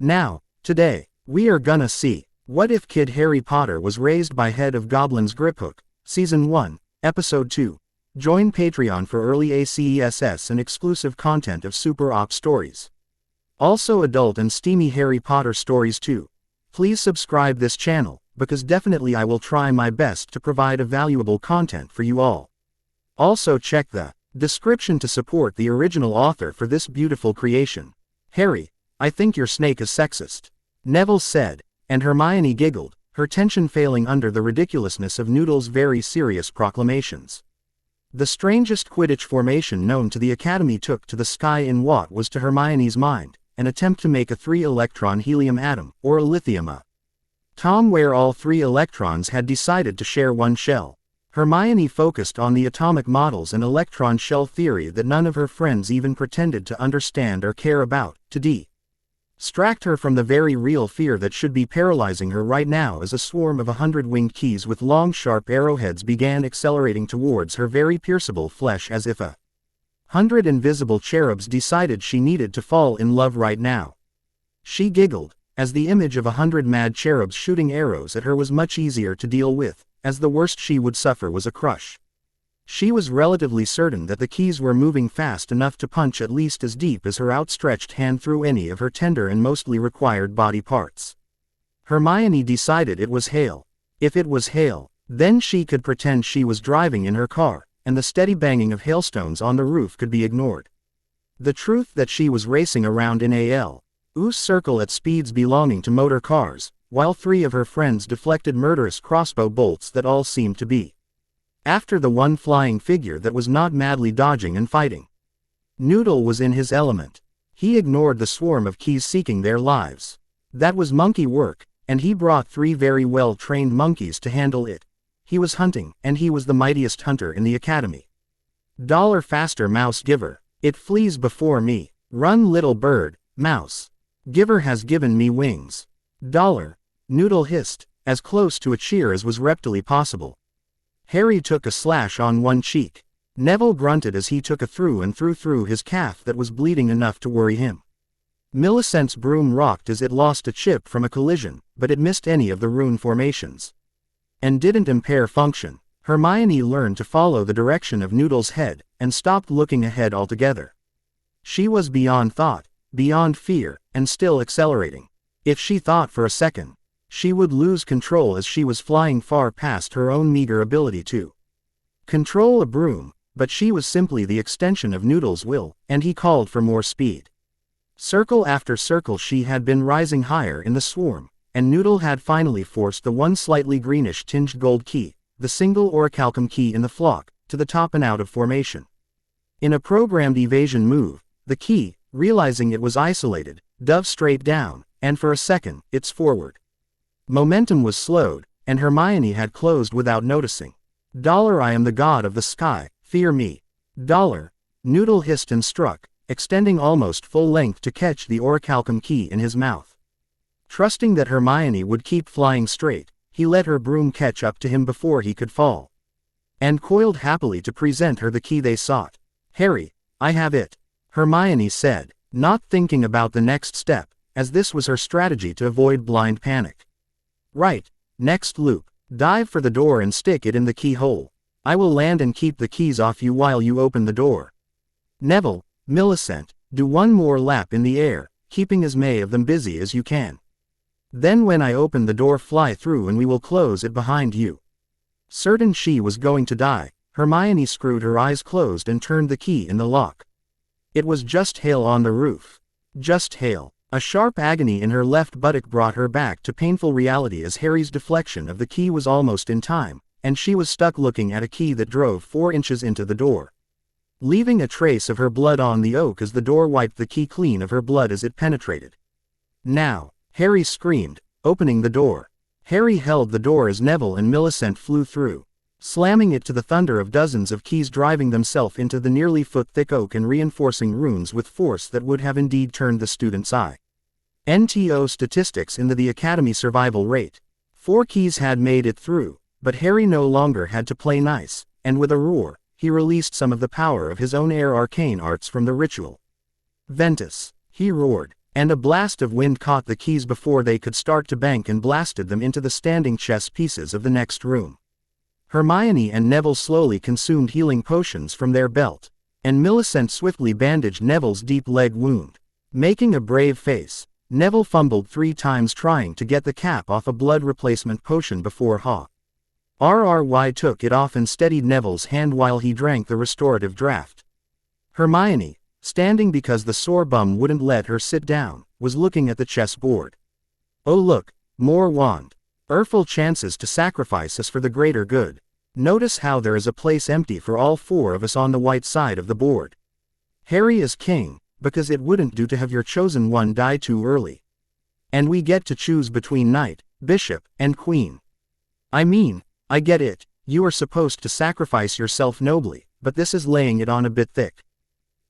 Now, today, we are gonna see, what if Kid Harry Potter was raised by head of Goblins GRIPHOOK, Season 1, Episode 2. Join Patreon for early ACESS and exclusive content of Super Op stories. Also adult and steamy Harry Potter stories too. Please subscribe this channel, because definitely I will try my best to provide a valuable content for you all. Also check the description to support the original author for this beautiful creation. Harry, I think your snake is sexist, Neville said, and Hermione giggled, her tension failing under the ridiculousness of Noodle's very serious proclamations. The strangest Quidditch formation known to the Academy took to the sky in what was to Hermione's mind an attempt to make a 3-electron helium atom, or a lithium atom, where all 3 electrons had decided to share one shell. Hermione focused on the atomic models and electron shell theory that none of her friends even pretended to understand or care about, to distract her from the very real fear that should be paralyzing her right now as a swarm of 100 winged keys with long sharp arrowheads began accelerating towards her very pierceable flesh as if 100 invisible cherubs decided she needed to fall in love right now. She giggled, as the image of 100 mad cherubs shooting arrows at her was much easier to deal with, as the worst she would suffer was a crush. She was relatively certain that the keys were moving fast enough to punch at least as deep as her outstretched hand through any of her tender and mostly required body parts. Hermione decided it was hail. If it was hail, then she could pretend she was driving in her car, and the steady banging of hailstones on the roof could be ignored. The truth that she was racing around in a.l.'s circle at speeds belonging to motor cars, while 3 of her friends deflected murderous crossbow bolts that all seemed to be after the one flying figure that was not madly dodging and fighting. Noodle was in his element. He ignored the swarm of keys seeking their lives. That was monkey work, and he brought 3 very well-trained monkeys to handle it. He was hunting, and he was the mightiest hunter in the Academy. $, faster, mouse giver. It flees before me. Run, little bird, mouse. Giver has given me wings. $. Noodle hissed, as close to a cheer as was reptily possible. Harry took a slash on one cheek. Neville grunted as he took a through and through his calf that was bleeding enough to worry him. Millicent's broom rocked as it lost a chip from a collision, but it missed any of the rune formations and didn't impair function. Hermione learned to follow the direction of Noodle's head, and stopped looking ahead altogether. She was beyond thought, beyond fear, and still accelerating. If she thought for a second, she would lose control as she was flying far past her own meager ability to control a broom, but she was simply the extension of Noodle's will, and he called for more speed. Circle after circle she had been rising higher in the swarm, and Noodle had finally forced the one slightly greenish-tinged gold key, the single orichalcum key in the flock, to the top and out of formation. In a programmed evasion move, the key, realizing it was isolated, dove straight down, and for a second, its forward momentum was slowed, and Hermione had closed without noticing. I am the god of the sky, fear me. Noodle hissed and struck, extending almost full length to catch the orichalcum key in his mouth. Trusting that Hermione would keep flying straight, he let her broom catch up to him before he could fall, and coiled happily to present her the key they sought. Harry, I have it, Hermione said, not thinking about the next step, as this was her strategy to avoid blind panic. Right, next loop, dive for the door and stick it in the keyhole. I will land and keep the keys off you while you open the door. Neville, Millicent, do one more lap in the air, keeping as many of them busy as you can. Then when I open the door, fly through and we will close it behind you. Certain she was going to die, Hermione screwed her eyes closed and turned the key in the lock. It was just hail on the roof. Just hail. A sharp agony in her left buttock brought her back to painful reality as Harry's deflection of the key was almost in time, and she was stuck looking at a key that drove 4 inches into the door, leaving a trace of her blood on the oak as the door wiped the key clean of her blood as it penetrated. Now, Harry screamed, opening the door. Harry held the door as Neville and Millicent flew through, slamming it to the thunder of dozens of keys driving themselves into the nearly foot-thick oak and reinforcing runes with force that would have indeed turned the student's eye. NTO statistics into the Academy survival rate. 4 keys had made it through, but Harry no longer had to play nice, and with a roar, he released some of the power of his own air arcane arts from the ritual. Ventus, he roared. And a blast of wind caught the keys before they could start to bank and blasted them into the standing chess pieces of the next room. Hermione and Neville slowly consumed healing potions from their belt, and Millicent swiftly bandaged Neville's deep leg wound. Making a brave face, Neville fumbled 3 times trying to get the cap off a blood replacement potion before Rry took it off and steadied Neville's hand while he drank the restorative draught. Hermione, standing because the sore bum wouldn't let her sit down, was looking at the chessboard. Oh look, more wand. Full chances to sacrifice us for the greater good. Notice how there is a place empty for all 4 of us on the white side of the board. Harry is king, because it wouldn't do to have your chosen one die too early. And we get to choose between knight, bishop, and queen. I mean, I get it, you are supposed to sacrifice yourself nobly, but this is laying it on a bit thick.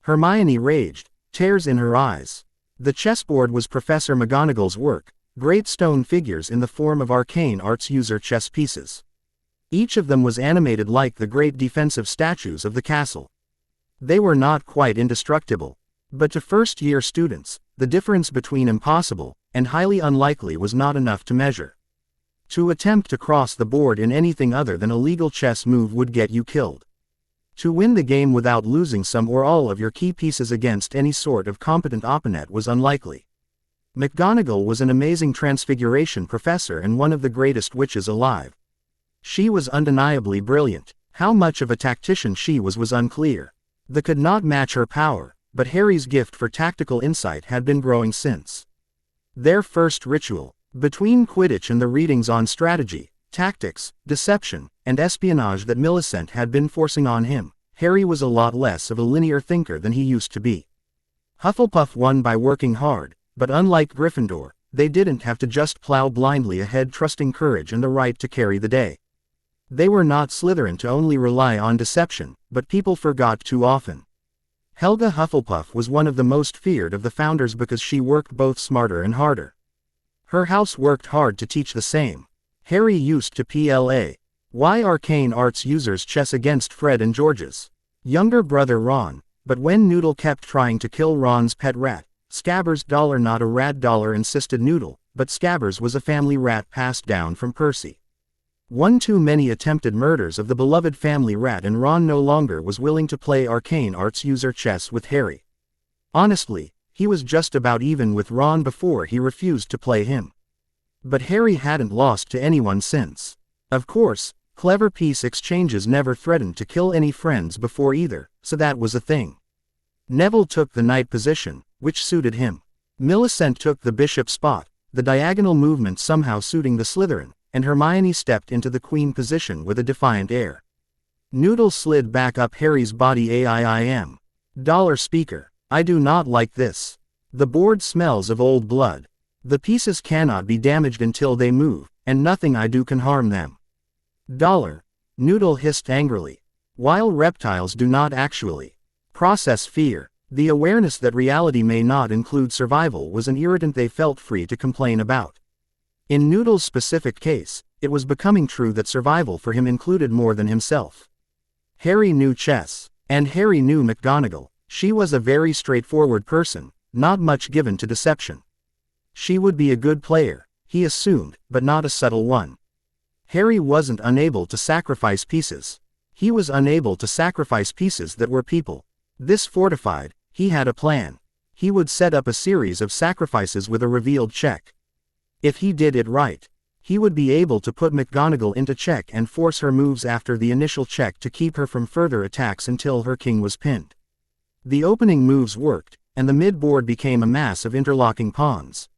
Hermione raged, tears in her eyes. The chessboard was Professor McGonagall's work, great stone figures in the form of arcane arts user chess pieces. Each of them was animated like the great defensive statues of the castle. They were not quite indestructible, but to first-year students, the difference between impossible and highly unlikely was not enough to measure. To attempt to cross the board in anything other than a legal chess move would get you killed. To win the game without losing some or all of your key pieces against any sort of competent opponent was unlikely. McGonagall was an amazing transfiguration professor and one of the greatest witches alive. She was undeniably brilliant. How much of a tactician she was unclear. They could not match her power, but Harry's gift for tactical insight had been growing since their first ritual. Between Quidditch and the readings on strategy, tactics, deception, and espionage that Millicent had been forcing on him, Harry was a lot less of a linear thinker than he used to be. Hufflepuff won by working hard, but unlike Gryffindor, they didn't have to just plow blindly ahead trusting courage and the right to carry the day. They were not Slytherin to only rely on deception, but people forgot too often. Helga Hufflepuff was one of the most feared of the founders because she worked both smarter and harder. Her house worked hard to teach the same. Harry used to play arcane arts users chess against Fred and George's younger brother Ron, but when Noodle kept trying to kill Ron's pet rat, Scabbers not a rat insisted Noodle, but Scabbers was a family rat passed down from Percy. One too many attempted murders of the beloved family rat and Ron no longer was willing to play arcane arts user chess with Harry. Honestly, he was just about even with Ron before he refused to play him. But Harry hadn't lost to anyone since. Of course, clever piece exchanges never threatened to kill any friends before either, so that was a thing. Neville took the knight position, which suited him. Millicent took the bishop spot, the diagonal movement somehow suiting the Slytherin, and Hermione stepped into the queen position with a defiant air. Noodle slid back up Harry's body. AIIM. Speaker. I do not like this. The board smells of old blood. The pieces cannot be damaged until they move, and nothing I do can harm them. Noodle hissed angrily. While reptiles do not actually process fear, the awareness that reality may not include survival was an irritant they felt free to complain about. In Noodle's specific case, it was becoming true that survival for him included more than himself. Harry knew chess, and Harry knew McGonagall. She was a very straightforward person, not much given to deception. She would be a good player, he assumed, but not a subtle one. Harry wasn't unable to sacrifice pieces. He was unable to sacrifice pieces that were people. This fortified, he had a plan. He would set up a series of sacrifices with a revealed check. If he did it right, he would be able to put McGonagall into check and force her moves after the initial check to keep her from further attacks until her king was pinned. The opening moves worked, and the mid-board became a mass of interlocking pawns.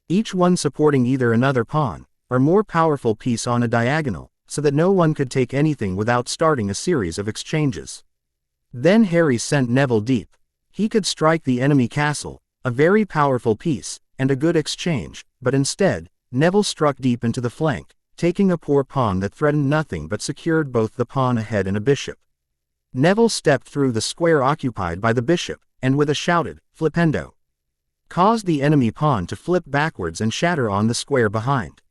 Each one supporting either another pawn, or more powerful piece on a diagonal, so that no one could take anything without starting a series of exchanges. Then Harry sent Neville deep. He could strike the enemy castle, a very powerful piece, and a good exchange, but instead, Neville struck deep into the flank, taking a poor pawn that threatened nothing but secured both the pawn ahead and a bishop. Neville stepped through the square occupied by the bishop, and with a shouted, "Flipendo!" caused the enemy pawn to flip backwards and shatter on the square behind.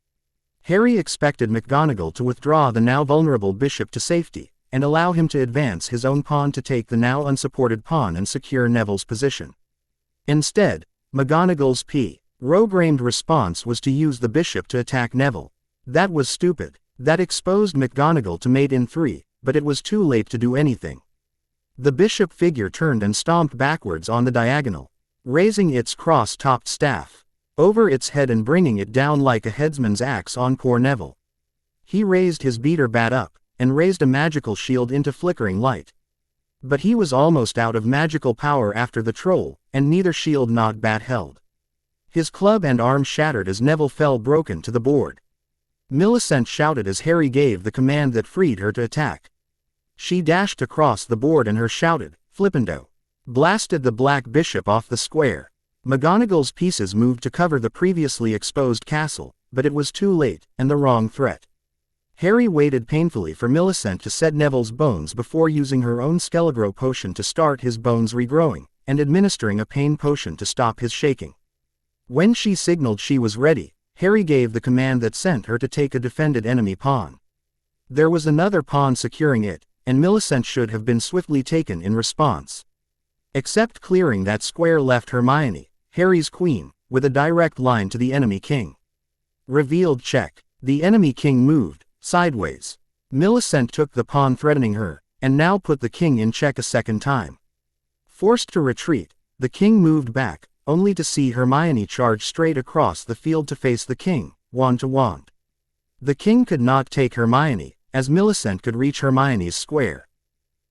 Harry expected McGonagall to withdraw the now vulnerable bishop to safety, and allow him to advance his own pawn to take the now unsupported pawn and secure Neville's position. Instead, McGonagall's Rogramed response was to use the bishop to attack Neville. That was stupid. That exposed McGonagall to mate in 3, but it was too late to do anything. The bishop figure turned and stomped backwards on the diagonal, raising its cross-topped staff over its head and bringing it down like a headsman's axe on poor Neville. He raised his beater bat up, and raised a magical shield into flickering light. But he was almost out of magical power after the troll, and neither shield nor bat held. His club and arm shattered as Neville fell broken to the board. Millicent shouted as Harry gave the command that freed her to attack. She dashed across the board and her shouted, "Flippendo!" blasted the black bishop off the square. McGonagall's pieces moved to cover the previously exposed castle, but it was too late, and the wrong threat. Harry waited painfully for Millicent to set Neville's bones before using her own Skelegrow potion to start his bones regrowing, and administering a pain potion to stop his shaking. When she signaled she was ready, Harry gave the command that sent her to take a defended enemy pawn. There was another pawn securing it, and Millicent should have been swiftly taken in response. Except clearing that square left Hermione, Harry's queen, with a direct line to the enemy king. Revealed check. The enemy king moved sideways. Millicent took the pawn threatening her, and now put the king in check a second time. Forced to retreat, the king moved back, only to see Hermione charge straight across the field to face the king, wand to wand. The king could not take Hermione, as Millicent could reach Hermione's square.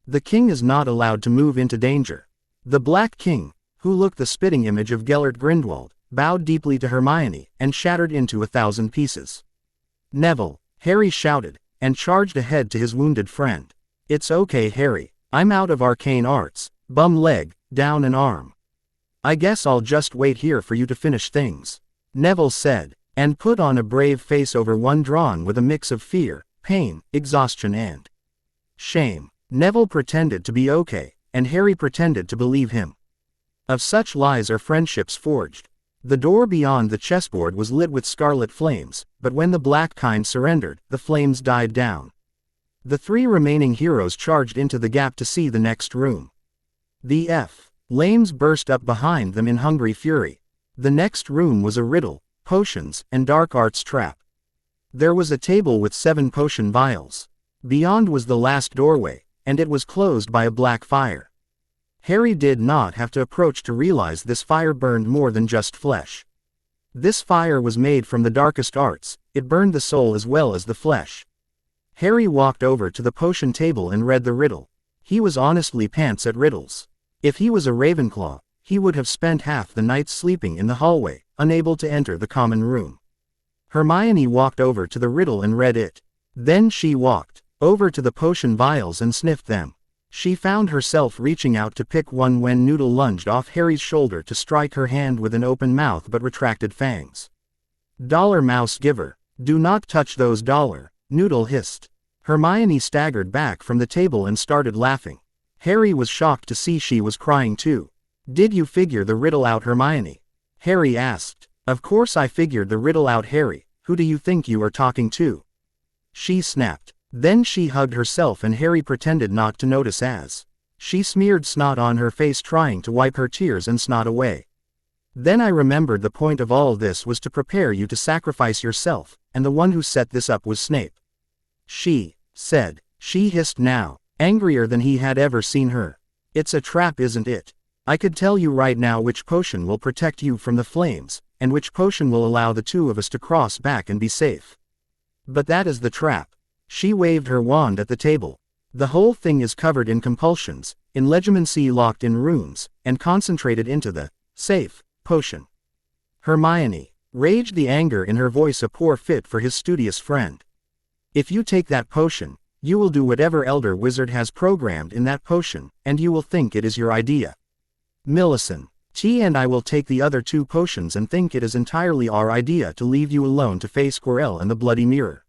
The king is not allowed to move into danger. The Black King, who looked the spitting image of Gellert Grindelwald, bowed deeply to Hermione, and shattered into 1,000 pieces. "Neville," Harry shouted, and charged ahead to his wounded friend. "It's okay, Harry, I'm out of arcane arts, bum leg, down an arm. I guess I'll just wait here for you to finish things," Neville said, and put on a brave face over one drawn with a mix of fear, pain, exhaustion and shame. Neville pretended to be okay, and Harry pretended to believe him. Of such lies are friendships forged. The door beyond the chessboard was lit with scarlet flames, but when the black kind surrendered, the flames died down. The 3 remaining heroes charged into the gap to see the next room. The flames burst up behind them in hungry fury. The next room was a riddle, potions, and dark arts trap. There was a table with 7 potion vials. Beyond was the last doorway, and it was closed by a black fire. Harry did not have to approach to realize this fire burned more than just flesh. This fire was made from the darkest arts, it burned the soul as well as the flesh. Harry walked over to the potion table and read the riddle. He was honestly pants at riddles. If he was a Ravenclaw, he would have spent half the night sleeping in the hallway, unable to enter the common room. Hermione walked over to the riddle and read it. Then she walked over to the potion vials and sniffed them. She found herself reaching out to pick one when Noodle lunged off Harry's shoulder to strike her hand with an open mouth but retracted fangs. "Dollar mouse giver, do not touch those dollar," Noodle hissed. Hermione staggered back from the table and started laughing. Harry was shocked to see she was crying too. "Did you figure the riddle out, Hermione?" Harry asked. "Of course I figured the riddle out, Harry, who do you think you are talking to?" She snapped. Then she hugged herself and Harry pretended not to notice as she smeared snot on her face trying to wipe her tears and snot away. "Then I remembered the point of all this was to prepare you to sacrifice yourself, and the one who set this up was Snape," she said. She hissed now, angrier than he had ever seen her. "It's a trap, isn't it? I could tell you right now which potion will protect you from the flames, and which potion will allow the 2 of us to cross back and be safe. But that is the trap." She waved her wand at the table. "The whole thing is covered in compulsions, in legerdemaincy locked in runes, and concentrated into the safe potion." Hermione raged, the anger in her voice a poor fit for his studious friend. "If you take that potion, you will do whatever elder wizard has programmed in that potion, and you will think it is your idea. Millicent, and I will take the other 2 potions and think it is entirely our idea to leave you alone to face Quirrell and the Bloody Mirror,"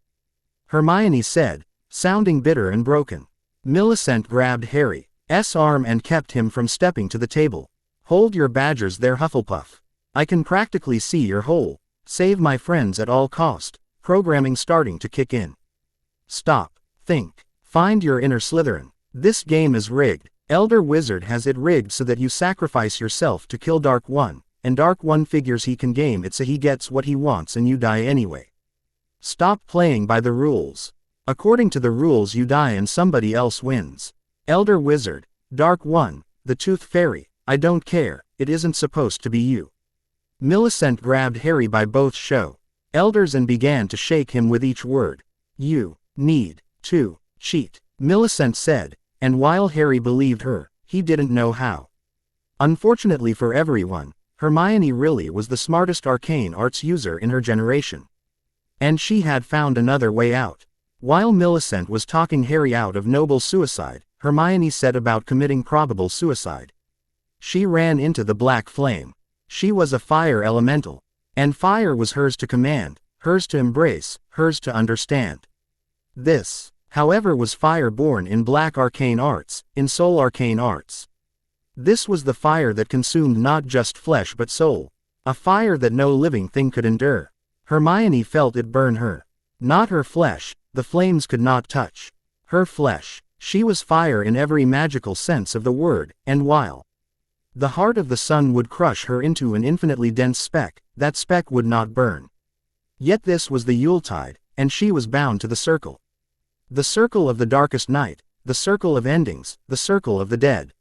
Hermione said, sounding bitter and broken. Millicent grabbed Harry's arm and kept him from stepping to the table. "Hold your badgers there, Hufflepuff. I can practically see your whole save my friends at all cost programming starting to kick in. Stop, think, find your inner Slytherin. This game is rigged. Elder Wizard has it rigged so that you sacrifice yourself to kill Dark One, and Dark One figures he can game it so he gets what he wants and you die anyway. Stop playing by the rules. According to the rules you die and somebody else wins. Elder Wizard, Dark One, the Tooth Fairy, I don't care, it isn't supposed to be you. Millicent grabbed Harry by both shoulders and began to shake him with each word. You need to cheat, Millicent said, and while Harry believed her, he didn't know how. Unfortunately for everyone, Hermione really was the smartest arcane arts user in her generation. And she had found another way out. While Millicent was talking Harry out of noble suicide, Hermione set about committing probable suicide. She ran into the black flame. She was a fire elemental. And fire was hers to command, hers to embrace, hers to understand. This, however, was fire born in black arcane arts, in soul arcane arts. This was the fire that consumed not just flesh but soul. A fire that no living thing could endure. Hermione felt it burn her. Not her flesh, the flames could not touch her flesh. She was fire in every magical sense of the word, and while the heart of the sun would crush her into an infinitely dense speck, that speck would not burn. Yet this was the Yuletide, and she was bound to the circle. The circle of the darkest night, the circle of endings, the circle of the dead.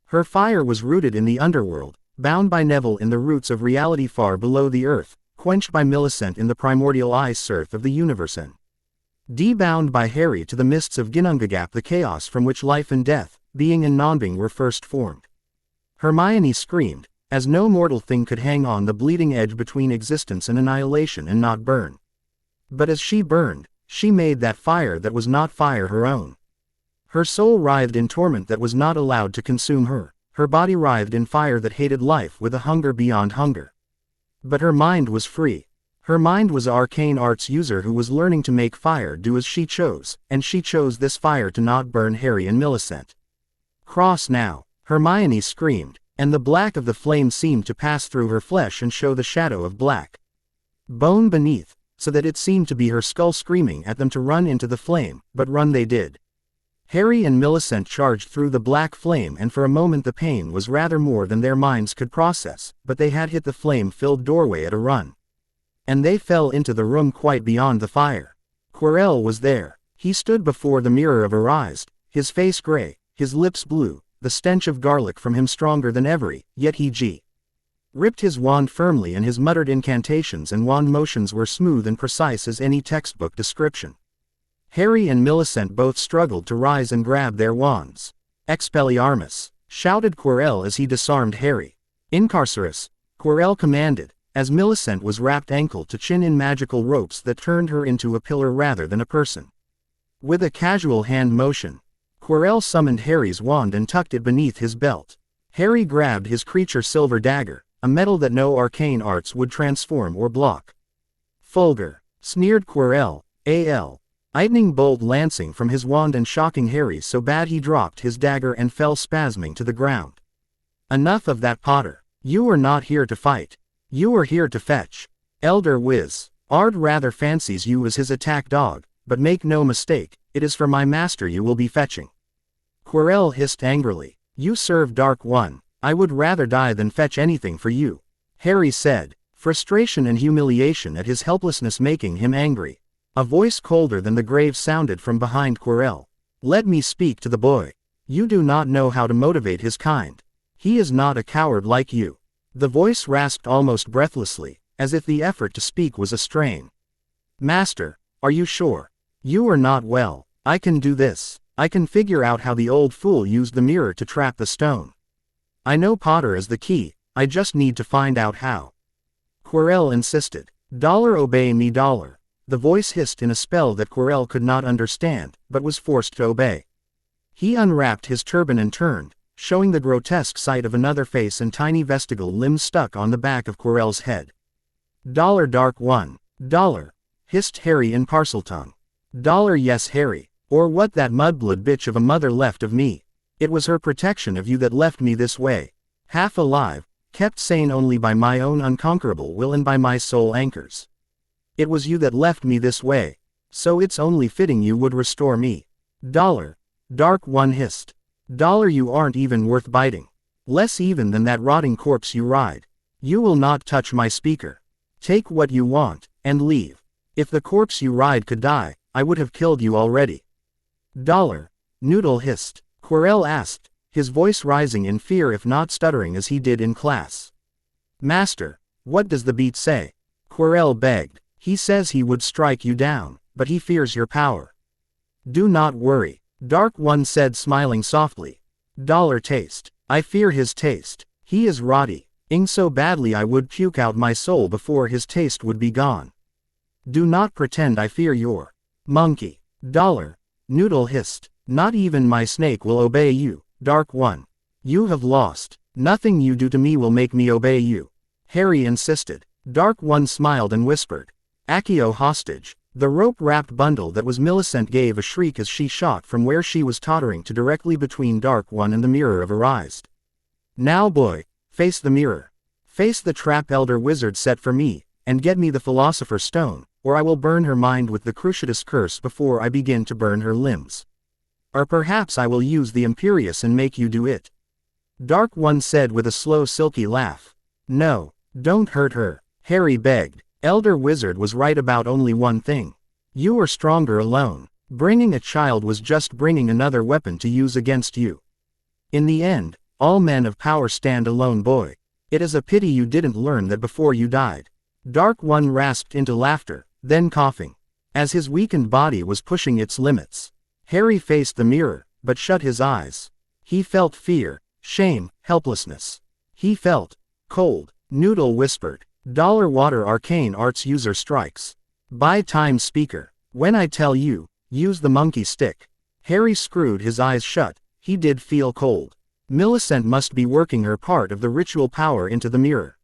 Her fire was rooted in the underworld, bound by Neville in the roots of reality far below the earth, quenched by Millicent in the primordial ice surf of the universe, and bound by Harry to the mists of Ginnungagap, the chaos from which life and death, being and non-being were first formed. Hermione screamed, as no mortal thing could hang on the bleeding edge between existence and annihilation and not burn. But as she burned, she made that fire that was not fire her own. Her soul writhed in torment that was not allowed to consume her, her body writhed in fire that hated life with a hunger beyond hunger. But her mind was free. Her mind was an arcane arts user who was learning to make fire do as she chose, and she chose this fire to not burn Harry and Millicent. Cross now, Hermione screamed, and the black of the flame seemed to pass through her flesh and show the shadow of black bone beneath, so that it seemed to be her skull screaming at them to run into the flame, but run they did. Harry and Millicent charged through the black flame, and for a moment the pain was rather more than their minds could process, but they had hit the flame-filled doorway at a run. And they fell into the room quite beyond the fire. Quirrell was there. He stood before the mirror of her eyes, his face gray, his lips blue, the stench of garlic from him stronger than ever, yet he ripped his wand firmly and his muttered incantations and wand motions were smooth and precise as any textbook description. Harry and Millicent both struggled to rise and grab their wands. Expelliarmus! Shouted Quirrell as he disarmed Harry. Incarcerus! Quirrell commanded, as Millicent was wrapped ankle to chin in magical ropes that turned her into a pillar rather than a person. With a casual hand motion, Quirrell summoned Harry's wand and tucked it beneath his belt. Harry grabbed his creature silver dagger, a metal that no arcane arts would transform or block. Fulgur! Sneered Quirrell, a lightning bolt lancing from his wand and shocking Harry so bad he dropped his dagger and fell spasming to the ground. Enough of that, Potter. You are not here to fight. You are here to fetch. Elder Wizard rather fancies you as his attack dog, but make no mistake, it is for my master you will be fetching. Quirrell hissed angrily. You serve Dark One. I would rather die than fetch anything for you. Harry said, frustration and humiliation at his helplessness making him angry. A voice colder than the grave sounded from behind Quirrell. Let me speak to the boy. You do not know how to motivate his kind. He is not a coward like you. The voice rasped almost breathlessly, as if the effort to speak was a strain. Master, are you sure? You are not well. I can do this. I can figure out how the old fool used the mirror to trap the stone. I know Potter is the key, I just need to find out how. Quirrell insisted. Obey me, Dollar. The voice hissed in a spell that Quirrell could not understand, but was forced to obey. He unwrapped his turban and turned, showing the grotesque sight of another face and tiny vestigial limbs stuck on the back of Quirrell's head. Dollar Dark One. Dollar, hissed Harry in Parseltongue. Dollar, yes, Harry, or what that mudblood bitch of a mother left of me. It was her protection of you that left me this way. Half alive, kept sane only by my own unconquerable will and by my soul anchors. It was you that left me this way, so it's only fitting you would restore me. Dollar, Dark One hissed. Dollar, you aren't even worth biting. Less even than that rotting corpse you ride. You will not touch my speaker. Take what you want, and leave. If the corpse you ride could die, I would have killed you already. Dollar. Noodle hissed. Quirrell asked, his voice rising in fear if not stuttering as he did in class. Master, what does the beat say? Quirrell begged. He says he would strike you down, but he fears your power. Do not worry, Dark One said smiling softly. Dollar taste. I fear his taste. He is rotty, ing so badly I would puke out my soul before his taste would be gone. Do not pretend I fear your monkey. Dollar. Noodle hissed. Not even my snake will obey you, Dark One. You have lost. Nothing you do to me will make me obey you. Harry insisted. Dark One smiled and whispered. Accio hostage. The rope-wrapped bundle that was Millicent gave a shriek as she shot from where she was tottering to directly between Dark One and the mirror of Arised. Now boy, face the mirror. Face the trap Elder Wizard set for me, and get me the Philosopher's Stone, or I will burn her mind with the Cruciatus curse before I begin to burn her limbs. Or perhaps I will use the Imperious and make you do it. Dark One said with a slow silky laugh. No, don't hurt her, Harry begged. Elder Wizard was right about only one thing. You are stronger alone. Bringing a child was just bringing another weapon to use against you. In the end, all men of power stand alone boy. It is a pity you didn't learn that before you died. Dark One rasped into laughter, then coughing. As his weakened body was pushing its limits, Harry faced the mirror, but shut his eyes. He felt fear, shame, helplessness. He felt cold. Noodle whispered. Dollar Water Arcane Arts user strikes. Buy time speaker. When I tell you, use the monkey stick. Harry screwed his eyes shut. He did feel cold. Millicent must be working her part of the ritual power into the mirror.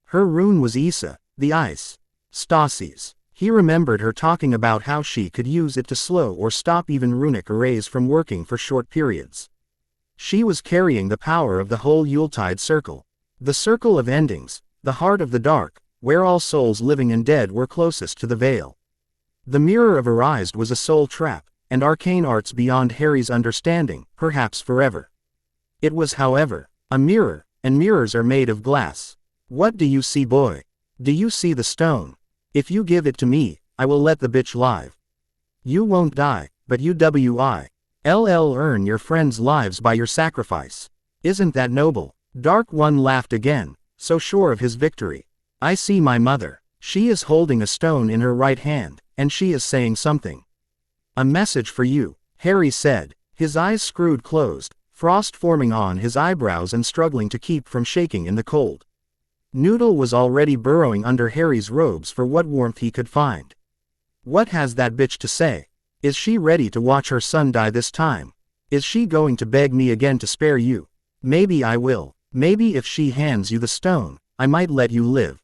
Her rune was Issa, the ice. Stasis. He remembered her talking about how she could use it to slow or stop even runic arrays from working for short periods. She was carrying the power of the whole Yuletide circle. The circle of endings. The heart of the dark, where all souls living and dead were closest to the veil. The mirror of Arised was a soul trap, and arcane arts beyond Harry's understanding, perhaps forever. It was, however, a mirror, and mirrors are made of glass. What do you see, boy? Do you see the stone? If you give it to me, I will let the bitch live. You won't die, but you will earn your friends' lives by your sacrifice. Isn't that noble? Dark One laughed again. So sure of his victory. I see my mother. She is holding a stone in her right hand, and she is saying something. A message for you, Harry said, his eyes screwed closed, frost forming on his eyebrows and struggling to keep from shaking in the cold. Noodle was already burrowing under Harry's robes for what warmth he could find. What has that bitch to say? Is she ready to watch her son die this time? Is she going to beg me again to spare you? Maybe I will. Maybe if she hands you the stone, I might let you live.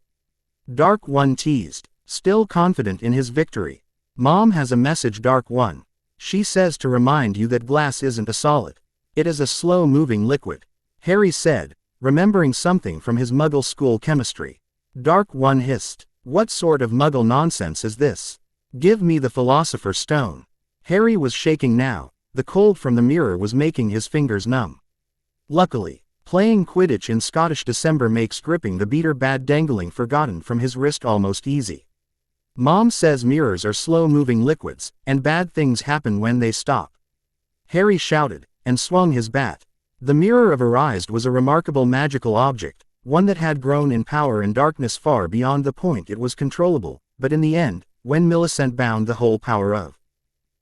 Dark One teased, still confident in his victory. Mom has a message, Dark One. She says to remind you that glass isn't a solid. It is a slow-moving liquid. Harry said, remembering something from his Muggle school chemistry. Dark One hissed. What sort of Muggle nonsense is this? Give me the Philosopher's Stone. Harry was shaking now. The cold from the mirror was making his fingers numb. Luckily, playing Quidditch in Scottish December makes gripping the beater bad dangling forgotten from his wrist almost easy. Mom says mirrors are slow-moving liquids, and bad things happen when they stop. Harry shouted, and swung his bat. The mirror of Arised was a remarkable magical object, one that had grown in power and darkness far beyond the point it was controllable, but in the end, when Millicent bound the whole power of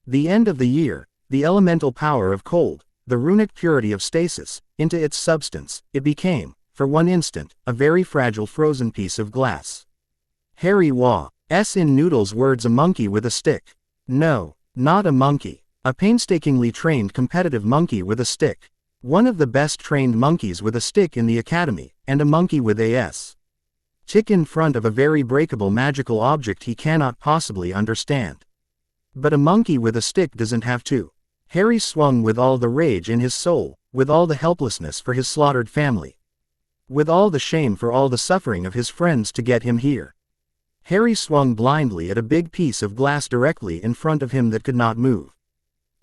the end of the year, the elemental power of cold, the runic purity of stasis, into its substance, it became, for one instant, a very fragile frozen piece of glass. Harry was, in Noodle's words, a monkey with a stick. No, not a monkey. A painstakingly trained competitive monkey with a stick. One of the best trained monkeys with a stick in the academy, and a monkey with a tick in front of a very breakable magical object he cannot possibly understand. But a monkey with a stick doesn't have to. Harry swung with all the rage in his soul, with all the helplessness for his slaughtered family. With all the shame for all the suffering of his friends to get him here. Harry swung blindly at a big piece of glass directly in front of him that could not move.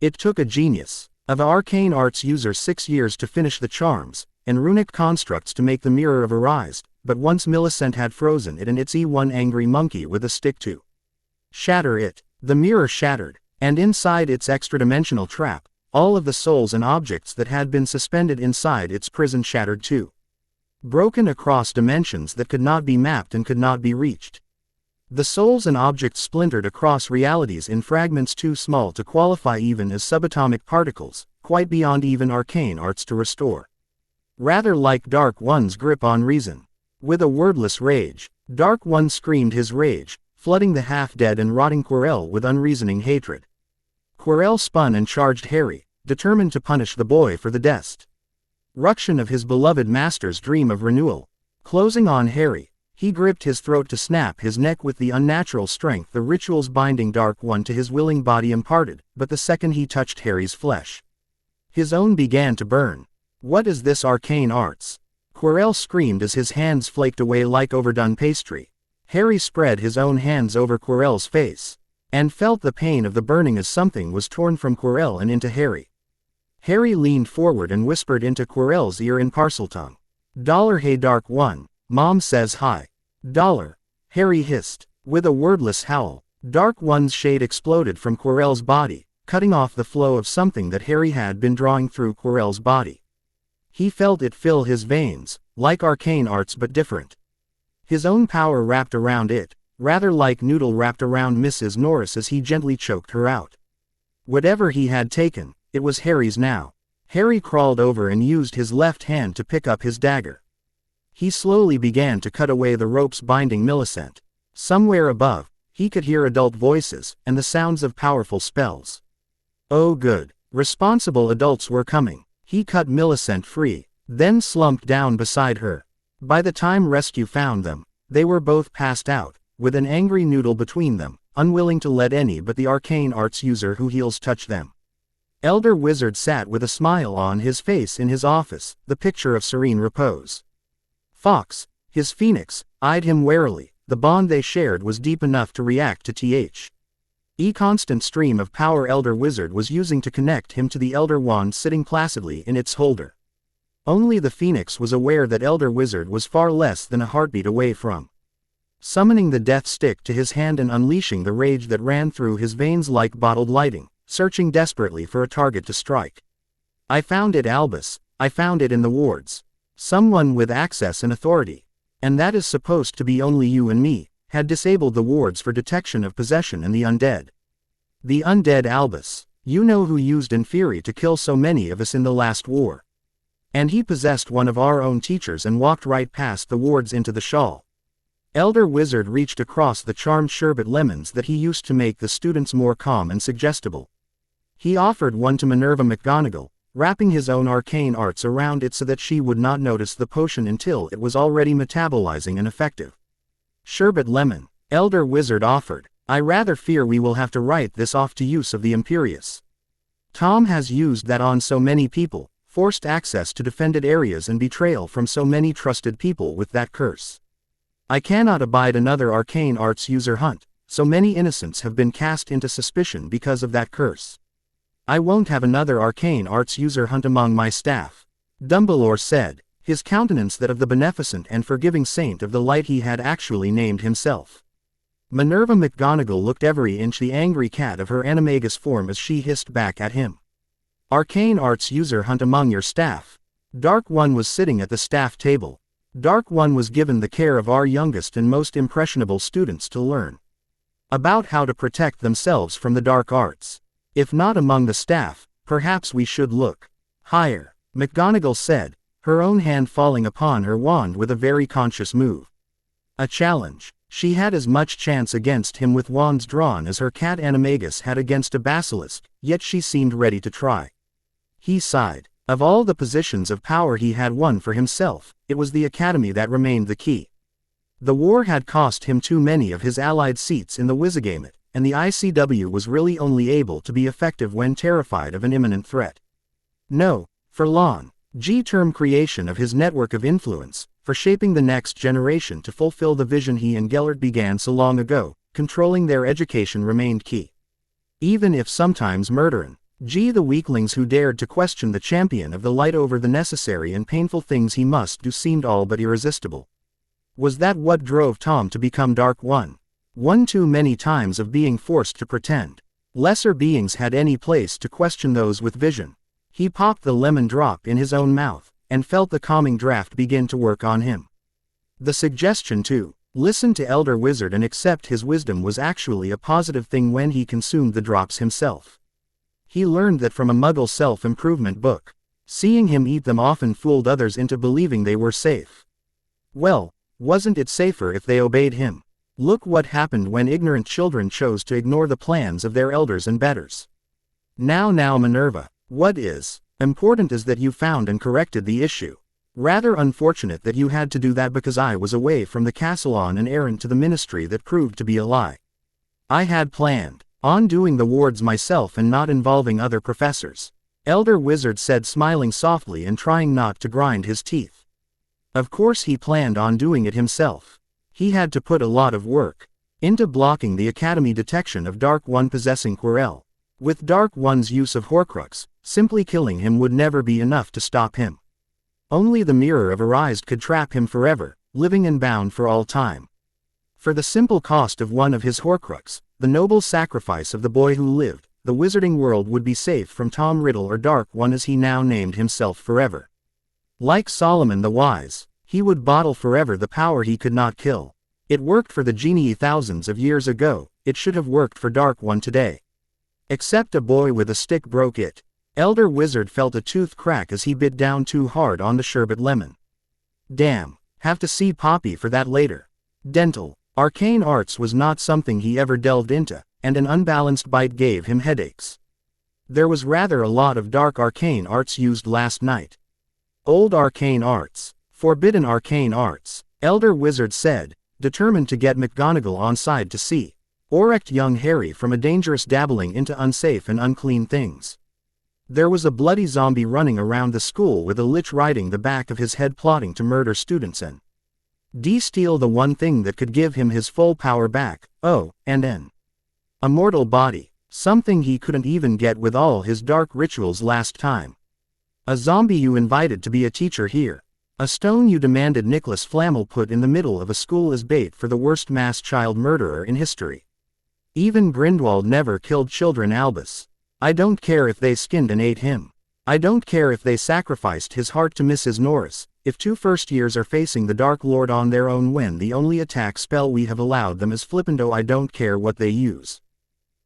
It took a genius of arcane arts user 6 years to finish the charms and runic constructs to make the mirror of Arised, but once Millisent had frozen it, and it's one angry monkey with a stick to shatter it. The mirror shattered, and inside its extra-dimensional trap, all of the souls and objects that had been suspended inside its prison shattered too. Broken across dimensions that could not be mapped and could not be reached. The souls and objects splintered across realities in fragments too small to qualify even as subatomic particles, quite beyond even arcane arts to restore. Rather like Dark One's grip on reason. With a wordless rage, Dark One screamed his rage, flooding the half-dead and rotting Quirrell with unreasoning hatred. Quirrell spun and charged Harry, determined to punish the boy for the destruction of his beloved master's dream of renewal. Closing on Harry, he gripped his throat to snap his neck with the unnatural strength the ritual's binding Dark One to his willing body imparted, but the second he touched Harry's flesh, his own began to burn. "What is this arcane arts?" Quirrell screamed as his hands flaked away like overdone pastry. Harry spread his own hands over Quirrell's face, and felt the pain of the burning as something was torn from Quirrell and into Harry. Harry leaned forward and whispered into Quirrell's ear in Parseltongue. "Dollar, hey Dark One, Mom says hi." "Dollar," Harry hissed. With a wordless howl, Dark One's shade exploded from Quirrell's body, cutting off the flow of something that Harry had been drawing through Quirrell's body. He felt it fill his veins, like arcane arts but different. His own power wrapped around it, rather like Noodle wrapped around Mrs. Norris as he gently choked her out. Whatever he had taken, it was Harry's now. Harry crawled over and used his left hand to pick up his dagger. He slowly began to cut away the ropes binding Millisent. Somewhere above, he could hear adult voices, and the sounds of powerful spells. Oh good, responsible adults were coming. He cut Millisent free, then slumped down beside her. By the time rescue found them, they were both passed out, with an angry Noodle between them, unwilling to let any but the arcane arts user who heals touch them. Elder Wizard sat with a smile on his face in his office, the picture of serene repose. Fox, his phoenix, eyed him warily. The bond they shared was deep enough to react to the constant stream of power Elder Wizard was using to connect him to the Elder Wand sitting placidly in its holder. Only the Phoenix was aware that Elder Wizard was far less than a heartbeat away from summoning the death stick to his hand and unleashing the rage that ran through his veins like bottled lightning, searching desperately for a target to strike. "I found it, Albus. I found it in the wards. Someone with access and authority. And that is supposed to be only you and me, had disabled the wards for detection of possession and the undead. The undead, Albus. You know who used Inferi to kill so many of us in the last war. And he possessed one of our own teachers and walked right past the wards into the shawl." Elder Wizard reached across the charmed sherbet lemons that he used to make the students more calm and suggestible. He offered one to Minerva McGonagall, wrapping his own arcane arts around it so that she would not notice the potion until it was already metabolizing and effective. "Sherbet lemon," Elder Wizard offered. "I rather fear we will have to write this off to use of the Imperius. Tom has used that on so many people, forced access to defended areas and betrayal from so many trusted people with that curse. I cannot abide another arcane arts user hunt, so many innocents have been cast into suspicion because of that curse. I won't have another arcane arts user hunt among my staff," Dumbledore said, his countenance that of the beneficent and forgiving saint of the light he had actually named himself. Minerva McGonagall looked every inch the angry cat of her animagus form as she hissed back at him. "Arcane arts user hunt among your staff." Dark One was sitting at the staff table. Dark One was given the care of our youngest and most impressionable students to learn about how to protect themselves from the dark arts. "If not among the staff, perhaps we should look higher," McGonagall said, her own hand falling upon her wand with a very conscious move. A challenge. She had as much chance against him with wands drawn as her cat Animagus had against a basilisk, yet she seemed ready to try. He sighed. Of all the positions of power he had won for himself, it was the academy that remained the key. The war had cost him too many of his allied seats in the Wizigamut, and the ICW was really only able to be effective when terrified of an imminent threat. No, for Lon G-term creation of his network of influence, for shaping the next generation to fulfill the vision he and Gellert began so long ago, controlling their education remained key. Even if sometimes murdering the weaklings who dared to question the champion of the light over the necessary and painful things he must do seemed all but irresistible. Was that what drove Tom to become Dark One? One too many times of being forced to pretend. Lesser beings had any place to question those with vision. He popped the lemon drop in his own mouth, and felt the calming draft begin to work on him. The suggestion to listen to Elder Wizard and accept his wisdom was actually a positive thing when he consumed the drops himself. He learned that from a Muggle self-improvement book. Seeing him eat them often fooled others into believing they were safe. Well, wasn't it safer if they obeyed him? Look what happened when ignorant children chose to ignore the plans of their elders and betters. Now Minerva, what is important is that you found and corrected the issue. Rather unfortunate that you had to do that because I was away from the castle on an errand to the ministry that proved to be a lie. I had planned on doing the wards myself and not involving other professors. Elder Wizard said, smiling softly and trying not to grind his teeth. Of course he planned on doing it himself. He had to put a lot of work into blocking the Academy detection of Dark One possessing Quirrell. With Dark One's use of Horcrux, simply killing him would never be enough to stop him. Only the Mirror of Erised could trap him forever, living and bound for all time. For the simple cost of one of his Horcrux, the noble sacrifice of the boy who lived, the wizarding world would be safe from Tom Riddle, or Dark One as he now named himself, forever. Like Solomon the Wise, he would bottle forever the power he could not kill. It worked for the genie thousands of years ago, it should have worked for Dark One today. Except a boy with a stick broke it. Elder Wizard felt a tooth crack as he bit down too hard on the sherbet lemon. Damn, have to see Poppy for that later. Dental, arcane arts was not something he ever delved into, and an unbalanced bite gave him headaches. There was rather a lot of dark arcane arts used last night. Old arcane arts, forbidden arcane arts, Elder Wizard said, determined to get McGonagall on side to see orect young Harry from a dangerous dabbling into unsafe and unclean things. There was a bloody zombie running around the school with a lich riding the back of his head plotting to murder students and steal the one thing that could give him his full power back, and an immortal body, something he couldn't even get with all his dark rituals last time. A zombie you invited to be a teacher here. A stone you demanded Nicholas Flamel put in the middle of a school as bait for the worst mass child murderer in history. Even Grindelwald never killed children, Albus. I don't care if they skinned and ate him. I don't care if they sacrificed his heart to Mrs. Norris, if 2 first years are facing the Dark Lord on their own when the only attack spell we have allowed them is Flippendo. I don't care what they use.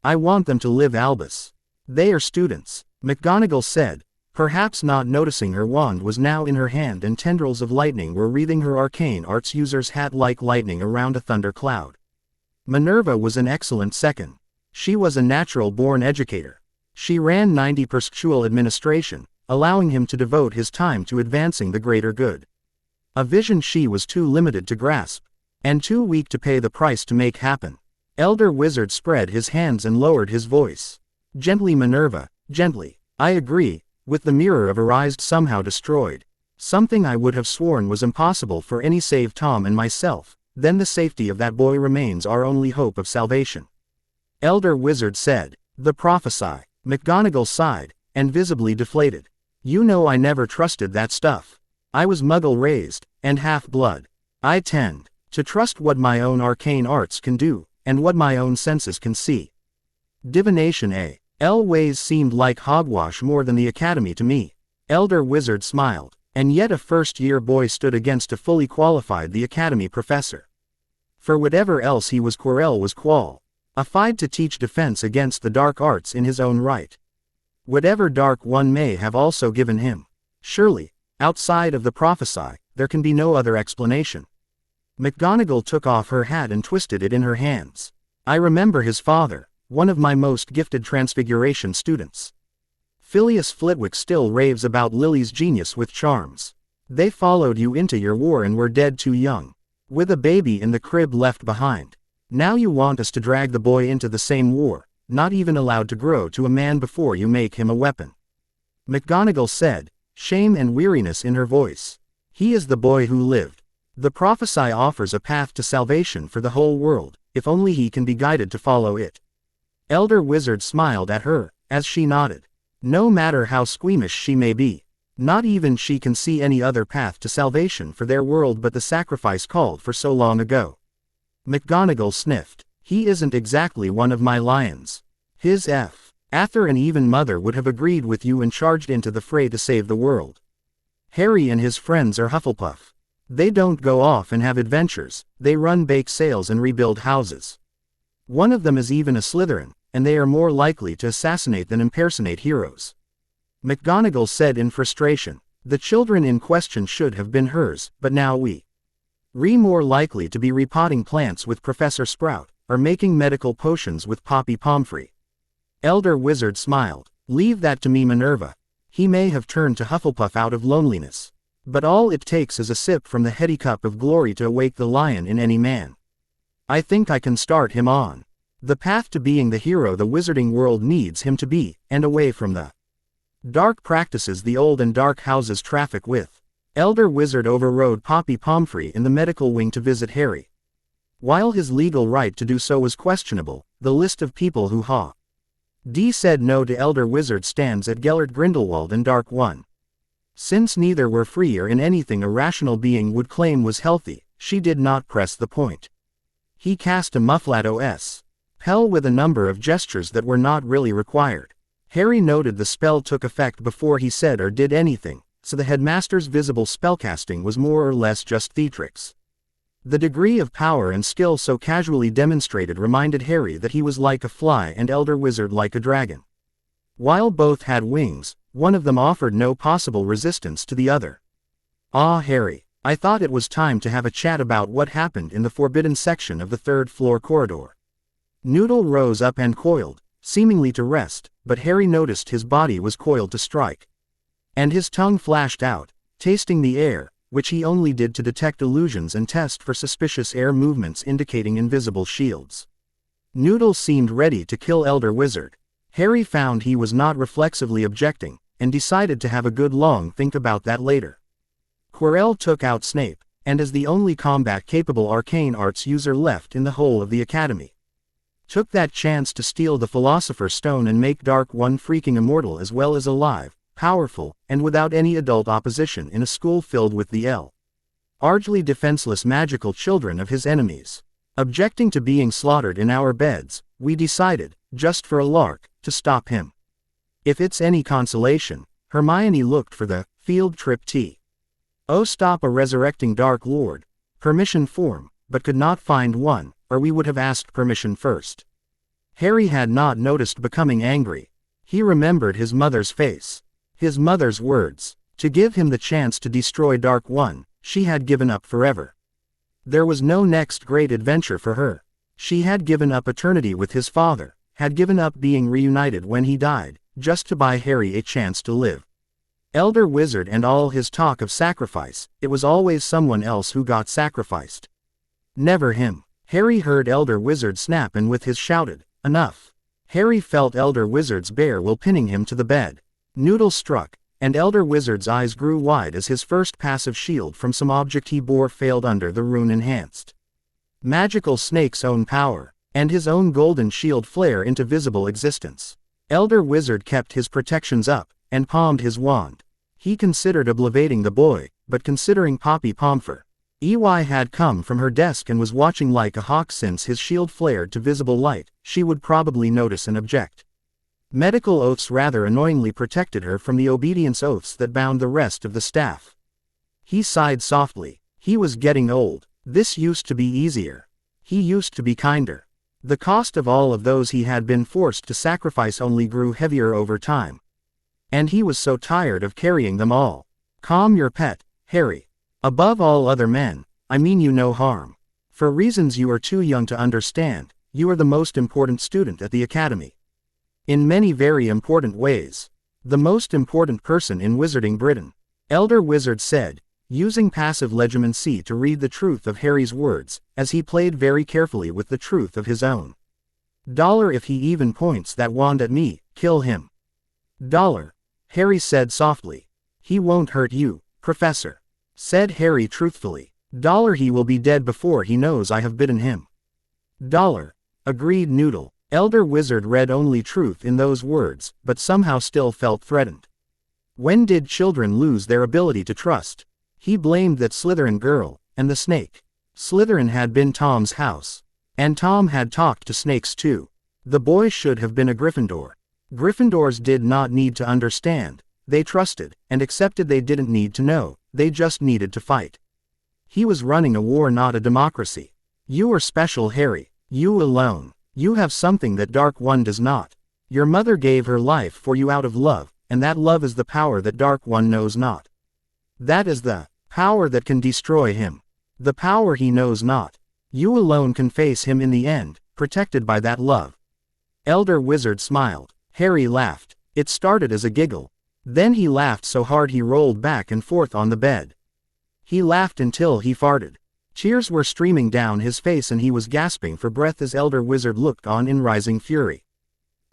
I want them to live, Albus. They are students, McGonagall said, perhaps not noticing her wand was now in her hand and tendrils of lightning were wreathing her arcane arts user's hat like lightning around a thunder cloud. Minerva was an excellent second. She was a natural-born educator. She ran 90% school administration, allowing him to devote his time to advancing the greater good. A vision she was too limited to grasp, and too weak to pay the price to make happen. Elder Wizard spread his hands and lowered his voice. Gently, Minerva, gently. I agree, with the Mirror of Erised somehow destroyed. Something I would have sworn was impossible for any save Tom and myself. Then the safety of that boy remains our only hope of salvation. Elder Wizard said. The prophesy. McGonagall sighed, and visibly deflated. You know I never trusted that stuff. I was Muggle raised, and half-blood. I tend to trust what my own arcane arts can do, and what my own senses can see. Divination always seemed like hogwash more than the Academy to me. Elder Wizard smiled, and yet a first-year boy stood against a fully qualified the Academy professor. For whatever else he was, Quirrell was Qual. A fight to teach defense against the dark arts in his own right. Whatever Dark One may have also given him. Surely, outside of the prophesy, there can be no other explanation. McGonagall took off her hat and twisted it in her hands. I remember his father, one of my most gifted Transfiguration students. Phileas Flitwick still raves about Lily's genius with charms. They followed you into your war and were dead too young. With a baby in the crib left behind. Now you want us to drag the boy into the same war, not even allowed to grow to a man before you make him a weapon. McGonagall said, shame and weariness in her voice. He is the boy who lived. The prophesy offers a path to salvation for the whole world, if only he can be guided to follow it. Elder Wizard smiled at her, as she nodded. No matter how squeamish she may be. Not even she can see any other path to salvation for their world but the sacrifice called for so long ago. McGonagall sniffed. He isn't exactly one of my lions. His Arthur and even Mother would have agreed with you and charged into the fray to save the world. Harry and his friends are Hufflepuff. They don't go off and have adventures, they run bake sales and rebuild houses. One of them is even a Slytherin, and they are more likely to assassinate than impersonate heroes. McGonagall said in frustration. The children in question should have been hers, but now we're more likely to be repotting plants with Professor Sprout, or making medical potions with Poppy Pomfrey. Elder Wizard smiled. Leave that to me, Minerva. He may have turned to Hufflepuff out of loneliness. But all it takes is a sip from the heady cup of glory to awake the lion in any man. I think I can start him on the path to being the hero the wizarding world needs him to be, and away from the dark practices the old and dark houses traffic with. Elder Wizard overrode Poppy Pomfrey in the medical wing to visit Harry. While his legal right to do so was questionable, the list of people who said no to Elder Wizard stands at Gellert Grindelwald and Dark One. Since neither were free or in anything a rational being would claim was healthy, she did not press the point. He cast a Mufflato spell with a number of gestures that were not really required. Harry noted the spell took effect before he said or did anything, so the headmaster's visible spellcasting was more or less just theatrics. The degree of power and skill so casually demonstrated reminded Harry that he was like a fly and Elder Wizard like a dragon. While both had wings, one of them offered no possible resistance to the other. Ah, Harry, I thought it was time to have a chat about what happened in the forbidden section of the third-floor corridor. Noodle rose up and coiled, seemingly to rest, but Harry noticed his body was coiled to strike. And his tongue flashed out, tasting the air, which he only did to detect illusions and test for suspicious air movements indicating invisible shields. Noodle seemed ready to kill Elder Wizard. Harry found he was not reflexively objecting, and decided to have a good long think about that later. Quirrell took out Snape, and as the only combat-capable arcane arts user left in the whole of the academy, took that chance to steal the Philosopher's Stone and make Dark One freaking immortal as well as alive, powerful, and without any adult opposition in a school filled with the largely defenseless magical children of his enemies. Objecting to being slaughtered in our beds, we decided, just for a lark, to stop him. If it's any consolation, Hermione looked for the field trip stop a resurrecting Dark Lord permission form, but could not find one, or we would have asked permission first. Harry had not noticed becoming angry. He remembered his mother's face. His mother's words. To give him the chance to destroy Dark One, she had given up forever. There was no next great adventure for her. She had given up eternity with his father, had given up being reunited when he died, just to buy Harry a chance to live. Elder Wizard and all his talk of sacrifice, it was always someone else who got sacrificed. Never him. Harry heard Elder Wizard snap and with his shouted, "Enough." Harry felt Elder Wizard's bare will pinning him to the bed. Noodle struck, and Elder Wizard's eyes grew wide as his first passive shield from some object he bore failed under the rune-enhanced magical snake's own power, and his own golden shield flare into visible existence. Elder Wizard kept his protections up, and palmed his wand. He considered obliviating the boy, but considering Poppy Pomfrey had come from her desk and was watching like a hawk since his shield flared to visible light, she would probably notice and object. Medical oaths rather annoyingly protected her from the obedience oaths that bound the rest of the staff. He sighed softly. He was getting old. This used to be easier. He used to be kinder. The cost of all of those he had been forced to sacrifice only grew heavier over time. And he was so tired of carrying them all. Calm your pet, Harry. Above all other men, I mean you no harm. For reasons you are too young to understand, you are the most important student at the academy. In many very important ways. The most important person in Wizarding Britain. Elder Wizard said, using passive legimancy to read the truth of Harry's words, as he played very carefully with the truth of his own. Dollar if he even points that wand at me, kill him. Dollar. Harry said softly. He won't hurt you, Professor. Said Harry truthfully. Dollar he will be dead before he knows I have bitten him. Dollar. Agreed Noodle. Elder Wizard read only truth in those words, but somehow still felt threatened. When did children lose their ability to trust? He blamed that Slytherin girl, and the snake. Slytherin had been Tom's house. And Tom had talked to snakes too. The boy should have been a Gryffindor. Gryffindors did not need to understand. They trusted, and accepted they didn't need to know, they just needed to fight. He was running a war, not a democracy. You are special, Harry. You alone. You have something that Dark One does not. Your mother gave her life for you out of love, and that love is the power that Dark One knows not. That is the power that can destroy him. The power he knows not. You alone can face him in the end, protected by that love. Elder Wizard smiled. Harry laughed. It started as a giggle. Then he laughed so hard he rolled back and forth on the bed. He laughed until he farted. Tears were streaming down his face and he was gasping for breath as Elder Wizard looked on in rising fury.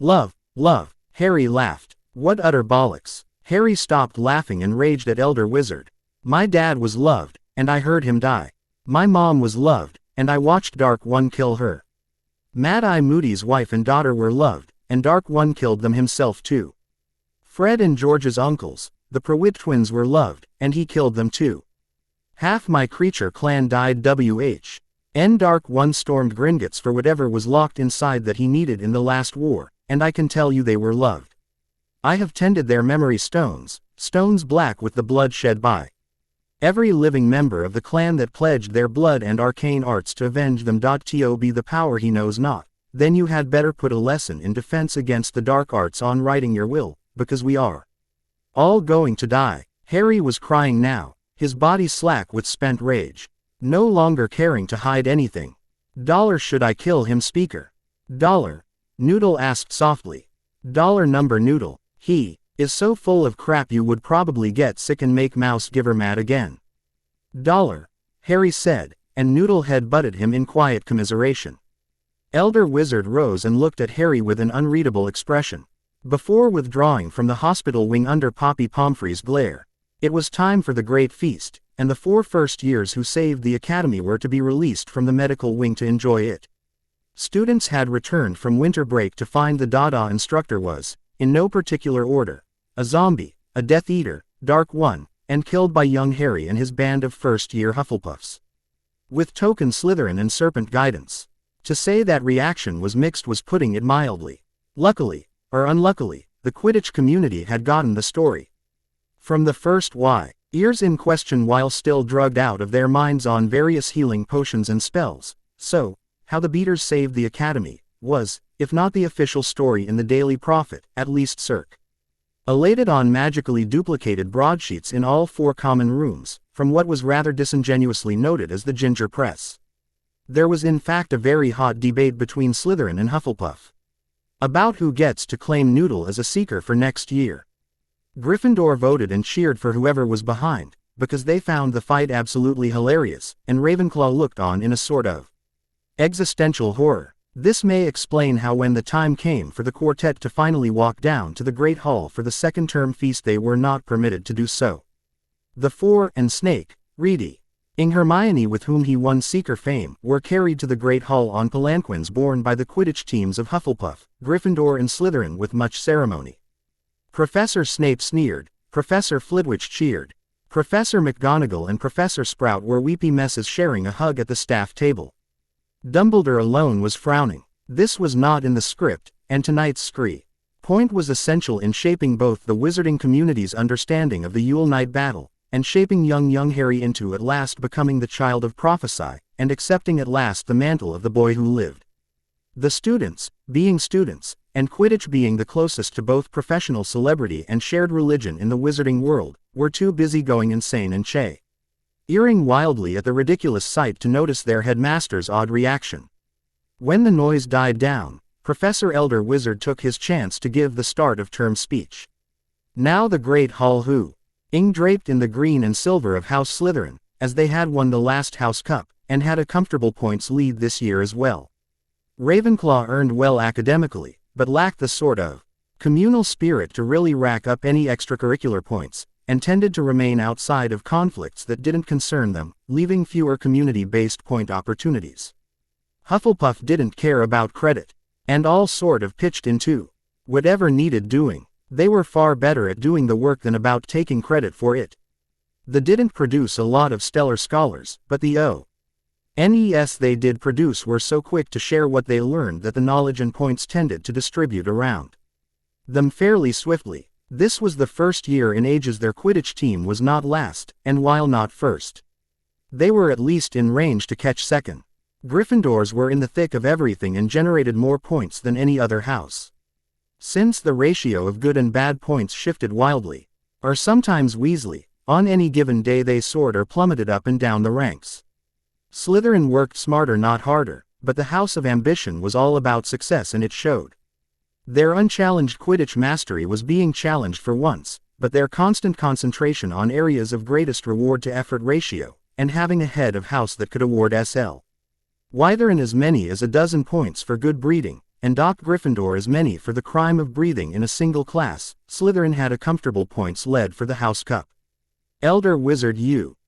Love, love, Harry laughed. What utter bollocks. Harry stopped laughing and raged at Elder Wizard. My dad was loved, and I heard him die. My mom was loved, and I watched Dark One kill her. Mad-Eye Moody's wife and daughter were loved, and Dark One killed them himself too. Fred and George's uncles, the Prewitt twins, were loved, and he killed them too. Half my creature clan died. Dark One stormed Gringotts for whatever was locked inside that he needed in the last war, and I can tell you they were loved. I have tended their memory stones, stones black with the blood shed by every living member of the clan that pledged their blood and arcane arts to avenge them. To be the power he knows not, then you had better put a lesson in defense against the dark arts on writing your will, because we are all going to die. Harry was crying now, his body slack with spent rage, no longer caring to hide anything. Dollar, should I kill him, speaker? Dollar? Noodle asked softly. Dollar number Noodle, he is so full of crap you would probably get sick and make Mouse Giver mad again. Dollar, Harry said, and Noodle head-butted him in quiet commiseration. Elder Wizard rose and looked at Harry with an unreadable expression. Before withdrawing from the hospital wing under Poppy Pomfrey's glare, it was time for the great feast, and the 4 first years who saved the academy were to be released from the medical wing to enjoy it. Students had returned from winter break to find the Dada instructor was, in no particular order, a zombie, a Death Eater, Dark One, and killed by young Harry and his band of first-year Hufflepuffs. With token Slytherin and Serpent guidance. To say that reaction was mixed was putting it mildly. Luckily, or unluckily, the Quidditch community had gotten the story. From the first years in question while still drugged out of their minds on various healing potions and spells, so, how the beaters saved the academy, was, if not the official story in the Daily Prophet, at least circ. Elated on magically duplicated broadsheets in all 4 common rooms, from what was rather disingenuously noted as the Ginger Press. There was in fact a very hot debate between Slytherin and Hufflepuff about who gets to claim Noodle as a seeker for next year. Gryffindor voted and cheered for whoever was behind, because they found the fight absolutely hilarious, and Ravenclaw looked on in a sort of existential horror. This may explain how when the time came for the quartet to finally walk down to the Great Hall for the second-term feast they were not permitted to do so. The 4 and Snake, Reedy, and Hermione, with whom he won Seeker fame, were carried to the Great Hall on palanquins borne by the Quidditch teams of Hufflepuff, Gryffindor and Slytherin with much ceremony. Professor Snape sneered, Professor Flitwick cheered. Professor McGonagall and Professor Sprout were weepy messes sharing a hug at the staff table. Dumbledore alone was frowning. This was not in the script, and tonight's scree point was essential in shaping both the wizarding community's understanding of the Yule Night battle, and shaping young Harry into at last becoming the child of prophecy, and accepting at last the mantle of the boy who lived. The students, being students, and Quidditch being the closest to both professional celebrity and shared religion in the wizarding world, were too busy going insane and cheering wildly at the ridiculous sight to notice their headmaster's odd reaction. When the noise died down, Professor Elder Wizard took his chance to give the start of term speech. Now the Great Hall who, draped in the green and silver of House Slytherin, as they had won the last House Cup, and had a comfortable points lead this year as well. Ravenclaw earned well academically, but lacked the sort of communal spirit to really rack up any extracurricular points, and tended to remain outside of conflicts that didn't concern them, leaving fewer community-based point opportunities. Hufflepuff didn't care about credit, and all sort of pitched into whatever needed doing. They were far better at doing the work than about taking credit for it. They didn't produce a lot of stellar scholars, but the ONES they did produce were so quick to share what they learned that the knowledge and points tended to distribute around them fairly swiftly. This was the first year in ages their Quidditch team was not last, and while not first, they were at least in range to catch second. Gryffindors were in the thick of everything and generated more points than any other house. Since the ratio of good and bad points shifted wildly, or sometimes Weasley, on any given day they soared or plummeted up and down the ranks. Slytherin worked smarter not harder, but the House of Ambition was all about success and it showed. Their unchallenged Quidditch mastery was being challenged for once, but their constant concentration on areas of greatest reward to effort ratio, and having a head of house that could award Slytherin as many as a dozen points for good breeding, and Gryffindor as many for the crime of breathing in a single class, Slytherin had a comfortable points lead for the House Cup. Elder Wizard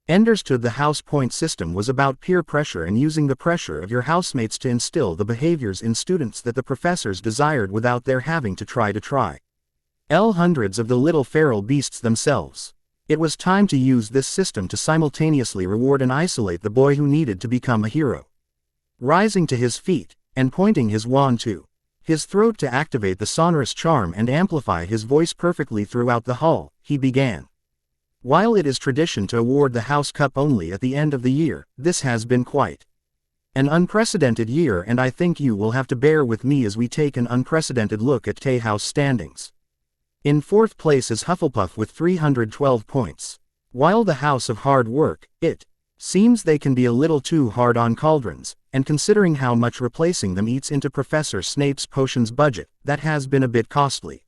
understood the house point system was about peer pressure and using the pressure of your housemates to instill the behaviors in students that the professors desired without their having to try. Hundreds of the little feral beasts themselves. It was time to use this system to simultaneously reward and isolate the boy who needed to become a hero. Rising to his feet, and pointing his wand to his throat to activate the sonorous charm and amplify his voice perfectly throughout the hall, he began. While it is tradition to award the House Cup only at the end of the year, this has been quite an unprecedented year and I think you will have to bear with me as we take an unprecedented look at House standings. In fourth place is Hufflepuff with 312 points. While the House of Hard Work, it seems they can be a little too hard on cauldrons, and considering how much replacing them eats into Professor Snape's potions budget, that has been a bit costly.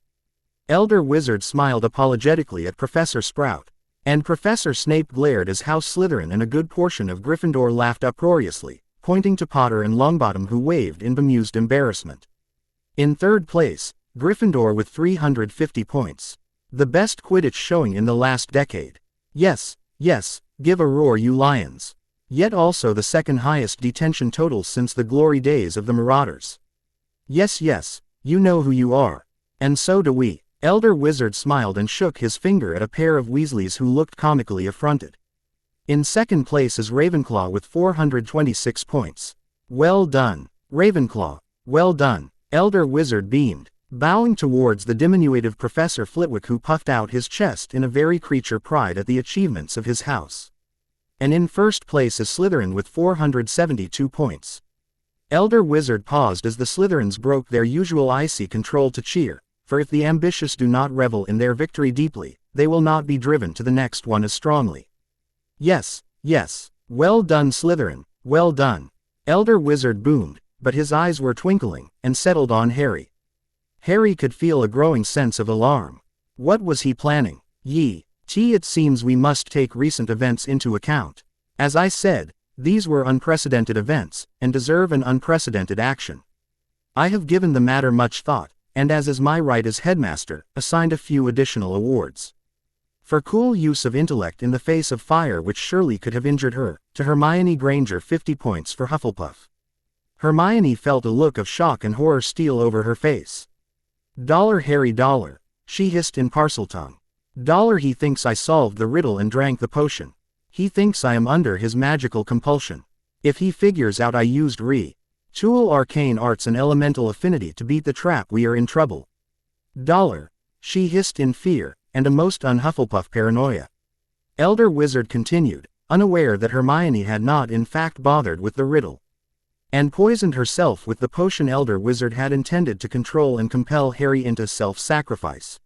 Elder Wizard smiled apologetically at Professor Sprout. And Professor Snape glared as House Slytherin and a good portion of Gryffindor laughed uproariously, pointing to Potter and Longbottom who waved in bemused embarrassment. In third place, Gryffindor with 350 points. The best Quidditch showing in the last decade. Yes, give a roar you lions. Yet also the second highest detention total since the glory days of the Marauders. Yes, you know who you are. And so do we. Elder Wizard smiled and shook his finger at a pair of Weasleys who looked comically affronted. In second place is Ravenclaw with 426 points. Well done, Ravenclaw, well done. Elder Wizard beamed, bowing towards the diminutive Professor Flitwick who puffed out his chest in a very creature pride at the achievements of his house. And in first place is Slytherin with 472 points. Elder Wizard paused as the Slytherins broke their usual icy control to cheer. For if the ambitious do not revel in their victory deeply, they will not be driven to the next one as strongly. Yes, well done Slytherin, well done. Elder Wizard boomed, but his eyes were twinkling, and settled on Harry. Harry could feel a growing sense of alarm. What was he planning? It seems we must take recent events into account. As I said, these were unprecedented events, and deserve an unprecedented action. I have given the matter much thought, and as is my right as headmaster, assigned a few additional awards. For cool use of intellect in the face of fire which surely could have injured her, to Hermione Granger 50 points for Hufflepuff. Hermione felt a look of shock and horror steal over her face. Harry, she hissed in Parseltongue. He thinks I solved the riddle and drank the potion. He thinks I am under his magical compulsion. If he figures out I used tool arcane arts and elemental affinity to beat the trap we are in trouble. She hissed in fear, and a most un-Hufflepuff paranoia. Elder Wizard continued, unaware that Hermione had not in fact bothered with the riddle. And poisoned herself with the potion. Elder Wizard had intended to control and compel Harry into self-sacrifice.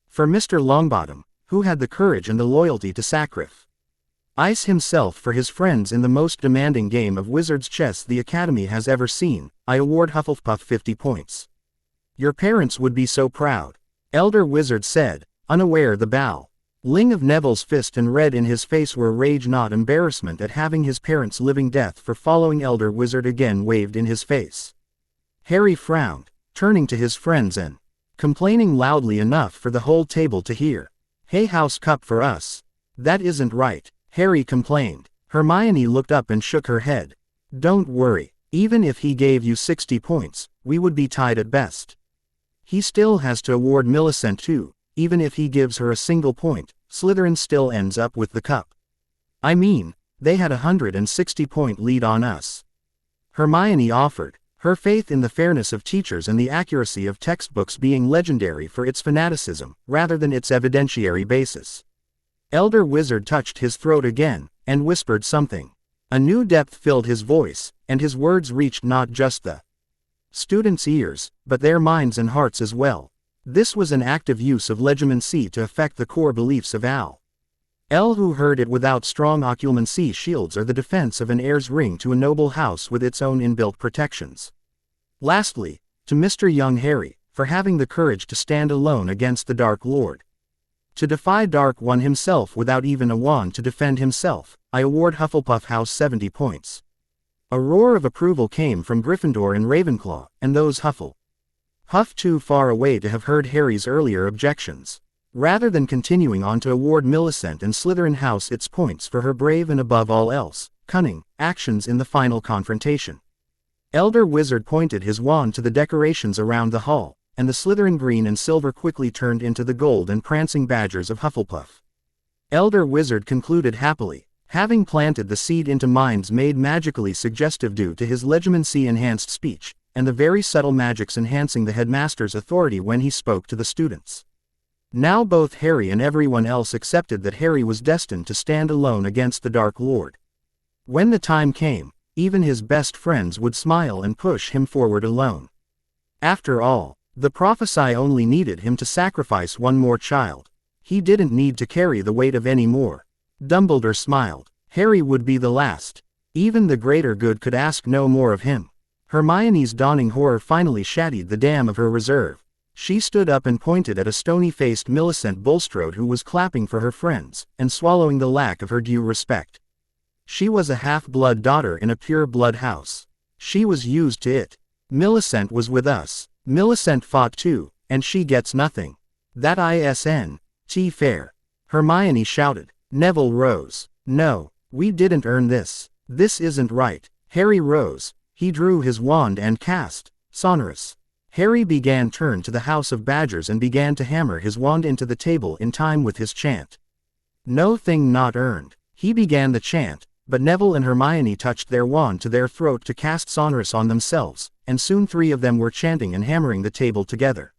For Mr. Longbottom, who had the courage and the loyalty to sacrifice himself for his friends in the most demanding game of wizard's chess the Academy has ever seen, I award Hufflepuff 50 points. Your parents would be so proud. Elder Wizard said, unaware the bowing of Neville's fist and red in his face were rage not embarrassment at having his parents' living death for following. Elder Wizard again waved in his face. Harry frowned, turning to his friends and complaining loudly enough for the whole table to hear. Hey, House Cup for us. That isn't right. Harry complained. Hermione looked up and shook her head. Don't worry, even if he gave you 60 points, we would be tied at best. He still has to award Millisent too. Even if he gives her a single point, Slytherin still ends up with the cup. I mean, they had a 160-point lead on us. Hermione offered, her faith in the fairness of teachers and the accuracy of textbooks being legendary for its fanaticism, rather than its evidentiary basis. Elder Wizard touched his throat again, and whispered something. A new depth filled his voice, and his words reached not just the students' ears, but their minds and hearts as well. This was an active use of legitimacy to affect the core beliefs of Al. L who heard it without strong occlumency shields are the defense of an heir's ring to a noble house with its own inbuilt protections. Lastly, to Mr. Young Harry, for having the courage to stand alone against the Dark Lord. To defy Dark One himself without even a wand to defend himself, I award Hufflepuff House 70 points. A roar of approval came from Gryffindor and Ravenclaw, and those Huff too far away to have heard Harry's earlier objections. Rather than continuing on to award Millicent and Slytherin House its points for her brave and above all else, cunning, actions in the final confrontation. Elder Wizard pointed his wand to the decorations around the hall, and the Slytherin green and silver quickly turned into the gold and prancing badgers of Hufflepuff. Elder Wizard concluded happily, having planted the seed into minds made magically suggestive due to his legitimacy-enhanced speech, and the very subtle magics enhancing the headmaster's authority when he spoke to the students. Now both Harry and everyone else accepted that Harry was destined to stand alone against the Dark Lord. When the time came, even his best friends would smile and push him forward alone. After all, the prophesy only needed him to sacrifice one more child. He didn't need to carry the weight of any more. Dumbledore smiled. Harry would be the last. Even the greater good could ask no more of him. Hermione's dawning horror finally shattered the dam of her reserve. She stood up and pointed at a stony-faced Millicent Bulstrode who was clapping for her friends, and swallowing the lack of her due respect. She was a half-blood daughter in a pure-blood house. She was used to it. Millicent was with us. Millicent fought too, and she gets nothing. That isn't fair. Hermione shouted. Neville rose. No, we didn't earn this. This isn't right. Harry rose. He drew his wand and cast, sonorous. Harry began turn to the House of Badgers and began to hammer his wand into the table in time with his chant. No thing not earned. He began the chant, but Neville and Hermione touched their wand to their throat to cast sonorous on themselves, and soon 3 of them were chanting and hammering the table together.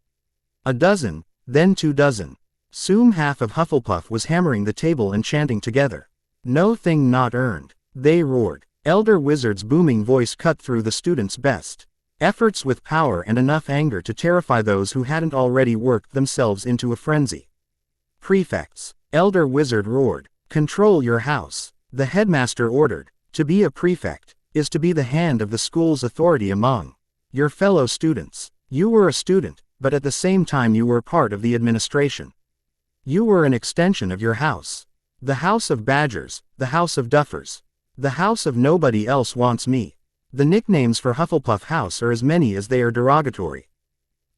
A dozen, then 2 dozen. Soon half of Hufflepuff was hammering the table and chanting together. No thing not earned. They roared. Elder Wizard's booming voice cut through the students' best efforts with power and enough anger to terrify those who hadn't already worked themselves into a frenzy. Prefects. Elder Wizard roared. Control your house. The headmaster ordered. To be a prefect is to be the hand of the school's authority among your fellow students. You were a student, but at the same time you were part of the administration. You were an extension of your house. The House of Badgers, the House of Duffers. The house of nobody else wants me. The nicknames for Hufflepuff House are as many as they are derogatory.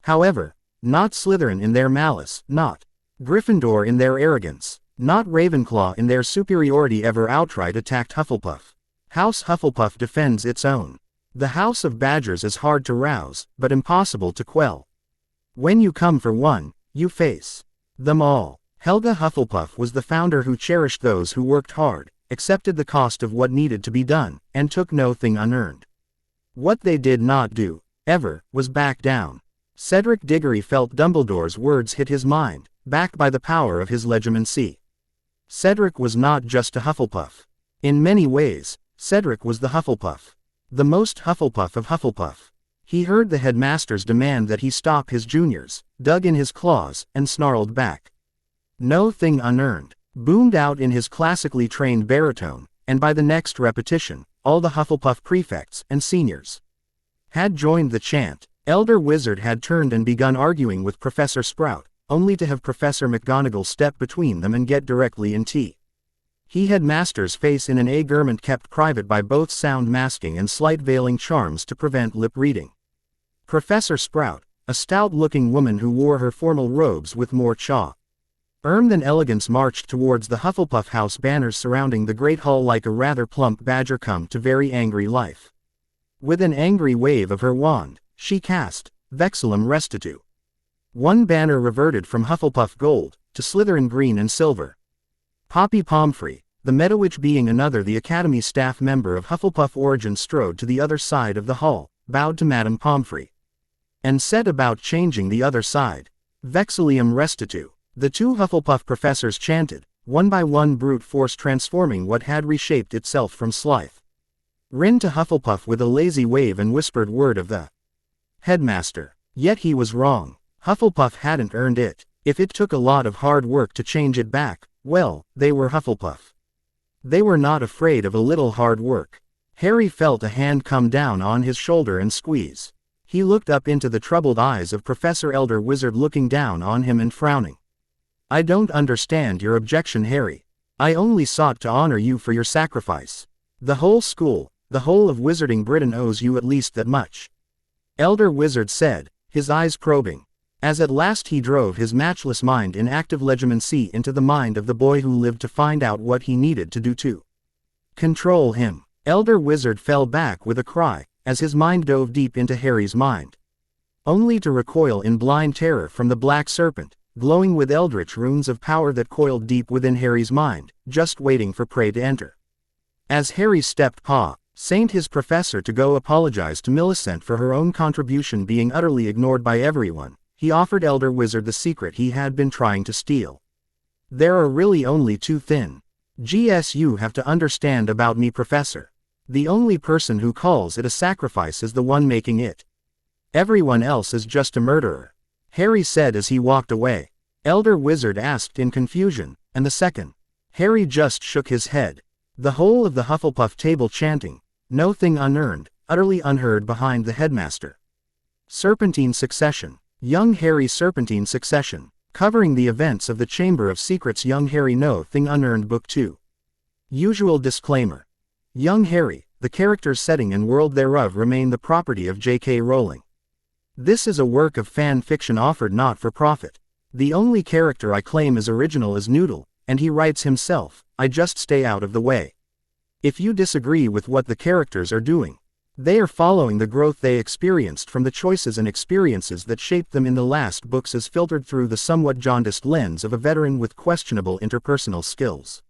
However, not Slytherin in their malice, not Gryffindor in their arrogance, not Ravenclaw in their superiority ever outright attacked Hufflepuff. House Hufflepuff defends its own. The House of Badgers is hard to rouse, but impossible to quell. When you come for one, you face them all. Helga Hufflepuff was the founder who cherished those who worked hard, accepted the cost of what needed to be done, and took no thing unearned. What they did not do, ever, was back down. Cedric Diggory felt Dumbledore's words hit his mind, backed by the power of his legitimacy. Cedric was not just a Hufflepuff. In many ways, Cedric was the Hufflepuff. The most Hufflepuff of Hufflepuff. He heard the headmaster's demand that he stop his juniors, dug in his claws, and snarled back. No thing unearned. Boomed out in his classically trained baritone, and by the next repetition, all the Hufflepuff prefects and seniors had joined the chant. Elder Wizard had turned and begun arguing with Professor Sprout, only to have Professor McGonagall step between them and get directly in tea. He had Master's face in an agurement kept private by both sound masking and slight veiling charms to prevent lip reading. Professor Sprout, a stout-looking woman who wore her formal robes with more than elegance, marched towards the Hufflepuff House banners surrounding the great hall like a rather plump badger come to very angry life. With an angry wave of her wand, she cast, Vexillum Restitute. One banner reverted from Hufflepuff gold to Slytherin green and silver. Poppy Pomfrey, the Meadowitch being another the Academy staff member of Hufflepuff origin, strode to the other side of the hall, bowed to Madame Pomfrey, and set about changing the other side. Vexilium Restitut. The two Hufflepuff professors chanted, one by one, brute force transforming what had reshaped itself from Slyth Rin to Hufflepuff with a lazy wave and whispered word of the headmaster. Yet he was wrong. Hufflepuff hadn't earned it. If it took a lot of hard work to change it back, well, they were Hufflepuff. They were not afraid of a little hard work. Harry felt a hand come down on his shoulder and squeeze. He looked up into the troubled eyes of Professor Elder Wizard looking down on him and frowning. I don't understand your objection, Harry. I only sought to honor you for your sacrifice. The whole school, the whole of Wizarding Britain owes you at least that much. Elder Wizard said, his eyes probing, as at last he drove his matchless mind in active legitimacy into the mind of the boy who lived to find out what he needed to do to control him. Elder Wizard fell back with a cry, as his mind dove deep into Harry's mind, only to recoil in blind terror from the black serpent, glowing with eldritch runes of power that coiled deep within Harry's mind, just waiting for prey to enter. As Harry stepped Saint his professor to go apologize to Millisent for her own contribution being utterly ignored by everyone, he offered Elder Wizard the secret he had been trying to steal. There are really only two things you have to understand about me, Professor. The only person who calls it a sacrifice is the one making it. Everyone else is just a murderer. Harry said as he walked away. Elder Wizard asked in confusion, and the second? Harry just shook his head. The whole of the Hufflepuff table chanting, no thing unearned, utterly unheard behind the headmaster. Serpentine Succession. Young Harry Serpentine Succession. Covering the events of the Chamber of Secrets. Young Harry No Thing Unearned Book 2. Usual disclaimer. Young Harry, the character's setting and world thereof remain the property of J.K. Rowling. This is a work of fan fiction offered not for profit. The only character I claim is original is Noodle, and he writes himself, I just stay out of the way. If you disagree with what the characters are doing, they are following the growth they experienced from the choices and experiences that shaped them in the last books as filtered through the somewhat jaundiced lens of a veteran with questionable interpersonal skills.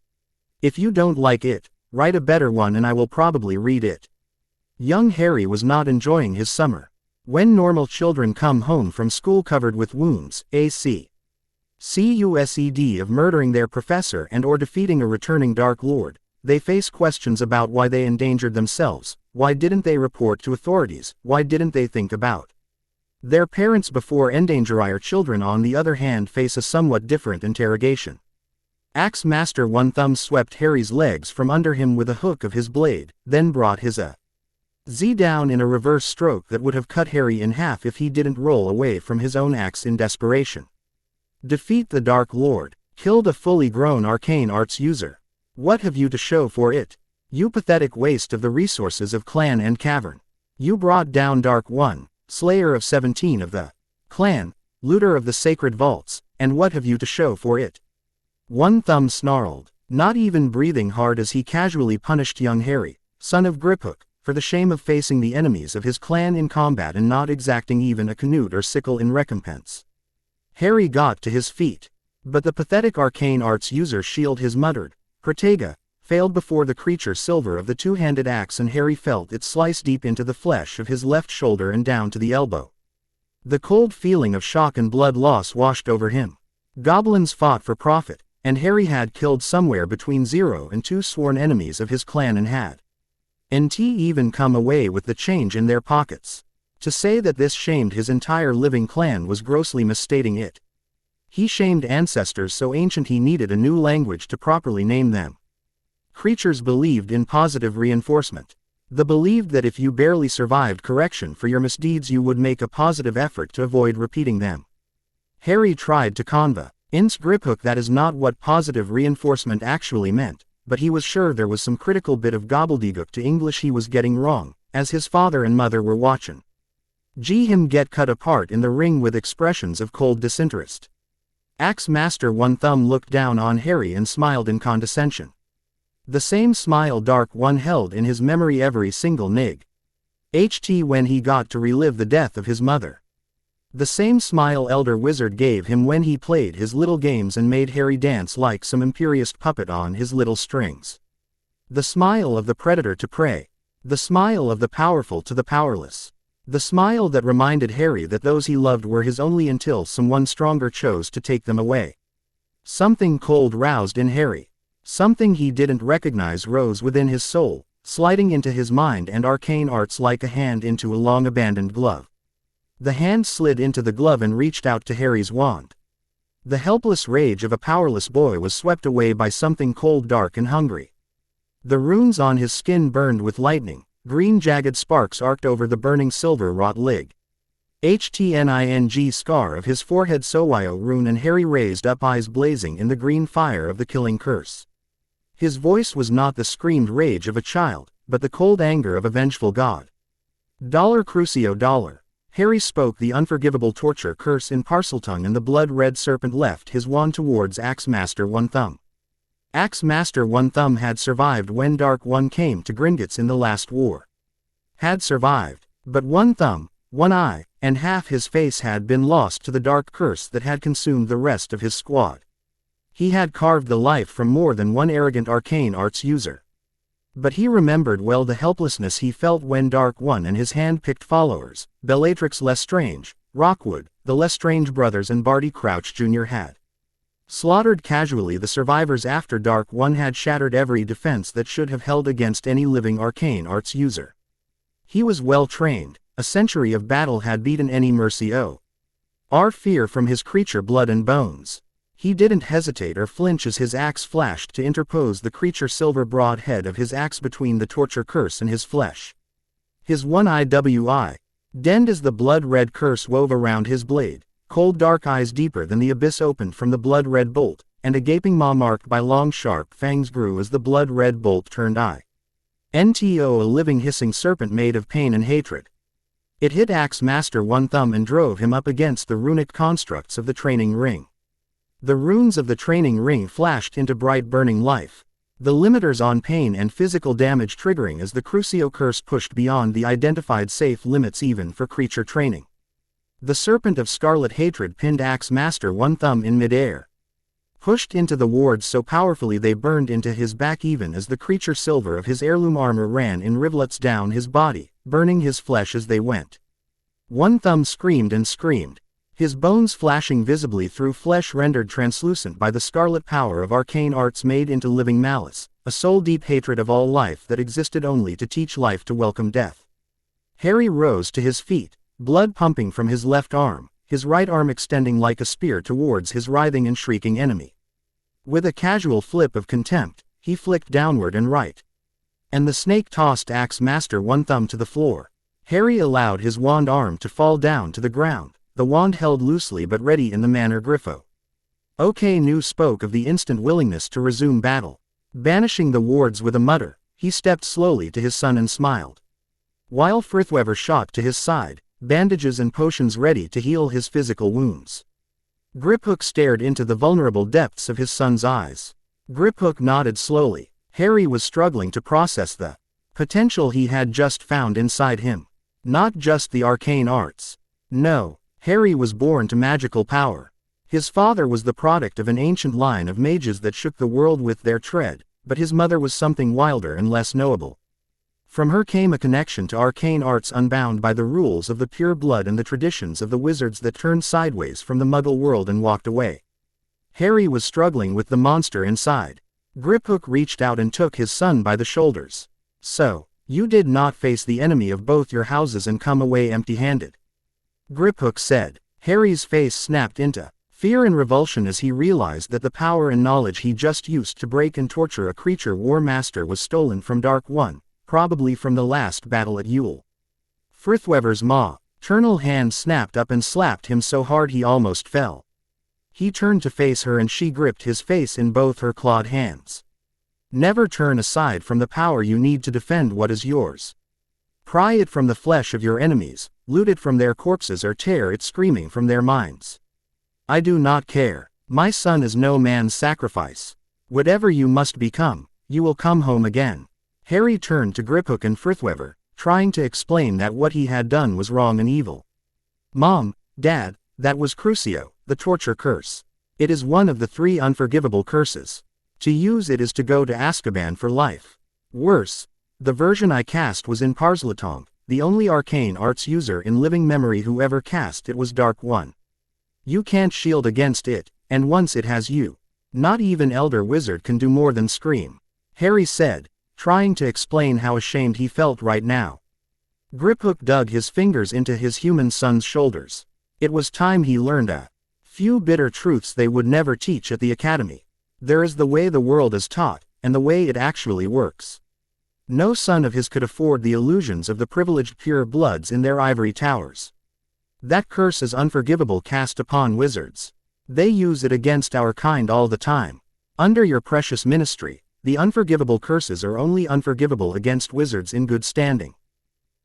If you don't like it, write a better one and I will probably read it. Young Harry was not enjoying his summer. When normal children come home from school covered with wounds, CUSED of murdering their professor and or defeating a returning Dark Lord, they face questions about why they endangered themselves, why didn't they report to authorities, why didn't they think about their parents before endangering children. On the other hand, face a somewhat different interrogation. Axe Master One Thumb swept Harry's legs from under him with a hook of his blade, then brought his Z down in a reverse stroke that would have cut Harry in half if he didn't roll away from his own axe in desperation. Defeat the Dark Lord. Killed a fully grown arcane arts user. What have you to show for it? You pathetic waste of the resources of clan and cavern. You brought down Dark One, slayer of 17 of the clan, looter of the sacred vaults, and what have you to show for it? One Thumb snarled, not even breathing hard as he casually punished young Harry, son of GRIPHOOK, for the shame of facing the enemies of his clan in combat and not exacting even a canute or sickle in recompense. Harry got to his feet, but the pathetic arcane arts user shield his muttered, Protega, failed before the creature silver of the two-handed axe, and Harry felt it slice deep into the flesh of his left shoulder and down to the elbow. The cold feeling of shock and blood loss washed over him. Goblins fought for profit, and Harry had killed somewhere between 0 and 2 sworn enemies of his clan and had even come away with the change in their pockets. To say that this shamed his entire living clan was grossly misstating it. He shamed ancestors so ancient he needed a new language to properly name them. Creatures believed in positive reinforcement. They believed that if you barely survived correction for your misdeeds you would make a positive effort to avoid repeating them. Harry tried to convince GRIPHOOK that is not what positive reinforcement actually meant, but he was sure there was some critical bit of gobbledygook to English he was getting wrong, as his father and mother were watching him get cut apart in the ring with expressions of cold disinterest. Axe Master One Thumb looked down on Harry and smiled in condescension. The same smile Dark One held in his memory every single when he got to relive the death of his mother. The same smile Elder Wizard gave him when he played his little games and made Harry dance like some imperious puppet on his little strings. The smile of the predator to prey. The smile of the powerful to the powerless. The smile that reminded Harry that those he loved were his only until someone stronger chose to take them away. Something cold roused in Harry. Something he didn't recognize rose within his soul, sliding into his mind and arcane arts like a hand into a long-abandoned glove. The hand slid into the glove and reached out to Harry's wand. The helpless rage of a powerless boy was swept away by something cold, dark and hungry. The runes on his skin burned with lightning, green jagged sparks arced over the burning silver-wrought lig. HTNING scar of his forehead Sowyo rune, and Harry raised up eyes blazing in the green fire of the killing curse. His voice was not the screamed rage of a child, but the cold anger of a vengeful god. Dollar Crucio Dollar. Harry spoke the unforgivable torture curse in Parseltongue, and the blood-red serpent left his wand towards Axe Master One Thumb. Axe Master One Thumb had survived when Dark One came to Gringotts in the last war. Had survived, but one thumb, one eye, and half his face had been lost to the dark curse that had consumed the rest of his squad. He had carved the life from more than one arrogant arcane arts user. But he remembered well the helplessness he felt when Dark One and his hand-picked followers, Bellatrix Lestrange, Rockwood, the Lestrange brothers and Barty Crouch Jr. had slaughtered casually the survivors after Dark One had shattered every defense that should have held against any living arcane arts user. He was well trained, a century of battle had beaten any mercy or fear from his creature blood and bones. He didn't hesitate or flinch as his axe flashed to interpose the creature silver broad head of his axe between the torture curse and his flesh. His one eye denned as the blood-red curse wove around his blade, cold dark eyes deeper than the abyss opened from the blood-red bolt, and a gaping maw marked by long sharp fangs grew as the blood-red bolt turned eye. NTO, a living hissing serpent made of pain and hatred. It hit Axe Master One Thumb and drove him up against the runic constructs of the training ring. The runes of the training ring flashed into bright burning life, the limiters on pain and physical damage triggering as the Crucio curse pushed beyond the identified safe limits even for creature training. The serpent of scarlet hatred pinned Axe Master One Thumb in midair. Pushed into the wards so powerfully they burned into his back even as the creature silver of his heirloom armor ran in rivulets down his body, burning his flesh as they went. One Thumb screamed and screamed, his bones flashing visibly through flesh rendered translucent by the scarlet power of arcane arts made into living malice, a soul-deep hatred of all life that existed only to teach life to welcome death. Harry rose to his feet, blood pumping from his left arm, his right arm extending like a spear towards his writhing and shrieking enemy. With a casual flip of contempt, he flicked downward and right. And the snake tossed Axe Master One Thumb to the floor. Harry allowed his wand arm to fall down to the ground, the wand held loosely but ready in the manner GRIPHOOK knew spoke of the instant willingness to resume battle. Banishing the wards with a mutter, he stepped slowly to his son and smiled. While Frithwever shot to his side, bandages and potions ready to heal his physical wounds. GRIPHOOK stared into the vulnerable depths of his son's eyes. GRIPHOOK nodded slowly. Harry was struggling to process the potential he had just found inside him. Not just the arcane arts. No. Harry was born to magical power. His father was the product of an ancient line of mages that shook the world with their tread, but his mother was something wilder and less knowable. From her came a connection to arcane arts unbound by the rules of the pure blood and the traditions of the wizards that turned sideways from the Muggle world and walked away. Harry was struggling with the monster inside. GRIPHOOK reached out and took his son by the shoulders. So, you did not face the enemy of both your houses and come away empty-handed. GRIPHOOK said. Harry's face snapped into fear and revulsion as he realized that the power and knowledge he just used to break and torture a creature war master was stolen from Dark One, probably from the last battle at Yule. Frithwever's maternal hand snapped up and slapped him so hard he almost fell. He turned to face her and she gripped his face in both her clawed hands. Never turn aside from the power you need to defend what is yours. Pry it from the flesh of your enemies, loot it from their corpses or tear it screaming from their minds. I do not care. My son is no man's sacrifice. Whatever you must become, you will come home again. Harry turned to GRIPHOOK and Frithwever, trying to explain that what he had done was wrong and evil. Mom, Dad, that was Crucio, the torture curse. It is one of the 3 unforgivable curses. To use it is to go to Azkaban for life. Worse, the version I cast was in Parsletongue, the only arcane arts user in living memory who ever cast it was Dark One. You can't shield against it, and once it has you, not even Elder Wizard can do more than scream. Harry said, trying to explain how ashamed he felt right now. GRIPHOOK dug his fingers into his human son's shoulders. It was time he learned a few bitter truths they would never teach at the academy. There is the way the world is taught, and the way it actually works. No son of his could afford the illusions of the privileged pure bloods in their ivory towers. That curse is unforgivable cast upon wizards. They use it against our kind all the time. Under your precious ministry, the unforgivable curses are only unforgivable against wizards in good standing.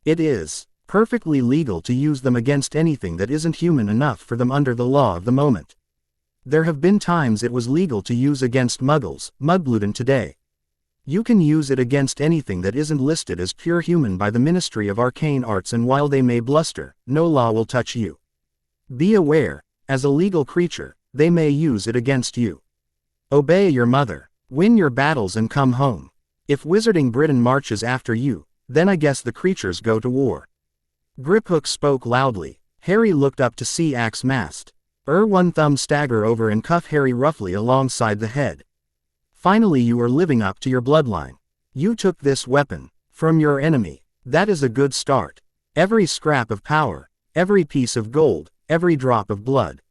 It is perfectly legal to use them against anything that isn't human enough for them under the law of the moment. There have been times it was legal to use against muggles, mudblood today. You can use it against anything that isn't listed as pure human by the Ministry of Arcane Arts, and while they may bluster, no law will touch you. Be aware, as a legal creature, they may use it against you. Obey your mother. Win your battles and come home. If Wizarding Britain marches after you, then I guess the creatures go to war. GRIPHOOK spoke loudly. Harry looked up to see Axe Mast. One thumb stagger over and cuff Harry roughly alongside the head. Finally you are living up to your bloodline. You took this weapon from your enemy. That is a good start. Every scrap of power, every piece of gold, every drop of blood.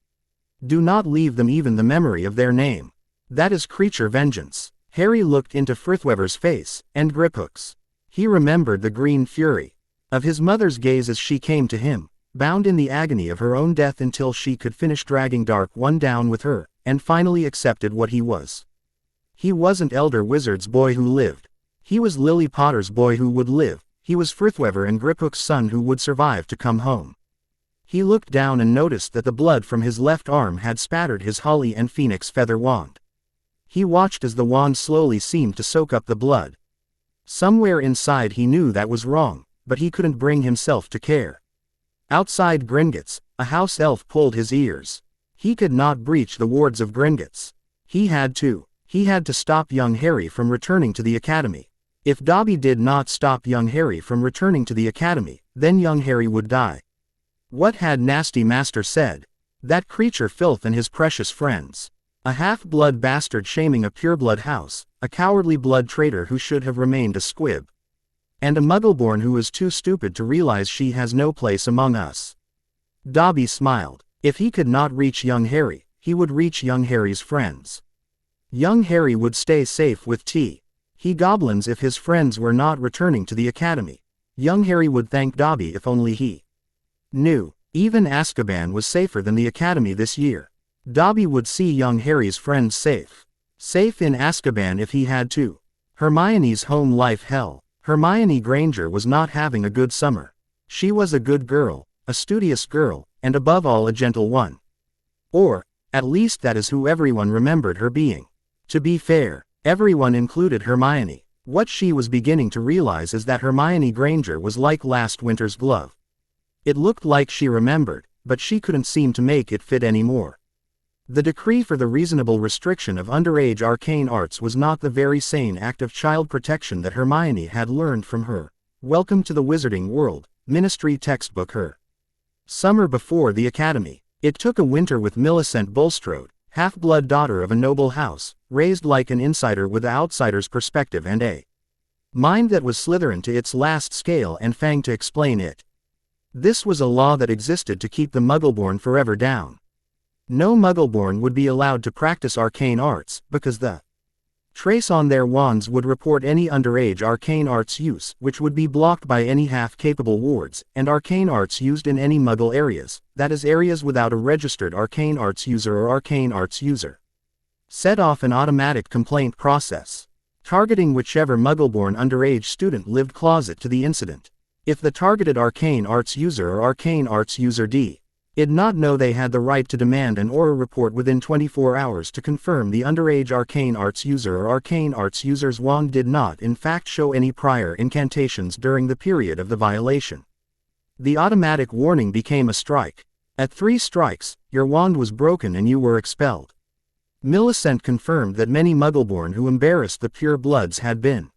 Do not leave them even the memory of their name. That is creature vengeance. Harry looked into Frithweaver's face, and GRIPHOOK's. He remembered the green fury of his mother's gaze as she came to him, bound in the agony of her own death until she could finish dragging Dark One down with her, and finally accepted what he was. He wasn't Elder Wizard's boy who lived. He was Lily Potter's boy who would live. He was Frithweaver and GRIPHOOK's son who would survive to come home. He looked down and noticed that the blood from his left arm had spattered his holly and phoenix feather wand. He watched as the wand slowly seemed to soak up the blood. Somewhere inside he knew that was wrong, but he couldn't bring himself to care. Outside Gringotts, a house elf pulled his ears. He could not breach the wards of Gringotts. He had to stop young Harry from returning to the academy. If Dobby did not stop young Harry from returning to the academy, then young Harry would die. What had Nasty Master said? That creature filth and his precious friends. A half-blood bastard shaming a pureblood house, a cowardly blood traitor who should have remained a squib. And a muggleborn who is too stupid to realize she has no place among us. Dobby smiled. If he could not reach young Harry, he would reach young Harry's friends. Young Harry would stay safe with Goblins if his friends were not returning to the academy. Young Harry would thank Dobby if only he knew. Even Azkaban was safer than the academy this year. Dobby would see young Harry's friends safe. Safe in Azkaban if he had to. Hermione's home life hell. Hermione Granger was not having a good summer. She was a good girl, a studious girl, and above all a gentle one. Or, at least that is who everyone remembered her being. To be fair, everyone included Hermione. What she was beginning to realize is that Hermione Granger was like last winter's glove. It looked like she remembered, but she couldn't seem to make it fit anymore. The decree for the reasonable restriction of underage arcane arts was not the very sane act of child protection that Hermione had learned from her Welcome to the Wizarding World Ministry textbook her summer before the academy. It took a winter with Millicent Bulstrode, half-blood daughter of a noble house, raised like an insider with the outsider's perspective and a mind that was Slytherin to its last scale and Fang to explain it. This was a law that existed to keep the Muggleborn forever down. No Muggleborn would be allowed to practice arcane arts, because the trace on their wands would report any underage arcane arts use, which would be blocked by any half-capable wards, and arcane arts used in any Muggle areas, that is areas without a registered arcane arts user or arcane arts user. Set off an automatic complaint process, targeting whichever Muggleborn underage student lived closet to the incident. If the targeted arcane arts user or arcane arts user did not know, they had the right to demand an Orur report within 24 hours to confirm the underage arcane arts user or arcane arts user's wand did not in fact show any prior incantations during the period of the violation. The automatic warning became a strike. At 3 strikes, your wand was broken and you were expelled. Millisent confirmed that many Muggleborn who embarrassed the pure bloods had been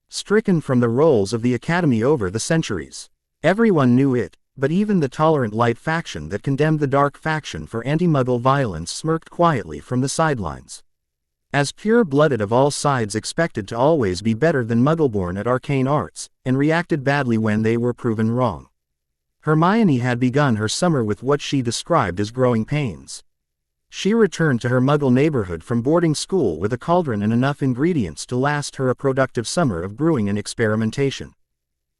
stricken from the rolls of the Academy over the centuries. Everyone knew it, but even the tolerant light faction that condemned the dark faction for anti-Muggle violence smirked quietly from the sidelines. As pure-blooded of all sides expected to always be better than Muggleborn at arcane arts, and reacted badly when they were proven wrong. Hermione had begun her summer with what she described as growing pains. She returned to her Muggle neighborhood from boarding school with a cauldron and enough ingredients to last her a productive summer of brewing and experimentation.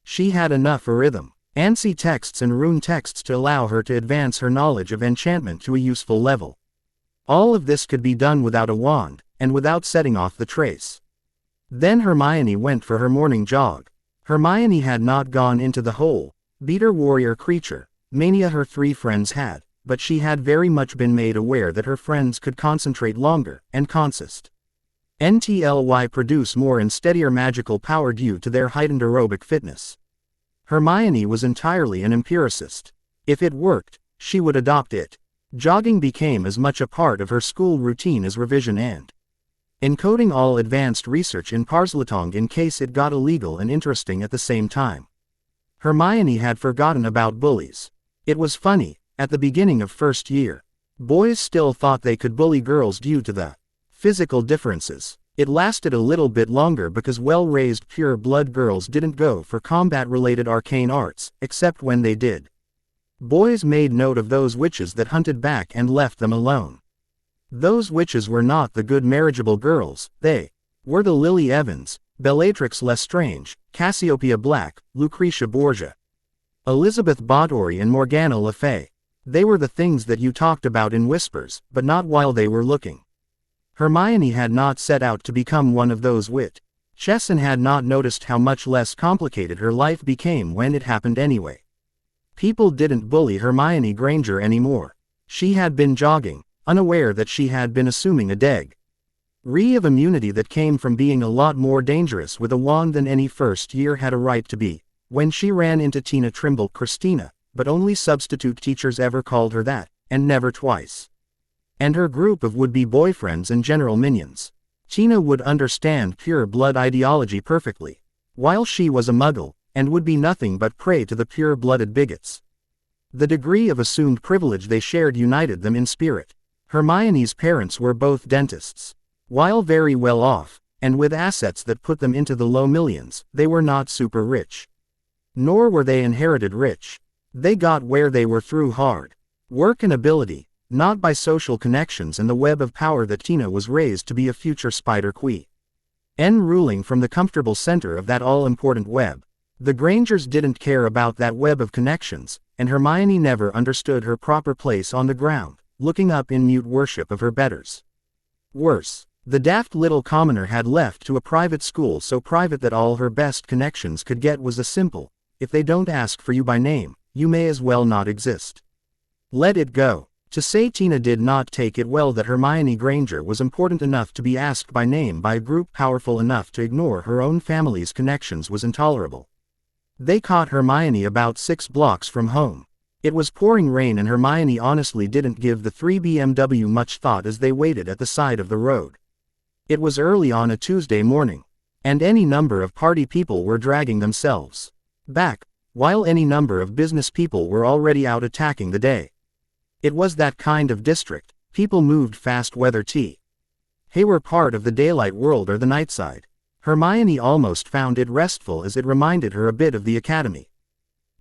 She had enough rhythm, ANSI texts and rune texts to allow her to advance her knowledge of enchantment to a useful level. All of this could be done without a wand, and without setting off the trace. Then Hermione went for her morning jog. Hermione had not gone into the whole beater warrior creature mania her 3 friends had, but she had very much been made aware that her friends could concentrate longer and consist. Produce more and steadier magical power due to their heightened aerobic fitness. Hermione was entirely an empiricist. If it worked, she would adopt it. Jogging became as much a part of her school routine as revision and encoding all advanced research in Parseltongue in case it got illegal and interesting at the same time. Hermione had forgotten about bullies. It was funny, at the beginning of first year, boys still thought they could bully girls due to the physical differences. It lasted a little bit longer because well-raised pure-blood girls didn't go for combat-related arcane arts, except when they did. Boys made note of those witches that hunted back and left them alone. Those witches were not the good marriageable girls, they were the Lily Evans, Bellatrix Lestrange, Cassiopeia Black, Lucretia Borgia, Elizabeth Báthory and Morgana Le Fay. They were the things that you talked about in whispers, but not while they were looking. Hermione had not set out to become one of those witches and had not noticed how much less complicated her life became when it happened anyway. People didn't bully Hermione Granger anymore. She had been jogging, unaware that she had been assuming a degree of immunity that came from being a lot more dangerous with a wand than any first year had a right to be, when she ran into Tina Trimble Christina, but only substitute teachers ever called her that, and never twice. And her group of would-be boyfriends and general minions. Tina would understand pure blood ideology perfectly, while she was a Muggle, and would be nothing but prey to the pure-blooded bigots. The degree of assumed privilege they shared united them in spirit. Hermione's parents were both dentists. While very well off, and with assets that put them into the low millions, they were not super rich. Nor were they inherited rich. They got where they were through hard work and ability, not by social connections and the web of power that Tina was raised to be a future Spider Queen. Ruling from the comfortable center of that all-important web. The Grangers didn't care about that web of connections, and Hermione never understood her proper place on the ground, looking up in mute worship of her betters. Worse, the daft little commoner had left to a private school so private that all her best connections could get was a simple, if they don't ask for you by name, you may as well not exist. Let it go. To say Tina did not take it well that Hermione Granger was important enough to be asked by name by a group powerful enough to ignore her own family's connections was intolerable. They caught Hermione about 6 blocks from home. It was pouring rain and Hermione honestly didn't give the 3 BMW much thought as they waited at the side of the road. It was early on a Tuesday morning, and any number of party people were dragging themselves back, while any number of business people were already out attacking the day. It was that kind of district. People moved fast whether they were part of the daylight world or the night side. Hermione almost found it restful as it reminded her a bit of the academy.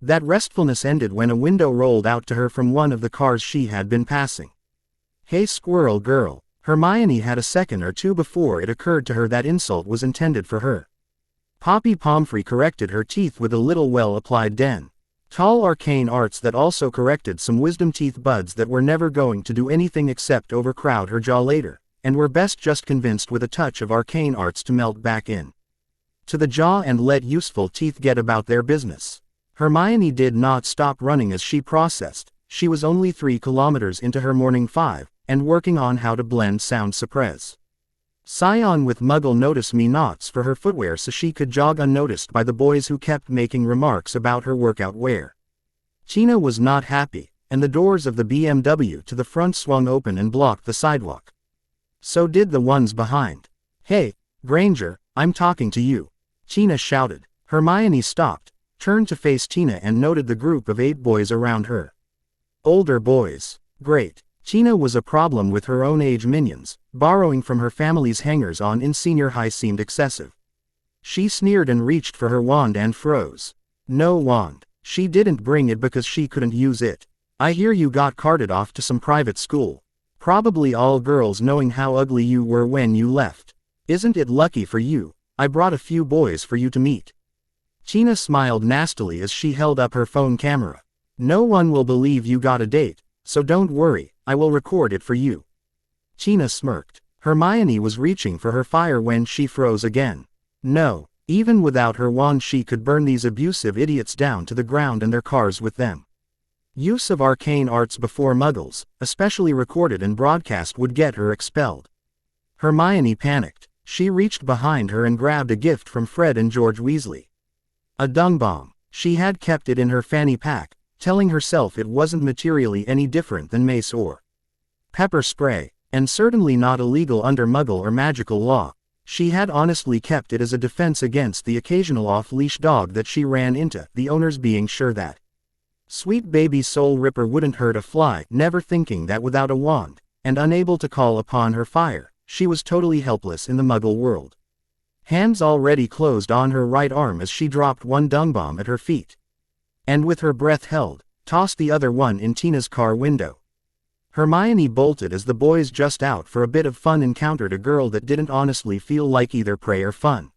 That restfulness ended when a window rolled out to her from one of the cars she had been passing. "Hey squirrel girl." Hermione had a second or two before it occurred to her that insult was intended for her. Poppy Pomfrey corrected her teeth with a little well-applied den. Tall arcane arts that also corrected some wisdom teeth buds that were never going to do anything except overcrowd her jaw later, and were best just convinced with a touch of arcane arts to melt back in to the jaw and let useful teeth get about their business. Hermione did not stop running as she processed. She was only 3 kilometers into her morning 5, and working on how to blend sound suppress. Scion with Muggle notice me nots for her footwear so she could jog unnoticed by the boys who kept making remarks about her workout wear. Tina was not happy, and the doors of the BMW to the front swung open and blocked the sidewalk. So did the ones behind. "Hey, Granger, I'm talking to you," Tina shouted. Hermione stopped, turned to face Tina and noted the group of 8 boys around her. Older boys. Great. Tina was a problem with her own age minions. Borrowing from her family's hangers-on in senior high seemed excessive. She sneered and reached for her wand and froze. No wand. She didn't bring it because she couldn't use it. "I hear you got carted off to some private school. Probably all girls knowing how ugly you were when you left. Isn't it lucky for you? I brought a few boys for you to meet." Tina smiled nastily as she held up her phone camera. "No one will believe you got a date, so don't worry, I will record it for you." Tina smirked. Hermione was reaching for her fire when she froze again. No, even without her wand she could burn these abusive idiots down to the ground and their cars with them. Use of arcane arts before muggles, especially recorded and broadcast, would get her expelled. Hermione panicked. She reached behind her and grabbed a gift from Fred and George Weasley. A dung bomb. She had kept it in her fanny pack, telling herself it wasn't materially any different than mace or pepper spray, and certainly not illegal under Muggle or magical law. She had honestly kept it as a defense against the occasional off-leash dog that she ran into, the owners being sure that sweet baby Soul Ripper wouldn't hurt a fly, never thinking that without a wand, and unable to call upon her fire, she was totally helpless in the Muggle world. Hands already closed on her right arm as she dropped one dung bomb at her feet. And with her breath held, tossed the other one in Tina's car window. Hermione bolted as the boys just out for a bit of fun encountered a girl that didn't honestly feel like either prey or fun.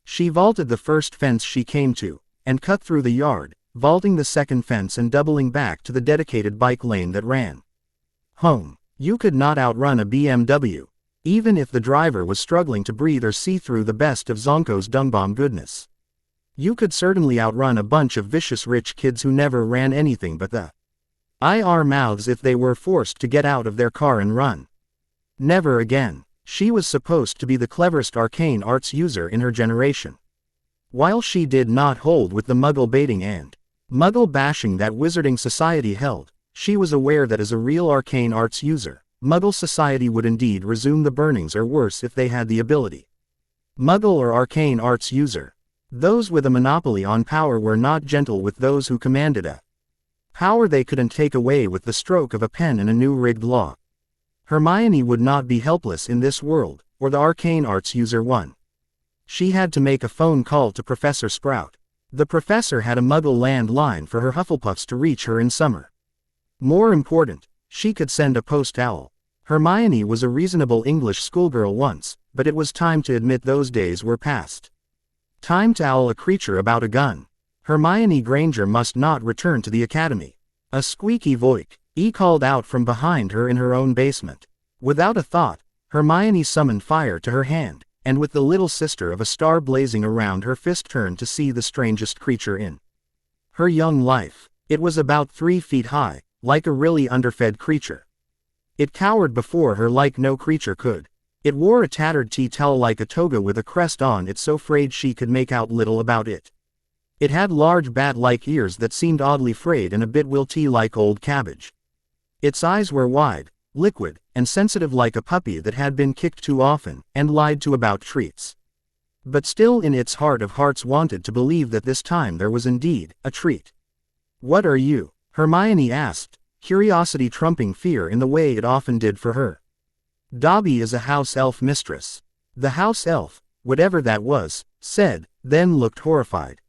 She vaulted the first fence she came to, and cut through the yard, vaulting the second fence and doubling back to the dedicated bike lane that ran home. You could not outrun a BMW, even if the driver was struggling to breathe or see through the best of Zonko's dungbomb goodness. You could certainly outrun a bunch of vicious rich kids who never ran anything but the IR mouths if they were forced to get out of their car and run. Never again. She was supposed to be the cleverest arcane arts user in her generation. While she did not hold with the Muggle baiting and Muggle bashing that Wizarding Society held, she was aware that as a real arcane arts user, Muggle society would indeed resume the burnings or worse if they had the ability. Muggle or arcane arts user. Those with a monopoly on power were not gentle with those who commanded a power they couldn't take away with the stroke of a pen in a new rigged law. Hermione would not be helpless in this world, or the arcane arts user won. She had to make a phone call to Professor Sprout. The professor had a Muggle landline for her Hufflepuffs to reach her in summer. More important, she could send a post owl. Hermione was a reasonable English schoolgirl once, but it was time to admit those days were past. Time to owl a creature about a gun. Hermione Granger must not return to the academy. A squeaky voice called out from behind her in her own basement. Without a thought, Hermione summoned fire to her hand, and with the little sister of a star blazing around her fist turned to see the strangest creature in her young life. It was about 3 feet high, like a really underfed creature. It cowered before her like no creature could. It wore a tattered tea towel like a toga with a crest on it so frayed she could make out little about it. It had large bat-like ears that seemed oddly frayed and a bit wilty like old cabbage. Its eyes were wide, liquid, and sensitive like a puppy that had been kicked too often, and lied to about treats. But still in its heart of hearts wanted to believe that this time there was indeed a treat. "What are you?" Hermione asked, curiosity trumping fear in the way it often did for her. "Dobby is a house elf mistress." The house elf, whatever that was, said, then looked horrified.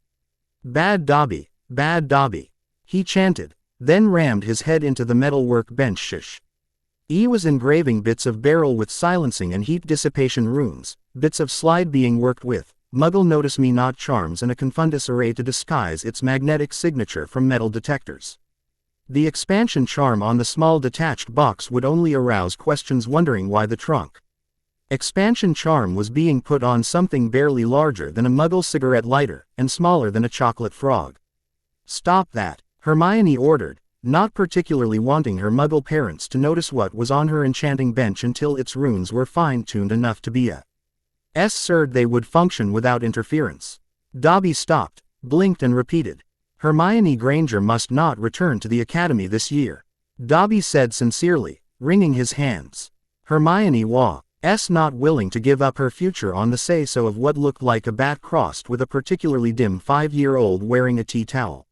"Bad Dobby, bad Dobby," he chanted, then rammed his head into the metalwork bench. Shish. He was engraving bits of barrel with silencing and heat dissipation runes, bits of slide being worked with, Muggle notice me not charms and a confundus array to disguise its magnetic signature from metal detectors. The expansion charm on the small detached box would only arouse questions wondering why the trunk expansion charm was being put on something barely larger than a Muggle cigarette lighter, and smaller than a chocolate frog. "Stop that," Hermione ordered, not particularly wanting her Muggle parents to notice what was on her enchanting bench until its runes were fine-tuned enough to be a certain they would function without interference. Dobby stopped, blinked and repeated, Hermione Granger must not return to the academy this year. Dobby said sincerely, wringing his hands. Hermione was not willing to give up her future on the say-so of what looked like a bat crossed with a particularly dim 5-year-old wearing a tea towel.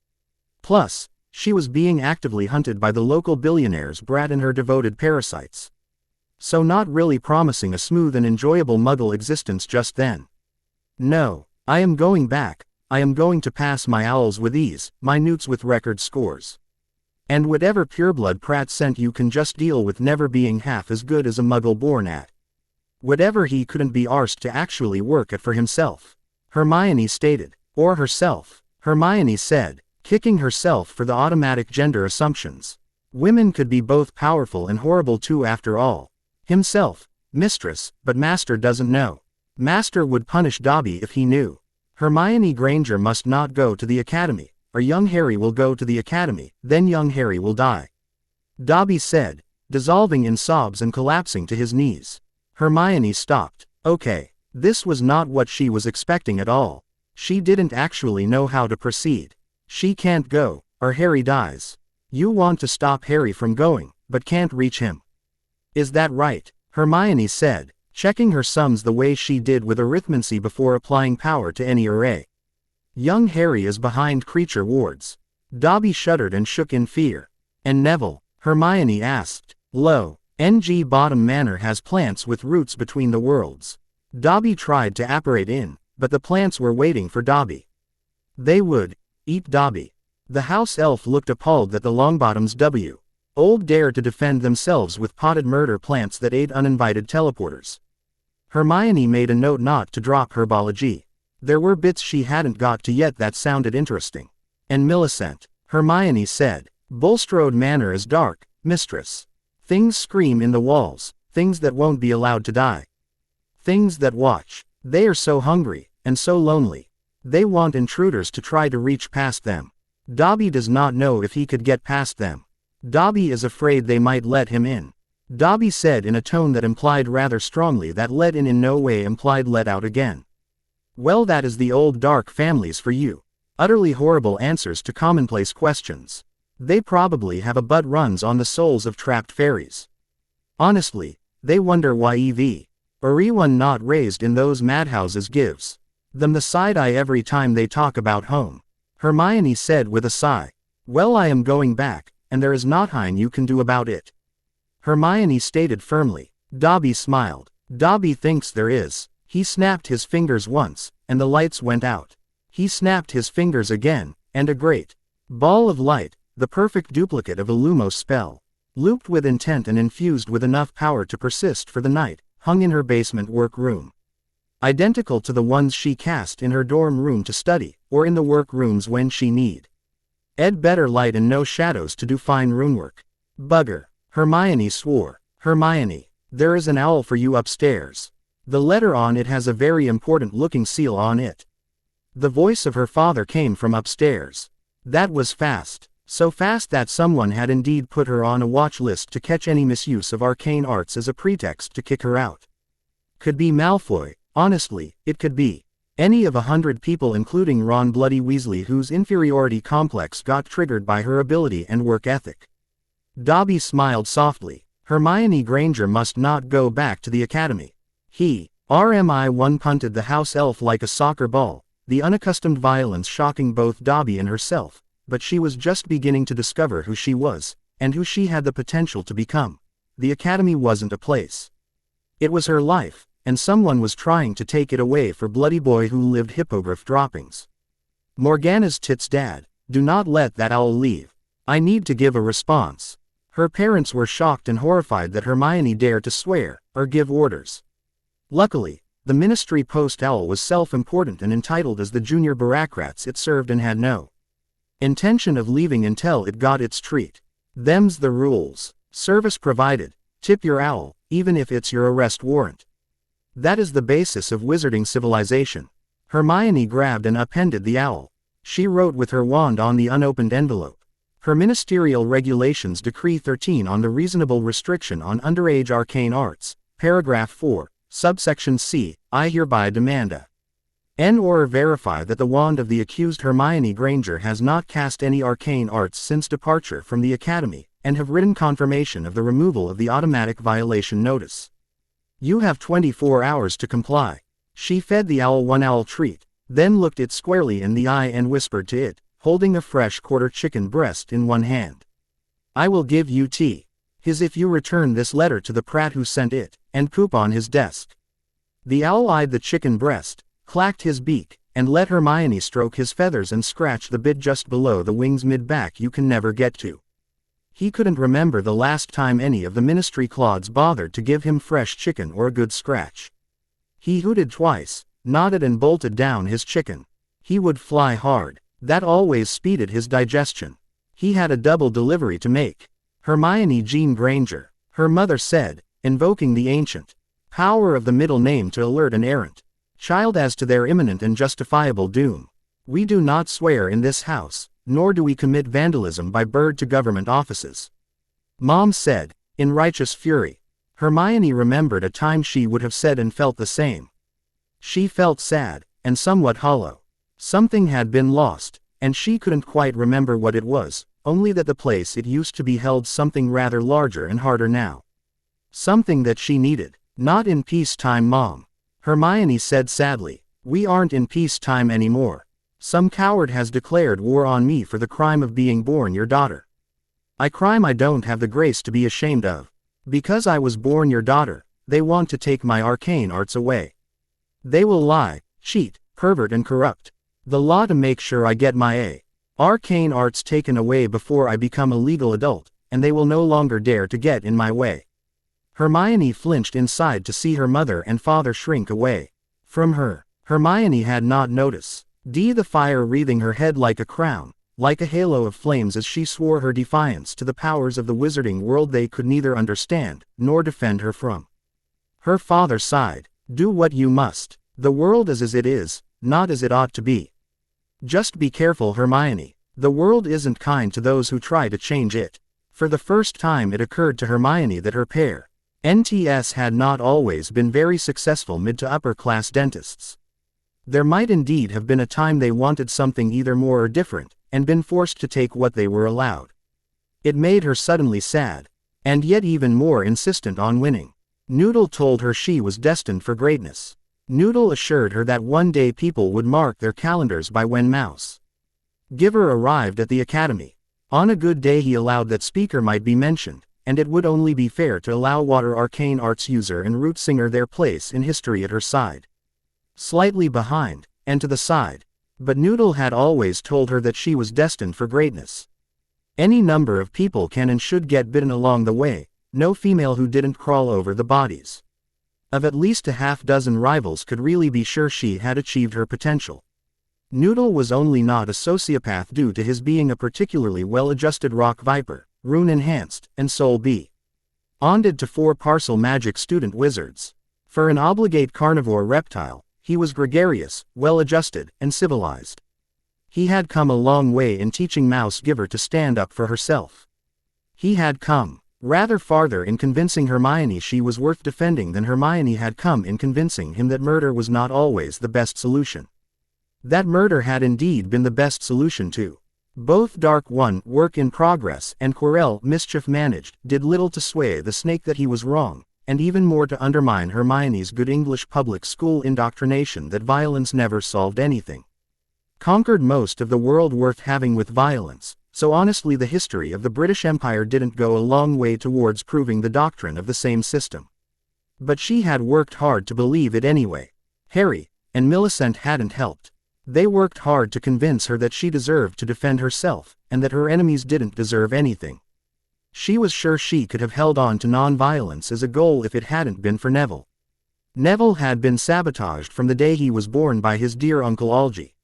Plus, she was being actively hunted by the local billionaire's brat and her devoted parasites. So not really promising a smooth and enjoyable Muggle existence just then. No, I am going back. I am going to pass my owls with ease, my newts with record scores. And whatever pureblood Pratt sent you can just deal with never being half as good as a Muggle born at. Whatever he couldn't be arsed to actually work at for himself. Hermione stated. Or herself, Hermione said, kicking herself for the automatic gender assumptions. Women could be both powerful and horrible too after all. Himself, mistress, but Master doesn't know. Master would punish Dobby if he knew. Hermione Granger must not go to the academy, or young Harry will go to the academy, then young Harry will die. Dobby said, dissolving in sobs and collapsing to his knees. Hermione stopped. Okay, this was not what she was expecting at all. She didn't actually know how to proceed. She can't go, or Harry dies. You want to stop Harry from going, but can't reach him. Is that right? Hermione said, checking her sums the way she did with arithmancy before applying power to any array. Young Harry is behind creature wards. Dobby shuddered and shook in fear. And Neville? Hermione asked. Lo, NG Bottom Manor has plants with roots between the worlds. Dobby tried to apparate in, but the plants were waiting for Dobby. They would eat Dobby. The house elf looked appalled that the Longbottoms old dare to defend themselves with potted murder plants that ate uninvited teleporters. Hermione made a note not to drop herbology. There were bits she hadn't got to yet that sounded interesting. And Millisent, Hermione said, Bulstrode Manor is dark, mistress. Things scream in the walls, things that won't be allowed to die. Things that watch. They are so hungry, and so lonely. They want intruders to try to reach past them. Dobby does not know if he could get past them. Dobby is afraid they might let him in. Dobby said in a tone that implied rather strongly that let in no way implied let out again. Well, that is the old dark families for you. Utterly horrible answers to commonplace questions. They probably have a butt runs on the souls of trapped fairies. Honestly, they wonder why everyone not raised in those madhouses gives them the side eye every time they talk about home. Hermione said with a sigh. Well, I am going back, and there is nothing you can do about it. Hermione stated firmly. Dobby smiled. Dobby thinks there is. He snapped his fingers once, and the lights went out. He snapped his fingers again, and a great ball of light, the perfect duplicate of a Lumos spell, looped with intent and infused with enough power to persist for the night, hung in her basement workroom. Identical to the ones she cast in her dorm room to study, or in the workrooms when she need better light and no shadows to do fine runework. Bugger. Hermione swore. Hermione, there is an owl for you upstairs. The letter on it has a very important looking seal on it. The voice of her father came from upstairs. That was fast. So fast that someone had indeed put her on a watch list to catch any misuse of arcane arts as a pretext to kick her out. Could be Malfoy. Honestly, it could be any of 100 people including Ron Bloody Weasley, whose inferiority complex got triggered by her ability and work ethic. Dobby smiled softly. Hermione Granger must not go back to the academy. Rmi1 punted the house elf like a soccer ball, the unaccustomed violence shocking both Dobby and herself, but she was just beginning to discover who she was, and who she had the potential to become. The academy wasn't a place. It was her life, and someone was trying to take it away for Bloody Boy who lived hippogriff droppings. Morgana's tits dad, do not let that owl leave. I need to give a response. Her parents were shocked and horrified that Hermione dared to swear, or give orders. Luckily, the ministry post owl was self-important and entitled as the junior bureaucrats it served and had no intention of leaving until it got its treat. Them's the rules. Service provided. Tip your owl, even if it's your arrest warrant. That is the basis of wizarding civilization. Hermione grabbed and appended the owl. She wrote with her wand on the unopened envelope. Her Ministerial Regulations Decree 13 on the reasonable restriction on underage arcane arts, paragraph 4, subsection C, I hereby demand a N. Or verify that the wand of the accused Hermione Granger has not cast any arcane arts since departure from the Academy, and have written confirmation of the removal of the automatic violation notice. You have 24 hours to comply. She fed the owl one owl treat, then looked it squarely in the eye and whispered to it, holding a fresh quarter chicken breast in one hand. I will give you tea. His if you return this letter to the prat who sent it, and poop on his desk. The owl eyed the chicken breast, clacked his beak, and let Hermione stroke his feathers and scratch the bit just below the wing's mid-back you can never get to. He couldn't remember the last time any of the ministry clods bothered to give him fresh chicken or a good scratch. He hooted twice, nodded and bolted down his chicken. He would fly hard. That always speeded his digestion. He had a double delivery to make. Hermione Jean Granger, her mother said, invoking the ancient power of the middle name to alert an errant child as to their imminent and justifiable doom. We do not swear in this house, nor do we commit vandalism by bird to government offices. Mom said, in righteous fury. Hermione remembered a time she would have said and felt the same. She felt sad, and somewhat hollow. Something had been lost, and she couldn't quite remember what it was, only that the place it used to be held something rather larger and harder now. Something that she needed. Not in peacetime, Mom. Hermione said sadly. We aren't in peacetime anymore. Some coward has declared war on me for the crime of being born your daughter. A crime I don't have the grace to be ashamed of. Because I was born your daughter, they want to take my arcane arts away. They will lie, cheat, pervert and corrupt the law to make sure I get my arcane arts taken away before I become a legal adult, and they will no longer dare to get in my way. Hermione flinched inside to see her mother and father shrink away from her. Hermione had not noticed the fire wreathing her head like a crown, like a halo of flames as she swore her defiance to the powers of the wizarding world they could neither understand, nor defend her from. Her father sighed. Do what you must. The world is as it is, not as it ought to be. Just be careful, Hermione. The world isn't kind to those who try to change it. For the first time it occurred to Hermione that her parents had not always been very successful mid to upper class dentists. There might indeed have been a time they wanted something either more or different, and been forced to take what they were allowed. It made her suddenly sad, and yet even more insistent on winning. Noodle told her she was destined for greatness. Noodle assured her that one day people would mark their calendars by when Mouse Giver arrived at the Academy. On a good day he allowed that speaker might be mentioned, and it would only be fair to allow Water Arcane Arts user and Root Singer their place in history at her side. Slightly behind, and to the side. But Noodle had always told her that she was destined for greatness. Any number of people can and should get bitten along the way, no female who didn't crawl over the bodies of at least a half-dozen rivals could really be sure she had achieved her potential. Noodle was only not a sociopath due to his being a particularly well-adjusted rock viper, rune-enhanced, and soul bonded to 4 parcel magic student wizards. For an obligate carnivore reptile, he was gregarious, well-adjusted, and civilized. He had come a long way in teaching Mouse Giver to stand up for herself. He had come rather farther in convincing Hermione she was worth defending than Hermione had come in convincing him that murder was not always the best solution. That murder had indeed been the best solution too. Both Dark One, work in progress, and Quirrell, mischief managed, did little to sway the snake that he was wrong, and even more to undermine Hermione's good English public school indoctrination that violence never solved anything. Conquered most of the world worth having with violence, so honestly the history of the British Empire didn't go a long way towards proving the doctrine of the same system. But she had worked hard to believe it anyway. Harry and Millicent hadn't helped. They worked hard to convince her that she deserved to defend herself, and that her enemies didn't deserve anything. She was sure she could have held on to non-violence as a goal if it hadn't been for Neville. Neville had been sabotaged from the day he was born by his dear Uncle Algy.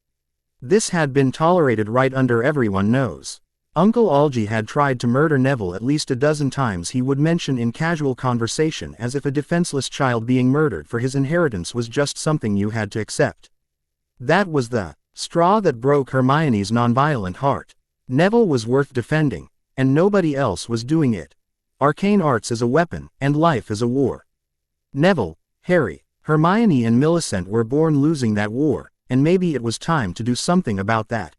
This had been tolerated right under everyone's nose. Uncle Algy had tried to murder Neville at least a dozen times. He would mention in casual conversation as if a defenseless child being murdered for his inheritance was just something you had to accept. That was the straw that broke Hermione's nonviolent heart. Neville was worth defending, and nobody else was doing it. Arcane arts as a weapon, and life as a war. Neville, Harry, Hermione and Millicent were born losing that war, and maybe it was time to do something about that.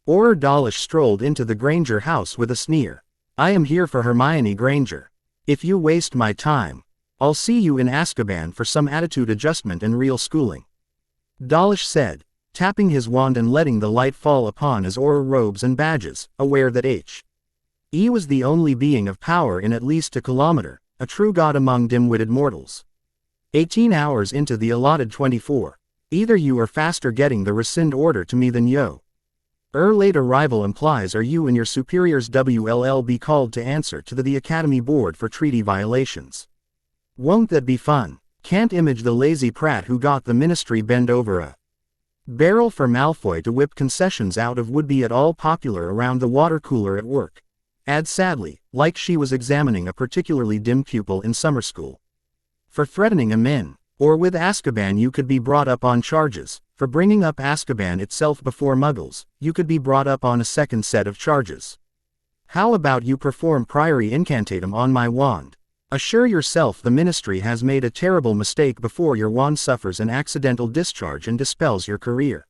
Orur Dollish strolled into the Granger house with a sneer. I am here for Hermione Granger. If you waste my time, I'll see you in Azkaban for some attitude adjustment and real schooling. Dollish said, tapping his wand and letting the light fall upon his Orur robes and badges, aware that He was the only being of power in at least a kilometer, a true god among dim-witted mortals. 18 hours into the allotted 24. Either you are faster getting the rescind order to me than yo. Late arrival implies are you and your superiors WLL be called to answer to the Academy Board for treaty violations. Won't that be fun? Can't image the lazy prat who got the ministry bend over a barrel for Malfoy to whip concessions out of would be at all popular around the water cooler at work. Add sadly, like she was examining a particularly dim pupil in summer school. For threatening a min, or with Azkaban you could be brought up on charges. For bringing up Azkaban itself before Muggles, you could be brought up on a second set of charges. How about you perform Priori Incantatem on my wand? Assure yourself the ministry has made a terrible mistake before your wand suffers an accidental discharge and dispels your career.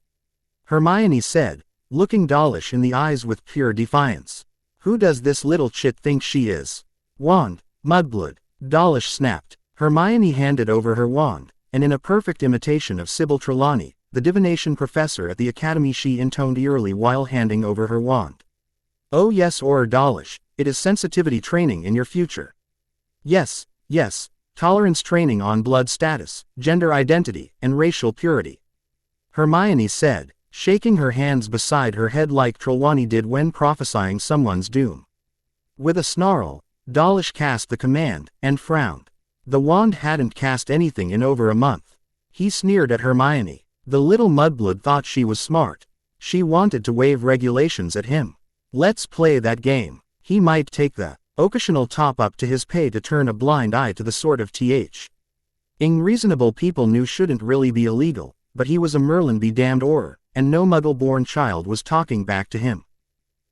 Hermione said, looking Dollish in the eyes with pure defiance. Who does this little chit think she is? Wand, mudblood. Dollish snapped. Hermione handed over her wand, and in a perfect imitation of Sybil Trelawney, the divination professor at the academy, she intoned eerily while handing over her wand. Oh yes, Orur Dollish, it is sensitivity training in your future. Yes, yes, tolerance training on blood status, gender identity, and racial purity. Hermione said, shaking her hands beside her head like Trelawney did when prophesying someone's doom. With a snarl, Dollish cast the command, and frowned. The wand hadn't cast anything in over a month. He sneered at Hermione. The little mudblood thought she was smart. She wanted to wave regulations at him. Let's play that game. He might take the occasional top-up to his pay to turn a blind eye to the sort of reasonable people knew shouldn't really be illegal, but he was a Merlin be damned Orur, and no Muggle-born child was talking back to him.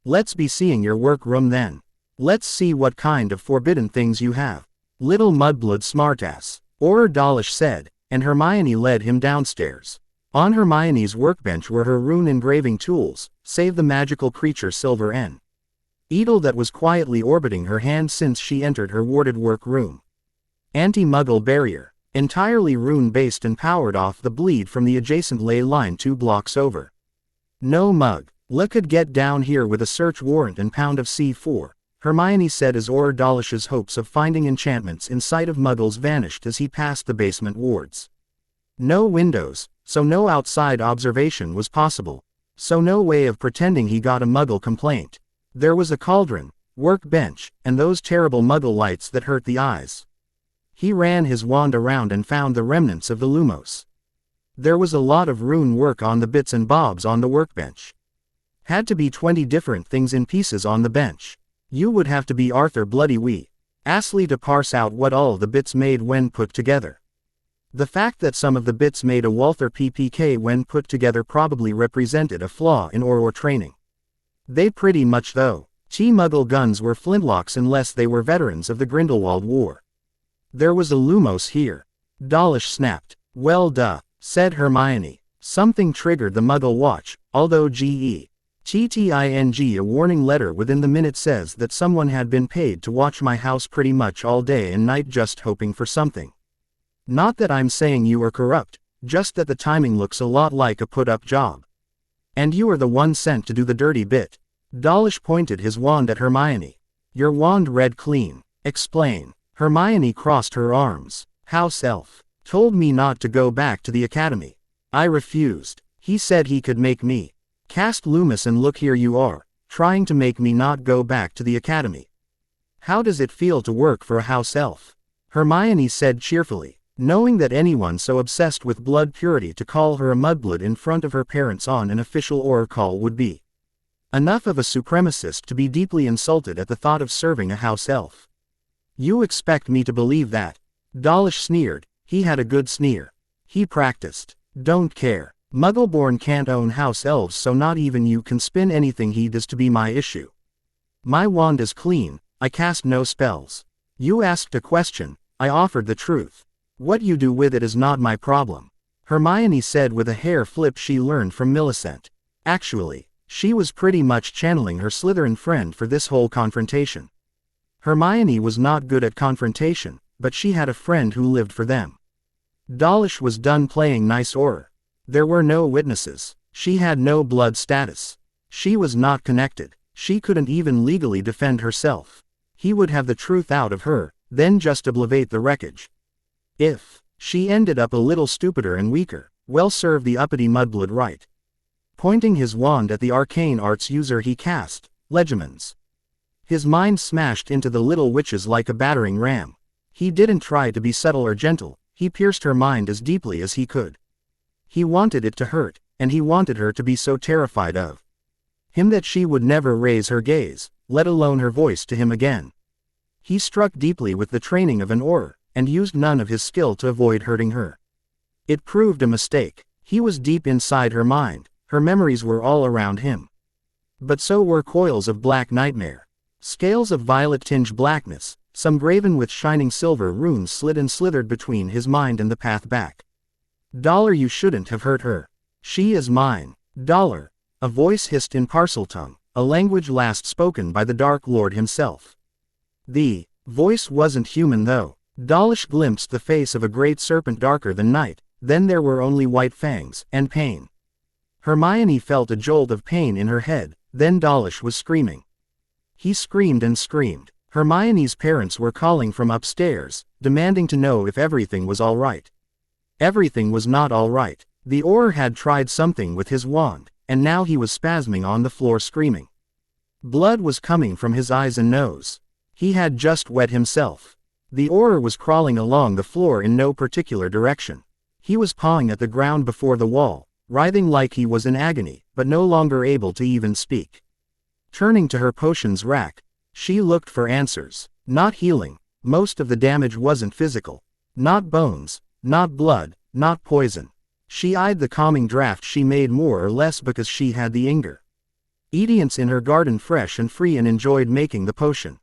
Let's be seeing your workroom then. Let's see what kind of forbidden things you have. Little mudblood smartass, Orur Dollish said, and Hermione led him downstairs. On Hermione's workbench were her rune engraving tools, save the magical creature Silver N. Edel that was quietly orbiting her hand since she entered her warded workroom. Anti-Muggle barrier, entirely rune-based and powered off the bleed from the adjacent ley line 2 blocks over. No mug. Could get down here with a search warrant and pound of C4, Hermione said as Orur Dollish's hopes of finding enchantments in sight of Muggles vanished as he passed the basement wards. No windows, so no outside observation was possible. So no way of pretending he got a Muggle complaint. There was a cauldron, workbench, and those terrible Muggle lights that hurt the eyes. He ran his wand around and found the remnants of the Lumos. There was a lot of rune work on the bits and bobs on the workbench. Had to be 20 different things in pieces on the bench. You would have to be Arthur Bloody Wee Astley to parse out what all the bits made when put together. The fact that some of the bits made a Walther PPK when put together probably represented a flaw in Orur training. They pretty much though. Muggle guns were flintlocks unless they were veterans of the Grindelwald War. There was a Lumos here. Dollish snapped. Well duh, said Hermione. Something triggered the Muggle watch, although GETTING a warning letter within the minute says that someone had been paid to watch my house pretty much all day and night just hoping for something. Not that I'm saying you are corrupt, just that the timing looks a lot like a put-up job. And you are the one sent to do the dirty bit. Dollish pointed his wand at Hermione. Your wand read clean. Explain. Hermione crossed her arms. House elf told me not to go back to the academy. I refused. He said he could make me cast Loomis, and look, here you are, trying to make me not go back to the academy. How does it feel to work for a house elf? Hermione said cheerfully, knowing that anyone so obsessed with blood purity to call her a mudblood in front of her parents on an official Orur call would be enough of a supremacist to be deeply insulted at the thought of serving a house elf. You expect me to believe that? Dollish sneered. He had a good sneer. He practiced. Don't care. Muggleborn can't own house elves, so not even you can spin anything he does to be my issue. My wand is clean, I cast no spells. You asked a question, I offered the truth. What you do with it is not my problem. Hermione said with a hair flip she learned from Millisent. Actually, she was pretty much channeling her Slytherin friend for this whole confrontation. Hermione was not good at confrontation, but she had a friend who lived for them. Dollish was done playing nice Orur. There were no witnesses. She had no blood status. She was not connected. She couldn't even legally defend herself. He would have the truth out of her, then just obliterate the wreckage. If she ended up a little stupider and weaker, well serve the uppity mudblood right. Pointing his wand at the arcane arts user he cast, Legimens. His mind smashed into the little witches like a battering ram. He didn't try to be subtle or gentle, he pierced her mind as deeply as he could. He wanted it to hurt, and he wanted her to be so terrified of him that she would never raise her gaze, let alone her voice to him again. He struck deeply with the training of an Orur, and used none of his skill to avoid hurting her. It proved a mistake. He was deep inside her mind, her memories were all around him. But so were coils of black nightmare. Scales of violet-tinged blackness, some graven with shining silver runes slid and slithered between his mind and the path back. Dollar, you shouldn't have hurt her. She is mine. Dollar. A voice hissed in Parseltongue, a language last spoken by the Dark Lord himself. The voice wasn't human though. Dollish glimpsed the face of a great serpent darker than night, then there were only white fangs, and pain. Hermione felt a jolt of pain in her head, then Dollish was screaming. He screamed and screamed. Hermione's parents were calling from upstairs, demanding to know if everything was all right. Everything was not all right. The Orur had tried something with his wand, and now he was spasming on the floor screaming. Blood was coming from his eyes and nose. He had just wet himself. The Orur was crawling along the floor in no particular direction. He was pawing at the ground before the wall, writhing like he was in agony, but no longer able to even speak. Turning to her potions rack, she looked for answers. Not healing. Most of the damage wasn't physical. Not bones, not blood, not poison. She eyed the calming draft she made more or less because she had the ingredients in her garden fresh and free and enjoyed making the potion.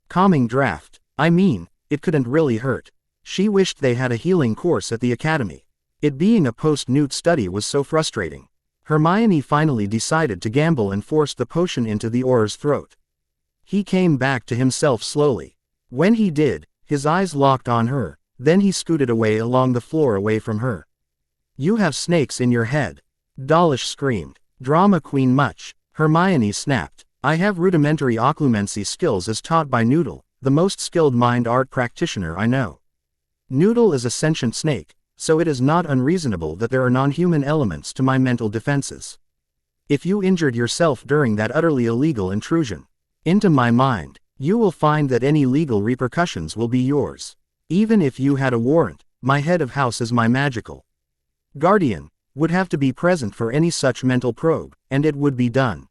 Calming draft. I mean, it couldn't really hurt. She wished they had a healing course at the academy. It being a post-Newt study was so frustrating. Hermione finally decided to gamble and forced the potion into the Orur's throat. He came back to himself slowly. When he did, his eyes locked on her, then he scooted away along the floor away from her. You have snakes in your head. Dollish screamed. Drama queen much. Hermione snapped. I have rudimentary occlumency skills as taught by Noodle, the most skilled mind art practitioner I know. Noodle is a sentient snake, so it is not unreasonable that there are non-human elements to my mental defenses. If you injured yourself during that utterly illegal intrusion into my mind, you will find that any legal repercussions will be yours. Even if you had a warrant, my head of house is my magical guardian, would have to be present for any such mental probe, and it would be done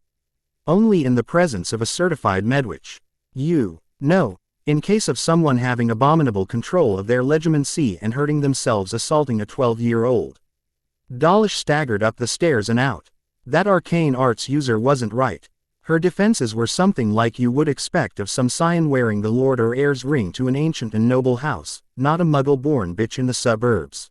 only in the presence of a certified medwitch. You know, in case of someone having abominable control of their legitimacy and hurting themselves assaulting a 12-year-old. Dollish staggered up the stairs and out. That arcane arts user wasn't right. Her defenses were something like you would expect of some scion wearing the lord or heir's ring to an ancient and noble house, not a muggle-born bitch in the suburbs.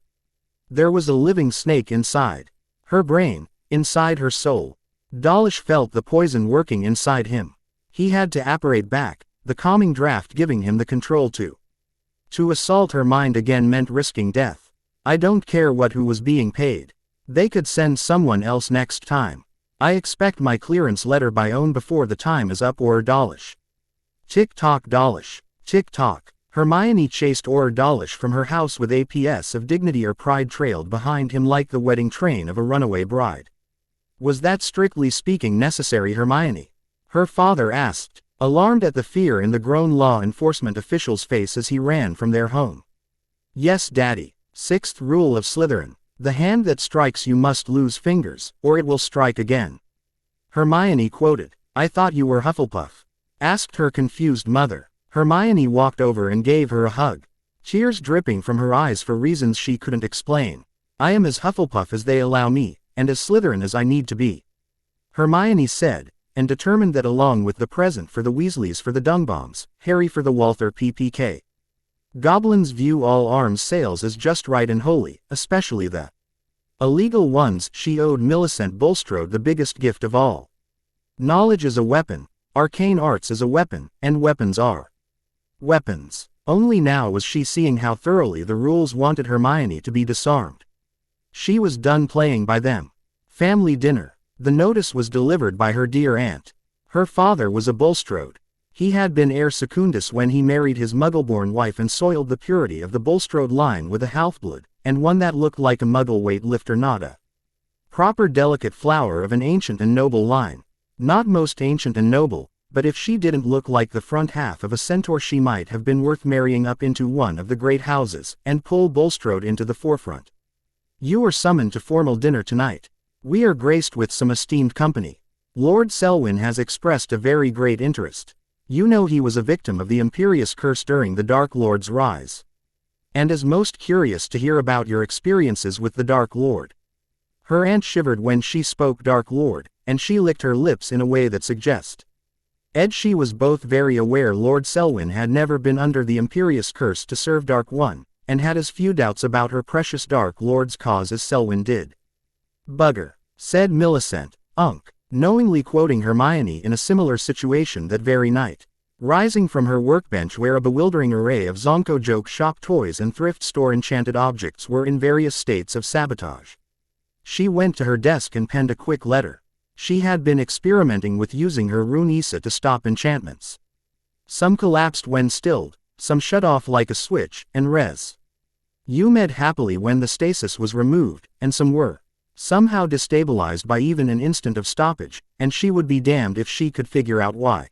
There was a living snake inside her brain, inside her soul. Dollish felt the poison working inside him. He had to apparate back, the calming draft giving him the control to assault her mind again meant risking death. I don't care who was being paid. They could send someone else next time. I expect my clearance letter by own before the time is up. Orur Dollish. Tick-tock Dollish. Tick-tock. Hermione chased Orur Dollish from her house with APS of dignity or pride trailed behind him like the wedding train of a runaway bride. Was that strictly speaking necessary, Hermione? Her father asked, alarmed at the fear in the grown law enforcement official's face as he ran from their home. Yes, Daddy. Sixth rule of Slytherin. The hand that strikes you must lose fingers, or it will strike again. Hermione quoted. I thought you were Hufflepuff. Asked her confused mother. Hermione walked over and gave her a hug. Tears dripping from her eyes for reasons she couldn't explain. I am as Hufflepuff as they allow me, and as Slytherin as I need to be. Hermione said, and determined that along with the present for the Weasleys for the Dungbombs, Harry for the Walther PPK. Goblins view all arms sales as just right and holy, especially the Illegal ones. She owed Millicent Bulstrode the biggest gift of all. Knowledge is a weapon, arcane arts is a weapon, and weapons are weapons. Only now was she seeing how thoroughly the rules wanted Hermione to be disarmed. She was done playing by them. Family dinner. The notice was delivered by her dear aunt. Her father was a Bulstrode. He had been heir secundus when he married his Muggle-born wife and soiled the purity of the Bulstrode line with a half-blood, and one that looked like a Muggle weightlifter, not a proper delicate flower of an ancient and noble line. Not most ancient and noble, but if she didn't look like the front half of a centaur she might have been worth marrying up into one of the great houses, and pull Bulstrode into the forefront. You are summoned to formal dinner tonight. We are graced with some esteemed company. Lord Selwyn has expressed a very great interest. You know he was a victim of the Imperious Curse during the Dark Lord's rise, and is most curious to hear about your experiences with the Dark Lord. Her aunt shivered when she spoke Dark Lord, and she licked her lips in a way that suggests she was both very aware Lord Selwyn had never been under the Imperious Curse to serve Dark One, and had as few doubts about her precious Dark Lord's cause as Selwyn did. Bugger, said Millicent, knowingly quoting Hermione in a similar situation that very night. Rising from her workbench where a bewildering array of Zonko joke shop toys and thrift store enchanted objects were in various states of sabotage, she went to her desk and penned a quick letter. She had been experimenting with using her rune Issa to stop enchantments. Some collapsed when stilled, some shut off like a switch, and res. Med happily when the stasis was removed, and some were somehow destabilized by even an instant of stoppage, and she would be damned if she could figure out why.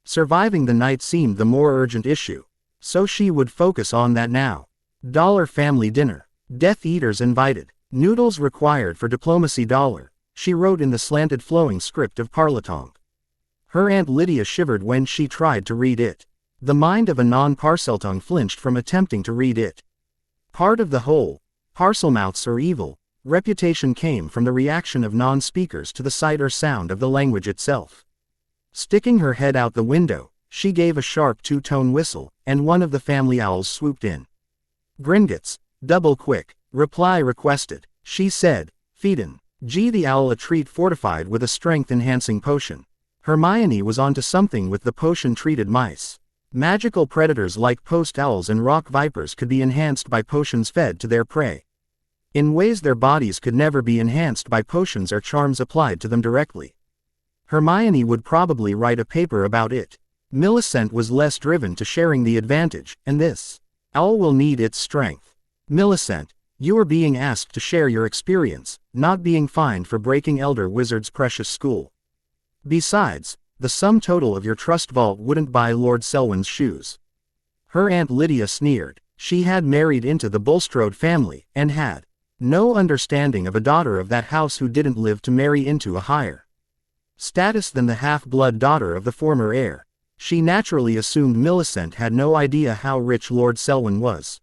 Surviving the night seemed the more urgent issue, so she would focus on that now. Family dinner. Death Eaters invited. Noodles required for diplomacy. She wrote in the slanted flowing script of Parletongue. Her Aunt Lydia shivered when she tried to read it. The mind of a non-Parseltongue flinched from attempting to read it. Part of the whole, Parselmouths are evil, reputation came from the reaction of non-speakers to the sight or sound of the language itself. Sticking her head out the window, she gave a sharp two-tone whistle, and one of the family owls swooped in. Gringotts, double quick, reply requested, she said, Feedin. The owl a treat fortified with a strength-enhancing potion. Hermione was onto something with the potion-treated mice. Magical predators like post owls and rock vipers could be enhanced by potions fed to their prey, in ways their bodies could never be enhanced by potions or charms applied to them directly. Hermione would probably write a paper about it. Millicent was less driven to sharing the advantage, and this owl will need its strength. Millicent, you are being asked to share your experience, not being fined for breaking Elder Wizard's precious school. Besides, the sum total of your trust vault wouldn't buy Lord Selwyn's shoes. Her Aunt Lydia sneered. She had married into the Bulstrode family, and had no understanding of a daughter of that house who didn't live to marry into a higher status than the half-blood daughter of the former heir. She naturally assumed Millicent had no idea how rich Lord Selwyn was.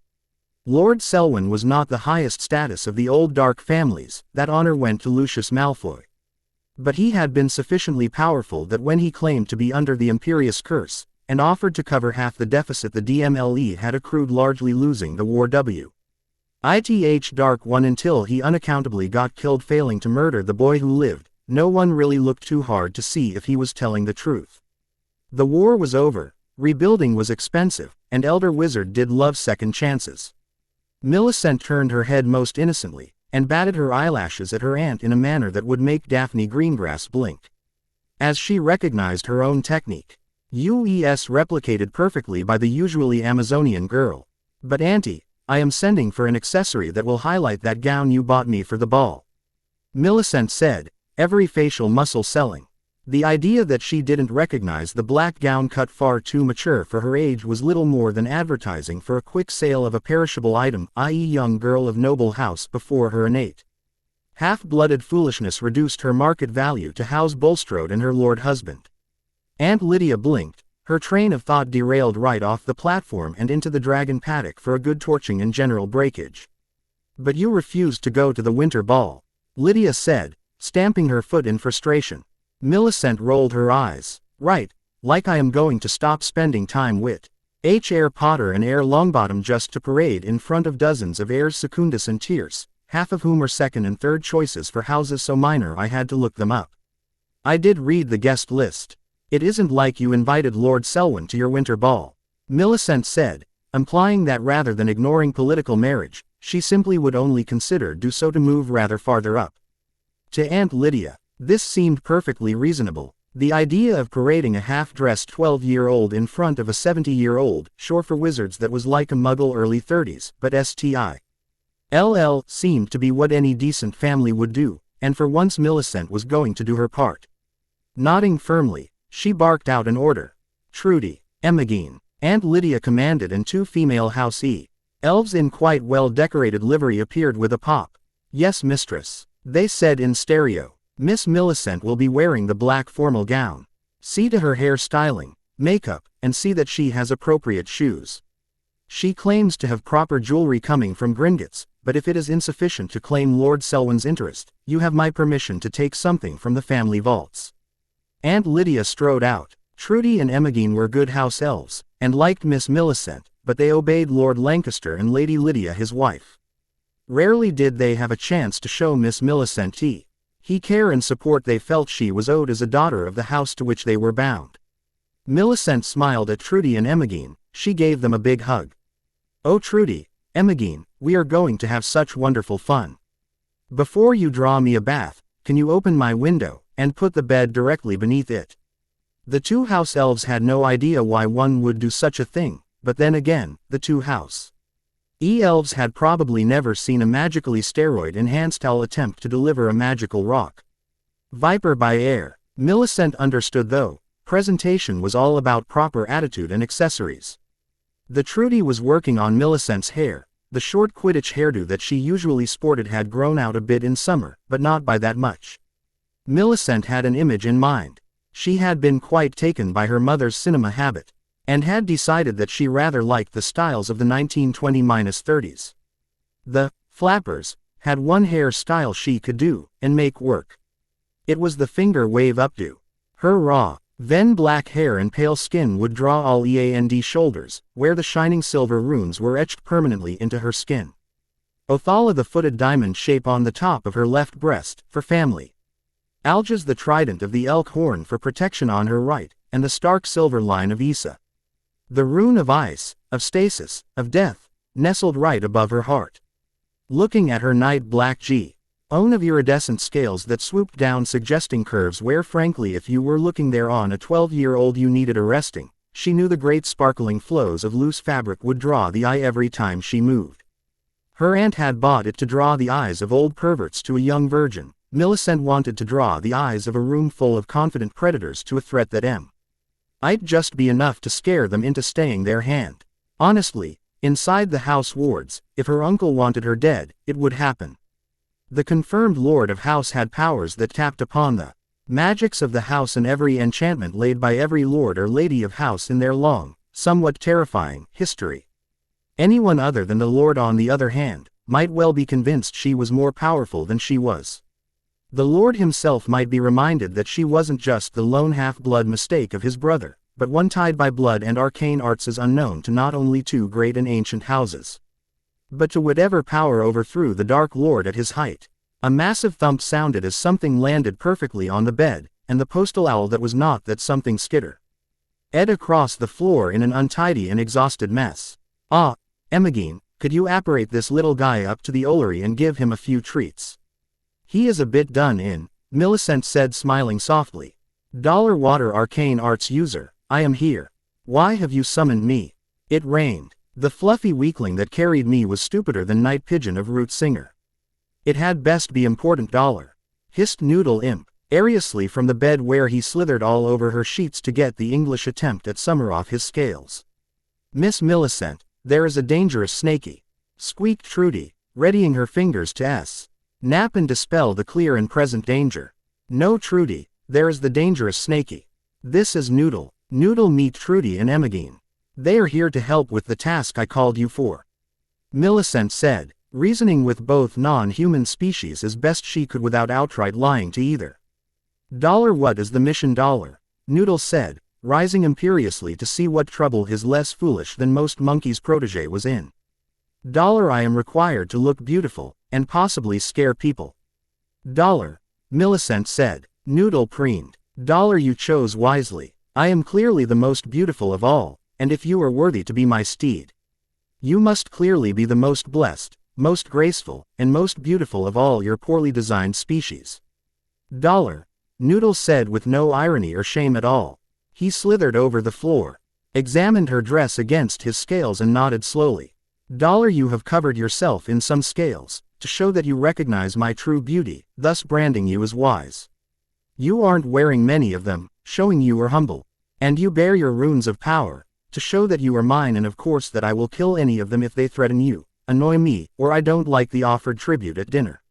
Lord Selwyn was not the highest status of the old dark families, that honor went to Lucius Malfoy. But he had been sufficiently powerful that when he claimed to be under the Imperious Curse, and offered to cover half the deficit the DMLE had accrued largely losing the war ith Dark One until he unaccountably got killed failing to murder the boy who lived, no one really looked too hard to see if he was telling the truth. The war was over, rebuilding was expensive, and Elder Wizard did love second chances. Millicent turned her head most innocently, and batted her eyelashes at her aunt in a manner that would make Daphne Greengrass blink, as she recognized her own technique. UES replicated perfectly by the usually Amazonian girl. But Auntie, I am sending for an accessory that will highlight that gown you bought me for the ball. Millicent said, every facial muscle selling. The idea that she didn't recognize the black gown cut far too mature for her age was little more than advertising for a quick sale of a perishable item, i.e. young girl of noble house before her innate half-blooded foolishness reduced her market value to house Bulstrode and her lord husband. Aunt Lydia blinked, her train of thought derailed right off the platform and into the dragon paddock for a good torching and general breakage. But you refused to go to the winter ball, Lydia said, stamping her foot in frustration. Millicent rolled her eyes. Right, like I am going to stop spending time with Heir Potter and Heir Longbottom just to parade in front of dozens of heirs secundus and tiers, half of whom are second and third choices for houses so minor I had to look them up. I did read the guest list. It isn't like you invited Lord Selwyn to your winter ball, Millicent said, implying that rather than ignoring political marriage, she simply would only consider do so to move rather farther up. To Aunt Lydia, this seemed perfectly reasonable. The idea of parading a half-dressed 12-year-old in front of a 70-year-old, sure for wizards that was like a muggle early 30s, but STILL seemed to be what any decent family would do, and for once Millicent was going to do her part. Nodding firmly, she barked out an order. Trudy, Imogen, Aunt Lydia commanded, and two female house elves in quite well-decorated livery appeared with a pop. Yes, mistress, they said in stereo. Miss Millicent will be wearing the black formal gown. See to her hair styling, makeup, and see that she has appropriate shoes. She claims to have proper jewelry coming from Gringotts, but if it is insufficient to claim Lord Selwyn's interest, you have my permission to take something from the family vaults. Aunt Lydia strode out. Trudy and Imogen were good house elves, and liked Miss Millicent, but they obeyed Lord Lancaster and Lady Lydia his wife. Rarely did they have a chance to show Miss Millicent care and support they felt she was owed as a daughter of the house to which they were bound. Millicent smiled at Trudy and Imogen. She gave them a big hug. Oh Trudy, Imogen, we are going to have such wonderful fun. Before you draw me a bath, can you open my window, and put the bed directly beneath it? The two house elves had no idea why one would do such a thing, but then again, the two house elves had probably never seen a magically steroid-enhanced owl attempt to deliver a magical rock. Viper by air. Millicent understood though, presentation was all about proper attitude and accessories. The Trudy was working on Millicent's hair. The short Quidditch hairdo that she usually sported had grown out a bit in summer, but not by that much. Millicent had an image in mind. She had been quite taken by her mother's cinema habit, and had decided that she rather liked the styles of the 1920s-30s. The Flappers had one hair style she could do and make work. It was the finger wave updo. Her raw, then black hair and pale skin would draw all EAND shoulders, where the shining silver runes were etched permanently into her skin. Othala the footed diamond shape on the top of her left breast, for family. Alges the trident of the elk horn for protection on her right, and the stark silver line of Issa. The rune of ice, of stasis, of death, nestled right above her heart. Looking at her night black own of iridescent scales that swooped down suggesting curves where frankly if you were looking there on a 12-year-old you needed arresting, she knew the great sparkling flows of loose fabric would draw the eye every time she moved. Her aunt had bought it to draw the eyes of old perverts to a young virgin. Millicent wanted to draw the eyes of a room full of confident predators to a threat that might just be enough to scare them into staying their hand. Honestly, inside the house wards, if her uncle wanted her dead, it would happen. The confirmed Lord of House had powers that tapped upon the magics of the house and every enchantment laid by every Lord or Lady of House in their long, somewhat terrifying, history. Anyone other than the Lord, on the other hand, might well be convinced she was more powerful than she was. The Lord himself might be reminded that she wasn't just the lone half-blood mistake of his brother, but one tied by blood and arcane arts as unknown to not only two great and ancient houses, but to whatever power overthrew the Dark Lord at his height. A massive thump sounded as something landed perfectly on the bed, and the postal owl that was not that something skitter ed across the floor in an untidy and exhausted mess. Ah, Imogen, could you apparate this little guy up to the Ollery and give him a few treats? He is a bit done in, Millicent said smiling softly. $water arcane arts user, I am here. Why have you summoned me? It rained. The fluffy weakling that carried me was stupider than Night Pigeon of Root Singer. It had best be important $, hissed Noodle Imp, ariously from the bed where he slithered all over her sheets to get the English attempt at summer off his scales. Miss Millicent, there is a dangerous snaky, squeaked Trudy, readying her fingers to nap and dispel the clear and present danger. No Trudy, there is the dangerous snaky. This is Noodle. Noodle meet Trudy and Imogen. They are here to help with the task I called you for, Millicent said, reasoning with both non-human species as best she could without outright lying to either. What is the mission? Noodle said, rising imperiously to see what trouble his less foolish than most monkeys' protege was in. I am required to look beautiful, and possibly scare people. Dollar, Millicent said. Noodle preened. Dollar, you chose wisely. I am clearly the most beautiful of all, and if you are worthy to be my steed, you must clearly be the most blessed, most graceful, and most beautiful of all your poorly designed species. Dollar, Noodle said with no irony or shame at all. He slithered over the floor, examined her dress against his scales and nodded slowly. Dollar, you have covered yourself in some scales, to show that you recognize my true beauty, thus branding you as wise. You aren't wearing many of them, showing you are humble. And you bear your runes of power, to show that you are mine, and of course that I will kill any of them if they threaten you, annoy me, or I don't like the offered tribute at dinner.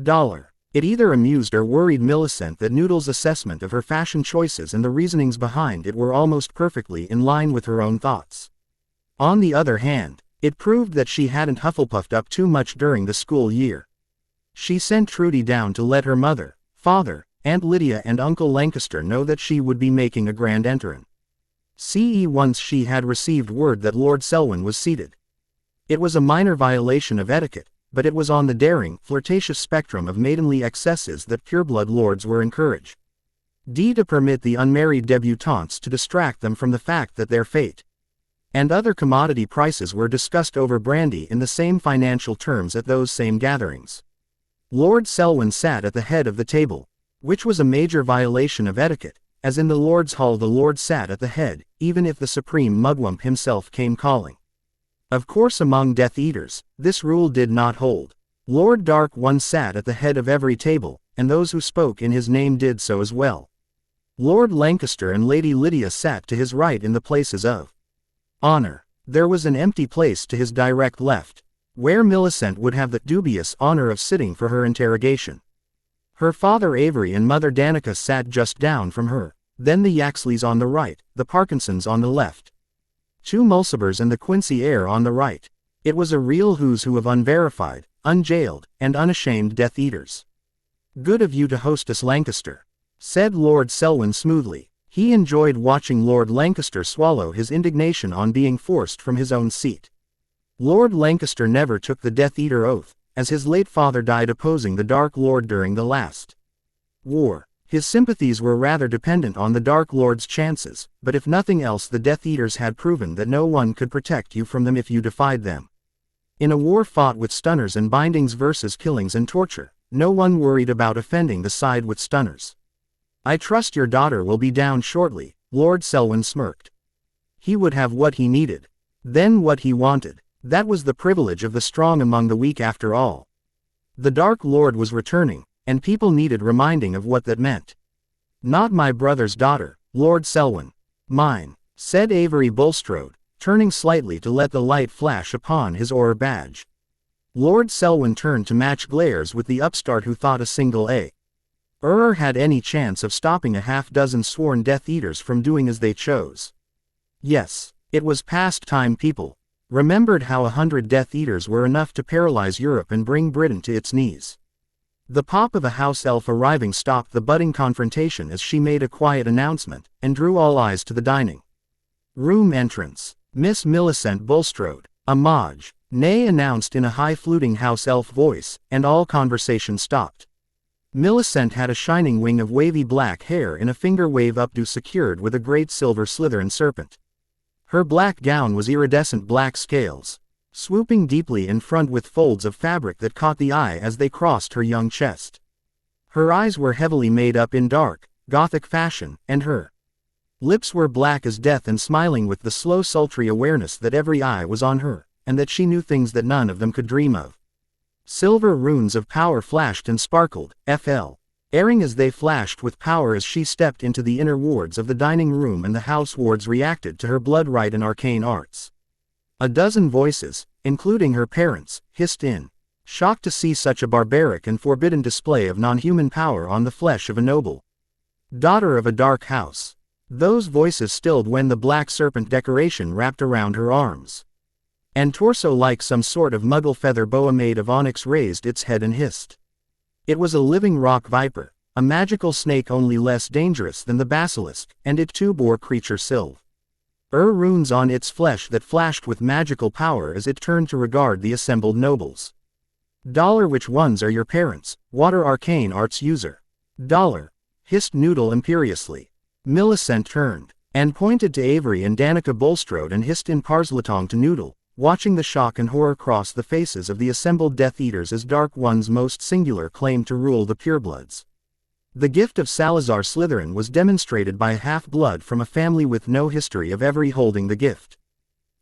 Dollar. It either amused or worried Millicent that Noodle's assessment of her fashion choices and the reasonings behind it were almost perfectly in line with her own thoughts. On the other hand, it proved that she hadn't Hufflepuffed up too much during the school year. She sent Trudy down to let her mother, father, Aunt Lydia and Uncle Lancaster know that she would be making a grand entrance. Once she had received word that Lord Selwyn was seated. It was a minor violation of etiquette, but it was on the daring, flirtatious spectrum of maidenly excesses that pureblood lords were encouraged to permit the unmarried debutantes to distract them from the fact that their fate and other commodity prices were discussed over brandy in the same financial terms at those same gatherings. Lord Selwyn sat at the head of the table, which was a major violation of etiquette, as in the Lord's Hall the Lord sat at the head, even if the supreme mugwump himself came calling. Of course, among Death Eaters, this rule did not hold. Lord Dark One sat at the head of every table, and those who spoke in his name did so as well. Lord Lancaster and Lady Lydia sat to his right in the places of honor. There was an empty place to his direct left, where Millicent would have the dubious honor of sitting for her interrogation. Her father Avery and mother Danica sat just down from her, then the Yaxleys on the right, the Parkinsons on the left, two Mulcibers and the Quincy heir on the right. It was a real who's who of unverified, unjailed, and unashamed Death Eaters. Good of you to host us, Lancaster, said Lord Selwyn smoothly. He enjoyed watching Lord Lancaster swallow his indignation on being forced from his own seat. Lord Lancaster never took the Death Eater oath, as his late father died opposing the Dark Lord during the last war. His sympathies were rather dependent on the Dark Lord's chances, but if nothing else the Death Eaters had proven that no one could protect you from them if you defied them. In a war fought with stunners and bindings versus killings and torture, no one worried about offending the side with stunners. I trust your daughter will be down shortly, Lord Selwyn smirked. He would have what he needed. Then what he wanted. That was the privilege of the strong among the weak after all. The Dark Lord was returning, and people needed reminding of what that meant. Not my brother's daughter, Lord Selwyn. Mine, said Avery Bulstrode, turning slightly to let the light flash upon his Orur badge. Lord Selwyn turned to match glares with the upstart who thought a single Orur had any chance of stopping a half-dozen sworn Death Eaters from doing as they chose. Yes, it was past time people remembered how 100 Death Eaters were enough to paralyze Europe and bring Britain to its knees. The pop of a house elf arriving stopped the budding confrontation as she made a quiet announcement, and drew all eyes to the dining room entrance. Miss Millicent Bulstrode, a Maj, Nay announced in a high-fluting house elf voice, and all conversation stopped. Millicent had a shining wing of wavy black hair in a finger wave updo secured with a great silver Slytherin serpent. Her black gown was iridescent black scales, swooping deeply in front with folds of fabric that caught the eye as they crossed her young chest. Her eyes were heavily made up in dark, Gothic fashion, and her lips were black as death and smiling with the slow sultry awareness that every eye was on her, and that she knew things that none of them could dream of. Silver runes of power flashed and sparkled, airing as they flashed with power as she stepped into the inner wards of the dining room, and the house wards reacted to her blood rite and arcane arts. A dozen voices, including her parents, hissed in, shocked to see such a barbaric and forbidden display of non-human power on the flesh of a noble daughter of a dark house. Those voices stilled when the black serpent decoration wrapped around her arms and torso like some sort of muggle feather boa made of onyx raised its head and hissed. It was a living rock viper, a magical snake only less dangerous than the basilisk, and it too bore creature silver runes on its flesh that flashed with magical power as it turned to regard the assembled nobles. Which ones are your parents? Water arcane arts user. Hissed Noodle imperiously. Millicent turned and pointed to Avery and Danica Bulstrode and hissed in Parslotong to Noodle, watching the shock and horror cross the faces of the assembled Death Eaters as Dark One's most singular claim to rule the purebloods. The gift of Salazar Slytherin was demonstrated by a half-blood from a family with no history of ever holding the gift.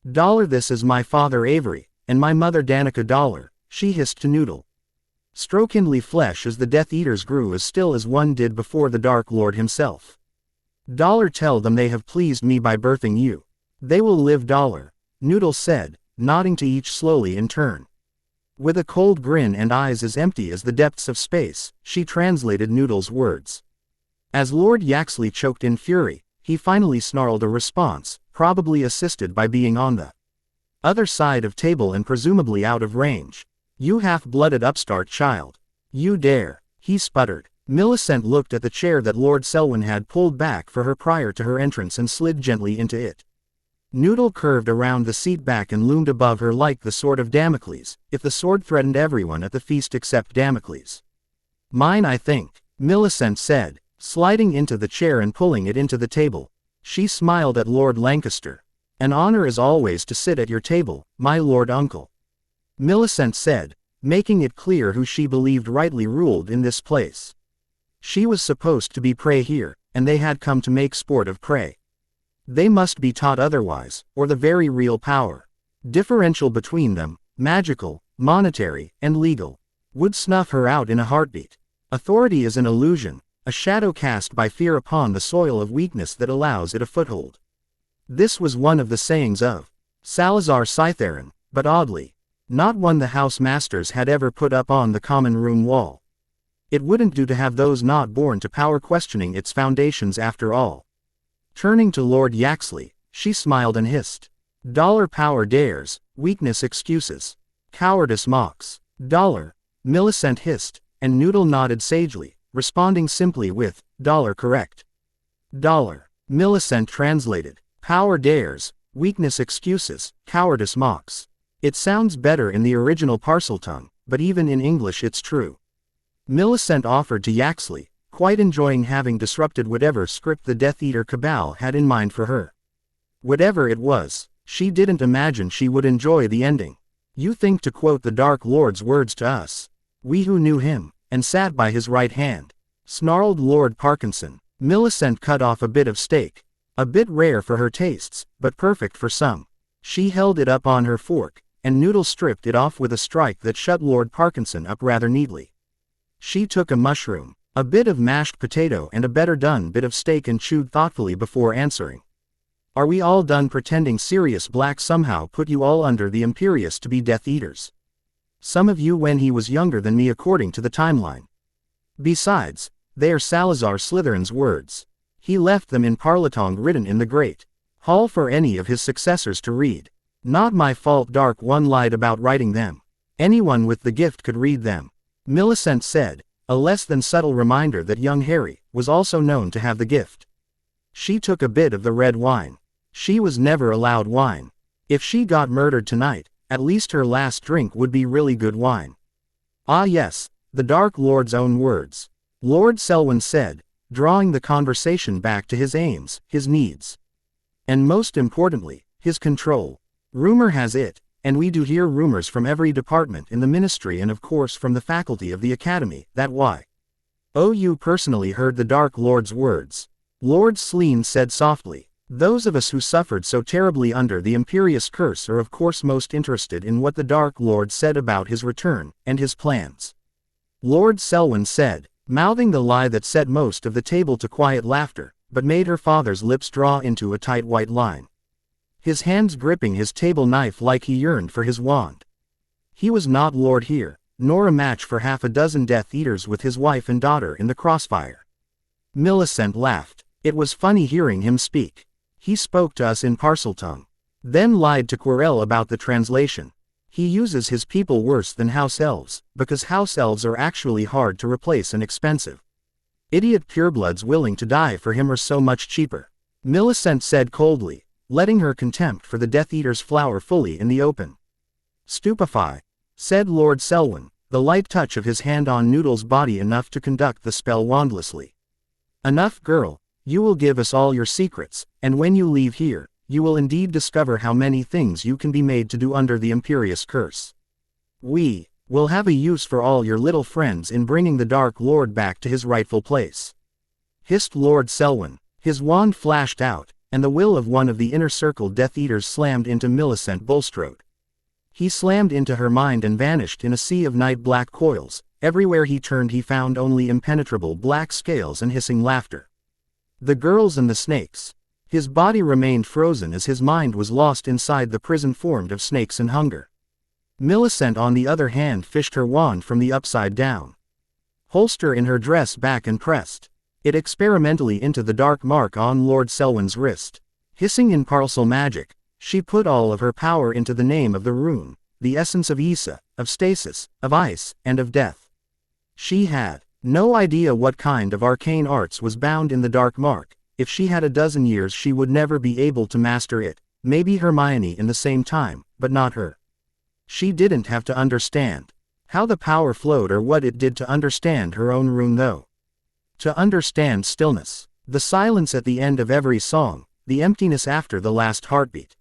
This is my father Avery, and my mother Danica, she hissed to Noodle. Strokindly flesh as the Death Eaters grew as still as one did before the Dark Lord himself. Tell them they have pleased me by birthing you. They will live. Noodle said, nodding to each slowly in turn. With a cold grin and eyes as empty as the depths of space, she translated Noodle's words. As Lord Yaxley choked in fury, he finally snarled a response, probably assisted by being on the other side of table and presumably out of range. You half-blooded upstart child. You dare, he sputtered. Millicent looked at the chair that Lord Selwyn had pulled back for her prior to her entrance and slid gently into it. Noodle curved around the seat back and loomed above her like the sword of Damocles, if the sword threatened everyone at the feast except Damocles. Mine, I think, Millicent said, sliding into the chair and pulling it into the table. She smiled at Lord Lancaster. An honor is always to sit at your table, my lord uncle. Millicent said, making it clear who she believed rightly ruled in this place. She was supposed to be prey here, and they had come to make sport of prey. They must be taught otherwise, or the very real power, differential between them, magical, monetary, and legal, would snuff her out in a heartbeat. Authority is an illusion, a shadow cast by fear upon the soil of weakness that allows it a foothold. This was one of the sayings of Salazar Slytherin, but oddly, not one the house masters had ever put up on the common room wall. It wouldn't do to have those not born to power questioning its foundations after all. Turning to Lord Yaxley, she smiled and hissed. Power dares, weakness excuses. Cowardice mocks. Millicent hissed, and Noodle nodded sagely, responding simply with, correct. Millicent translated. Power dares, weakness excuses, cowardice mocks. It sounds better in the original Parseltongue, but even in English it's true. Millicent offered to Yaxley, quite enjoying having disrupted whatever script the Death Eater cabal had in mind for her. Whatever it was, she didn't imagine she would enjoy the ending. You think, to quote the Dark Lord's words to us, we who knew him, and sat by his right hand, snarled Lord Parkinson. Millicent cut off a bit of steak, a bit rare for her tastes, but perfect for some. She held it up on her fork, and Noodle stripped it off with a strike that shut Lord Parkinson up rather neatly. She took a mushroom, a bit of mashed potato and a better done bit of steak and chewed thoughtfully before answering. Are we all done pretending Sirius Black somehow put you all under the Imperius to be Death Eaters? Some of you when he was younger than me according to the timeline. Besides, they are Salazar Slytherin's words. He left them in Parseltongue written in the Great Hall for any of his successors to read. Not my fault Dark One lied about writing them. Anyone with the gift could read them. Millicent said, a less than subtle reminder that young Harry was also known to have the gift. She took a bit of the red wine. She was never allowed wine. If she got murdered tonight, at least her last drink would be really good wine. Ah yes, the Dark Lord's own words. Lord Selwyn said, drawing the conversation back to his aims, his needs. And most importantly, his control. Rumor has it, and we do hear rumors from every department in the ministry and of course from the faculty of the academy, that you personally heard the Dark Lord's words. Lord Sleane said softly. Those of us who suffered so terribly under the Imperius curse are of course most interested in what the Dark Lord said about his return, and his plans. Lord Selwyn said, mouthing the lie that set most of the table to quiet laughter, but made her father's lips draw into a tight white line. His hands gripping his table knife like he yearned for his wand. He was not Lord here, nor a match for half a dozen Death Eaters with his wife and daughter in the crossfire. Millicent laughed. It was funny hearing him speak. He spoke to us in Parseltongue, then lied to Quirrell about the translation. He uses his people worse than house elves, because house elves are actually hard to replace and expensive. Idiot purebloods willing to die for him are so much cheaper. Millicent said coldly, letting her contempt for the Death Eater's flower fully in the open. Stupefy, said Lord Selwyn, the light touch of his hand on Noodle's body enough to conduct the spell wandlessly. Enough, girl, you will give us all your secrets, and when you leave here, you will indeed discover how many things you can be made to do under the Imperious Curse. We will have a use for all your little friends in bringing the Dark Lord back to his rightful place," hissed Lord Selwyn. His wand flashed out, and the will of one of the inner circle Death Eaters slammed into Millicent Bulstrode. He slammed into her mind and vanished in a sea of night-black coils. Everywhere he turned he found only impenetrable black scales and hissing laughter. The girls and the snakes. His body remained frozen as his mind was lost inside the prison formed of snakes and hunger. Millicent on the other hand fished her wand from the upside down holster in her dress back and pressed it experimentally into the dark mark on Lord Selwyn's wrist. Hissing in parcel magic, she put all of her power into the name of the rune, the essence of Issa, of stasis, of ice, and of death. She had no idea what kind of arcane arts was bound in the dark mark. If she had a dozen years she would never be able to master it, maybe Hermione in the same time, but not her. She didn't have to understand how the power flowed or what it did to understand her own rune though. To understand stillness, the silence at the end of every song, the emptiness after the last heartbeat.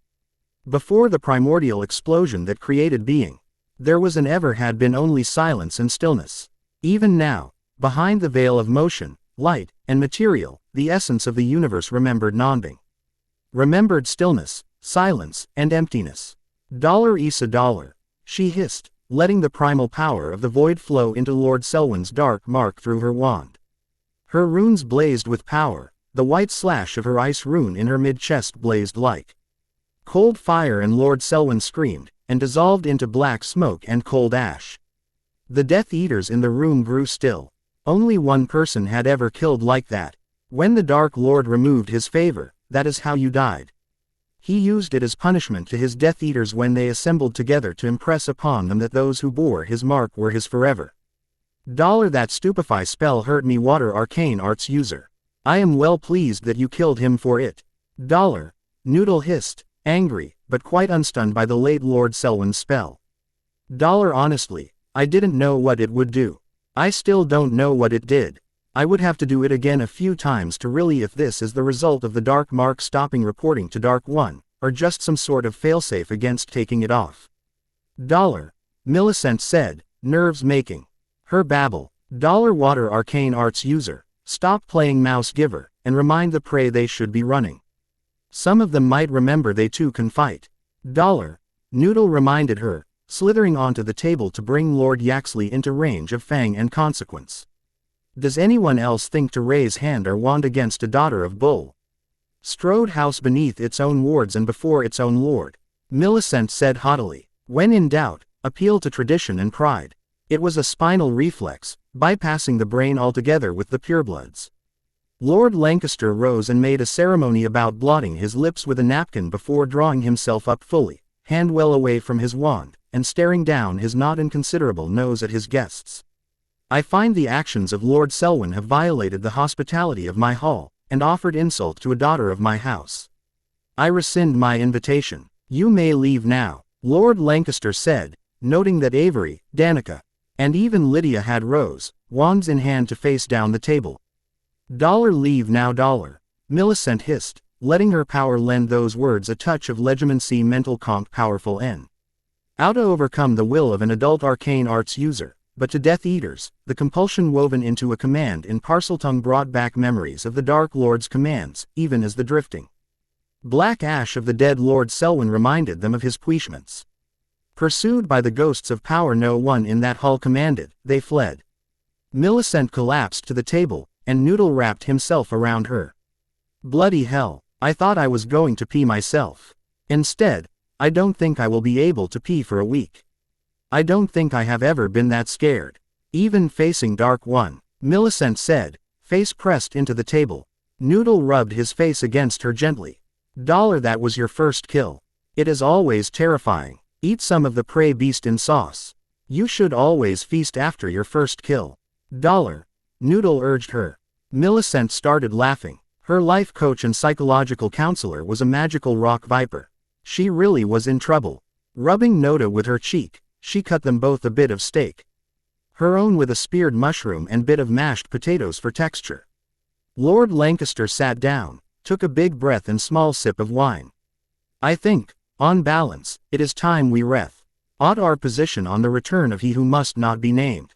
Before the primordial explosion that created being, there was and ever had been only silence and stillness. Even now, behind the veil of motion, light, and material, the essence of the universe remembered non-being. Remembered stillness, silence, and emptiness. $Issa, she hissed, letting the primal power of the void flow into Lord Selwyn's dark mark through her wand. Her runes blazed with power, the white slash of her ice rune in her mid-chest blazed like cold fire, and Lord Selwyn screamed, and dissolved into black smoke and cold ash. The Death Eaters in the room grew still. Only one person had ever killed like that. When the Dark Lord removed his favor, that is how you died. He used it as punishment to his Death Eaters when they assembled together to impress upon them that those who bore his mark were his forever. That stupefy spell hurt me, water arcane arts user. I am well pleased that you killed him for it. Noodle hissed, angry, but quite unstunned by the late Lord Selwyn's spell. Honestly, I didn't know what it would do. I still don't know what it did. I would have to do it again a few times to really if this is the result of the dark mark stopping reporting to Dark One, or just some sort of failsafe against taking it off. Millicent said, nerves making her babble. Water arcane arts user, stop playing mouse giver, and remind the prey they should be running. Some of them might remember they too can fight. Noodle reminded her, slithering onto the table to bring Lord Yaxley into range of Fang and consequence. Does anyone else think to raise hand or wand against a daughter of Bull? Strode house beneath its own wards and before its own lord, Millicent said haughtily. When in doubt, appeal to tradition and pride. It was a spinal reflex, bypassing the brain altogether with the purebloods. Lord Lancaster rose and made a ceremony about blotting his lips with a napkin before drawing himself up fully, hand well away from his wand, and staring down his not inconsiderable nose at his guests. I find the actions of Lord Selwyn have violated the hospitality of my hall, and offered insult to a daughter of my house. I rescind my invitation. You may leave now, Lord Lancaster said, noting that Avery, Danica, and even Lydia had rose, wands in hand to face down the table. Leave now. Millicent hissed, letting her power lend those words a touch of legitimacy. Mental comp powerful N. Out to overcome the will of an adult arcane arts user, but to Death Eaters, the compulsion woven into a command in Parseltongue brought back memories of the Dark Lord's commands, even as the drifting black ash of the dead Lord Selwyn reminded them of his punishments. Pursued by the ghosts of power no one in that hall commanded, they fled. Millicent collapsed to the table, and Noodle wrapped himself around her. Bloody hell, I thought I was going to pee myself. Instead, I don't think I will be able to pee for a week. I don't think I have ever been that scared. Even facing Dark One, Millicent said, face pressed into the table. Noodle rubbed his face against her gently. That was your first kill. It is always terrifying. Eat some of the prey beast in sauce. You should always feast after your first kill. Noodle urged her. Millicent started laughing. Her life coach and psychological counselor was a magical rock viper. She really was in trouble. Rubbing Noda with her cheek, she cut them both a bit of steak. her own with a speared mushroom and bit of mashed potatoes for texture. Lord Lancaster sat down, took a big breath and small sip of wine. I think, on balance, it is time we ought our position on the return of he who must not be named.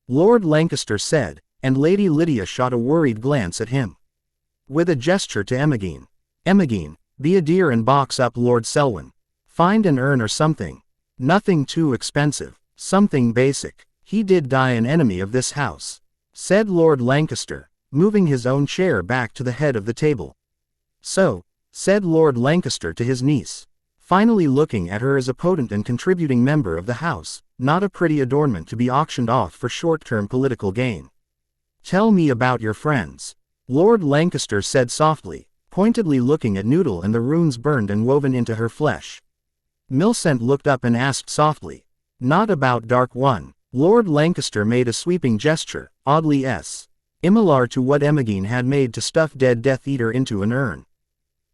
Lord Lancaster said, and Lady Lydia shot a worried glance at him. With a gesture to Imogen. Imogen, be a dear and box up Lord Selwyn. Find an urn or something. Nothing too expensive, something basic. He did die an enemy of this house, said Lord Lancaster, moving his own chair back to the head of the table. So, said Lord Lancaster to his niece, finally looking at her as a potent and contributing member of the house, not a pretty adornment to be auctioned off for short-term political gain. Tell me about your friends, Lord Lancaster said softly, pointedly looking at Noodle and the runes burned and woven into her flesh. Millicent looked up and asked softly, not about Dark One. Lord Lancaster made a sweeping gesture, oddly similar to what Imogen had made to stuff dead Death Eater into an urn.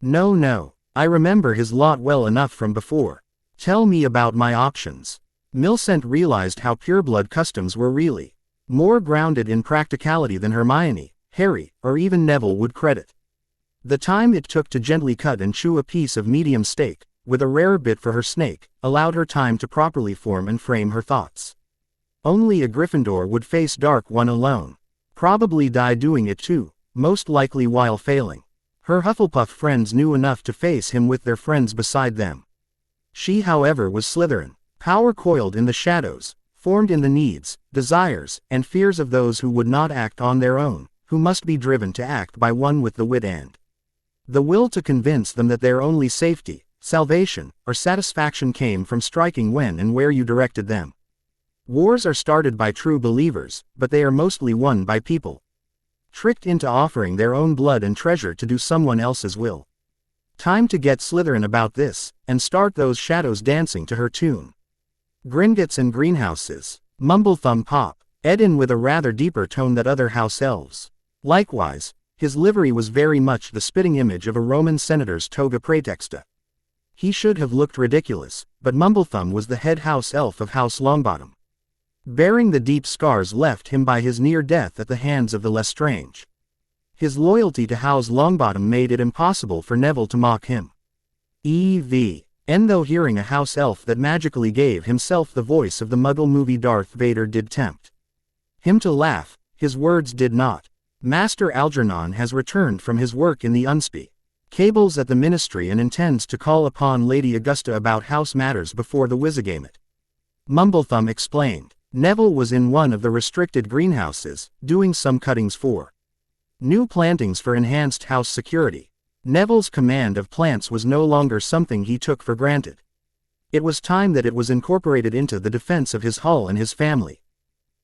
No, I remember his lot well enough from before. Tell me about my options. Millicent realized how pureblood customs were really more grounded in practicality than Hermione, Harry, or even Neville would credit. The time it took to gently cut and chew a piece of medium steak, with a rare bit for her snake, allowed her time to properly form and frame her thoughts. Only a Gryffindor would face Dark One alone. Probably die doing it too, most likely while failing. Her Hufflepuff friends knew enough to face him with their friends beside them. She, however, was Slytherin. Power coiled in the shadows, formed in the needs, desires, and fears of those who would not act on their own, who must be driven to act by one with the wit and the will to convince them that their only safety, salvation, or satisfaction came from striking when and where you directed them. Wars are started by true believers, but they are mostly won by people tricked into offering their own blood and treasure to do someone else's will. Time to get Slytherin about this, and start those shadows dancing to her tune. Gringotts and greenhouses, Mumblethumb Pop, Ed in with a rather deeper tone than other house elves. Likewise, his livery was very much the spitting image of a Roman senator's toga praetexta. He should have looked ridiculous, but Mumblethumb was the head house elf of House Longbottom, bearing the deep scars left him by his near death at the hands of the Lestrange. His loyalty to House Longbottom made it impossible for Neville to mock him. And though hearing a house elf that magically gave himself the voice of the Muggle movie Darth Vader did tempt him to laugh, his words did not. Master Algernon has returned from his work in the Unspe cables at the Ministry and intends to call upon Lady Augusta about house matters before the Wizigamut. Mumblethumb explained. Neville was in one of the restricted greenhouses, doing some cuttings for new plantings for enhanced house security. Neville's command of plants was no longer something he took for granted. It was time that it was incorporated into the defense of his hall and his family.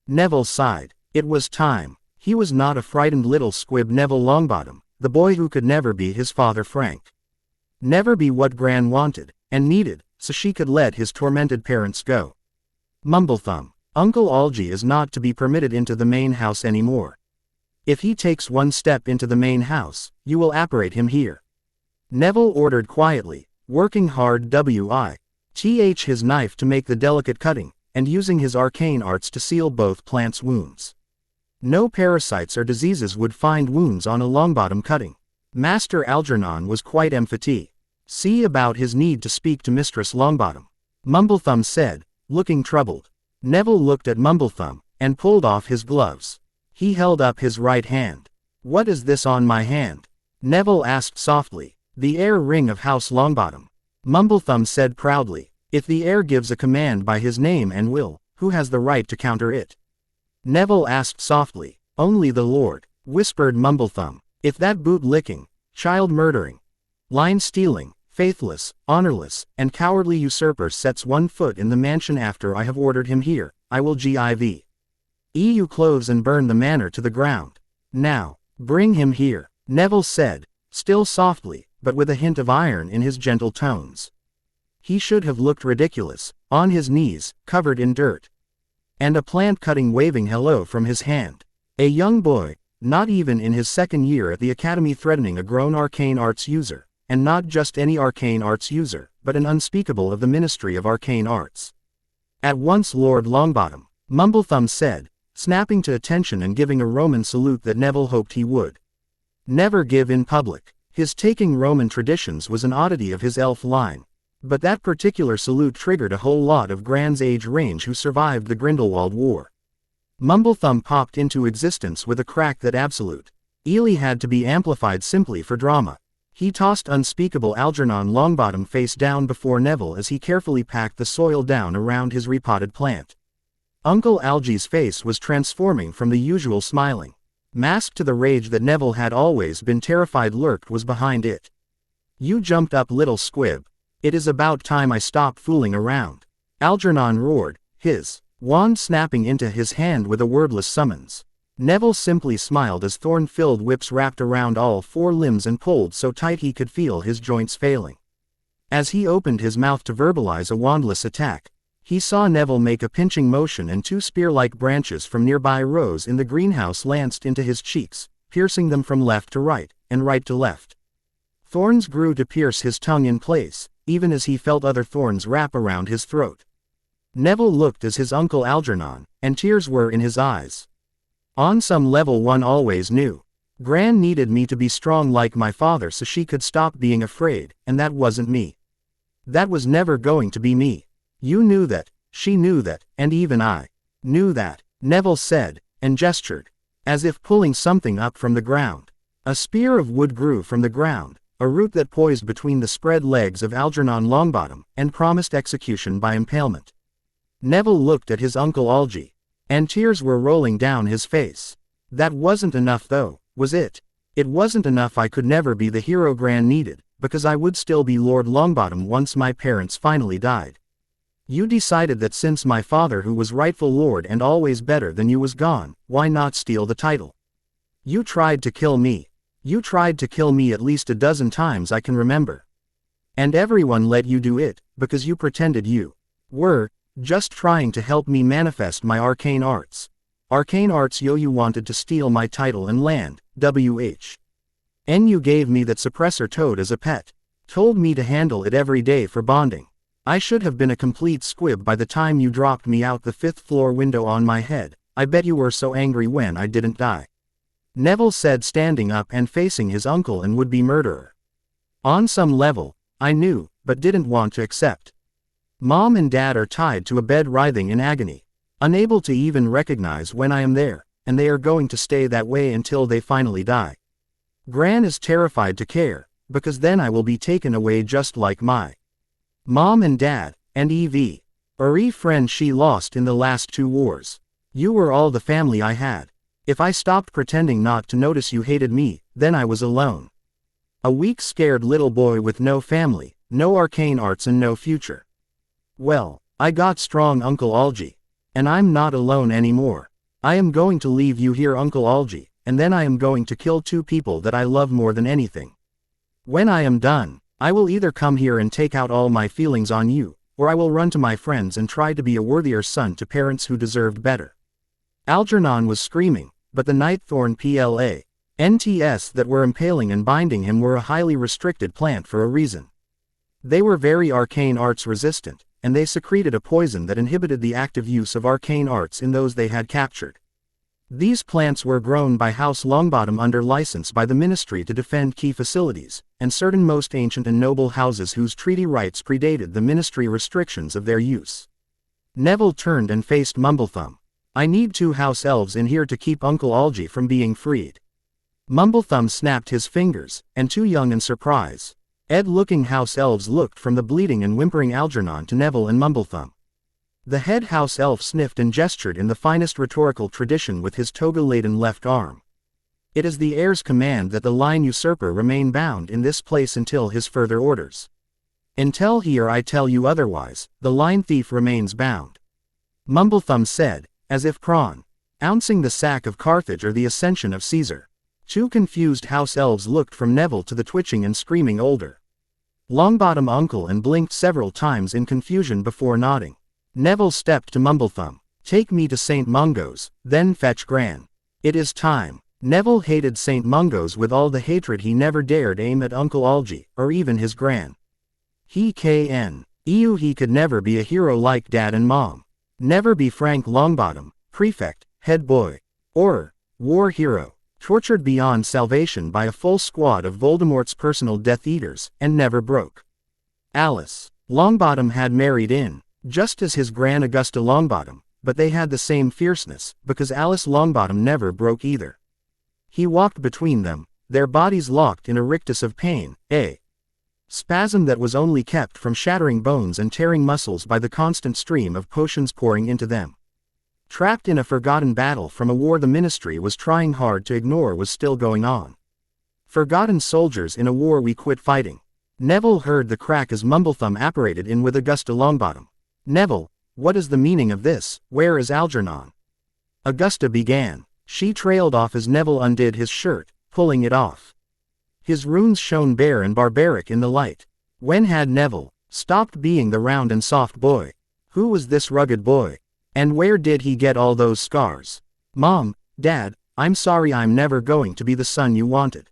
Neville sighed. It was time. He was not a frightened little squib Neville Longbottom, the boy who could never be his father Frank. Never be what Gran wanted, and needed, so she could let his tormented parents go. Mumblethumb. Uncle Algy is not to be permitted into the main house anymore. If he takes one step into the main house, you will apparate him here. Neville ordered quietly, working hard with his knife to make the delicate cutting, and using his arcane arts to seal both plants' wounds. No parasites or diseases would find wounds on a Longbottom cutting. Master Algernon was quite emphatic. See about his need to speak to Mistress Longbottom, Mumblethumb said, looking troubled. Neville looked at Mumblethumb, and pulled off his gloves. He held up his right hand. What is this on my hand? Neville asked softly. The heir ring of House Longbottom. Mumblethumb said proudly. If the heir gives a command by his name and will, who has the right to counter it? Neville asked softly. Only the Lord, whispered Mumblethumb. If that boot-licking, child-murdering, line-stealing, faithless, honorless, and cowardly usurper sets one foot in the mansion after I have ordered him here, I will give you clothes and burn the manor to the ground. Now, bring him here, Neville said, still softly, but with a hint of iron in his gentle tones. He should have looked ridiculous, on his knees, covered in dirt, and a plant cutting waving hello from his hand. A young boy, not even in his second year at the academy, threatening a grown arcane arts user, and not just any arcane arts user, but an unspeakable of the Ministry of Arcane Arts. At once Lord Longbottom, Mumblethumb said, snapping to attention and giving a Roman salute that Neville hoped he would. Never give in public. His taking Roman traditions was an oddity of his elf line. But that particular salute triggered a whole lot of Gran's age range who survived the Grindelwald War. Mumblethumb popped into existence with a crack that absolute Ely had to be amplified simply for drama. He tossed unspeakable Algernon Longbottom face down before Neville as he carefully packed the soil down around his repotted plant. Uncle Algy's face was transforming from the usual smiling mask to the rage that Neville had always been terrified lurked was behind it. You jumped up, little squib. It is about time I stop fooling around. Algernon roared, his wand snapping into his hand with a wordless summons. Neville simply smiled as thorn-filled whips wrapped around all four limbs and pulled so tight he could feel his joints failing. As he opened his mouth to verbalize a wandless attack, he saw Neville make a pinching motion and two spear-like branches from nearby rows in the greenhouse lanced into his cheeks, piercing them from left to right, and right to left. Thorns grew to pierce his tongue in place, even as he felt other thorns wrap around his throat. Neville looked as his Uncle Algernon, and tears were in his eyes. On some level one always knew. Gran needed me to be strong like my father so she could stop being afraid, and that wasn't me. That was never going to be me. You knew that, she knew that, and even I knew that, Neville said, and gestured, as if pulling something up from the ground. A spear of wood grew from the ground, a root that poised between the spread legs of Algernon Longbottom, and promised execution by impalement. Neville looked at his Uncle Algy, and tears were rolling down his face. That wasn't enough though, was it? It wasn't enough. I could never be the hero Gran needed, because I would still be Lord Longbottom once my parents finally died. You decided that since my father who was rightful lord and always better than you was gone, why not steal the title? You tried to kill me. You tried to kill me at least a dozen times I can remember. And everyone let you do it, because you pretended you were just trying to help me manifest my arcane arts. Arcane arts. You wanted to steal my title and land, and you gave me that suppressor toad as a pet. Told me to handle it every day for bonding. I should have been a complete squib by the time you dropped me out the 5th floor window on my head. I bet you were so angry when I didn't die. Neville said, standing up and facing his uncle and would-be murderer. On some level, I knew, but didn't want to accept. Mom and Dad are tied to a bed writhing in agony, unable to even recognize when I am there, and they are going to stay that way until they finally die. Gran is terrified to care, because then I will be taken away just like my Mom and Dad, and every friend she lost in the last 2 wars. You were all the family I had. If I stopped pretending not to notice you hated me, then I was alone. A weak, scared little boy with no family, no arcane arts and no future. Well, I got strong, Uncle Algy. And I'm not alone anymore. I am going to leave you here, Uncle Algy, and then I am going to kill 2 people that I love more than anything. When I am done, I will either come here and take out all my feelings on you, or I will run to my friends and try to be a worthier son to parents who deserved better. Algernon was screaming, but the Nightthorn plants that were impaling and binding him were a highly restricted plant for a reason. They were very arcane arts resistant, and they secreted a poison that inhibited the active use of arcane arts in those they had captured. These plants were grown by House Longbottom under license by the Ministry to defend key facilities, and certain most ancient and noble houses whose treaty rights predated the Ministry restrictions of their use. Neville turned and faced Mumblethumb. I need 2 house elves in here to keep Uncle Algy from being freed. Mumblethumb snapped his fingers, and 2 young and surprised looking house elves looked from the bleeding and whimpering Algernon to Neville and Mumblethumb. The head house elf sniffed and gestured in the finest rhetorical tradition with his toga-laden left arm. It is the heir's command that the line usurper remain bound in this place until his further orders. Until he or I tell you otherwise, the line thief remains bound. Mumblethumb said, as if pronouncing the sack of Carthage or the ascension of Caesar. 2 confused house elves looked from Neville to the twitching and screaming older Longbottom uncle and blinked several times in confusion before nodding. Neville stepped to Mumblethumb. Take me to St. Mungo's, then fetch Gran. It is time. Neville hated St. Mungo's with all the hatred he never dared aim at Uncle Algy, or even his Gran. He could never be a hero like Dad and Mom. Never be Frank Longbottom, prefect, head boy. Orur, war hero, tortured beyond salvation by a full squad of Voldemort's personal Death Eaters, and never broke. Alice. Longbottom had married in, just as his Gran Augusta Longbottom, but they had the same fierceness, because Alice Longbottom never broke either. He walked between them, their bodies locked in a rictus of pain, a spasm that was only kept from shattering bones and tearing muscles by the constant stream of potions pouring into them. Trapped in a forgotten battle from a war the Ministry was trying hard to ignore was still going on. Forgotten soldiers in a war we quit fighting. Neville heard the crack as Mumblethumb apparated in with Augusta Longbottom. Neville, what is the meaning of this? Where is Algernon? Augusta began. She trailed off as Neville undid his shirt, pulling it off. His runes shone bare and barbaric in the light. When had Neville stopped being the round and soft boy? Who was this rugged boy? And where did he get all those scars? Mom, Dad, I'm sorry I'm never going to be the son you wanted.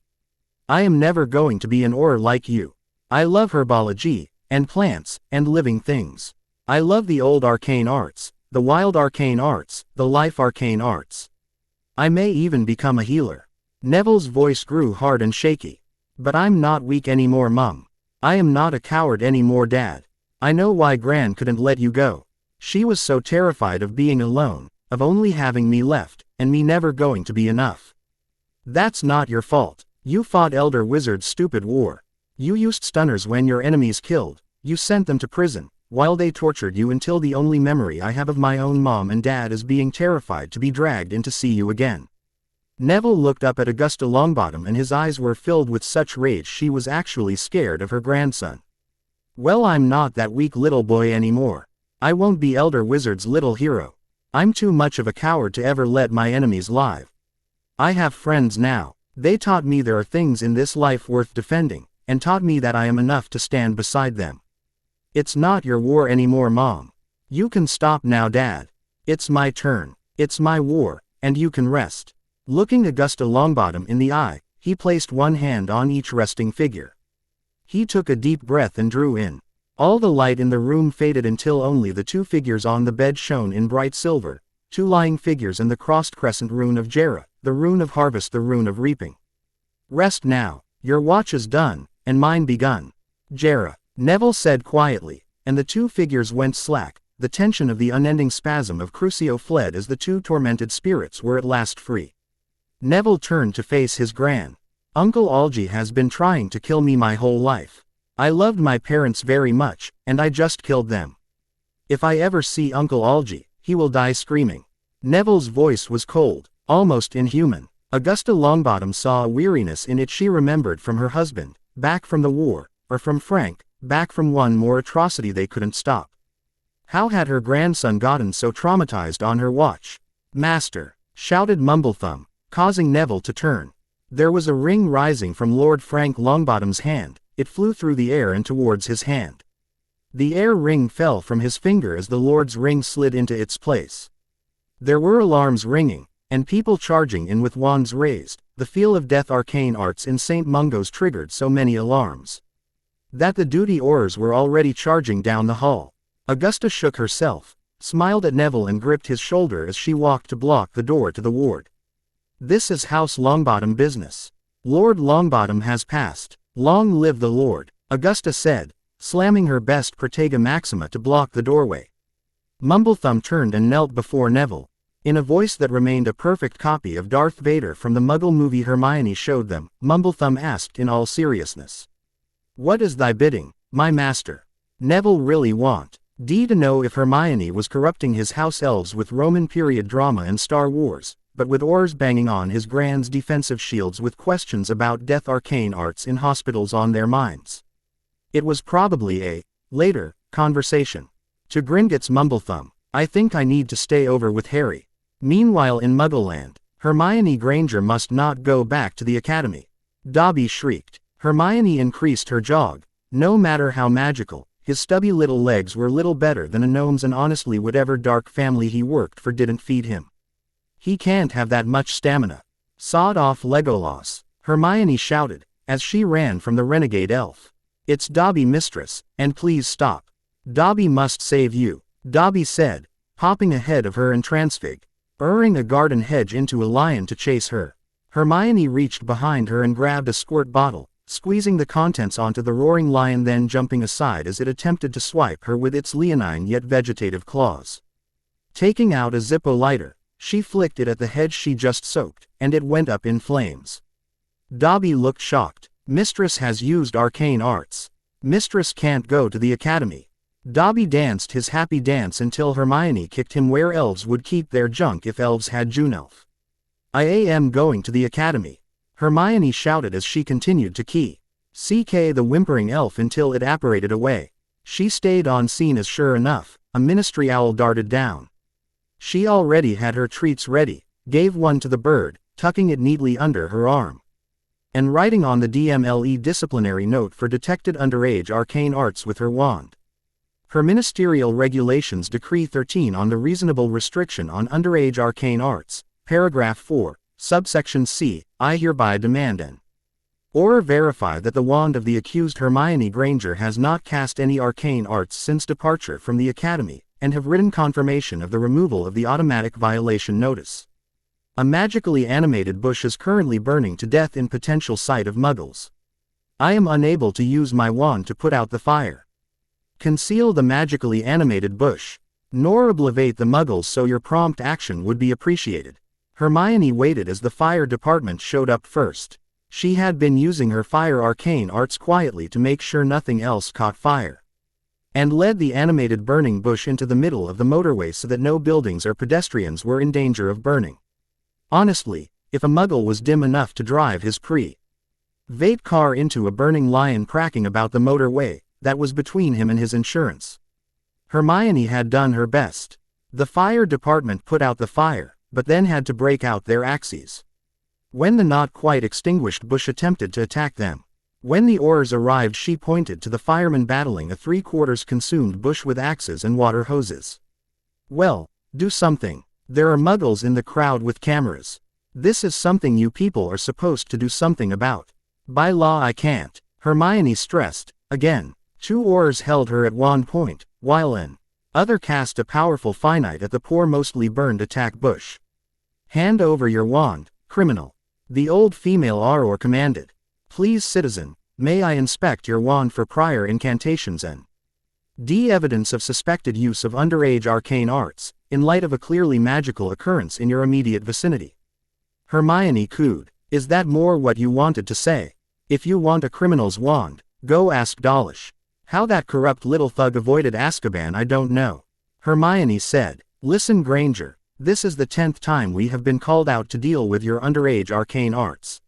I am never going to be an Orur like you. I love herbology, and plants, and living things. I love the old arcane arts, the wild arcane arts, the life arcane arts. I may even become a healer. Neville's voice grew hard and shaky. But I'm not weak anymore, Mum. I am not a coward anymore, Dad. I know why Gran couldn't let you go. She was so terrified of being alone, of only having me left, and me never going to be enough. That's not your fault. You fought Elder Wizard's stupid war. You used stunners when your enemies killed. You sent them to prison, while they tortured you until the only memory I have of my own mom and dad is being terrified to be dragged in to see you again. Neville looked up at Augusta Longbottom and his eyes were filled with such rage she was actually scared of her grandson. Well, I'm not that weak little boy anymore. I won't be Elder Wizard's little hero. I'm too much of a coward to ever let my enemies live. I have friends now. They taught me there are things in this life worth defending, and taught me that I am enough to stand beside them. It's not your war anymore, Mom. You can stop now, Dad. It's my turn. It's my war, and you can rest. Looking Augusta Longbottom in the eye, he placed one hand on each resting figure. He took a deep breath and drew in. All the light in the room faded until only the two figures on the bed shone in bright silver, two lying figures and the crossed crescent rune of Jera, the rune of harvest, the rune of reaping. Rest now. Your watch is done, and mine begun. Jera, Neville said quietly, and the two figures went slack. The tension of the unending spasm of Crucio fled as the two tormented spirits were at last free. Neville turned to face his gran. Uncle Algy has been trying to kill me my whole life. I loved my parents very much, and I just killed them. If I ever see Uncle Algy, he will die screaming. Neville's voice was cold, almost inhuman. Augusta Longbottom saw a weariness in it she remembered from her husband, back from the war, or from Frank, back from one more atrocity they couldn't stop. How had her grandson gotten so traumatized on her watch? Master, shouted Mumblethumb, causing Neville to turn. There was a ring rising from Lord Frank Longbottom's hand. It flew through the air and towards his hand. The air ring fell from his finger as the Lord's ring slid into its place. There were alarms ringing, and people charging in with wands raised. The feel of death arcane arts in St. Mungo's triggered so many alarms that the duty Aurors were already charging down the hall. Augusta shook herself, smiled at Neville and gripped his shoulder as she walked to block the door to the ward. This is House Longbottom business. Lord Longbottom has passed. Long live the Lord, Augusta said, slamming her best Protega Maxima to block the doorway. Mumblethumb turned and knelt before Neville. In a voice that remained a perfect copy of Darth Vader from the Muggle movie Hermione showed them, Mumblethumb asked in all seriousness. What is thy bidding, my master? Neville really want to know if Hermione was corrupting his house elves with Roman period drama and Star Wars, but with Aurors banging on his grand's defensive shields with questions about death arcane arts in hospitals on their minds. It was probably a, later, conversation. To Gringotts Mumblethumb, I think I need to stay over with Harry. Meanwhile in Muggleland, Hermione Granger must not go back to the academy. Dobby shrieked. Hermione increased her jog. No matter how magical, his stubby little legs were little better than a gnome's and honestly whatever dark family he worked for didn't feed him. He can't have that much stamina. Sawed off Legolas, Hermione shouted, as she ran from the renegade elf. It's Dobby, mistress, and please stop. Dobby must save you, Dobby said, popping ahead of her and transfiguring a garden hedge into a lion to chase her. Hermione reached behind her and grabbed a squirt bottle, squeezing the contents onto the roaring lion, then jumping aside as it attempted to swipe her with its leonine yet vegetative claws. Taking out a Zippo lighter, she flicked it at the hedge she just soaked, and it went up in flames. Dobby looked shocked. Mistress has used arcane arts. Mistress can't go to the academy. Dobby danced his happy dance until Hermione kicked him where elves would keep their junk if elves had Junelf. I am going to the academy, Hermione shouted as she continued to key CK the whimpering elf until it apparated away. She stayed on scene as sure enough, a ministry owl darted down. She already had her treats ready, gave one to the bird, tucking it neatly under her arm, and writing on the DMLE disciplinary note for detected underage arcane arts with her wand. Her ministerial regulations Decree 13 on the reasonable restriction on underage arcane arts, paragraph 4, subsection C, I hereby demand an Orur verify that the wand of the accused Hermione Granger has not cast any arcane arts since departure from the academy, and have written confirmation of the removal of the automatic violation notice. A magically animated bush is currently burning to death in potential sight of muggles. I am unable to use my wand to put out the fire. Conceal the magically animated bush, nor obliterate the muggles, so your prompt action would be appreciated. Hermione waited as the fire department showed up first. She had been using her fire arcane arts quietly to make sure nothing else caught fire, and led the animated burning bush into the middle of the motorway so that no buildings or pedestrians were in danger of burning. Honestly, if a muggle was dim enough to drive his private car into a burning lion cracking about the motorway, that was between him and his insurance. Hermione had done her best. The fire department put out the fire, but then had to break out their axes when the not quite extinguished bush attempted to attack them. When the Aurors arrived, she pointed to the firemen battling a 3/4 consumed bush with axes and water hoses. Well, do something. There are muggles in the crowd with cameras. This is something you people are supposed to do something about. By law I can't, Hermione stressed. Again, 2 Aurors held her at wand point, while an other cast a powerful finite at the poor mostly burned attack bush. Hand over your wand, criminal. The old female Auror commanded. Please citizen, may I inspect your wand for prior incantations and evidence of suspected use of underage arcane arts, in light of a clearly magical occurrence in your immediate vicinity. Hermione cooed. Is that more what you wanted to say? If you want a criminal's wand, go ask Dollish. How that corrupt little thug avoided Azkaban I don't know. Hermione said. Listen Granger, this is the 10th time we have been called out to deal with your underage arcane arts.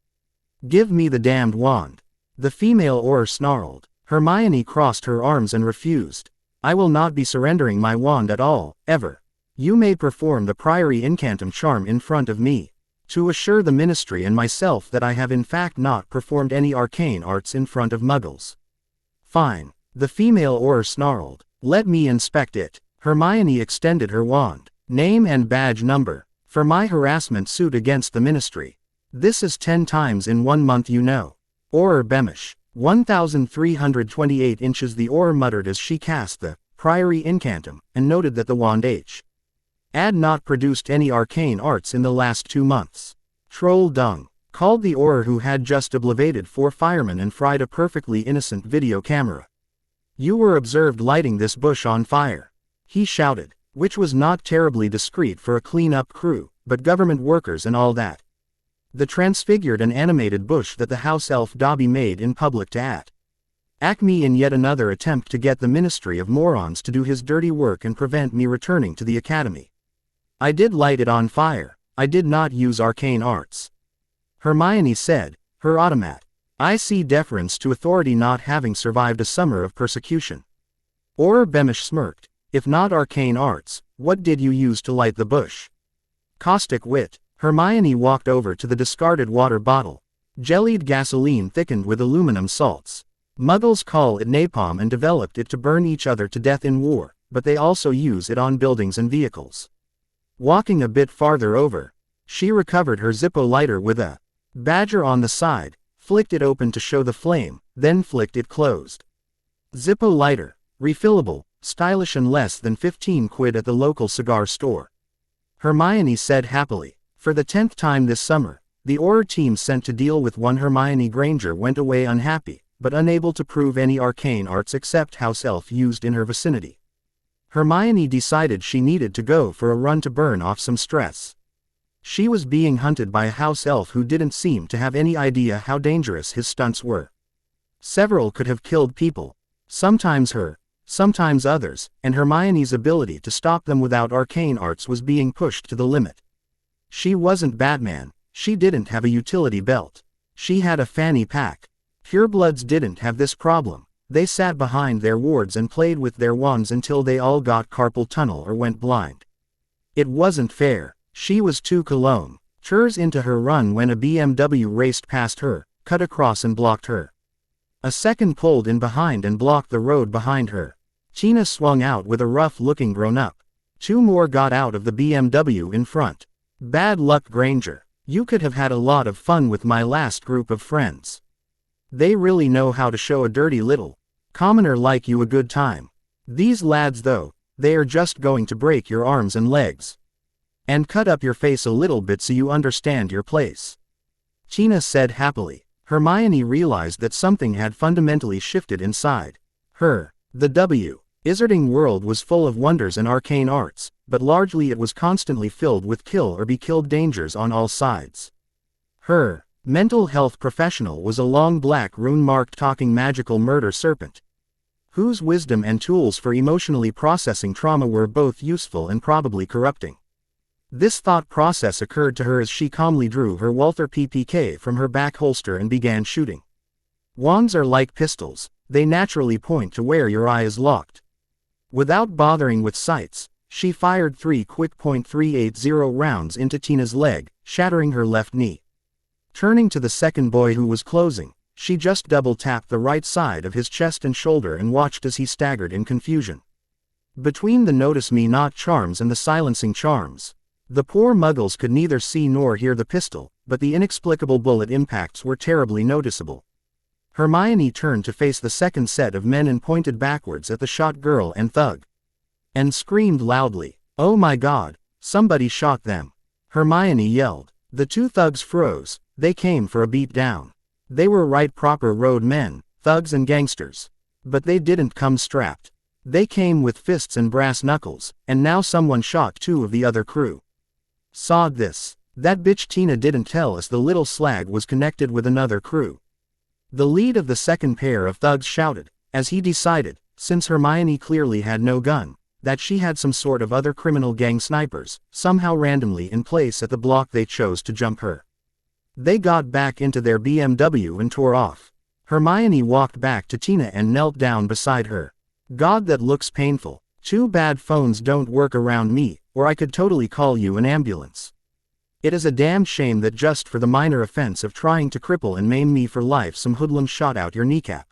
Give me the damned wand. The female Orur snarled. Hermione crossed her arms and refused. I will not be surrendering my wand at all, ever. You may perform the Priory Incantum charm in front of me, to assure the Ministry and myself that I have in fact not performed any arcane arts in front of muggles. Fine. The female Orur snarled. Let me inspect it. Hermione extended her wand. Name and badge number. For my harassment suit against the Ministry. This is 10 times in 1 month, you know. Orur Beamish. 1,328 inches, the Orur muttered as she cast the Priory Incantum, and noted that the wand had not produced any arcane arts in the last 2 months. Troll dung, called the Orur who had just obliterated 4 firemen and fried a perfectly innocent video camera. You were observed lighting this bush on fire, he shouted, which was not terribly discreet for a clean-up crew, but government workers and all that. The transfigured and animated bush that the house elf Dobby made in public to Acme in yet another attempt to get the Ministry of Morons to do his dirty work and prevent me returning to the academy. I did light it on fire. I did not use arcane arts. Hermione said, her automat. I see deference to authority not having survived a summer of persecution. Orur Beamish smirked. If not arcane arts, what did you use to light the bush? Caustic wit. Hermione walked over to the discarded water bottle. Jellied gasoline thickened with aluminum salts. Muggles call it napalm and developed it to burn each other to death in war, but they also use it on buildings and vehicles. Walking a bit farther over, she recovered her Zippo lighter with a badger on the side, flicked it open to show the flame, then flicked it closed. Zippo lighter, refillable, stylish and less than 15 quid at the local cigar store. Hermione said happily. For the 10th time this summer, the Orur team sent to deal with one Hermione Granger went away unhappy, but unable to prove any arcane arts except house elf used in her vicinity. Hermione decided she needed to go for a run to burn off some stress. She was being hunted by a house elf who didn't seem to have any idea how dangerous his stunts were. Several could have killed people. Sometimes her, sometimes others, and Hermione's ability to stop them without arcane arts was being pushed to the limit. She wasn't Batman, she didn't have a utility belt. She had a fanny pack. Purebloods didn't have this problem. They sat behind their wards and played with their wands until they all got carpal tunnel or went blind. It wasn't fair. She was 2 km/h into her run when a BMW raced past her, cut across and blocked her. A second pulled in behind and blocked the road behind her. Tina swung out with a rough-looking grown-up. 2 more got out of the BMW in front. Bad luck, Granger. You could have had a lot of fun with my last group of friends. They really know how to show a dirty little commoner like you a good time. These lads though, they are just going to break your arms and legs. And cut up your face a little bit so you understand your place. Tina said happily. Hermione realized that something had fundamentally shifted inside her. The Wizarding world was full of wonders and arcane arts, but largely it was constantly filled with kill or be killed dangers on all sides. Her mental health professional was a long black rune-marked talking magical murder serpent, whose wisdom and tools for emotionally processing trauma were both useful and probably corrupting. This thought process occurred to her as she calmly drew her Walther PPK from her back holster and began shooting. Wands are like pistols, they naturally point to where your eye is locked. Without bothering with sights, she fired 3 quick .380 rounds into Tina's leg, shattering her left knee. Turning to the second boy who was closing, she just double-tapped the right side of his chest and shoulder and watched as he staggered in confusion. Between the notice me not charms and the silencing charms, the poor muggles could neither see nor hear the pistol, but the inexplicable bullet impacts were terribly noticeable. Hermione turned to face the second set of men and pointed backwards at the shot girl and thug. And screamed loudly, "Oh my God, somebody shot them!" Hermione yelled. The 2 thugs froze, they came for a beat down. They were right proper road men, thugs and gangsters. But they didn't come strapped. They came with fists and brass knuckles, and now someone shot 2 of the other crew. Sod this. That bitch Tina didn't tell us the little slag was connected with another crew. The lead of the second pair of thugs shouted, as he decided, since Hermione clearly had no gun, that she had some sort of other criminal gang snipers, somehow randomly in place at the block they chose to jump her. They got back into their BMW and tore off. Hermione walked back to Tina and knelt down beside her. God, that looks painful. Too bad phones don't work around me, or I could totally call you an ambulance. It is a damned shame that just for the minor offense of trying to cripple and maim me for life some hoodlum shot out your kneecap.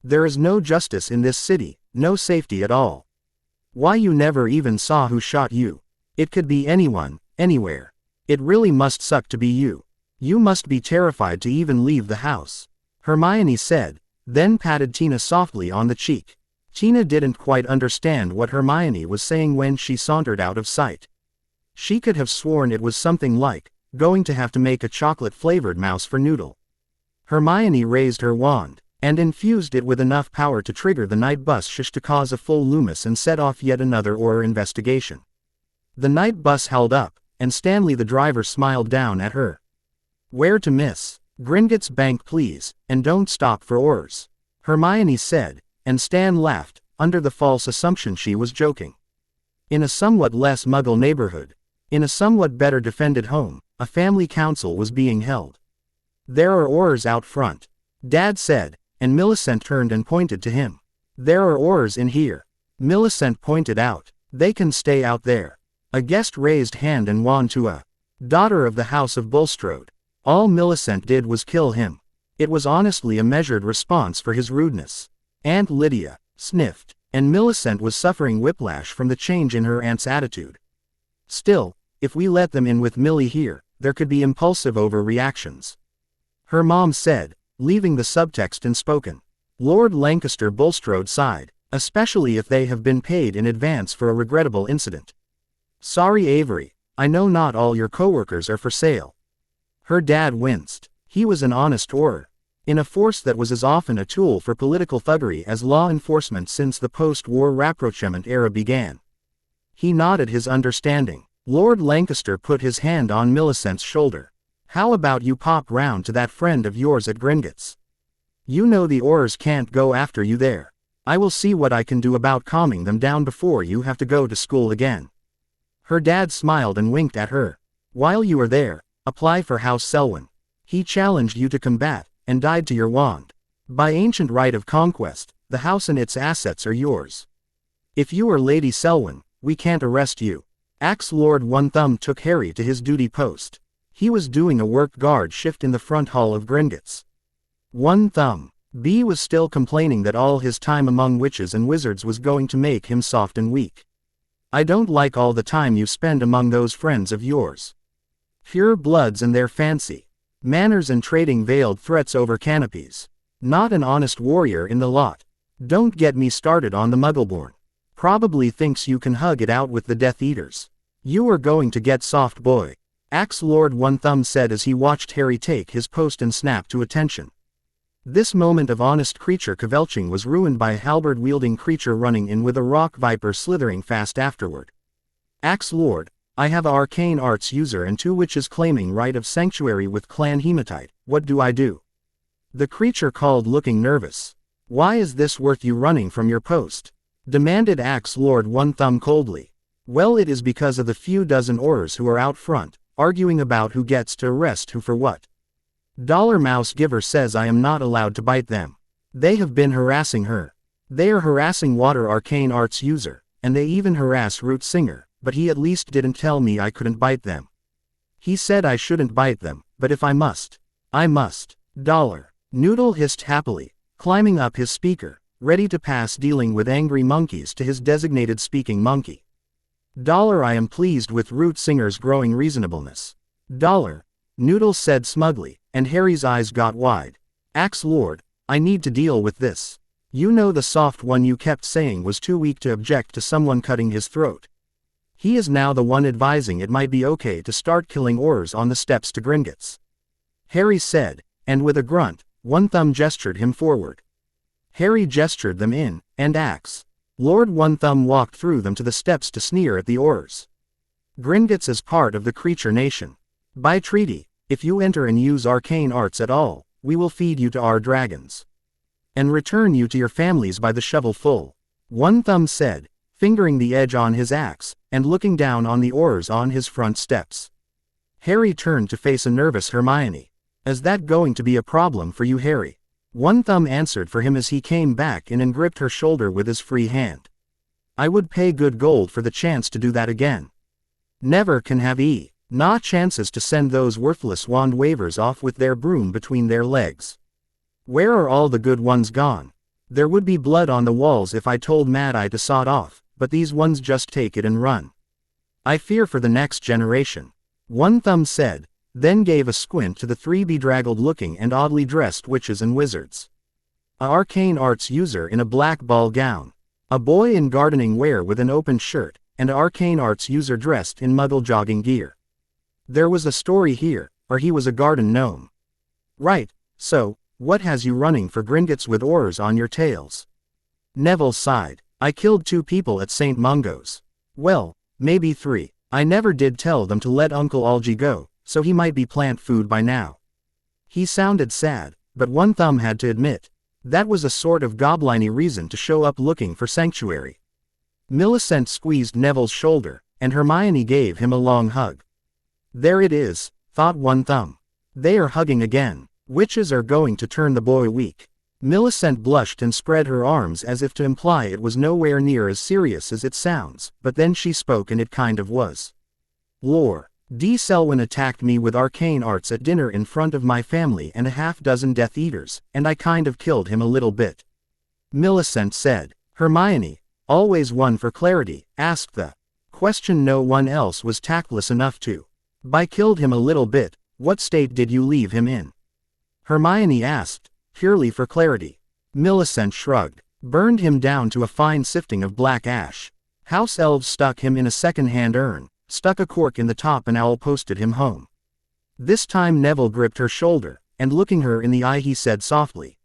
There is no justice in this city, no safety at all. Why, you never even saw who shot you. It could be anyone, anywhere. It really must suck to be you. You must be terrified to even leave the house. Hermione said, then patted Tina softly on the cheek. Tina didn't quite understand what Hermione was saying when she sauntered out of sight. She could have sworn it was something like, going to have to make a chocolate-flavored mouse for Noodle. Hermione raised her wand, and infused it with enough power to trigger the night bus shish to cause a full Loomis and set off yet another Orur investigation. The night bus held up, and Stanley the driver smiled down at her. Where to, miss? Gringotts Bank please, and don't stop for Orurs. Hermione said, and Stan laughed, under the false assumption she was joking. In a somewhat less muggle neighborhood, in a somewhat better defended home, a family council was being held. There are Orurs out front, Dad said, and Millisent turned and pointed to him. There are Orurs in here. Millisent pointed out. They can stay out there. A guest raised hand and wand to a daughter of the House of Bulstrode. All Millisent did was kill him. It was honestly a measured response for his rudeness. Aunt Lydia sniffed, and Millisent was suffering whiplash from the change in her aunt's attitude. Still, if we let them in with Millie here, there could be impulsive overreactions. Her mom said, leaving the subtext unspoken. Lord Lancaster Bulstrode sighed. Especially if they have been paid in advance for a regrettable incident. Sorry Avery, I know not all your coworkers are for sale. Her dad winced. He was an honest Orur, in a force that was as often a tool for political thuggery as law enforcement since the post-war rapprochement era began. He nodded his understanding. Lord Lancaster put his hand on Millicent's shoulder. How about you pop round to that friend of yours at Gringotts? You know the Orurs can't go after you there. I will see what I can do about calming them down before you have to go to school again. Her dad smiled and winked at her. While you are there, apply for House Selwyn. He challenged you to combat, and died to your wand. By ancient right of conquest, the house and its assets are yours. If you are Lady Selwyn, we can't arrest you. Axe Lord One Thumb took Harry to his duty post. He was doing a work guard shift in the front hall of Gringotts. One Thumb. B was still complaining that all his time among witches and wizards was going to make him soft and weak. I don't like all the time you spend among those friends of yours. Pure bloods and their fancy manners and trading veiled threats over canopies. Not an honest warrior in the lot. Don't get me started on the Muggleborn. Probably thinks you can hug it out with the Death Eaters. You are going to get soft boy. Axe Lord One Thumb said as he watched Harry take his post and snap to attention. This moment of honest creature cavelching was ruined by a halberd-wielding creature running in with a rock viper slithering fast afterward. Axe Lord, I have a arcane arts user and 2 witches claiming right of sanctuary with clan hematite. What do I do? The creature called, looking nervous. Why is this worth you running from your post? Demanded Axe Lord One Thumb coldly. Well, it is because of the few dozen Orurs who are out front, arguing about who gets to arrest who for what. Dollar Mouse Giver says I am not allowed to bite them. They have been harassing her. They are harassing Water Arcane Arts user, and they even harass Root Singer, but he at least didn't tell me I couldn't bite them. He said I shouldn't bite them, but if I must, I must. Dollar. Noodle hissed happily, climbing up his speaker, ready to pass dealing with angry monkeys to his designated speaking monkey. Dollar, I am pleased with Root Singer's growing reasonableness. Dollar. Noodle said smugly, and Harry's eyes got wide. Axe Lord, I need to deal with this. You know the soft one you kept saying was too weak to object to someone cutting his throat. He is now the one advising it might be okay to start killing Orurs on the steps to Gringotts. Harry said, and with a grunt, One Thumb gestured him forward. Harry gestured them in, and Axe Lord One Thumb walked through them to the steps to sneer at the Orurs. Gringotts is part of the creature nation. By treaty, if you enter and use arcane arts at all, we will feed you to our dragons. And return you to your families by the shovelful. One Thumb said, fingering the edge on his axe, and looking down on the Orurs on his front steps. Harry turned to face a nervous Hermione. Is that going to be a problem for you, Harry? One Thumb answered for him as he came back in and gripped her shoulder with his free hand. I would pay good gold for the chance to do that again. Never can have not chances to send those worthless wand wavers off with their broom between their legs. Where are all the good ones gone? There would be blood on the walls if I told Mad Eye to saw it off, but these ones just take it and run. I fear for the next generation. One Thumb said, then gave a squint to the 3 bedraggled-looking and oddly dressed witches and wizards. A arcane arts user in a black ball gown. A boy in gardening wear with an open shirt, and an arcane arts user dressed in muggle jogging gear. There was a story here, or he was a garden gnome. Right, so, what has you running for Gringotts with Orurs on your tails? Neville sighed. I killed 2 people at St. Mungo's. Well, maybe 3. I never did tell them to let Uncle Algy go, so he might be plant food by now. He sounded sad, but One Thumb had to admit, that was a sort of goblin-y reason to show up looking for sanctuary. Millicent squeezed Neville's shoulder, and Hermione gave him a long hug. There it is, thought One Thumb. They are hugging again. Witches are going to turn the boy weak. Millicent blushed and spread her arms as if to imply it was nowhere near as serious as it sounds, but then she spoke and it kind of was. Lore. D. Selwyn attacked me with arcane arts at dinner in front of my family and a half-dozen Death Eaters, and I kind of killed him a little bit. Millicent said. Hermione, always one for clarity, asked the question no one else was tactless enough to. By killed him a little bit, what state did you leave him in? Hermione asked, purely for clarity. Millicent shrugged. burned him down to a fine sifting of black ash. House elves stuck him in a second-hand urn, stuck a cork in the top and owl posted him home. This time Neville gripped her shoulder, and looking her in the eye he said softly.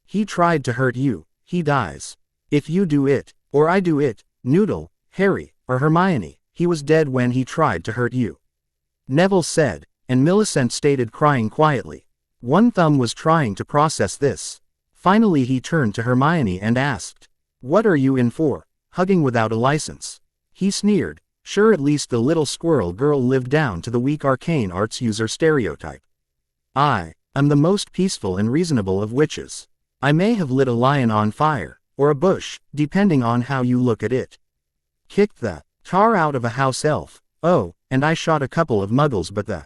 He tried to hurt you, he dies. If you do it, or I do it, Noodle, Harry, or Hermione, he was dead when he tried to hurt you. Neville said, and Millicent stated crying quietly. One Thumb was trying to process this. Finally he turned to Hermione and asked, "What are you in for, hugging without a license?" He sneered, sure at least the little squirrel girl lived down to the weak arcane arts user stereotype. I am the most peaceful and reasonable of witches. I may have lit a lion on fire, or a bush, depending on how you look at it. Kicked the tar out of a house elf, oh, and I shot a couple of muggles, but the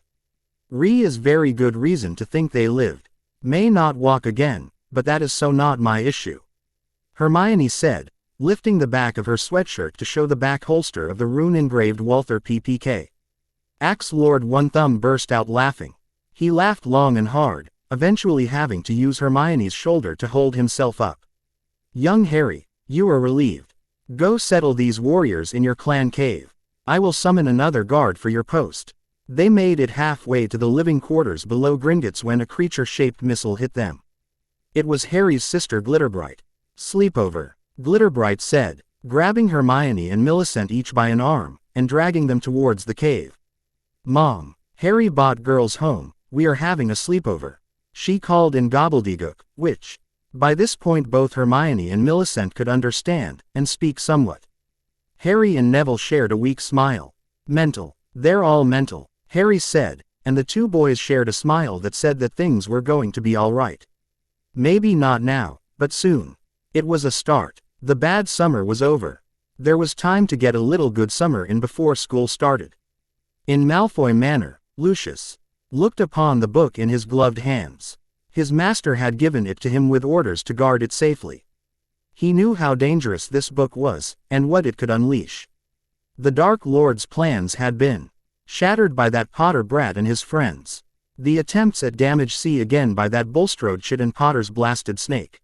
is very good reason to think they lived. May not walk again, but that is so not my issue. Hermione said, lifting the back of her sweatshirt to show the back holster of the rune-engraved Walther PPK. Axe Lord One Thumb burst out laughing. He laughed long and hard, eventually having to use Hermione's shoulder to hold himself up. Young Harry, you are relieved. Go settle these warriors in your clan cave. I will summon another guard for your post. They made it halfway to the living quarters below Gringotts when a creature-shaped missile hit them. It was Harry's sister Glitterbright. Sleepover, Glitterbright said, grabbing Hermione and Millicent each by an arm, and dragging them towards the cave. Mom, Harry bought girls home, we are having a sleepover. She called in gobbledygook, which, by this point both Hermione and Millicent could understand, and speak somewhat. Harry and Neville shared a weak smile. Mental. They're all mental, Harry said, and the two boys shared a smile that said that things were going to be all right. Maybe not now, but soon. It was a start. The bad summer was over. There was time to get a little good summer in before school started. In Malfoy Manor, Lucius looked upon the book in his gloved hands. His master had given it to him with orders to guard it safely. He knew how dangerous this book was, and what it could unleash. The Dark Lord's plans had been shattered by that Potter brat and his friends. The attempts at damage C again by that Bulstrode shit and Potter's blasted snake.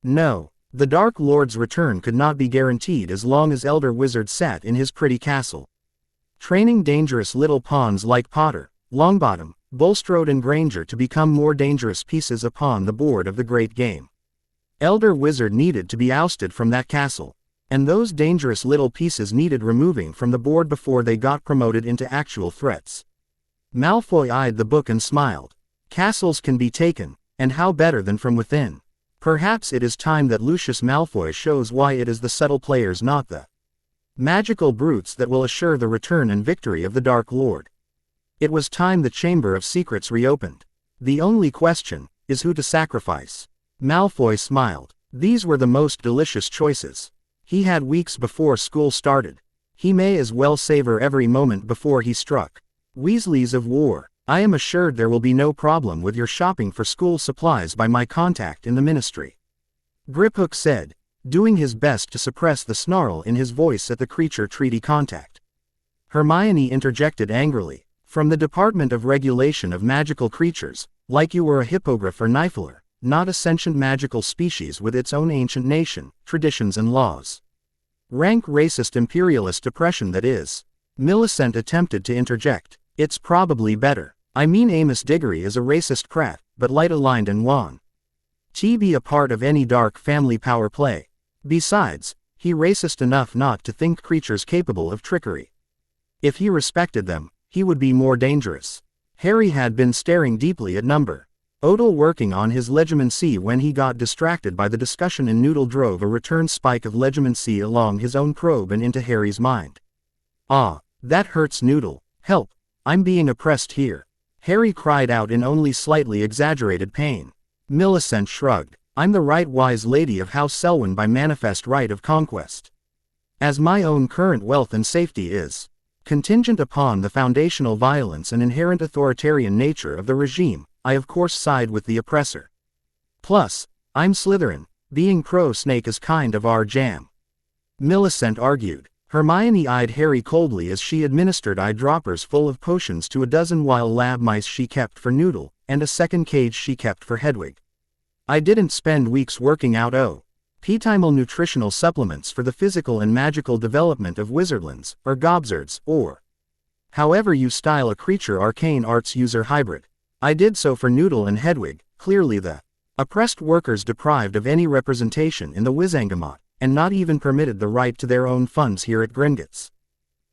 No, the Dark Lord's return could not be guaranteed as long as Elder Wizard sat in his pretty castle. Training dangerous little pawns like Potter, Longbottom, Bulstrode and Granger to become more dangerous pieces upon the board of the great game. Elder Wizard needed to be ousted from that castle. And those dangerous little pieces needed removing from the board before they got promoted into actual threats. Malfoy eyed the book and smiled. Castles can be taken, and how better than from within? Perhaps it is time that Lucius Malfoy shows why it is the subtle players, not the magical brutes, that will assure the return and victory of the Dark Lord. It was time the Chamber of Secrets reopened. The only question is who to sacrifice. Malfoy smiled. These were the most delicious choices. He had weeks before school started. He may as well savor every moment before he struck. Weasleys of War, I am assured there will be no problem with your shopping for school supplies by my contact in the ministry. GRIPHOOK said, doing his best to suppress the snarl in his voice at the creature treaty contact. Hermione interjected angrily, from the Department of Regulation of Magical Creatures, like you were a hippogriff or Niffler, not a sentient magical species with its own ancient nation, traditions and laws. Rank racist imperialist depression that is. Millicent attempted to interject. It's probably better. I mean Amos Diggory is a racist prat, but light-aligned and wan. To be a part of any dark family power play. Besides, he racist enough not to think creatures capable of trickery. If he respected them, he would be more dangerous. Harry had been staring deeply at number Odell working on his legitimacy when he got distracted by the discussion, and Noodle drove a return spike of legitimacy along his own probe and into Harry's mind. Ah, that hurts, Noodle. Help, I'm being oppressed here. Harry cried out in only slightly exaggerated pain. Millicent shrugged. I'm the right wise lady of House Selwyn by manifest right of conquest. As my own current wealth and safety is contingent upon the foundational violence and inherent authoritarian nature of the regime, I of course side with the oppressor. Plus, I'm Slytherin, being pro-snake is kind of our jam. Millicent argued. Hermione eyed Harry coldly as she administered eyedroppers full of potions to a dozen wild lab mice she kept for Noodle, and a second cage she kept for Hedwig. I didn't spend weeks working out Petimal nutritional supplements for the physical and magical development of wizardlings, or gobzards, or however you style a creature arcane arts user hybrid. I did so for Noodle and Hedwig, clearly the oppressed workers deprived of any representation in the Wizengamot, and not even permitted the right to their own funds here at Gringotts.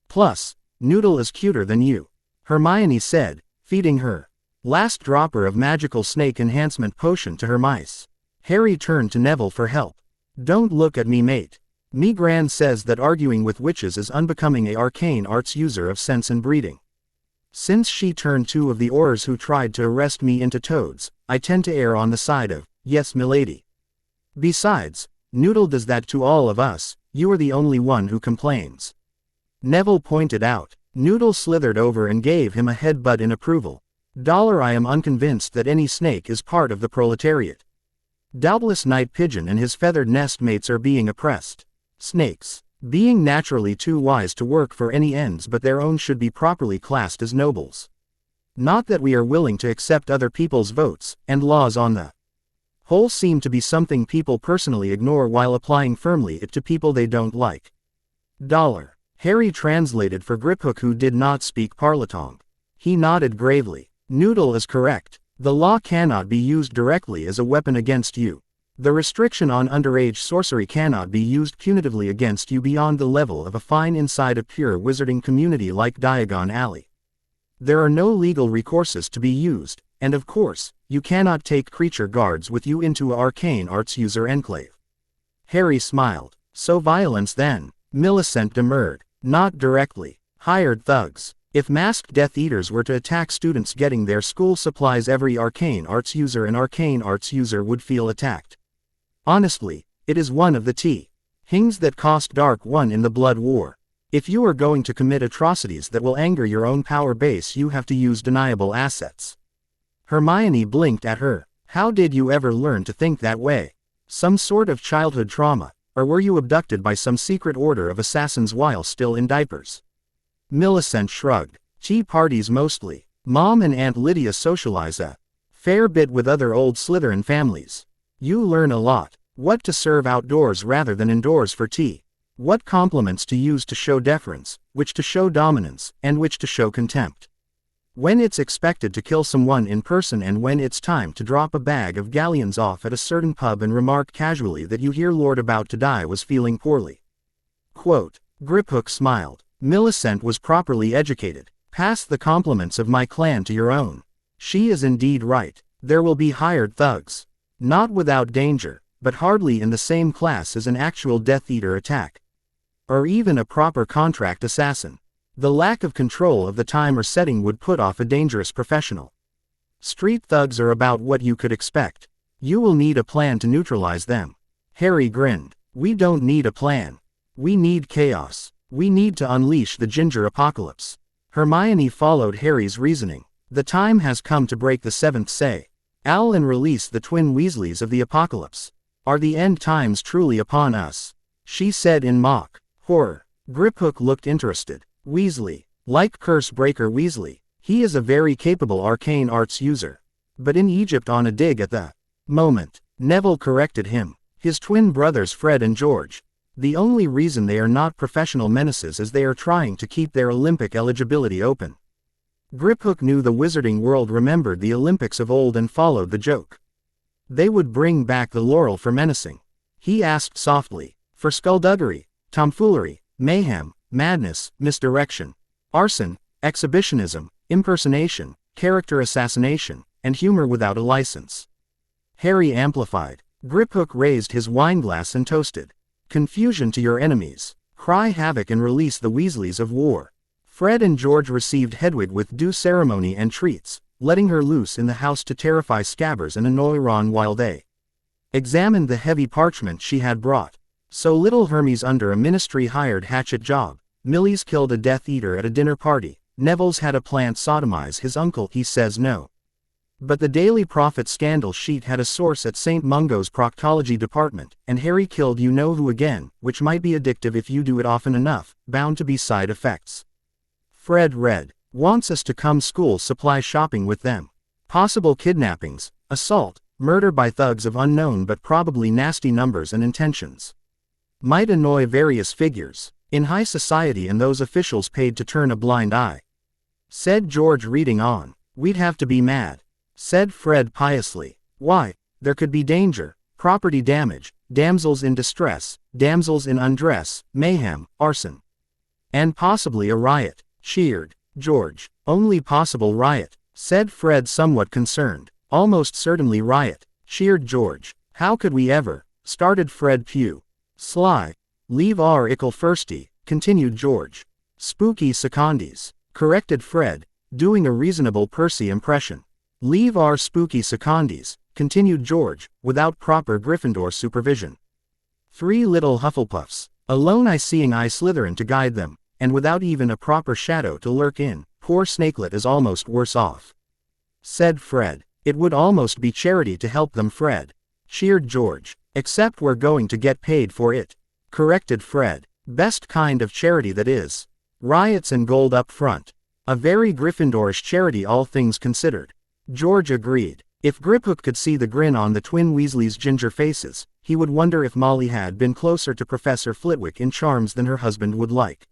Plus, Noodle is cuter than you, Hermione said, feeding her last dropper of magical snake enhancement potion to her mice. Harry turned to Neville for help. Don't look at me, mate. Me Gran says that arguing with witches is unbecoming a arcane arts user of sense and breeding. Since she turned two of the Orurs who tried to arrest me into toads, I tend to err on the side of, yes milady. Besides, Noodle does that to all of us, you are the only one who complains. Neville pointed out. Noodle slithered over and gave him a headbutt in approval. I am unconvinced that any snake is part of the proletariat. Doubtless Night Pigeon and his feathered nest mates are being oppressed. Snakes, being naturally too wise to work for any ends but their own, should be properly classed as nobles. Not that we are willing to accept other people's votes, and laws on the whole seem to be something people personally ignore while applying firmly it to people they don't like. Harry translated for GRIPHOOK, who did not speak Parletongue. He nodded gravely. Noodle is correct. The law cannot be used directly as a weapon against you. The restriction on underage sorcery cannot be used punitively against you beyond the level of a fine inside a pure wizarding community like Diagon Alley. There are no legal recourses to be used, and of course, you cannot take creature guards with you into a arcane arts user enclave. Harry smiled. So violence then? Millicent demurred. Not directly. Hired thugs. If masked Death Eaters were to attack students getting their school supplies, every arcane arts user would feel attacked. Honestly, it is one of the things that cost Dark One in the Blood War. If you are going to commit atrocities that will anger your own power base, you have to use deniable assets. Hermione blinked at her. How did you ever learn to think that way? Some sort of childhood trauma, or were you abducted by some secret order of assassins while still in diapers? Millicent shrugged. Tea parties mostly. Mom and Aunt Lydia socialize a fair bit with other old Slytherin families. You learn a lot. What to serve outdoors rather than indoors for tea. What compliments to use to show deference, which to show dominance, and which to show contempt. When it's expected to kill someone in person and when it's time to drop a bag of galleons off at a certain pub and remark casually that you hear Lord about to die was feeling poorly. Quote. GRIPHOOK smiled. Millicent was properly educated. Pass the compliments of my clan to your own. She is indeed right. There will be hired thugs. Not without danger, but hardly in the same class as an actual Death Eater attack. Or even a proper contract assassin. The lack of control of the time or setting would put off a dangerous professional. Street thugs are about what you could expect. You will need a plan to neutralize them. Harry grinned. We don't need a plan. We need chaos. We need to unleash the ginger apocalypse. Hermione followed Harry's reasoning. The time has come to break the seventh say. Al and release the twin Weasleys of the apocalypse. Are the end times truly upon us? She said in mock horror. GRIPHOOK looked interested. Weasley. Like Curse Breaker Weasley. He is a very capable arcane arts user. But in Egypt on a dig at the moment. Neville corrected him. His twin brothers Fred and George. The only reason they are not professional menaces is they are trying to keep their Olympic eligibility open. GRIPHOOK knew the wizarding world remembered the Olympics of old and followed the joke. They would bring back the laurel for menacing. He asked softly. For skullduggery, tomfoolery, mayhem, madness, misdirection, arson, exhibitionism, impersonation, character assassination, and humor without a license. Harry amplified. GRIPHOOK raised his wineglass and toasted. Confusion to your enemies. Cry havoc and release the Weasleys of war. Fred and George received Hedwig with due ceremony and treats, letting her loose in the house to terrify Scabbers and annoy Ron while they examined the heavy parchment she had brought. So little Hermes under a ministry-hired hatchet job. Millie's killed a Death Eater at a dinner party. Neville's had a plant sodomize his uncle. He says no. But the Daily Prophet scandal sheet had a source at St. Mungo's proctology department, and Harry killed you-know-who again, which might be addictive if you do it often enough, bound to be side effects. Fred read. Wants us to come school supply shopping with them. Possible kidnappings, assault, Murder by thugs of unknown but probably nasty numbers and intentions. Might annoy various figures in high society and those officials paid to turn a blind eye. Said George, reading on. We'd have to be mad. Said Fred piously. Why? There could be danger, property damage, damsels in distress, damsels in undress, mayhem, arson. And possibly a riot, cheered George. Only possible riot, said Fred, somewhat concerned. Almost certainly riot, cheered George. How could we ever? Started Fred. Pew. Sly. Leave our ickle firsty, continued George. Spooky secondis, corrected Fred, doing a reasonable Percy impression. Leave our spooky secondis, continued George, without proper Gryffindor supervision. 3 little Hufflepuffs, alone seeing Slytherin to guide them, and without even a proper shadow to lurk in. Poor Snakelet is almost worse off. Said Fred. It would almost be charity to help them, Fred. Cheered George. Except we're going to get paid for it. Corrected Fred. Best kind of charity, that is. Riots and gold up front. A very Gryffindorish charity, all things considered. George agreed. If GRIPHOOK could see the grin on the twin Weasleys' ginger faces, he would wonder if Molly had been closer to Professor Flitwick in charms than her husband would like.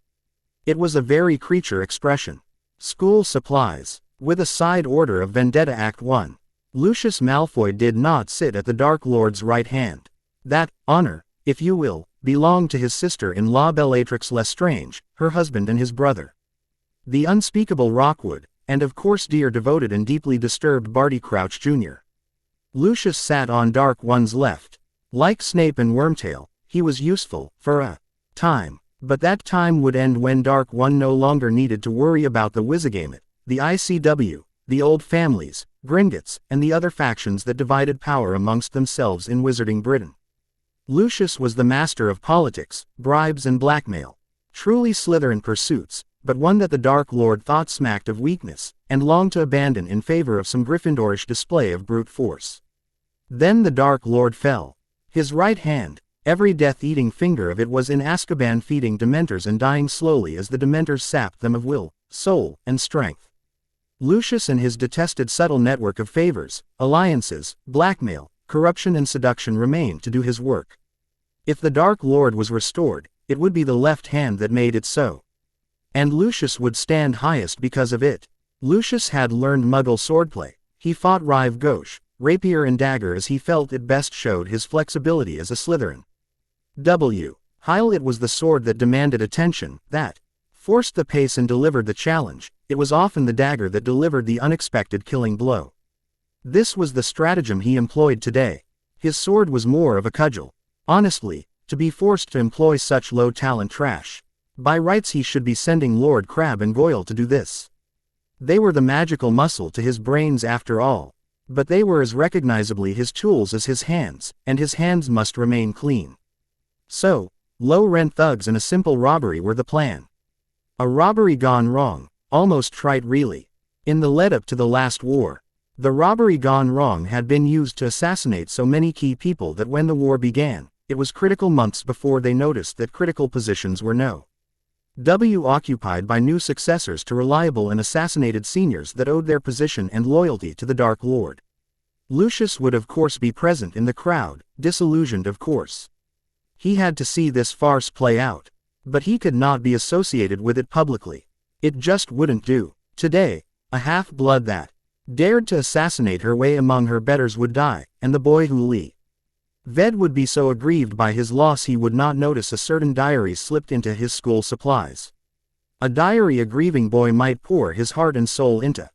It was a very creature expression. School supplies. With a side order of Vendetta Act 1. Lucius Malfoy did not sit at the Dark Lord's right hand. That honor, if you will, belonged to his sister-in-law Bellatrix Lestrange, her husband and his brother. The unspeakable Rockwood, and of course dear, devoted and deeply disturbed Barty Crouch Jr. Lucius sat on Dark One's left. Like Snape and Wormtail, he was useful, for a time. But that time would end when Dark One no longer needed to worry about the Wizigamot, the ICW, the old families, Gringotts, and the other factions that divided power amongst themselves in Wizarding Britain. Lucius was the master of politics, bribes and blackmail. Truly Slytherin pursuits, but one that the Dark Lord thought smacked of weakness, and longed to abandon in favor of some Gryffindorish display of brute force. Then the Dark Lord fell. His right hand, every death-eating finger of it, was in Azkaban, feeding Dementors and dying slowly as the Dementors sapped them of will, soul, and strength. Lucius and his detested subtle network of favors, alliances, blackmail, corruption and seduction remained to do his work. If the Dark Lord was restored, it would be the left hand that made it so. And Lucius would stand highest because of it. Lucius had learned Muggle swordplay. He fought Rive Gauche, rapier and dagger as he felt it best showed his flexibility as a Slytherin. While it was the sword that demanded attention, that forced the pace and delivered the challenge, it was often the dagger that delivered the unexpected killing blow. This was the stratagem he employed today. His sword was more of a cudgel. Honestly, to be forced to employ such low-talent trash. By rights he should be sending Lord Crabbe and Goyle to do this. They were the magical muscle to his brains after all. But they were as recognizably his tools as his hands, and his hands must remain clean. So, low-rent thugs and a simple robbery were the plan. A robbery gone wrong, almost trite really. In the lead-up to the last war, the robbery gone wrong had been used to assassinate so many key people that when the war began, it was critical months before they noticed that critical positions were occupied by new successors to reliable and assassinated seniors that owed their position and loyalty to the Dark Lord. Lucius would of course be present in the crowd, disillusioned of course. He had to see this farce play out. But he could not be associated with it publicly. It just wouldn't do. Today, a half-blood that dared to assassinate her way among her betters would die, and the boy who Ved would be so aggrieved by his loss he would not notice a certain diary slipped into his school supplies. A diary a grieving boy might pour his heart and soul into.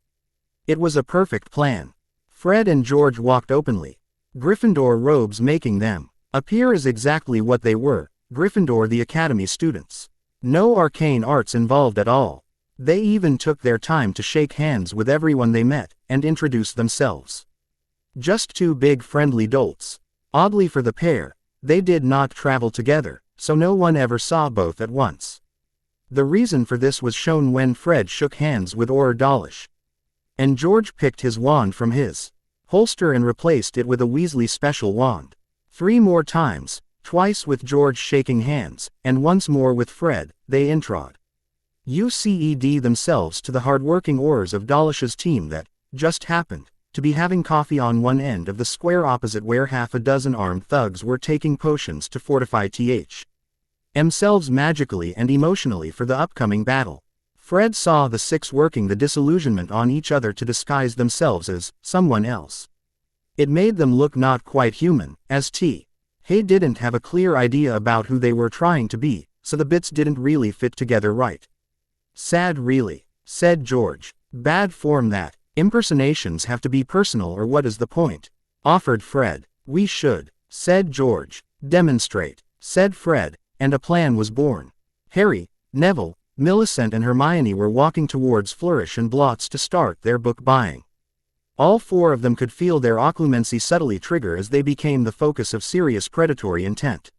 It was a perfect plan. Fred and George walked openly, Gryffindor robes making them appear as exactly what they were, Gryffindor the Academy students. No arcane arts involved at all. They even took their time to shake hands with everyone they met, and introduce themselves. Just two big friendly dolts. Oddly for the pair, they did not travel together, so no one ever saw both at once. The reason for this was shown when Fred shook hands with Orur Dollish. And George picked his wand from his holster and replaced it with a Weasley special wand. 3 more times, twice with George shaking hands, and once more with Fred, they introd themselves to the hard-working Aurors of Dollish's team that just happened to be having coffee on one end of the square opposite where half a dozen armed thugs were taking potions to fortify themselves magically and emotionally for the upcoming battle. Fred saw the six working the disillusionment on each other to disguise themselves as someone else. It made them look not quite human, as He didn't have a clear idea about who they were trying to be, so the bits didn't really fit together right. Sad really, said George. Bad form that. Impersonations have to be personal or what is the point? Offered Fred. We should, said George. Demonstrate, said Fred, and a plan was born. Harry, Neville, Millicent and Hermione were walking towards Flourish and Blotts to start their book buying. All four of them could feel their occlumency subtly trigger as they became the focus of serious predatory intent.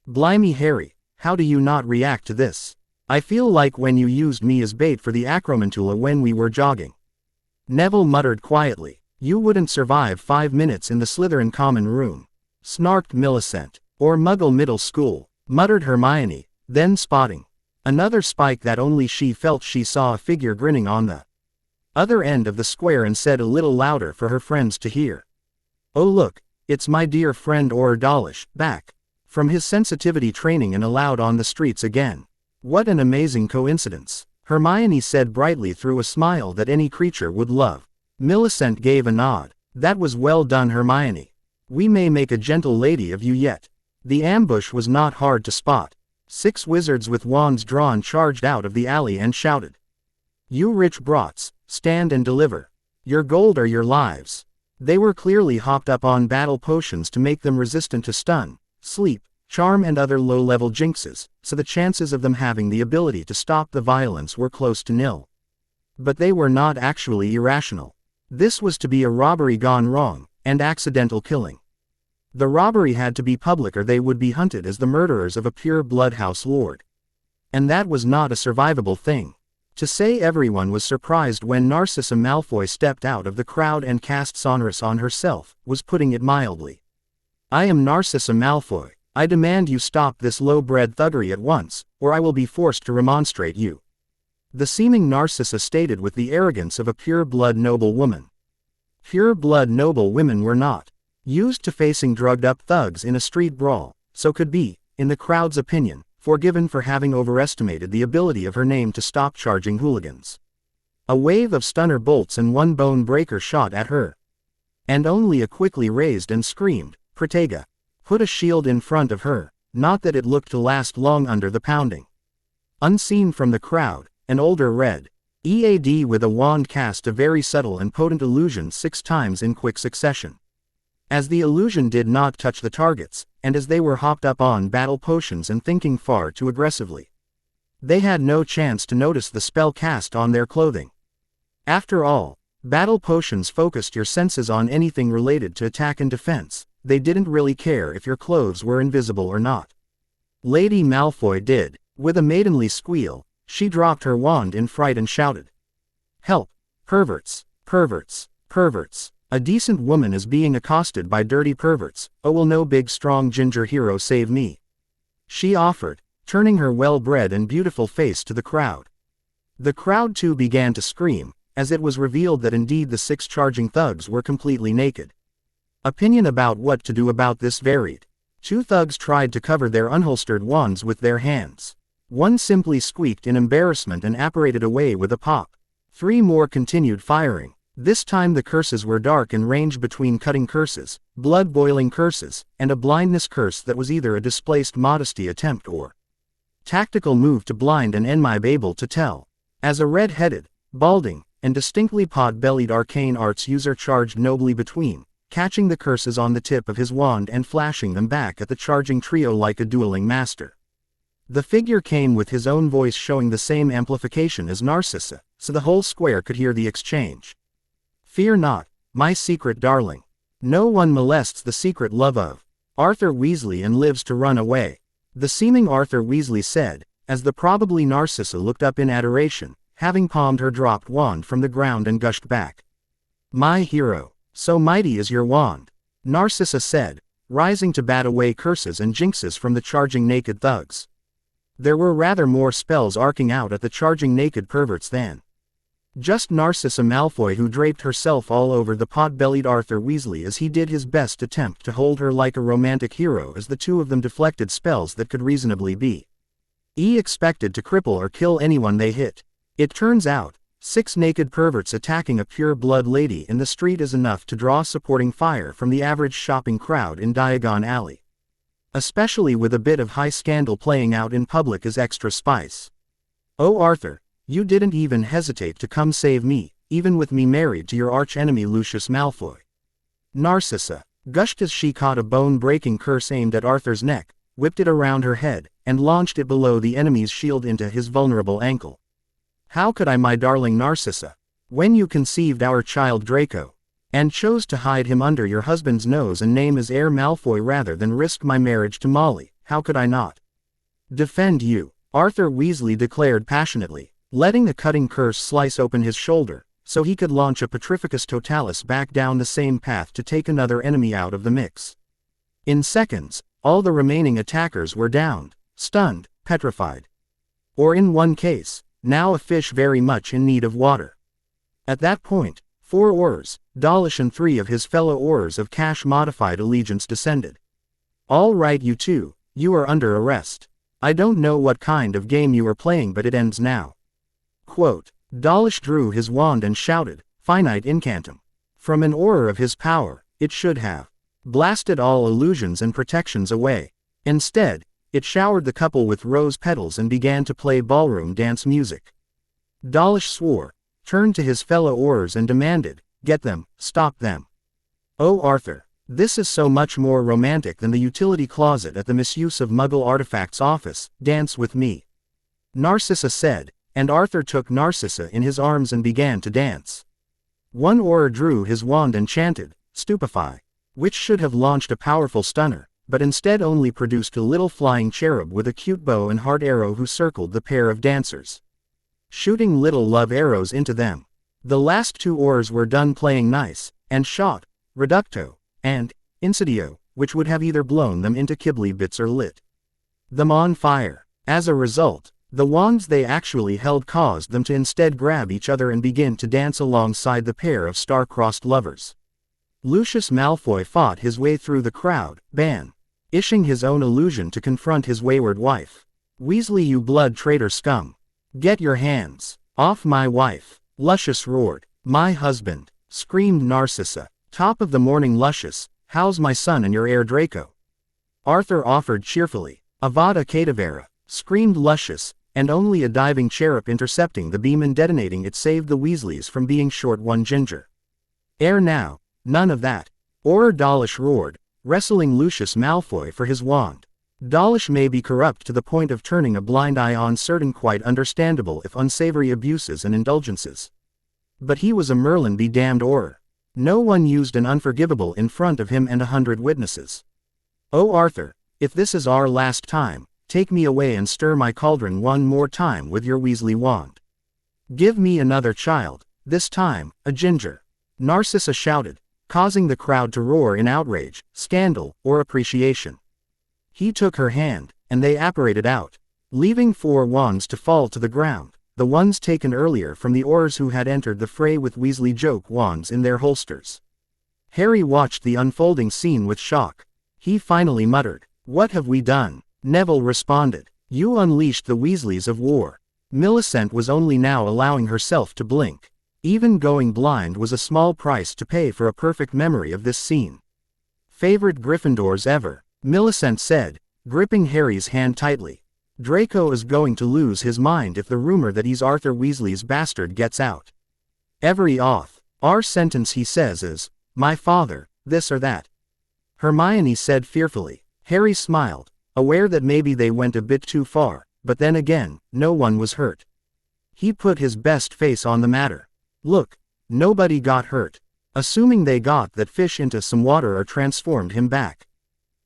Blimey Harry, how do you not react to this? I feel like when you used me as bait for the acromantula when we were jogging. Neville muttered quietly. You wouldn't survive 5 minutes in the Slytherin common room. Snarked Millicent. Or Muggle middle school, muttered Hermione, then spotting another spike that only she felt, she saw a figure grinning on the other end of the square and said a little louder for her friends to hear. Oh look, it's my dear friend Orur Dollish, back from his sensitivity training and allowed on the streets again. What an amazing coincidence, Hermione said brightly through a smile that any creature would love. Millicent gave a nod. That was well done Hermione. We may make a gentle lady of you yet. The ambush was not hard to spot. 6 wizards with wands drawn charged out of the alley and shouted. You rich brats, stand and deliver. Your gold or your lives. They were clearly hopped up on battle potions to make them resistant to stun, sleep, charm and other low-level jinxes, so the chances of them having the ability to stop the violence were close to nil. But they were not actually irrational. This was to be a robbery gone wrong, and accidental killing. The robbery had to be public or they would be hunted as the murderers of a pure bloodhouse lord. And that was not a survivable thing. To say everyone was surprised when Narcissa Malfoy stepped out of the crowd and cast Sonorous on herself, was putting it mildly. I am Narcissa Malfoy. I demand you stop this low-bred thuggery at once, or I will be forced to remonstrate you. The seeming Narcissa stated with the arrogance of a pure-blood noble woman. Pure-blood noble women were not used to facing drugged-up thugs in a street brawl, so could be, in the crowd's opinion, forgiven for having overestimated the ability of her name to stop charging hooligans. A wave of stunner bolts and 1 bone breaker shot at her. And only a quickly raised and screamed, Protega. Put a shield in front of her, not that it looked to last long under the pounding. Unseen from the crowd, an older red EAD with a wand cast a very subtle and potent illusion 6 times in quick succession. As the illusion did not touch the targets, and as they were hopped up on battle potions and thinking far too aggressively, they had no chance to notice the spell cast on their clothing. After all, battle potions focused your senses on anything related to attack and defense. They didn't really care if your clothes were invisible or not. Lady Malfoy did. With a maidenly squeal, she dropped her wand in fright and shouted. Help! Perverts! Perverts! Perverts! A decent woman is being accosted by dirty perverts. Oh, will no big strong ginger hero save me? She offered, turning her well-bred and beautiful face to the crowd. The crowd too began to scream, as it was revealed that indeed the 6 charging thugs were completely naked. Opinion about what to do about this varied. 2 thugs tried to cover their unholstered wands with their hands. 1 simply squeaked in embarrassment and apparated away with a pop. 3 more continued firing. This time the curses were dark and ranged between cutting curses, blood-boiling curses, and a blindness curse that was either a displaced modesty attempt or tactical move to blind an enemy able to tell. As a red-headed, balding, and distinctly pot-bellied arcane arts user charged nobly between, catching the curses on the tip of his wand and flashing them back at the charging trio like a dueling master. The figure came with his own voice showing the same amplification as Narcissa, so the whole square could hear the exchange. Fear not, my secret darling. No one molests the secret love of Arthur Weasley and lives to run away. The seeming Arthur Weasley said, as the probably Narcissa looked up in adoration, having palmed her dropped wand from the ground and gushed back. My hero, so mighty is your wand, Narcissa said, rising to bat away curses and jinxes from the charging naked thugs. There were rather more spells arcing out at the charging naked perverts than Just Narcissa Malfoy, who draped herself all over the pot-bellied Arthur Weasley as he did his best attempt to hold her like a romantic hero as the two of them deflected spells that could reasonably be expected to cripple or kill anyone they hit. It turns out, 6 naked perverts attacking a pure-blood lady in the street is enough to draw supporting fire from the average shopping crowd in Diagon Alley. Especially with a bit of high scandal playing out in public as extra spice. Oh Arthur, you didn't even hesitate to come save me, even with me married to your arch-enemy Lucius Malfoy. Narcissa gushed as she caught a bone-breaking curse aimed at Arthur's neck, whipped it around her head, and launched it below the enemy's shield into his vulnerable ankle. How could I, my darling Narcissa, when you conceived our child Draco, and chose to hide him under your husband's nose and name his heir Malfoy rather than risk my marriage to Molly, how could I not defend you? Arthur Weasley declared passionately, letting the cutting curse slice open his shoulder, so he could launch a Petrificus Totalis back down the same path to take another enemy out of the mix. In seconds, all the remaining attackers were downed, stunned, petrified. Or in one case, now a fish very much in need of water. At that point, 4 Orurs, Dollish and 3 of his fellow Orurs of cash-modified allegiance descended. All right you two, you are under arrest. I don't know what kind of game you are playing, but it ends now. Quote, Dollish drew his wand and shouted, Finite Incantum. From an Orur of his power, it should have blasted all illusions and protections away. Instead, it showered the couple with rose petals and began to play ballroom dance music. Dollish swore, turned to his fellow Orurs and demanded, Get them, stop them. Oh Arthur, this is so much more romantic than the utility closet at the Misuse of Muggle Artifacts office. Dance with me. Narcissa said, and Arthur took Narcissa in his arms and began to dance. One Orur drew his wand and chanted, Stupefy, which should have launched a powerful stunner, but instead only produced a little flying cherub with a cute bow and heart arrow who circled the pair of dancers, shooting little love arrows into them. The last 2 Orurs were done playing nice, and shot, Reducto, and Incendio, which would have either blown them into Kibble bits or lit them on fire. As a result, the wands they actually held caused them to instead grab each other and begin to dance alongside the pair of star-crossed lovers. Lucius Malfoy fought his way through the crowd, ishing his own illusion to confront his wayward wife. Weasley, you blood traitor scum. Get your hands off my wife, Lucius roared. My husband, screamed Narcissa. Top of the morning, Lucius, how's my son and your heir Draco? Arthur offered cheerfully. Avada Kedavra, screamed Lucius, and only a diving cherub intercepting the beam and detonating it saved the Weasleys from being short one ginger. Heir now, none of that. Orur Dollish roared, wrestling Lucius Malfoy for his wand. Dollish may be corrupt to the point of turning a blind eye on certain quite understandable if unsavory abuses and indulgences. But he was a Merlin be damned Orur. No one used an unforgivable in front of him and 100 witnesses. Oh Arthur, if this is our last time, take me away and stir my cauldron one more time with your Weasley wand. Give me another child, this time, a ginger. Narcissa shouted, causing the crowd to roar in outrage, scandal, or appreciation. He took her hand, and they apparated out, leaving 4 wands to fall to the ground, the ones taken earlier from the Orurs who had entered the fray with Weasley joke wands in their holsters. Harry watched the unfolding scene with shock. He finally muttered, What have we done? Neville responded, You unleashed the Weasleys of war. Millisent was only now allowing herself to blink. Even going blind was a small price to pay for a perfect memory of this scene. Favorite Gryffindors ever, Millisent said, gripping Harry's hand tightly. Draco is going to lose his mind if the rumor that he's Arthur Weasley's bastard gets out. Every our sentence he says is, my father, this or that. Hermione said fearfully. Harry smiled, aware that maybe they went a bit too far, but then again, no one was hurt. He put his best face on the matter. Look, nobody got hurt. Assuming they got that fish into some water or transformed him back.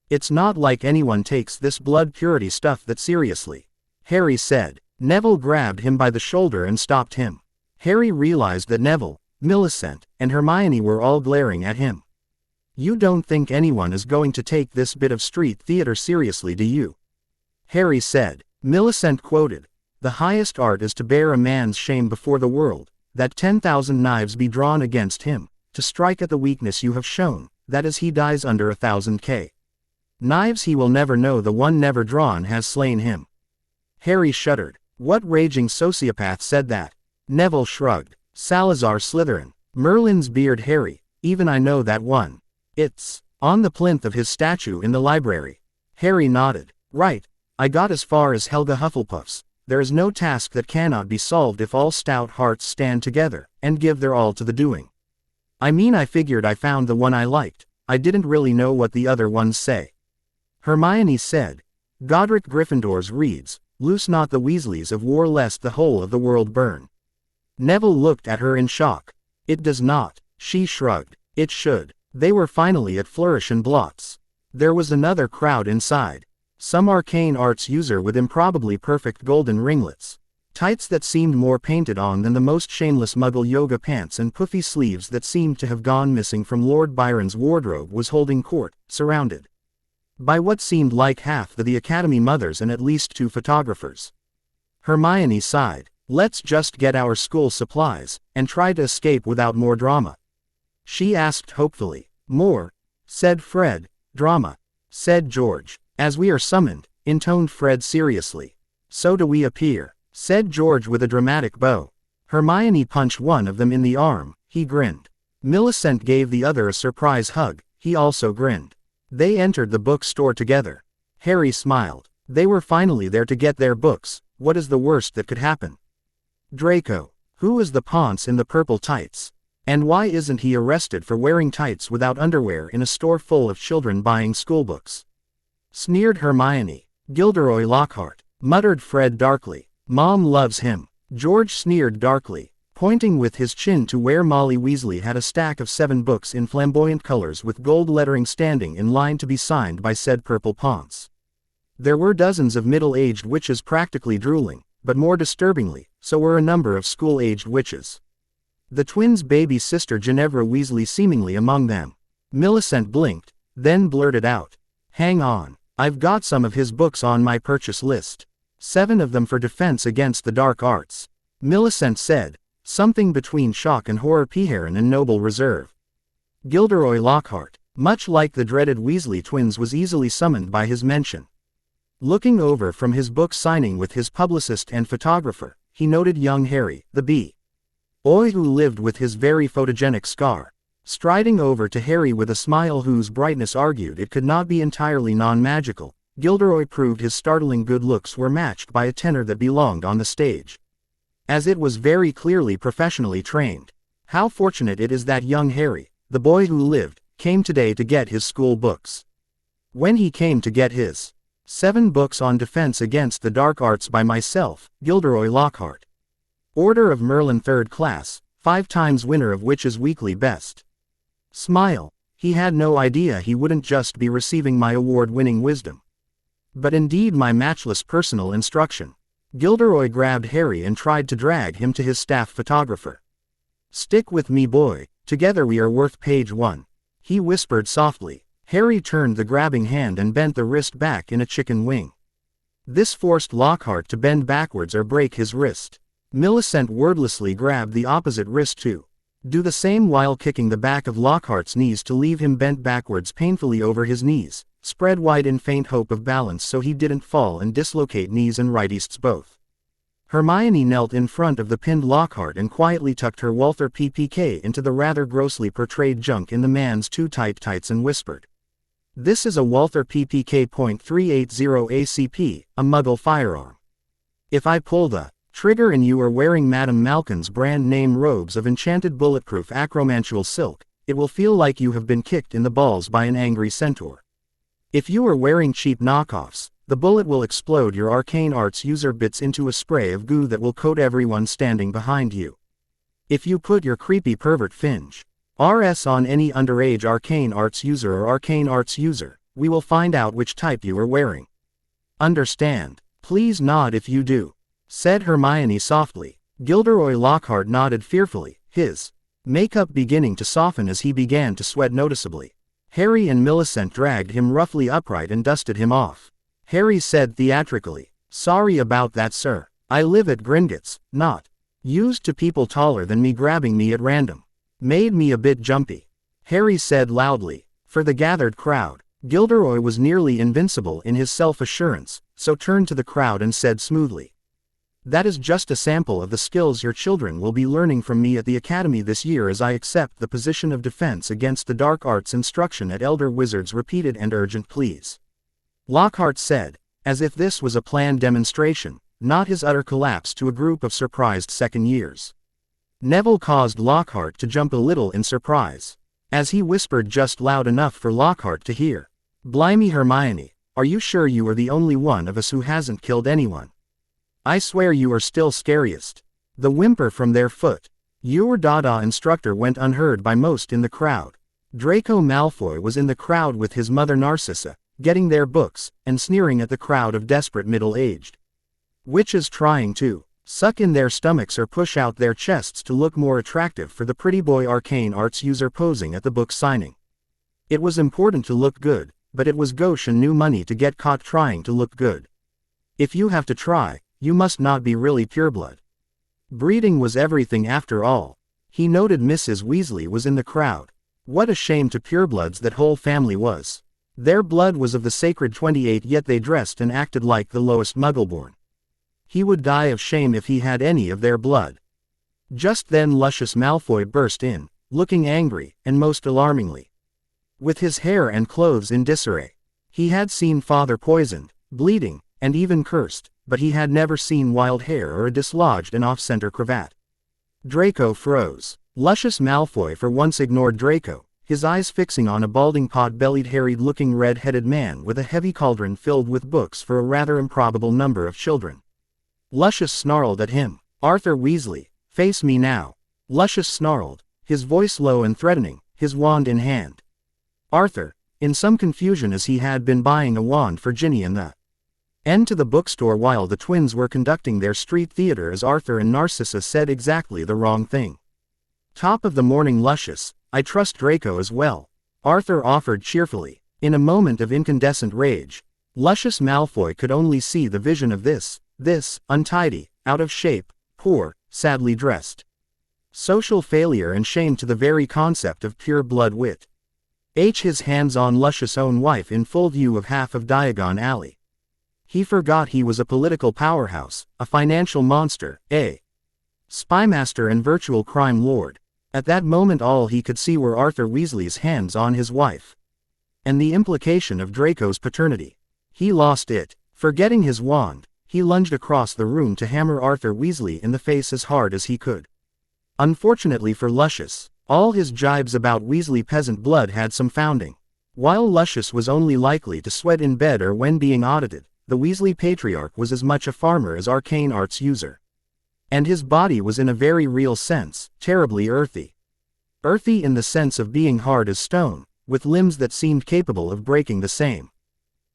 It's not like anyone takes this blood purity stuff that seriously, Harry said. Neville grabbed him by the shoulder and stopped him. Harry realized that Neville, Millicent, and Hermione were all glaring at him. You don't think anyone is going to take this bit of street theater seriously, do you? Harry said. Millicent quoted, The highest art is to bear a man's shame before the world, that 10,000 knives be drawn against him, to strike at the weakness you have shown, that as he dies under 1,000 knives he will never know the one never drawn has slain him. Harry shuddered. What raging sociopath said that? Neville shrugged. Salazar Slytherin. Merlin's beard. Harry, even I know that one. It's on the plinth of his statue in the library. Harry nodded. Right. I got as far as Helga Hufflepuff's. There is no task that cannot be solved if all stout hearts stand together, and give their all to the doing. I mean, I figured I found the one I liked. I didn't really know what the other ones say. Hermione said. Godric Gryffindor's reads, Loose not the Weasleys of war lest the whole of the world burn. Neville looked at her in shock. It does not, she shrugged. It should. They were finally at Flourish and Blots. There was another crowd inside. Some arcane arts user with improbably perfect golden ringlets. Tights that seemed more painted on than the most shameless muggle yoga pants and puffy sleeves that seemed to have gone missing from Lord Byron's wardrobe was holding court, surrounded by what seemed like half the Academy mothers and at least 2 photographers. Hermione sighed. Let's just get our school supplies, and try to escape without more drama. She asked hopefully. More, said Fred. Drama, said George. As we are summoned, intoned Fred seriously. So do we appear, said George with a dramatic bow. Hermione punched one of them in the arm. He grinned. Millicent gave the other a surprise hug. He also grinned. They entered the bookstore together. Harry smiled. They were finally there to get their books. What is the worst that could happen? Draco. Who is the ponce in the purple tights? And why isn't he arrested for wearing tights without underwear in a store full of children buying schoolbooks? Sneered Hermione. Gilderoy Lockhart, muttered Fred darkly. Mom loves him. George sneered darkly, pointing with his chin to where Molly Weasley had a stack of 7 books in flamboyant colors with gold lettering standing in line to be signed by said purple ponce. There were dozens of middle-aged witches practically drooling, but more disturbingly, so were a number of school-aged witches. The twins' baby sister Ginevra Weasley seemingly among them. Millicent blinked, then blurted out. Hang on. I've got some of his books on my purchase list. 7 of them for defense against the dark arts. Millicent said, something between shock and horror. Pedigrew and Noble Reserve. Gilderoy Lockhart, much like the dreaded Weasley twins, was easily summoned by his mention. Looking over from his book signing with his publicist and photographer, he noted young Harry, the boy who lived with his very photogenic scar. Striding over to Harry with a smile whose brightness argued it could not be entirely non-magical, Gilderoy proved his startling good looks were matched by a tenor that belonged on the stage, as it was very clearly professionally trained. How fortunate it is that young Harry, the boy who lived, came today to get his school books. When he came to get his 7 books on defense against the dark arts by myself, Gilderoy Lockhart. Order of Merlin 3rd class, 5 times winner of Witches Weekly Best. Smile. He had no idea he wouldn't just be receiving my award-winning wisdom, but indeed my matchless personal instruction. Gilderoy grabbed Harry and tried to drag him to his staff photographer. Stick with me, boy. Together we are worth page 1. He whispered softly. Harry turned the grabbing hand and bent the wrist back in a chicken wing. This forced Lockhart to bend backwards or break his wrist. Millicent wordlessly grabbed the opposite wrist to do the same while kicking the back of Lockhart's knees to leave him bent backwards painfully over his knees, spread wide in faint hope of balance so he didn't fall and dislocate knees and rightists both. Hermione knelt in front of the pinned Lockhart and quietly tucked her Walther PPK into the rather grossly portrayed junk in the man's too tight tights and whispered. This is a Walther PPK .380 ACP, a Muggle firearm. If I pull the trigger and you are wearing Madame Malkin's brand name robes of enchanted bulletproof acromantual silk, it will feel like you have been kicked in the balls by an angry centaur. If you are wearing cheap knockoffs, the bullet will explode your arcane arts user bits into a spray of goo that will coat everyone standing behind you. If you put your creepy pervert Finge RS on any underage arcane arts user or arcane arts user, we will find out which type you are wearing. Understand? Please nod if you do, said Hermione softly. Gilderoy Lockhart nodded fearfully, his makeup beginning to soften as he began to sweat noticeably. Harry and Millicent dragged him roughly upright and dusted him off. Harry said theatrically, "Sorry about that, sir. I live at Gringotts, not Used to people taller than me grabbing me at random. Made me a bit jumpy. Harry said loudly. For the gathered crowd, Gilderoy was nearly invincible in his self-assurance, so turned to the crowd and said smoothly. That is just a sample of the skills your children will be learning from me at the Academy this year as I accept the position of defense against the dark arts instruction at Elder Wizard's repeated and urgent pleas. Lockhart said, as if this was a planned demonstration, not his utter collapse to a group of surprised second years. Neville caused Lockhart to jump a little in surprise, as he whispered just loud enough for Lockhart to hear. Blimey Hermione, are you sure you are the only one of us who hasn't killed anyone? I swear you are still scariest. The whimper from their foot. Your Dada instructor went unheard by most in the crowd. Draco Malfoy was in the crowd with his mother Narcissa, getting their books, and sneering at the crowd of desperate middle-aged witches trying to suck in their stomachs or push out their chests to look more attractive for the pretty boy arcane arts user posing at the book signing. It was important to look good, but it was gauche and new money to get caught trying to look good. If you have to try, you must not be really pureblood. Breeding was everything after all. He noted Mrs. Weasley was in the crowd. What a shame to purebloods that whole family was. Their blood was of the sacred 28, yet they dressed and acted like the lowest muggleborn. He would die of shame if he had any of their blood. Just then Lucius Malfoy burst in, looking angry, and most alarmingly, with his hair and clothes in disarray. He had seen Father poisoned, bleeding, and even cursed, but he had never seen wild hair or a dislodged and off-center cravat. Draco froze. Lucius Malfoy for once ignored Draco, his eyes fixing on a balding pot-bellied harried-looking red-headed man with a heavy cauldron filled with books for a rather improbable number of children. Lucius snarled at him. Arthur Weasley, face me now. Lucius snarled, his voice low and threatening, his wand in hand. Arthur, in some confusion as he had been buying a wand for Ginny in the end to the bookstore while the twins were conducting their street theater as Arthur and Narcissa said exactly the wrong thing. Top of the morning Lucius, I trust Draco as well. Arthur offered cheerfully. In a moment of incandescent rage, Lucius Malfoy could only see the vision of this, untidy, out of shape, poor, sadly dressed social failure and shame to the very concept of pure blood wit. His hands on Lucius' own wife in full view of half of Diagon Alley. He forgot he was a political powerhouse, a financial monster, a spymaster and virtual crime lord. At that moment all he could see were Arthur Weasley's hands on his wife. And the implication of Draco's paternity. He lost it. Forgetting his wand, he lunged across the room to hammer Arthur Weasley in the face as hard as he could. Unfortunately for Lucius, all his jibes about Weasley peasant blood had some founding. While Lucius was only likely to sweat in bed or when being audited, the Weasley patriarch was as much a farmer as arcane arts user. And his body was in a very real sense, terribly earthy. Earthy in the sense of being hard as stone, with limbs that seemed capable of breaking the same.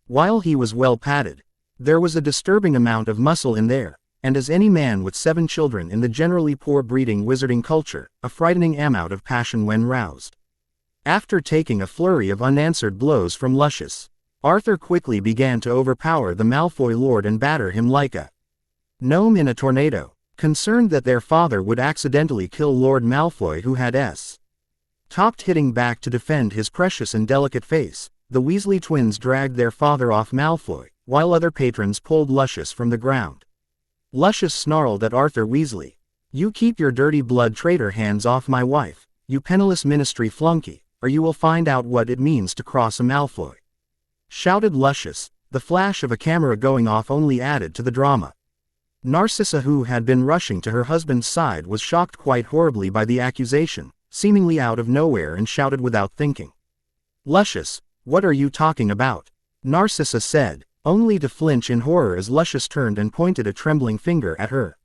While he was well padded, there was a disturbing amount of muscle in there, and as any man with 7 children in the generally poor breeding wizarding culture, a frightening amount of passion when roused. After taking a flurry of unanswered blows from Lucius, Arthur quickly began to overpower the Malfoy lord and batter him like a gnome in a tornado, concerned that their father would accidentally kill Lord Malfoy who had topped hitting back to defend his precious and delicate face. The Weasley twins dragged their father off Malfoy, while other patrons pulled Lucius from the ground. Lucius snarled at Arthur Weasley. You keep your dirty blood traitor hands off my wife, you penniless ministry flunky, or you will find out what it means to cross a Malfoy. Shouted Lucius, the flash of a camera going off only added to the drama. Narcissa, who had been rushing to her husband's side, was shocked quite horribly by the accusation, seemingly out of nowhere, and shouted without thinking. Lucius, what are you talking about? Narcissa said, only to flinch in horror as Lucius turned and pointed a trembling finger at her.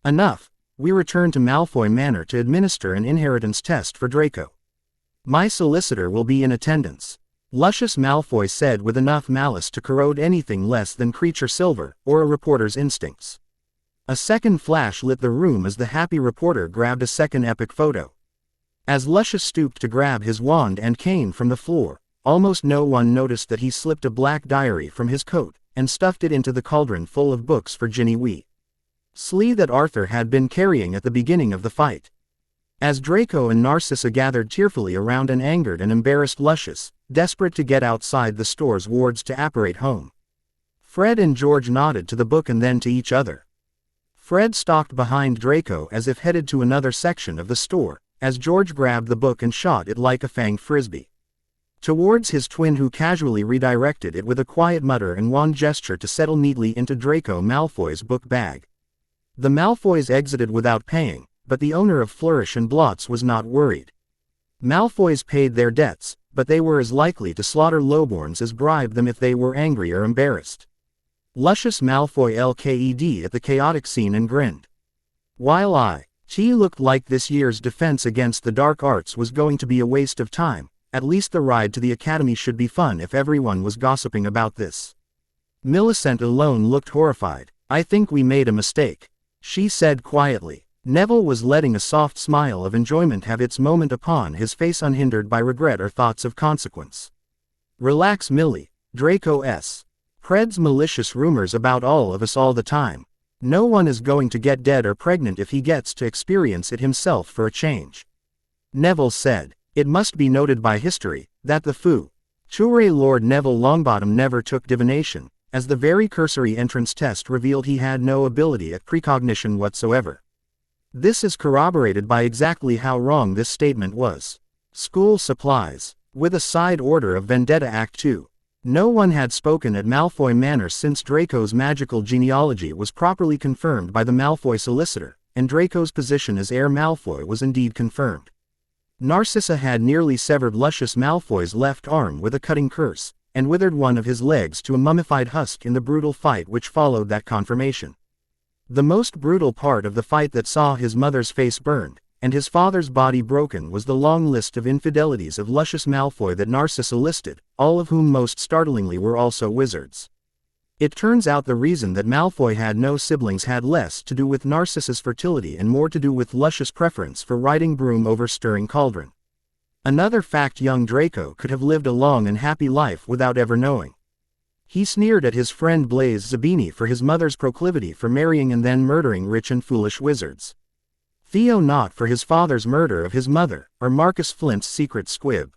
Enough, we return to Malfoy Manor to administer an inheritance test for Draco. My solicitor will be in attendance. Lucius Malfoy said with enough malice to corrode anything less than creature silver, or a reporter's instincts. A second flash lit the room as the happy reporter grabbed a second epic photo. As Lucius stooped to grab his wand and cane from the floor, almost no one noticed that he slipped a black diary from his coat, and stuffed it into the cauldron full of books for Ginny Wee. Slee that Arthur had been carrying at the beginning of the fight. As Draco and Narcissa gathered tearfully around an angered and embarrassed Lucius, desperate to get outside the store's wards to apparate home. Fred and George nodded to the book and then to each other. Fred stalked behind Draco as if headed to another section of the store, as George grabbed the book and shot it like a fanged frisbee towards his twin, who casually redirected it with a quiet mutter and wand gesture to settle neatly into Draco Malfoy's book bag. The Malfoys exited without paying, but the owner of Flourish and Blots was not worried. Malfoys paid their debts, but they were as likely to slaughter lowborns as bribe them if they were angry or embarrassed. Lucius Malfoy LKED at the chaotic scene and grinned. While He looked like this year's defense against the dark arts was going to be a waste of time, at least the ride to the academy should be fun if everyone was gossiping about this. Millicent alone looked horrified. I think we made a mistake, she said quietly. Neville was letting a soft smile of enjoyment have its moment upon his face, unhindered by regret or thoughts of consequence. Relax, Millie, Draco spreads malicious rumors about all of us all the time. No one is going to get dead or pregnant if he gets to experience it himself for a change. Neville said. It must be noted by history that the future Lord Neville Longbottom never took divination, as the very cursory entrance test revealed he had no ability at precognition whatsoever. This is corroborated by exactly how wrong this statement was. School supplies. With a side order of Vendetta Act 2. No one had spoken at Malfoy Manor since Draco's magical genealogy was properly confirmed by the Malfoy solicitor, and Draco's position as heir Malfoy was indeed confirmed. Narcissa had nearly severed Lucius Malfoy's left arm with a cutting curse, and withered one of his legs to a mummified husk in the brutal fight which followed that confirmation. The most brutal part of the fight that saw his mother's face burned, and his father's body broken, was the long list of infidelities of Lucius Malfoy that Narcissa listed, all of whom most startlingly were also wizards. It turns out the reason that Malfoy had no siblings had less to do with Narcissa's fertility and more to do with Lucius' preference for riding broom over stirring cauldron. Another fact: young Draco could have lived a long and happy life without ever knowing. He sneered at his friend Blaise Zabini for his mother's proclivity for marrying and then murdering rich and foolish wizards. Theo not for his father's murder of his mother, or Marcus Flint's secret squib.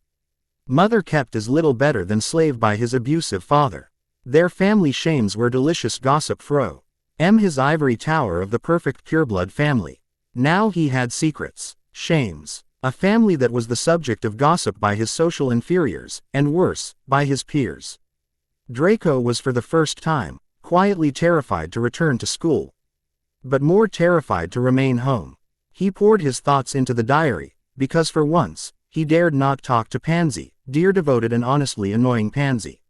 Mother kept as little better than slave by his abusive father. Their family shames were delicious gossip fro. His ivory tower of the perfect pureblood family. Now he had secrets, shames, a family that was the subject of gossip by his social inferiors, and worse, by his peers. Draco was for the first time, quietly terrified to return to school. But more terrified to remain home. He poured his thoughts into the diary, because for once, he dared not talk to Pansy, dear devoted and honestly annoying Pansy.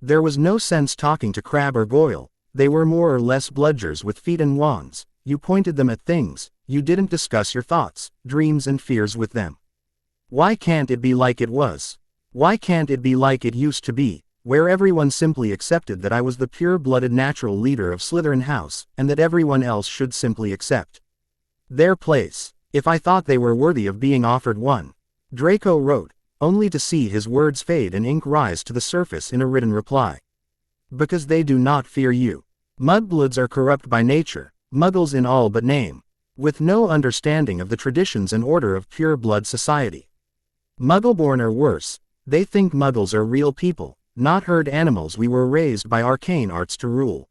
There was no sense talking to Crabbe or Goyle. They were more or less bludgers with feet and wands. You pointed them at things, you didn't discuss your thoughts, dreams and fears with them. Why can't it be like it was? Why can't it be like it used to be, where everyone simply accepted that I was the pure-blooded natural leader of Slytherin House, and that everyone else should simply accept their place, if I thought they were worthy of being offered one? Draco wrote, only to see his words fade and ink rise to the surface in a written reply. Because they do not fear you. Mudbloods are corrupt by nature, muggles in all but name, with no understanding of the traditions and order of pure-blood society. Muggleborn are worse. They think muggles are real people, not herd animals we were raised by arcane arts to rule.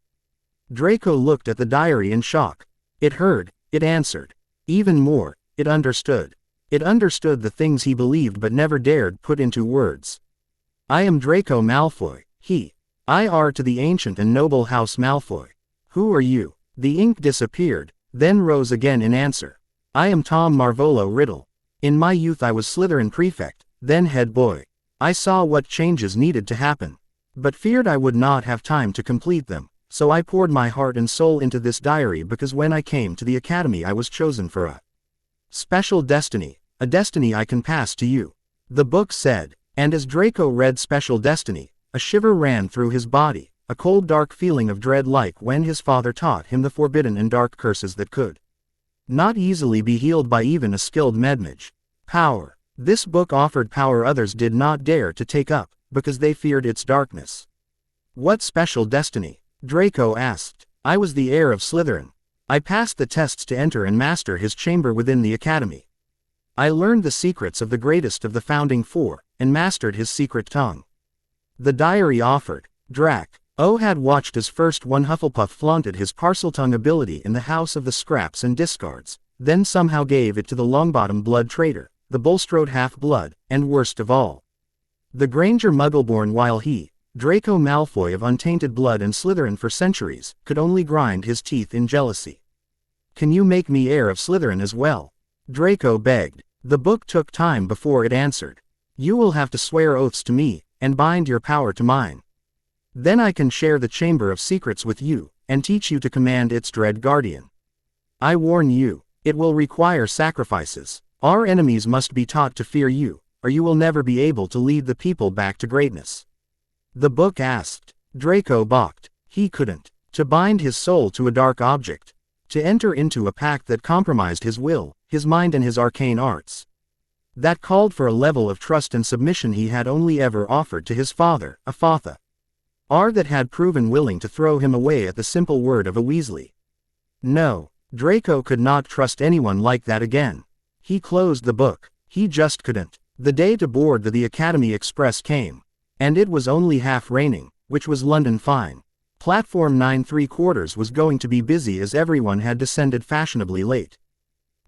Draco looked at the diary in shock. It heard, it answered. Even more, it understood. It understood the things he believed but never dared put into words. I am Draco Malfoy, I are to the ancient and noble House Malfoy. Who are you? The ink disappeared, then rose again in answer. I am Tom Marvolo Riddle. In my youth I was Slytherin prefect, then head boy. I saw what changes needed to happen, but feared I would not have time to complete them, so I poured my heart and soul into this diary because when I came to the academy I was chosen for a special destiny, a destiny I can pass to you. The book said, and as Draco read special destiny, a shiver ran through his body, a cold dark feeling of dread like when his father taught him the forbidden and dark curses that could not easily be healed by even a skilled medmage. Power. This book offered power others did not dare to take up, because they feared its darkness. What special destiny? Draco asked. I was the heir of Slytherin. I passed the tests to enter and master his chamber within the academy. I learned the secrets of the greatest of the founding four, and mastered his secret tongue. The diary offered. Draco had watched as first one Hufflepuff flaunted his Parseltongue ability in the House of the Scraps and Discards, then somehow gave it to the Longbottom blood traitor, the Bulstrode half-blood, and worst of all, the Granger Muggleborn, while he, Draco Malfoy of untainted blood and Slytherin for centuries, could only grind his teeth in jealousy. Can you make me heir of Slytherin as well? Draco begged. The book took time before it answered. You will have to swear oaths to me, and bind your power to mine. Then I can share the Chamber of Secrets with you, and teach you to command its dread guardian. I warn you, it will require sacrifices. Our enemies must be taught to fear you, or you will never be able to lead the people back to greatness. The book asked. Draco balked. He couldn't. To bind his soul to a dark object. To enter into a pact that compromised his will, his mind and his arcane arts. That called for a level of trust and submission he had only ever offered to his father, a Fatha. That had proven willing to throw him away at the simple word of a Weasley. No, Draco could not trust anyone like that again. He closed the book. He just couldn't. The day to board the Academy Express came. And it was only half raining, which was London fine. Platform 9 3/4 was going to be busy as everyone had descended fashionably late.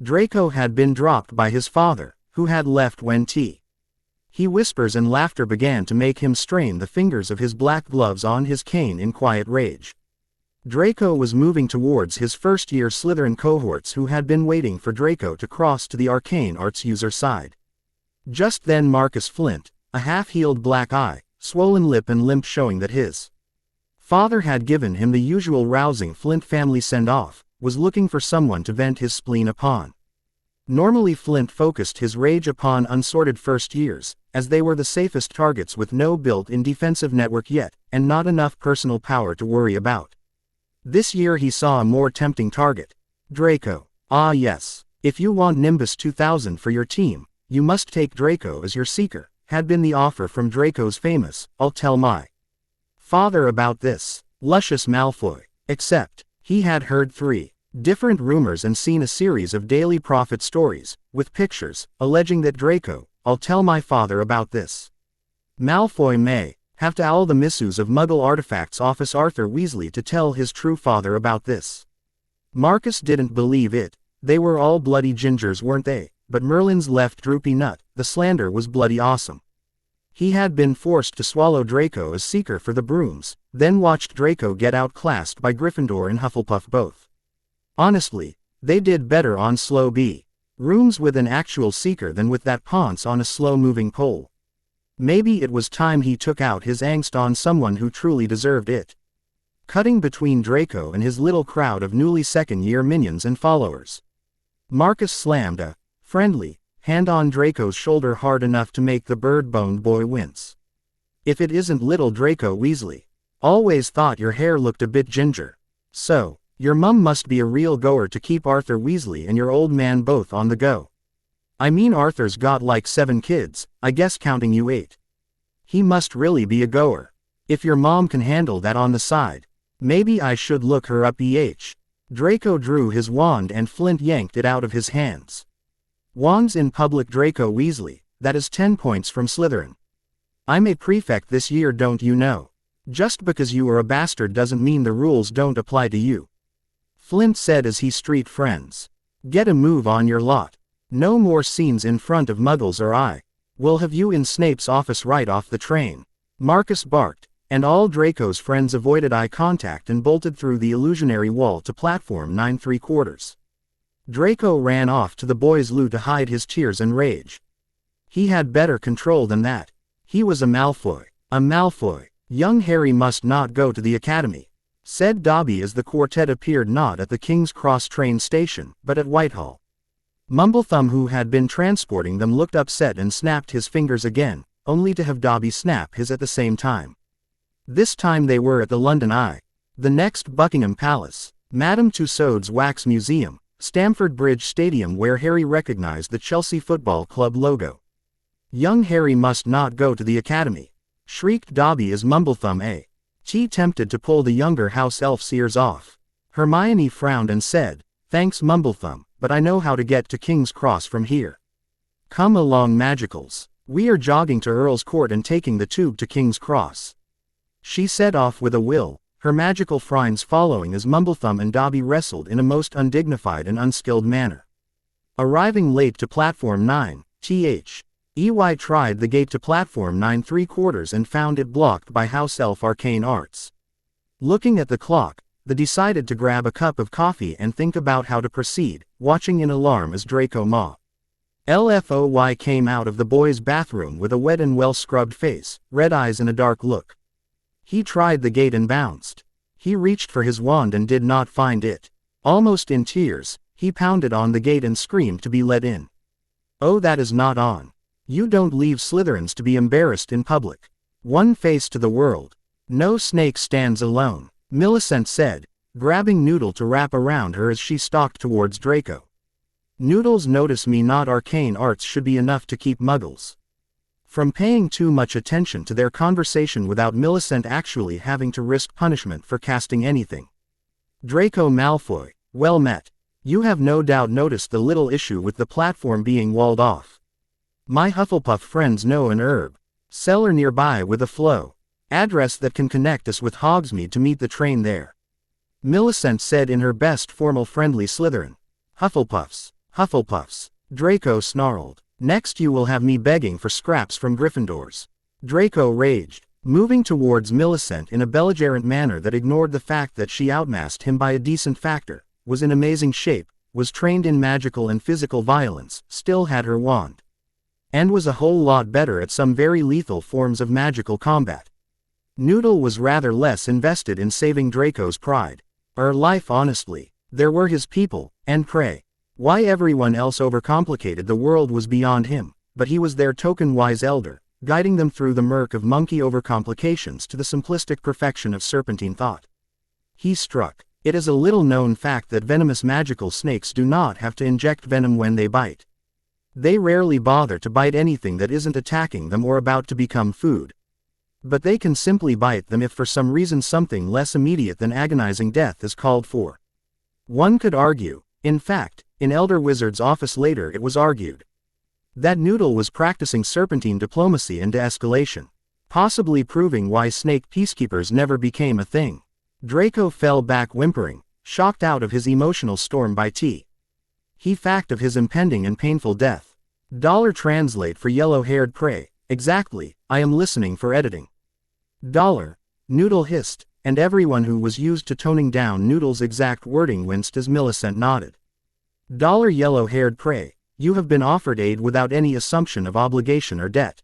Draco had been dropped by his father, who had left when he whispers and laughter began to make him strain the fingers of his black gloves on his cane in quiet rage. Draco was moving towards his first-year Slytherin cohorts who had been waiting for Draco to cross to the arcane arts user side. Just then Marcus Flint, a half-healed black eye, swollen lip and limp showing that his father had given him the usual rousing Flint family send-off, was looking for someone to vent his spleen upon. Normally Flint focused his rage upon unsorted first years, as they were the safest targets with no built-in defensive network yet, and not enough personal power to worry about. This year he saw a more tempting target. Draco. Ah yes, if you want Nimbus 2000 for your team, you must take Draco as your seeker, had been the offer from Draco's famous, I'll tell my father about this, luscious Malfoy. Except, he had heard 3 different rumors and seen a series of Daily Prophet stories, with pictures, alleging that Draco, I'll tell my father about this. Malfoy may have to owl the missus of Muggle Artifacts Office Arthur Weasley to tell his true father about this. Marcus didn't believe it. They were all bloody gingers, weren't they? But Merlin's left droopy nut, the slander was bloody awesome. He had been forced to swallow Draco as seeker for the brooms, then watched Draco get outclassed by Gryffindor and Hufflepuff both. Honestly, they did better on slow B rooms with an actual seeker than with that ponce on a slow-moving pole. Maybe it was time he took out his angst on someone who truly deserved it. Cutting between Draco and his little crowd of newly second-year minions and followers. Marcus slammed a friendly hand on Draco's shoulder hard enough to make the bird-boned boy wince. If it isn't little Draco Weasley. Always thought your hair looked a bit ginger. So, your mum must be a real goer to keep Arthur Weasley and your old man both on the go. I mean Arthur's got like 7 kids, I guess counting you 8. He must really be a goer. If your mom can handle that on the side, maybe I should look her up. Draco drew his wand and Flint yanked it out of his hands. Wands in public. Draco Weasley, that is 10 points from Slytherin. I'm a prefect this year, don't you know? Just because you are a bastard doesn't mean the rules don't apply to you. Flint said as he street friends. Get a move on your lot. No more scenes in front of Muggles or I will have you in Snape's office right off the train. Marcus barked, and all Draco's friends avoided eye contact and bolted through the illusionary wall to platform 9 3/4. Draco ran off to the boys' loo to hide his tears and rage. He had better control than that. He was a Malfoy. A Malfoy. Young Harry must not go to the academy, said Dobby as the quartet appeared not at the King's Cross train station, but at Whitehall. Mumblethumb, who had been transporting them, looked upset and snapped his fingers again, only to have Dobby snap his at the same time. This time they were at the London Eye, the next Buckingham Palace, Madame Tussauds Wax Museum, Stamford Bridge Stadium, where Harry recognized the Chelsea Football Club logo. Young Harry must not go to the academy, shrieked Dobby as Mumblethumb tempted to pull the younger house elf's ears off. Hermione frowned and said, "Thanks Mumblethumb, but I know how to get to King's Cross from here. Come along Magicals. We are jogging to Earl's Court and taking the tube to King's Cross." She set off with a will, her magical friends following as Mumblethumb and Dobby wrestled in a most undignified and unskilled manner. Arriving late to Platform 9, EY tried the gate to Platform 9 3/4 and found it blocked by House Elf Arcane Arts. Looking at the clock, they decided to grab a cup of coffee and think about how to proceed, watching in alarm as Draco Malfoy came out of the boys' bathroom with a wet and well-scrubbed face, red eyes and a dark look. He tried the gate and bounced. He reached for his wand and did not find it. Almost in tears, he pounded on the gate and screamed to be let in. "Oh, that is not on. You don't leave Slytherins to be embarrassed in public. One face to the world. No snake stands alone," Millicent said, grabbing Noodle to wrap around her as she stalked towards Draco. "Noodles notice me not arcane arts should be enough to keep muggles from paying too much attention to their conversation without Millicent actually having to risk punishment for casting anything." Draco Malfoy, well met. You have no doubt noticed the little issue with the platform being walled off. My Hufflepuff friends know an herb cellar nearby with a flow address that can connect us with Hogsmeade to meet the train there, Millicent said in her best formal friendly Slytherin. Hufflepuffs, Draco snarled. "Next you will have me begging for scraps from Gryffindors." Draco raged, moving towards Millicent in a belligerent manner that ignored the fact that she outmassed him by a decent factor, was in amazing shape, was trained in magical and physical violence, still had her wand, and was a whole lot better at some very lethal forms of magical combat. Noodle was rather less invested in saving Draco's pride. Or life honestly. There were his people, and prey. Why everyone else overcomplicated the world was beyond him, but he was their token wise elder, guiding them through the murk of monkey overcomplications to the simplistic perfection of serpentine thought. He struck. It is a little known fact that venomous magical snakes do not have to inject venom when they bite. They rarely bother to bite anything that isn't attacking them or about to become food. But they can simply bite them if for some reason something less immediate than agonizing death is called for. One could argue, in fact, in Elder Wizard's office later it was argued, that Noodle was practicing serpentine diplomacy and de-escalation, possibly proving why snake peacekeepers never became a thing. Draco fell back whimpering, shocked out of his emotional storm by he fact of his impending and painful death. $translate for yellow-haired prey. Exactly, I am listening for editing. Noodle hissed, and everyone who was used to toning down Noodle's exact wording winced as Millicent nodded. Yellow-haired prey, you have been offered aid without any assumption of obligation or debt.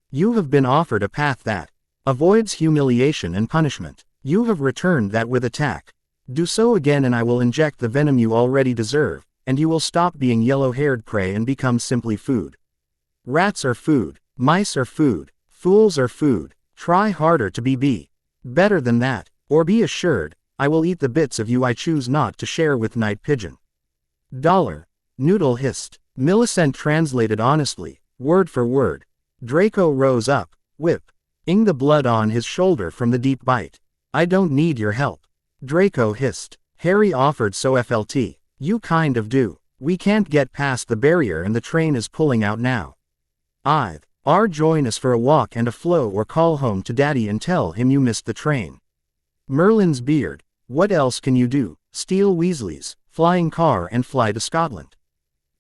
You have been offered a path that avoids humiliation and punishment. You have returned that with attack. Do so again and I will inject the venom you already deserve, and you will stop being yellow-haired prey and become simply food. Rats are food, mice are food, fools are food. Try harder to be better than that, or be assured, I will eat the bits of you I choose not to share with Night Pigeon. Noodle hissed. Millicent translated honestly, word for word. Draco rose up, whipping the blood on his shoulder from the deep bite. I don't need your help. Draco hissed. Harry offered so FLT. You kind of do. We can't get past the barrier and the train is pulling out now. Join us for a walk and a flow or call home to Daddy and tell him you missed the train. Merlin's beard. What else can you do? Steal Weasley's flying car and fly to Scotland.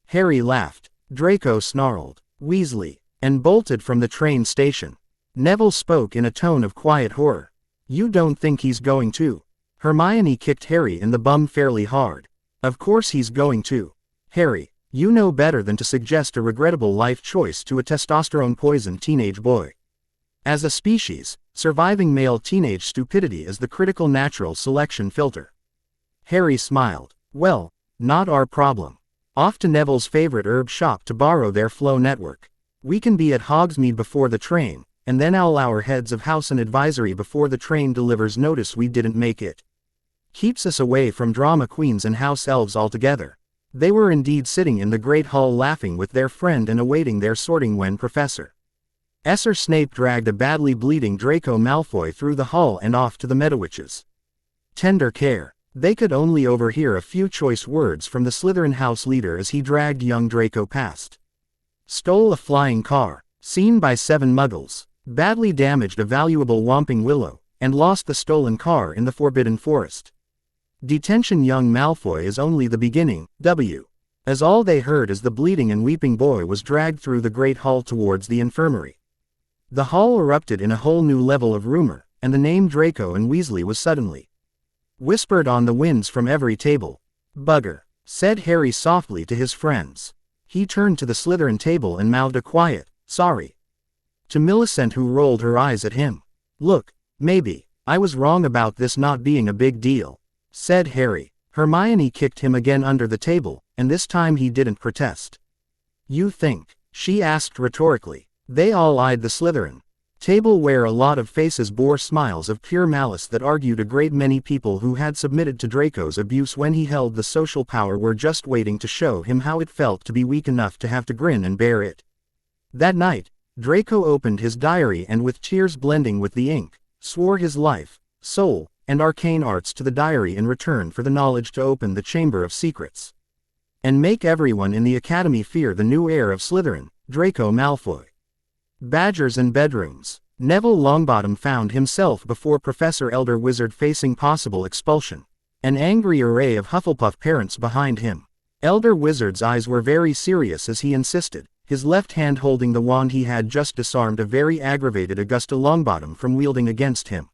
Harry laughed. Draco snarled. Weasley. And bolted from the train station. Neville spoke in a tone of quiet horror. You don't think he's going to? Hermione kicked Harry in the bum fairly hard. Of course he's going to. Harry, you know better than to suggest a regrettable life choice to a testosterone-poisoned teenage boy. As a species, surviving male teenage stupidity is the critical natural selection filter. Harry smiled. Well, not our problem. Off to Neville's favorite herb shop to borrow their flow network. We can be at Hogsmeade before the train, and then I'll our heads of house and advisory before the train delivers notice we didn't make it. Keeps us away from drama queens and house elves altogether. They were indeed sitting in the great hall laughing with their friend and awaiting their sorting when Professor Snape dragged a badly bleeding Draco Malfoy through the hall and off to the Meadowitch's tender care. They could only overhear a few choice words from the Slytherin house leader as he dragged young Draco past. Stole a flying car, seen by 7 muggles, badly damaged a valuable Whomping Willow, and lost the stolen car in the Forbidden Forest. Detention young Malfoy is only the beginning, as all they heard as the bleeding and weeping boy was dragged through the great hall towards the infirmary. The hall erupted in a whole new level of rumor, and the name Draco and Weasley was suddenly whispered on the winds from every table. "Bugger," said Harry softly to his friends. He turned to the Slytherin table and mouthed a quiet, "Sorry," to Millicent, who rolled her eyes at him. "Look, maybe I was wrong about this not being a big deal," said Harry. Hermione kicked him again under the table, and this time he didn't protest. "You think?" she asked rhetorically. They all eyed the Slytherin table, where a lot of faces bore smiles of pure malice that argued a great many people who had submitted to Draco's abuse when he held the social power were just waiting to show him how it felt to be weak enough to have to grin and bear it. That night, Draco opened his diary and, with tears blending with the ink, swore his life, soul, and arcane arts to the diary in return for the knowledge to open the Chamber of Secrets and make everyone in the academy fear the new heir of Slytherin, Draco Malfoy. Badgers and bedrooms. Neville Longbottom found himself before Professor Elder Wizard facing possible expulsion. An angry array of Hufflepuff parents behind him. Elder Wizard's eyes were very serious as he insisted, his left hand holding the wand he had just disarmed a very aggravated Augusta Longbottom from wielding against him.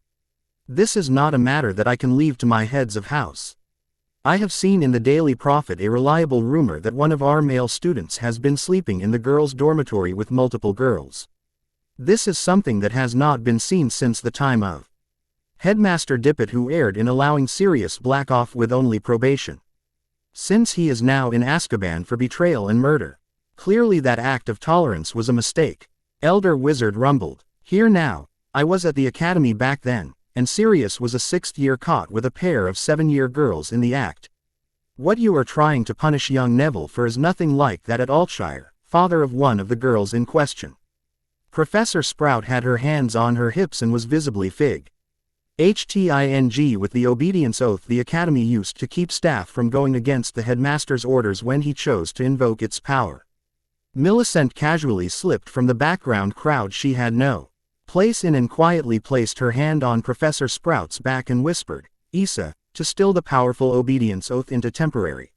"This is not a matter that I can leave to my heads of house. I have seen in the Daily Prophet a reliable rumor that one of our male students has been sleeping in the girls' dormitory with multiple girls. This is something that has not been seen since the time of Headmaster Dippet, who erred in allowing Sirius Black off with only probation. Since he is now in Azkaban for betrayal and murder. Clearly that act of tolerance was a mistake." Elder Wizard rumbled. "Here now, I was at the academy back then, and Sirius was a 6th-year caught with a pair of 7-year girls in the act. What you are trying to punish young Neville for is nothing like that at Altshire, father of one of the girls in question." Professor Sprout had her hands on her hips and was visibly hting with the obedience oath the academy used to keep staff from going against the headmaster's orders when he chose to invoke its power. Millicent casually slipped from the background crowd she had no place in and quietly placed her hand on Professor Sprout's back and whispered, "Issa," to still the powerful obedience oath into temporary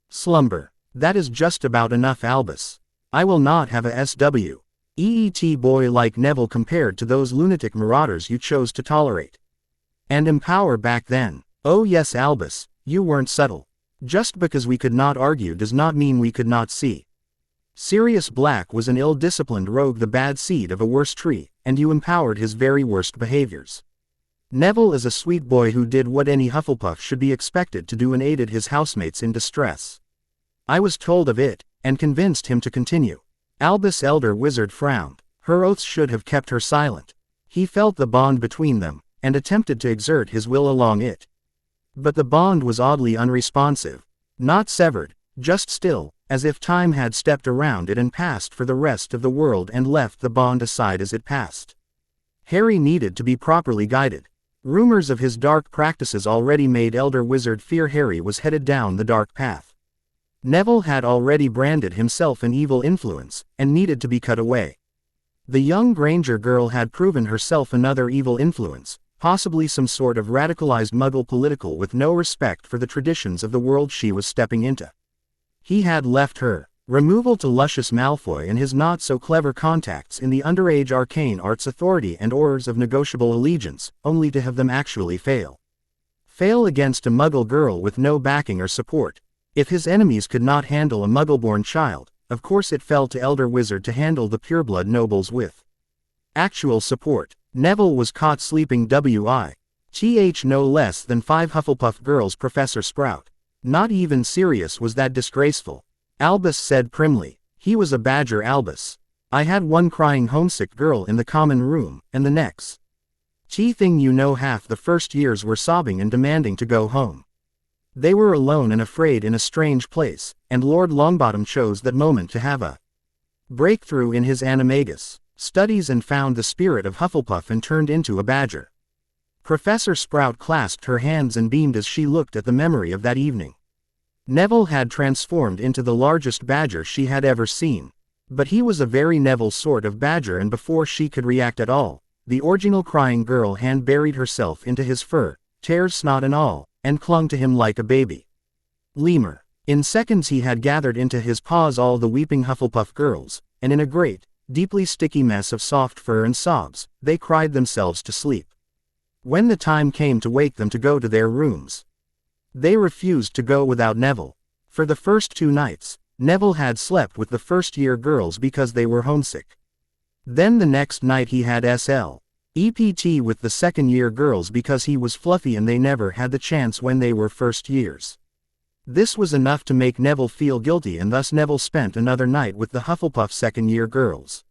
slumber. "That is just about enough, Albus. I will not have a SWEET boy like Neville compared to those lunatic marauders you chose to tolerate and empower back then." "Oh yes, Albus, you weren't subtle. Just because we could not argue does not mean we could not see. Sirius Black was an ill-disciplined rogue, the bad seed of a worse tree, and you empowered his very worst behaviors. Neville is a sweet boy who did what any Hufflepuff should be expected to do and aided his housemates in distress. I was told of it, and convinced him to continue." Albus Elder Wizard frowned. Her oaths should have kept her silent. He felt the bond between them, and attempted to exert his will along it. But the bond was oddly unresponsive. Not severed, just still, as if time had stepped around it and passed for the rest of the world and left the bond aside as it passed. Harry needed to be properly guided. Rumors of his dark practices already made Elder Wizard fear Harry was headed down the dark path. Neville had already branded himself an evil influence, and needed to be cut away. The young Granger girl had proven herself another evil influence, possibly some sort of radicalized muggle political with no respect for the traditions of the world she was stepping into. He had left her. Removal to Lucius Malfoy and his not-so-clever contacts in the underage arcane arts authority and orders of negotiable allegiance, only to have them actually fail. Fail against a muggle girl with no backing or support. If his enemies could not handle a muggle-born child, of course it fell to Elder Wizard to handle the pureblood nobles with actual support. Neville was caught sleeping with no less than 5 Hufflepuff girls. Professor Sprout. Not even Sirius was that disgraceful. Albus said primly. He was a badger, Albus. I had one crying homesick girl in the common room, and the next thing you know half the first years were sobbing and demanding to go home. They were alone and afraid in a strange place, and Lord Longbottom chose that moment to have a breakthrough in his animagus studies and found the spirit of Hufflepuff and turned into a badger. Professor Sprout clasped her hands and beamed as she looked at the memory of that evening. Neville had transformed into the largest badger she had ever seen. But he was a very Neville sort of badger, and before she could react at all, the original crying girl hand buried herself into his fur, tears, snot and all, and clung to him like a baby lemur. In seconds he had gathered into his paws all the weeping Hufflepuff girls, and in a great, deeply sticky mess of soft fur and sobs, they cried themselves to sleep. When the time came to wake them to go to their rooms, they refused to go without Neville. For the first 2 nights, Neville had slept with the first-year girls because they were homesick. Then the next night he had SLEPT with the second-year girls because he was fluffy and they never had the chance when they were first years. This was enough to make Neville feel guilty, and thus Neville spent another night with the Hufflepuff second-year girls.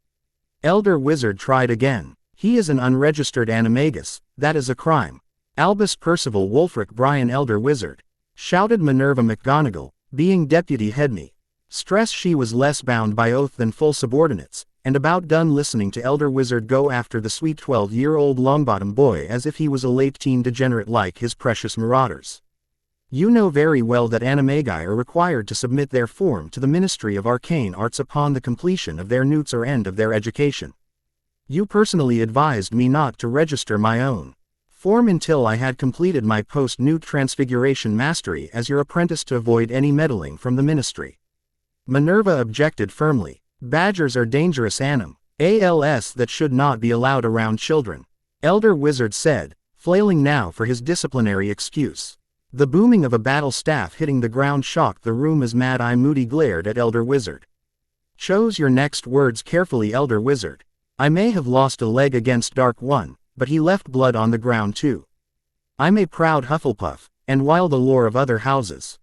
Elder Wizard tried again. He is an unregistered animagus, that is a crime. Albus Percival Wulfric Brian Elder Wizard, shouted Minerva McGonagall, being deputy headme. Stress she was less bound by oath than full subordinates, and about done listening to Elder Wizard go after the sweet 12-year-old Longbottom boy as if he was a late-teen degenerate like his precious marauders. You know very well that animagi are required to submit their form to the Ministry of Arcane Arts upon the completion of their newts or end of their education. You personally advised me not to register my own form until I had completed my post-newt transfiguration mastery as your apprentice to avoid any meddling from the ministry. Minerva objected firmly. Badgers are dangerous ALS that should not be allowed around children. Elder Wizard said, flailing now for his disciplinary excuse. The booming of a battle staff hitting the ground shocked the room as Mad-Eye Moody glared at Elder Wizard. Choose your next words carefully, Elder Wizard. I may have lost a leg against Dark One, but he left blood on the ground too. I'm a proud Hufflepuff, and while the lore of other houses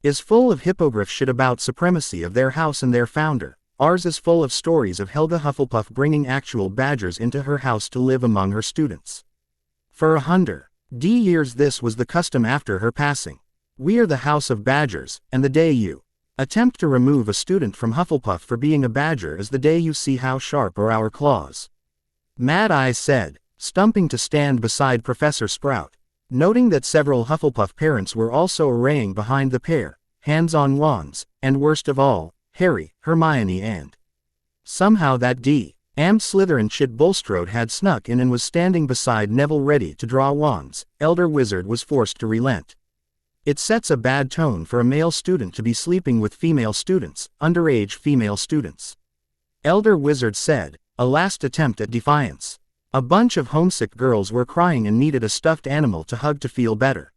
is full of hippogriff shit about supremacy of their house and their founder, ours is full of stories of Helga Hufflepuff bringing actual badgers into her house to live among her students. For 100 years this was the custom after her passing. We are the House of Badgers, and the day you attempt to remove a student from Hufflepuff for being a badger is the day you see how sharp are our claws. Mad-Eye said, stumping to stand beside Professor Sprout. Noting that several Hufflepuff parents were also arraying behind the pair, hands on wands, and worst of all, Harry, Hermione and somehow that damned Slytherin chit Bulstrode had snuck in and was standing beside Neville ready to draw wands. Elder Wizard was forced to relent. It sets a bad tone for a male student to be sleeping with female students, underage female students. Elder Wizard said, a last attempt at defiance. A bunch of homesick girls were crying and needed a stuffed animal to hug to feel better.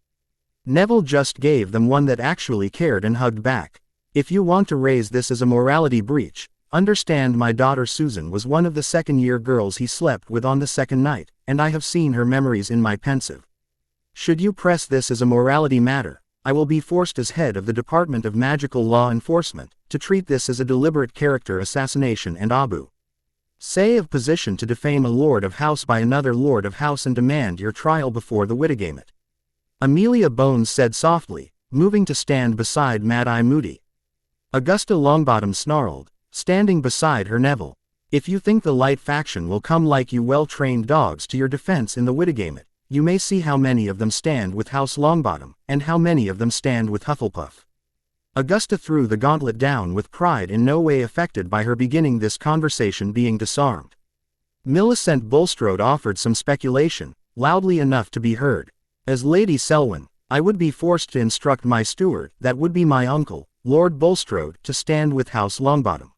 Neville just gave them one that actually cared and hugged back. If you want to raise this as a morality breach, understand my daughter Susan was one of the second-year girls he slept with on the second night, and I have seen her memories in my pensive. Should you press this as a morality matter, I will be forced as head of the Department of Magical Law Enforcement to treat this as a deliberate character assassination and say of position to defame a Lord of House by another Lord of House and demand your trial before the Wittigamut. Amelia Bones said softly, moving to stand beside Mad-Eye Moody. Augusta Longbottom snarled, standing beside her Neville. If you think the light faction will come like you well-trained dogs to your defense in the Wittigamut, you may see how many of them stand with House Longbottom, and how many of them stand with Hufflepuff. Augusta threw the gauntlet down with pride, in no way affected by her beginning this conversation being disarmed. Millicent Bulstrode offered some speculation, loudly enough to be heard. As Lady Selwyn, I would be forced to instruct my steward, that would be my uncle, Lord Bulstrode, to stand with House Longbottom.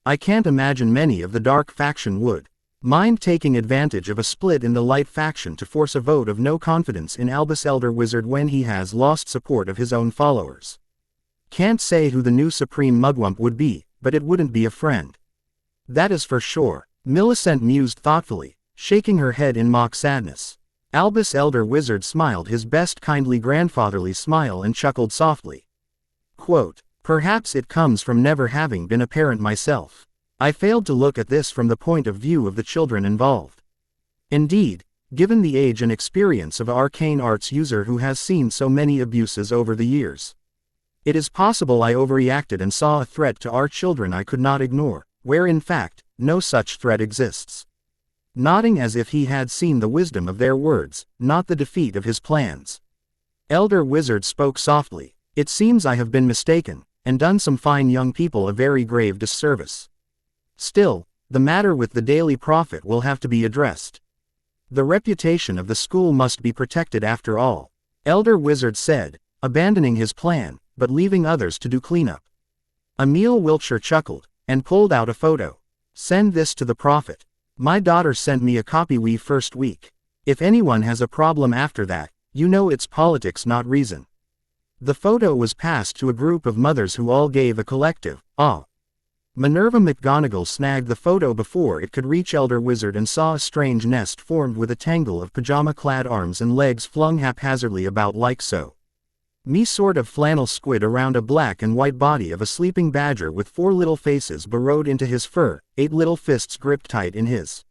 I can't imagine many of the dark faction would mind taking advantage of a split in the light faction to force a vote of no confidence in Albus Elder Wizard when he has lost support of his own followers. Can't say who the new supreme mugwump would be, but it wouldn't be a friend. That is for sure. Millicent mused thoughtfully, shaking her head in mock sadness. Albus Elder Wizard smiled his best kindly grandfatherly smile and chuckled softly. Quote, perhaps it comes from never having been a parent myself. I failed to look at this from the point of view of the children involved. Indeed, given the age and experience of an arcane arts user who has seen so many abuses over the years, it is possible I overreacted and saw a threat to our children I could not ignore, where in fact, no such threat exists. nodding as if he had seen the wisdom of their words, not the defeat of his plans. Elder Wizard spoke softly. It seems I have been mistaken, and done some fine young people a very grave disservice. Still, the matter with the Daily Prophet will have to be addressed. The reputation of the school must be protected after all, Elder Wizard said, abandoning his plan, but leaving others to do cleanup. Emil Wiltshire chuckled, and pulled out a photo. Send this to the Prophet. My daughter sent me a copy first week. If anyone has a problem after that, you know it's politics not reason. The photo was passed to a group of mothers who all gave a collective, "Ah." Minerva McGonagall snagged the photo before it could reach Elder Wizard and saw a strange nest formed with a tangle of pajama-clad arms and legs flung haphazardly about like so. Me sort of flannel squid around a black and white body of a sleeping badger with 4 little faces burrowed into his fur, 8 little fists gripped tight in his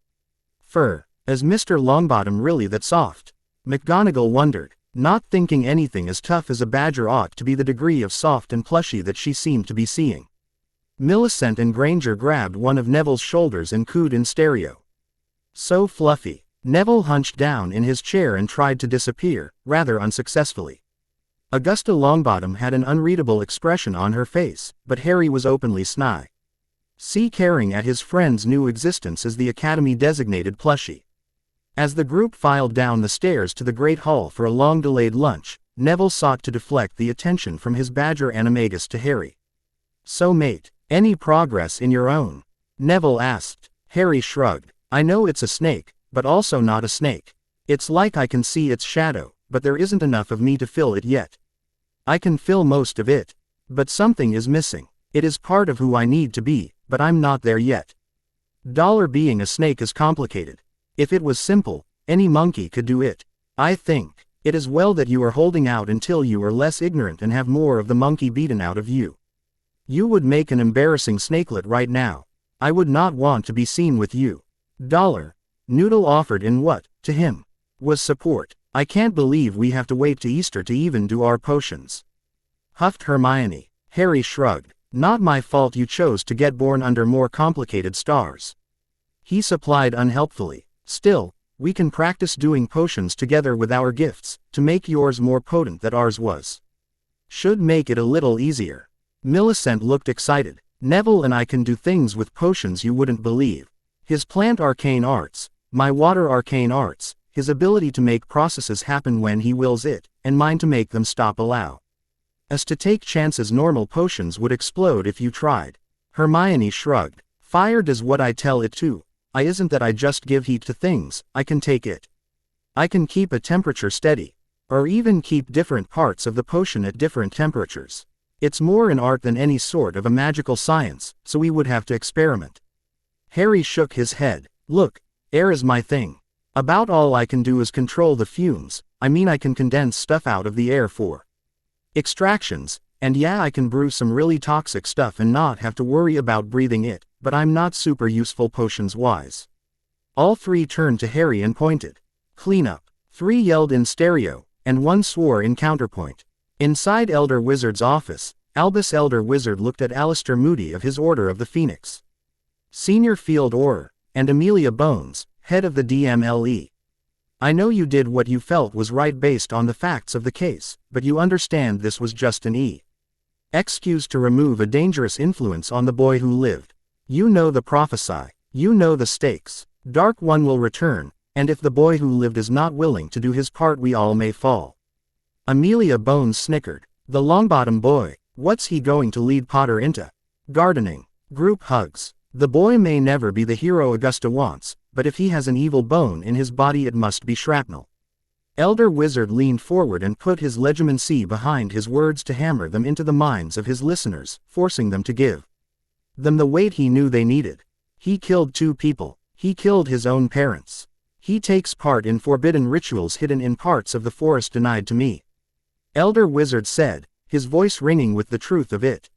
fur. Is Mr. Longbottom really that soft? McGonagall wondered, not thinking anything as tough as a badger ought to be the degree of soft and plushy that she seemed to be seeing. Millicent and Granger grabbed one of Neville's shoulders and cooed in stereo. So fluffy. Neville hunched down in his chair and tried to disappear, rather unsuccessfully. Augusta Longbottom had an unreadable expression on her face, but Harry was openly snide. Caring at his friend's new existence as the Academy-designated plushie. As the group filed down the stairs to the Great Hall for a long-delayed lunch, Neville sought to deflect the attention from his badger animagus to Harry. So mate, any progress in your own? Neville asked. Harry shrugged. I know it's a snake, but also not a snake. It's like I can see its shadow, but there isn't enough of me to fill it yet. I can fill most of it. But something is missing. It is part of who I need to be, but I'm not there yet. Being a snake is complicated. If it was simple, any monkey could do it. I think it is well that you are holding out until you are less ignorant and have more of the monkey beaten out of you. You would make an embarrassing snakelet right now. I would not want to be seen with you. Noodle offered in what, to him, was support. I can't believe we have to wait to Easter to even do our potions. Huffed Hermione. Harry shrugged. Not my fault you chose to get born under more complicated stars. He supplied unhelpfully. Still, we can practice doing potions together with our gifts, to make yours more potent than ours was. Should make it a little easier. Millicent looked excited. Neville and I can do things with potions you wouldn't believe. His plant arcane arts, my water arcane arts, his ability to make processes happen when he wills it, and mine to make them stop allow. As to take chances normal potions would explode if you tried. Hermione shrugged. Fire does what I tell it to. I isn't that I just give heat to things, I can take it. I can keep a temperature steady. Or even keep different parts of the potion at different temperatures. It's more an art than any sort of a magical science, so we would have to experiment. Harry shook his head. Look, air is my thing. About all I can do is control the fumes. I mean I can condense stuff out of the air for extractions, and yeah I can brew some really toxic stuff and not have to worry about breathing it, but I'm not super useful potions wise. All 3 turned to Harry and pointed. Clean up. 3 yelled in stereo, and 1 swore in counterpoint. Inside Elder Wizard's office, Albus Elder Wizard looked at Alistair Moody of his Order of the Phoenix, Senior Field Orur, and Amelia Bones, head of the DMLE. I know you did what you felt was right based on the facts of the case, but you understand this was just an excuse to remove a dangerous influence on the boy who lived. You know the prophesy. You know the stakes. Dark One will return, and if the boy who lived is not willing to do his part we all may fall. Amelia Bones snickered. The Longbottom boy, what's he going to lead Potter into? Gardening. Group hugs. The boy may never be the hero Augusta wants, but if he has an evil bone in his body it must be shrapnel. Elder Wizard leaned forward and put his legerdemain behind his words to hammer them into the minds of his listeners, forcing them to give them the weight he knew they needed. He killed 2 people. He killed his own parents. He takes part in forbidden rituals hidden in parts of the forest denied to me. Elder Wizard said, his voice ringing with the truth of it.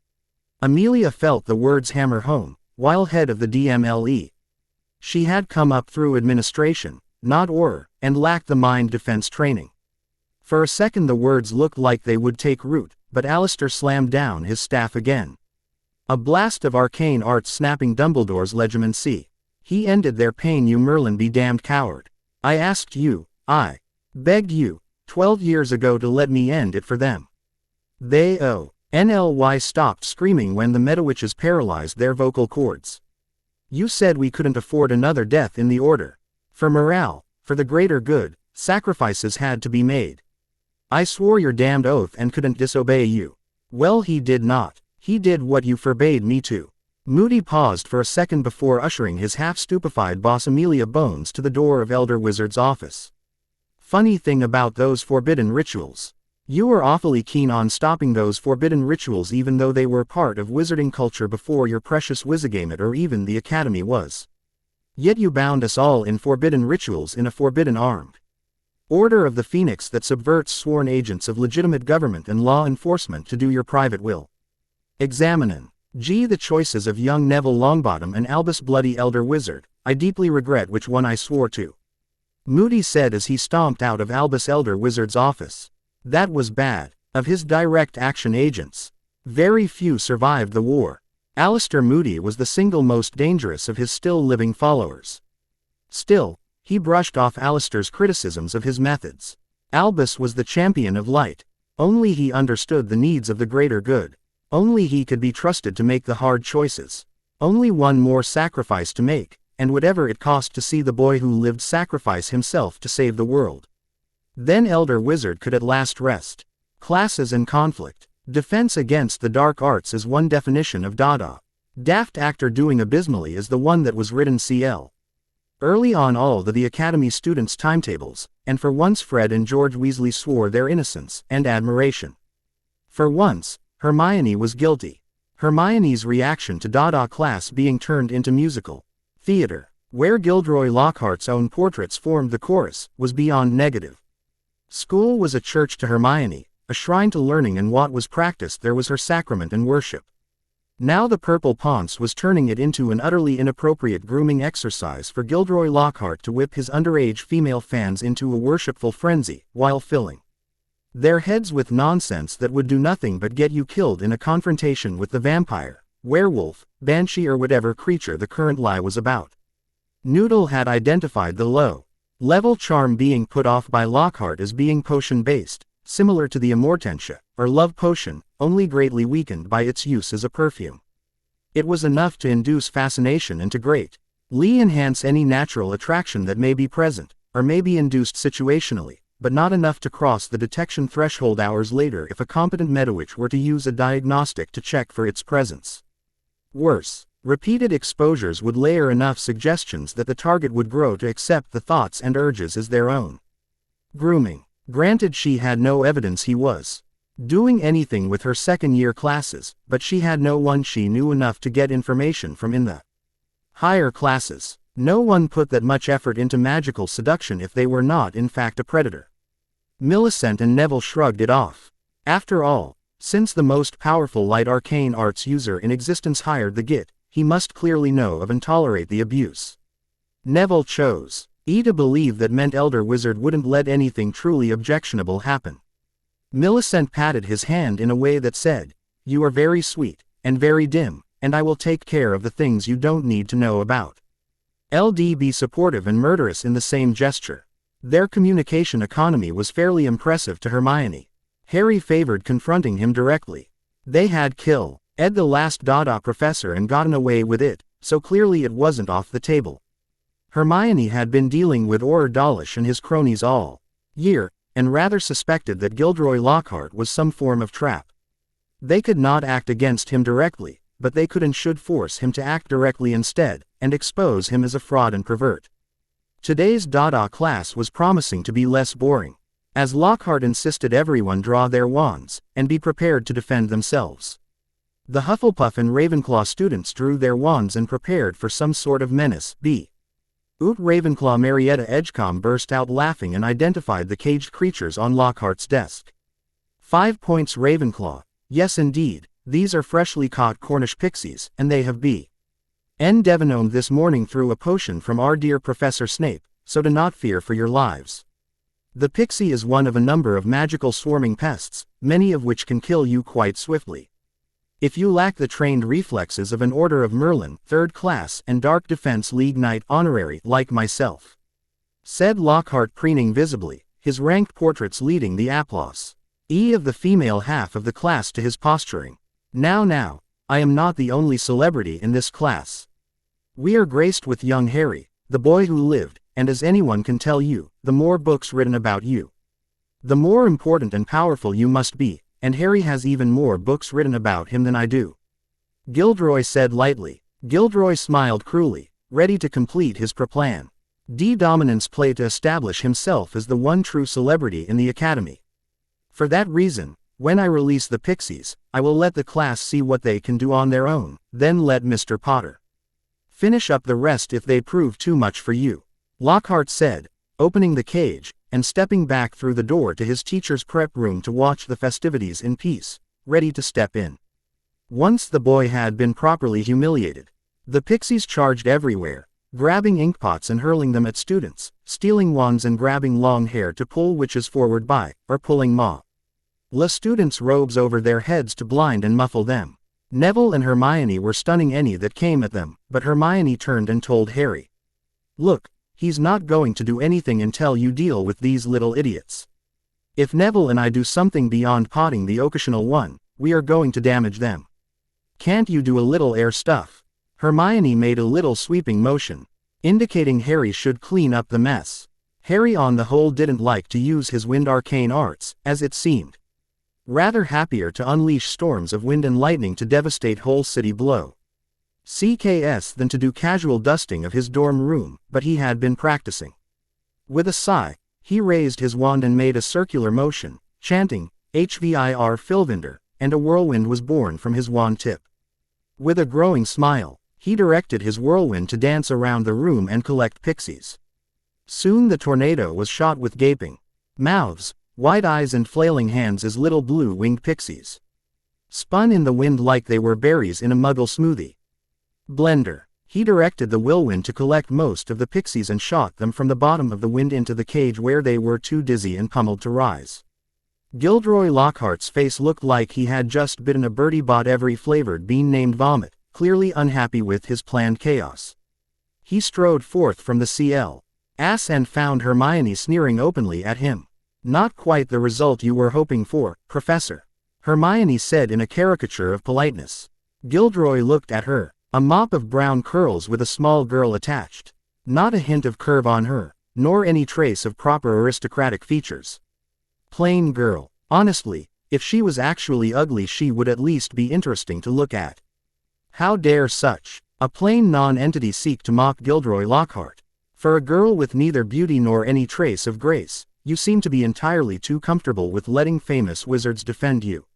Amelia felt the words hammer home, while head of the DMLE. She had come up through administration, not Orur, and lacked the mind defense training. For a second the words looked like they would take root, but Alistair slammed down his staff again. A blast of arcane arts snapping Dumbledore's legerdemain. He ended their pain, you Merlin be damned coward. I asked you, I begged you, 12 years ago to let me end it for them. They NLY stopped screaming when the Medawitches paralyzed their vocal cords. You said we couldn't afford another death in the order. For morale, for the greater good, sacrifices had to be made. I swore your damned oath and couldn't disobey you. Well, he did not. He did what you forbade me to. Moody paused for a second before ushering his half-stupefied boss Amelia Bones to the door of Elder Wizard's office. Funny thing about those forbidden rituals. You were awfully keen on stopping those forbidden rituals even though they were part of wizarding culture before your precious Wizigamut or even the Academy was. Yet you bound us all in forbidden rituals in a forbidden armed Order of the Phoenix that subverts sworn agents of legitimate government and law enforcement to do your private will. Examinin. Gee, the choices of young Neville Longbottom and Albus Bloody Elder Wizard, I deeply regret which one I swore to. Moody said as he stomped out of Albus Elder Wizard's office. That was bad. Of his direct action agents, very few survived the war. Alistair Moody was the single most dangerous of his still living followers. Still, he brushed off Alistair's criticisms of his methods. Albus was the champion of light. Only he understood the needs of the greater good. Only he could be trusted to make the hard choices. Only one more sacrifice to make, and whatever it cost to see the boy who lived sacrifice himself to save the world. Then Elder Wizard could at last rest. Classes and conflict. Defense against the dark arts is one definition of Dada. Daft actor doing abysmally is the one that was written CL. Early on all the Academy students' timetables, and for once Fred and George Weasley swore their innocence and admiration. For once, Hermione was guilty. Hermione's reaction to Dada class being turned into musical theater, where Gilderoy Lockhart's own portraits formed the chorus, was beyond negative. School was a church to Hermione, a shrine to learning, and what was practiced there was her sacrament and worship. Now the purple ponce was turning it into an utterly inappropriate grooming exercise for Gilderoy Lockhart to whip his underage female fans into a worshipful frenzy, while filling their heads with nonsense that would do nothing but get you killed in a confrontation with the vampire, werewolf, banshee or whatever creature the current lie was about. Noodle had identified the low-level charm being put off by Lockhart as being potion-based, similar to the Amortentia, or love potion, only greatly weakened by its use as a perfume. It was enough to induce fascination and to greatly enhance any natural attraction that may be present, or may be induced situationally, but not enough to cross the detection threshold hours later if a competent Medawitch were to use a diagnostic to check for its presence. Worse, repeated exposures would layer enough suggestions that the target would grow to accept the thoughts and urges as their own. Grooming. Granted, she had no evidence he was doing anything with her second-year classes, but she had no one she knew enough to get information from in the higher classes. No one put that much effort into magical seduction if they were not in fact a predator. Millicent and Neville shrugged it off. After all, since the most powerful light arcane arts user in existence hired the git, he must clearly know of and tolerate the abuse. Neville chose to believe that meant Elder Wizard wouldn't let anything truly objectionable happen. Millicent patted his hand in a way that said, "You are very sweet, and very dim, and I will take care of the things you don't need to know about." LD be supportive and murderous in the same gesture. Their communication economy was fairly impressive to Hermione. Harry favored confronting him directly. They had killed Ed the last Dada professor and gotten away with it, so clearly it wasn't off the table. Hermione had been dealing with Orur Dollish and his cronies all year, and rather suspected that Gilderoy Lockhart was some form of trap. They could not act against him directly, but they could and should force him to act directly instead, and expose him as a fraud and pervert. Today's Dada class was promising to be less boring, as Lockhart insisted everyone draw their wands, and be prepared to defend themselves. The Hufflepuff and Ravenclaw students drew their wands and prepared for some sort of menace. Oot Ravenclaw Marietta Edgecombe burst out laughing and identified the caged creatures on Lockhart's desk. 5 points Ravenclaw. Yes indeed, these are freshly caught Cornish pixies, and they have been devenomed this morning through a potion from our dear Professor Snape, so do not fear for your lives. The pixie is one of a number of magical swarming pests, many of which can kill you quite swiftly. If you lack the trained reflexes of an Order of Merlin, 3rd class, and Dark Defense League Knight honorary, like myself," said Lockhart, preening visibly, his ranked portraits leading the applause of the female half of the class to his posturing. Now, I am not the only celebrity in this class. We are graced with young Harry, the boy who lived, and as anyone can tell you, the more books written about you, the more important and powerful you must be, and Harry has even more books written about him than I do," Gilderoy said lightly. Gilderoy smiled cruelly, ready to complete his plan. Dominant's play to establish himself as the one true celebrity in the academy. For that reason, when I release the pixies, I will let the class see what they can do on their own, then let Mr. Potter finish up the rest if they prove too much for you," Lockhart said, opening the cage, and stepping back through the door to his teacher's prep room to watch the festivities in peace, ready to step in. Once the boy had been properly humiliated, the pixies charged everywhere, grabbing inkpots and hurling them at students, stealing wands and grabbing long hair to pull witches forward by, or pulling the students' robes over their heads to blind and muffle them. Neville and Hermione were stunning any that came at them, but Hermione turned and told Harry, "Look, he's not going to do anything until you deal with these little idiots. If Neville and I do something beyond potting the occasional one, we are going to damage them. Can't you do a little air stuff?" Hermione made a little sweeping motion, indicating Harry should clean up the mess. Harry on the whole didn't like to use his wind arcane arts, as it seemed rather happier to unleash storms of wind and lightning to devastate whole city below CKS than to do casual dusting of his dorm room, but he had been practicing. With a sigh, he raised his wand and made a circular motion, chanting, "Hvir Filvinder," and a whirlwind was born from his wand tip. With a growing smile, he directed his whirlwind to dance around the room and collect pixies. Soon the tornado was shot with gaping mouths, wide eyes and flailing hands as little blue-winged pixies spun in the wind like they were berries in a muggle smoothie blender. He directed the whirlwind to collect most of the pixies and shot them from the bottom of the wind into the cage where they were too dizzy and pummeled to rise. Gilderoy Lockhart's face looked like he had just bitten a Bertie Bott every flavored bean named Vomit, clearly unhappy with his planned chaos. He strode forth from the CLS and found Hermione sneering openly at him. "Not quite the result you were hoping for, Professor," Hermione said in a caricature of politeness. Gilderoy looked at her. A mop of brown curls with a small girl attached. Not a hint of curve on her, nor any trace of proper aristocratic features. Plain girl. Honestly, if she was actually ugly she would at least be interesting to look at. How dare such a plain non-entity seek to mock Gilderoy Lockhart? For a girl with neither beauty nor any trace of grace, you seem to be entirely too comfortable with letting famous wizards defend you.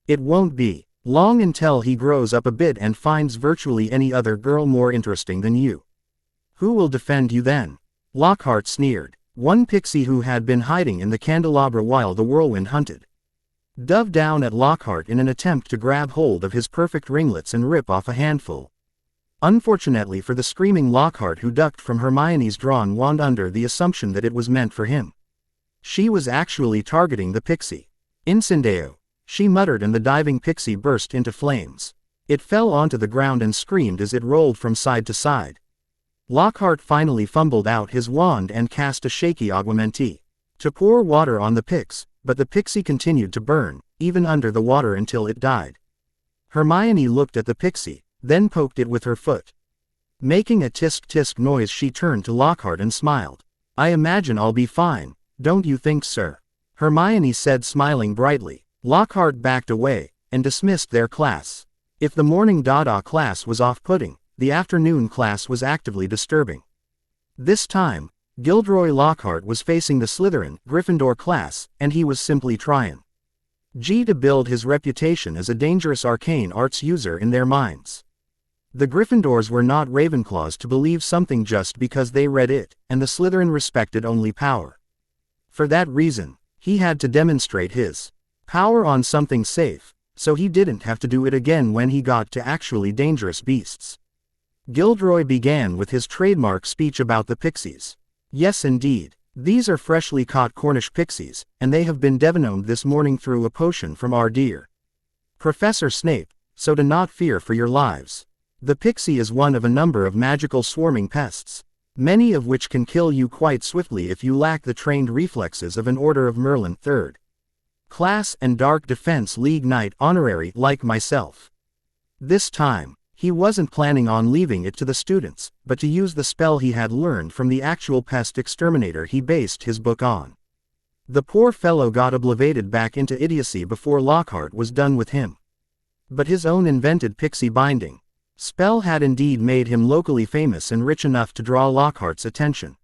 It won't be long until he grows up a bit and finds virtually any other girl more interesting than you. Who will defend you then? Lockhart sneered. One pixie who had been hiding in the candelabra while the whirlwind hunted dove down at Lockhart in an attempt to grab hold of his perfect ringlets and rip off a handful. Unfortunately for the screaming Lockhart, who ducked from Hermione's drawn wand under the assumption that it was meant for him, she was actually targeting the pixie. "Incendio," she muttered, and the diving pixie burst into flames. It fell onto the ground and screamed as it rolled from side to side. Lockhart finally fumbled out his wand and cast a shaky augmentie to pour water on the pix, but the pixie continued to burn, even under the water, until it died. Hermione looked at the pixie, then poked it with her foot. Making a tisk-tisk noise, she turned to Lockhart and smiled. "I imagine I'll be fine, don't you think, sir?" Hermione said, smiling brightly. Lockhart backed away, and dismissed their class. If the morning Dada class was off-putting, the afternoon class was actively disturbing. This time, Gilderoy Lockhart was facing the Slytherin, Gryffindor class, and he was simply trying to build his reputation as a dangerous arcane arts user in their minds. The Gryffindors were not Ravenclaws to believe something just because they read it, and the Slytherin respected only power. For that reason, he had to demonstrate his power on something safe, so he didn't have to do it again when he got to actually dangerous beasts. Gilderoy began with his trademark speech about the pixies. "Yes, indeed. These are freshly caught Cornish pixies, and they have been devenomed this morning through a potion from our dear Professor Snape, so do not fear for your lives. The pixie is one of a number of magical swarming pests, many of which can kill you quite swiftly if you lack the trained reflexes of an Order of Merlin 3rd Class and Dark Defense League Knight Honorary like myself. This time, he wasn't planning on leaving it to the students, but to use the spell he had learned from the actual pest exterminator he based his book on. The poor fellow got obliviated back into idiocy before Lockhart was done with him. But his own invented pixie binding spell had indeed made him locally famous and rich enough to draw Lockhart's attention.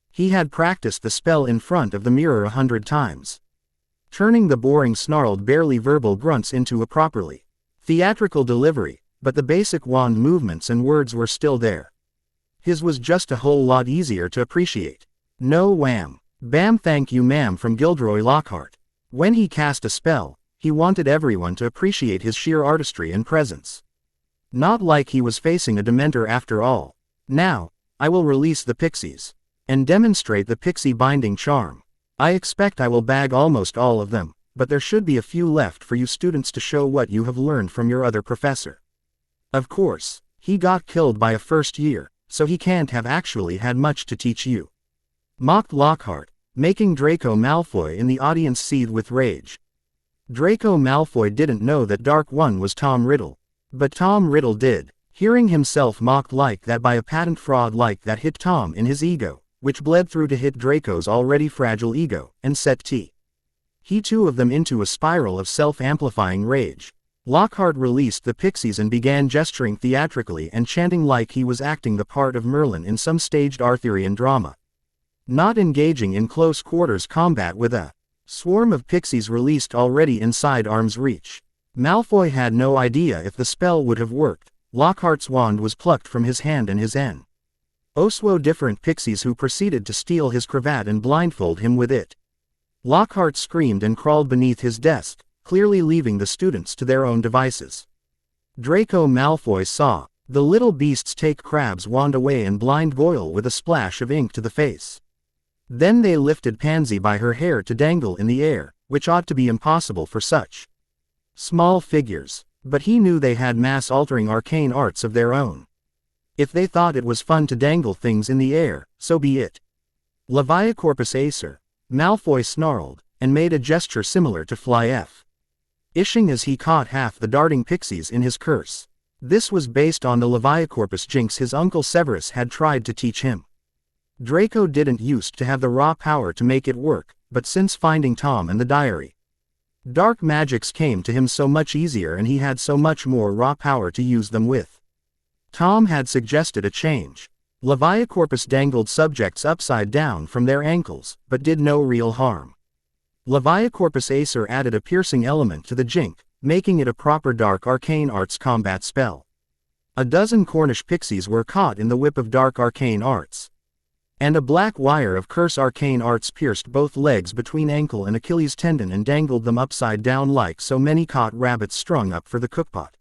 He had practiced the spell in front of the mirror 100 times, turning the boring snarled barely verbal grunts into a properly theatrical delivery, but the basic wand movements and words were still there. His was just a whole lot easier to appreciate. No wham, bam thank you ma'am from Gilderoy Lockhart. When he cast a spell, he wanted everyone to appreciate his sheer artistry and presence. Not like he was facing a Dementor after all. Now, I will release the pixies and demonstrate the pixie binding charm. I expect I will bag almost all of them, but there should be a few left for you students to show what you have learned from your other professor. Of course, he got killed by a first year, so he can't have actually had much to teach you, mocked Lockhart, making Draco Malfoy in the audience seethe with rage. Draco Malfoy didn't know that Dark One was Tom Riddle, but Tom Riddle did, hearing himself mocked like that by a patent fraud like that hit Tom in his ego, which bled through to hit Draco's already fragile ego, and set he two of them into a spiral of self-amplifying rage. Lockhart released the pixies and began gesturing theatrically and chanting like he was acting the part of Merlin in some staged Arthurian drama. Not engaging in close quarters combat with a swarm of pixies released already inside arm's reach. Malfoy had no idea if the spell would have worked. Lockhart's wand was plucked from his hand and his Oswo different pixies who proceeded to steal his cravat and blindfold him with it. Lockhart screamed and crawled beneath his desk, clearly leaving the students to their own devices. Draco Malfoy saw the little beasts take Crabbe's wand away and blind Goyle with a splash of ink to the face. Then they lifted Pansy by her hair to dangle in the air, which ought to be impossible for such small figures, but he knew they had mass-altering arcane arts of their own. If they thought it was fun to dangle things in the air, so be it. Leviacorpus Acer, Malfoy snarled, and made a gesture similar to fly ishing as he caught half the darting pixies in his curse. This was based on the Leviacorpus jinx his uncle Severus had tried to teach him. Draco didn't used to have the raw power to make it work, but since finding Tom and the diary, dark magics came to him so much easier and he had so much more raw power to use them with. Tom had suggested a change. Leviacorpus dangled subjects upside down from their ankles, but did no real harm. Leviacorpus Acer added a piercing element to the jink, making it a proper dark arcane arts combat spell. A dozen Cornish pixies were caught in the whip of dark arcane arts, and a black wire of curse arcane arts pierced both legs between ankle and Achilles tendon and dangled them upside down like so many caught rabbits strung up for the cookpot.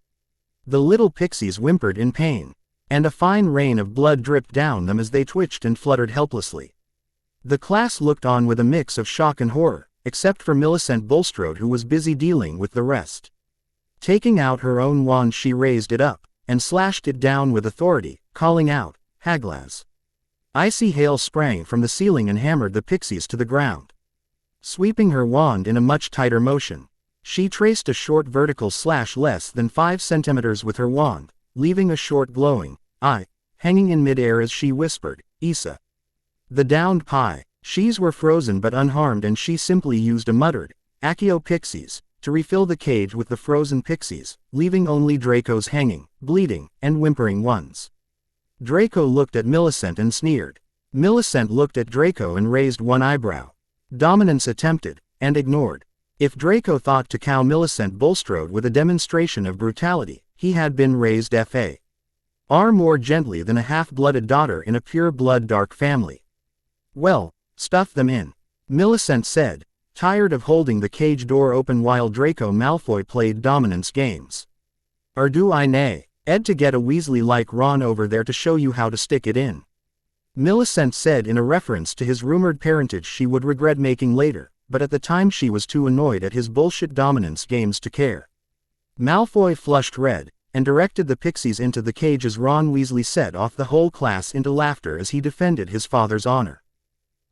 The little pixies whimpered in pain, and a fine rain of blood dripped down them as they twitched and fluttered helplessly. The class looked on with a mix of shock and horror, except for Millicent Bulstrode who was busy dealing with the rest. Taking out her own wand she raised it up, and slashed it down with authority, calling out, "Haglas!" Icy hail sprang from the ceiling and hammered the pixies to the ground. Sweeping her wand in a much tighter motion, she traced a short vertical slash less than 5 centimeters with her wand, leaving a short glowing eye hanging in midair as she whispered, "Isa." The downed she's were frozen but unharmed and she simply used a muttered, "Accio pixies," to refill the cage with the frozen pixies, leaving only Draco's hanging, bleeding, and whimpering ones. Draco looked at Millicent and sneered. Millicent looked at Draco and raised one eyebrow. Dominance attempted, and ignored. If Draco thought to cow Millicent Bulstrode with a demonstration of brutality, he had been raised far more gently than a half-blooded daughter in a pure-blood dark family. "Well, stuff them in," Millicent said, tired of holding the cage door open while Draco Malfoy played dominance games. "Or do I nay, Ed to get a Weasley like Ron over there to show you how to stick it in," Millicent said in a reference to his rumored parentage she would regret making later, but at the time she was too annoyed at his bullshit dominance games to care. Malfoy flushed red, and directed the pixies into the cage as Ron Weasley set off the whole class into laughter as he defended his father's honor.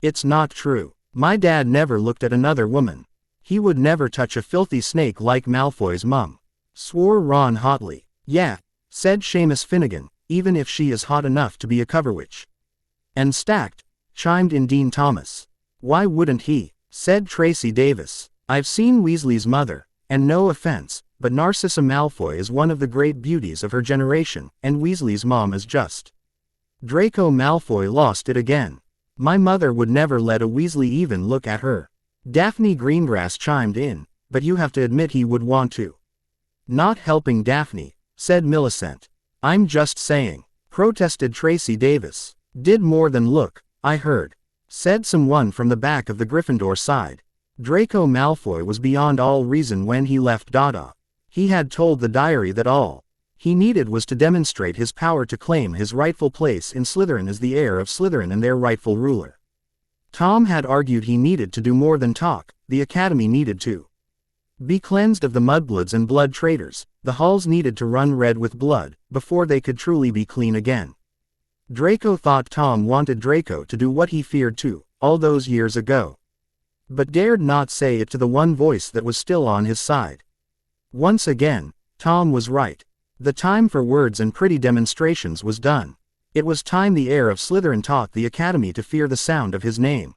It's not true. My dad never looked at another woman. He would never touch a filthy snake like Malfoy's mum, swore Ron hotly. Yeah, said Seamus Finnegan, even if she is hot enough to be a coverwitch. And stacked, chimed in Dean Thomas. Why wouldn't he? Said Tracy Davis. I've seen Weasley's mother, and no offense, but Narcissa Malfoy is one of the great beauties of her generation, and Weasley's mom is just. Draco Malfoy lost it again. My mother would never let a Weasley even look at her. Daphne Greengrass chimed in, but you have to admit he would want to. Not helping Daphne, said Millicent. I'm just saying, protested Tracy Davis. Did more than look, I heard, said someone from the back of the Gryffindor side. Draco Malfoy was beyond all reason when he left Dada. He had told the diary that all he needed was to demonstrate his power to claim his rightful place in Slytherin as the heir of Slytherin and their rightful ruler. Tom had argued he needed to do more than talk, the academy needed to be cleansed of the mudbloods and blood traitors, the halls needed to run red with blood, before they could truly be clean again. Draco thought Tom wanted Draco to do what he feared to, all those years ago. But dared not say it to the one voice that was still on his side. Once again, Tom was right. The time for words and pretty demonstrations was done. It was time the heir of Slytherin taught the academy to fear the sound of his name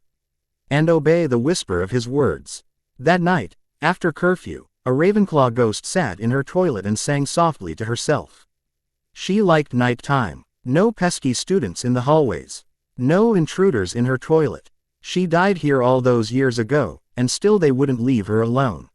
and obey the whisper of his words. That night, after curfew, a Ravenclaw ghost sat in her toilet and sang softly to herself. She liked night time. No pesky students in the hallways. No intruders in her toilet. She died here all those years ago, and still they wouldn't leave her alone.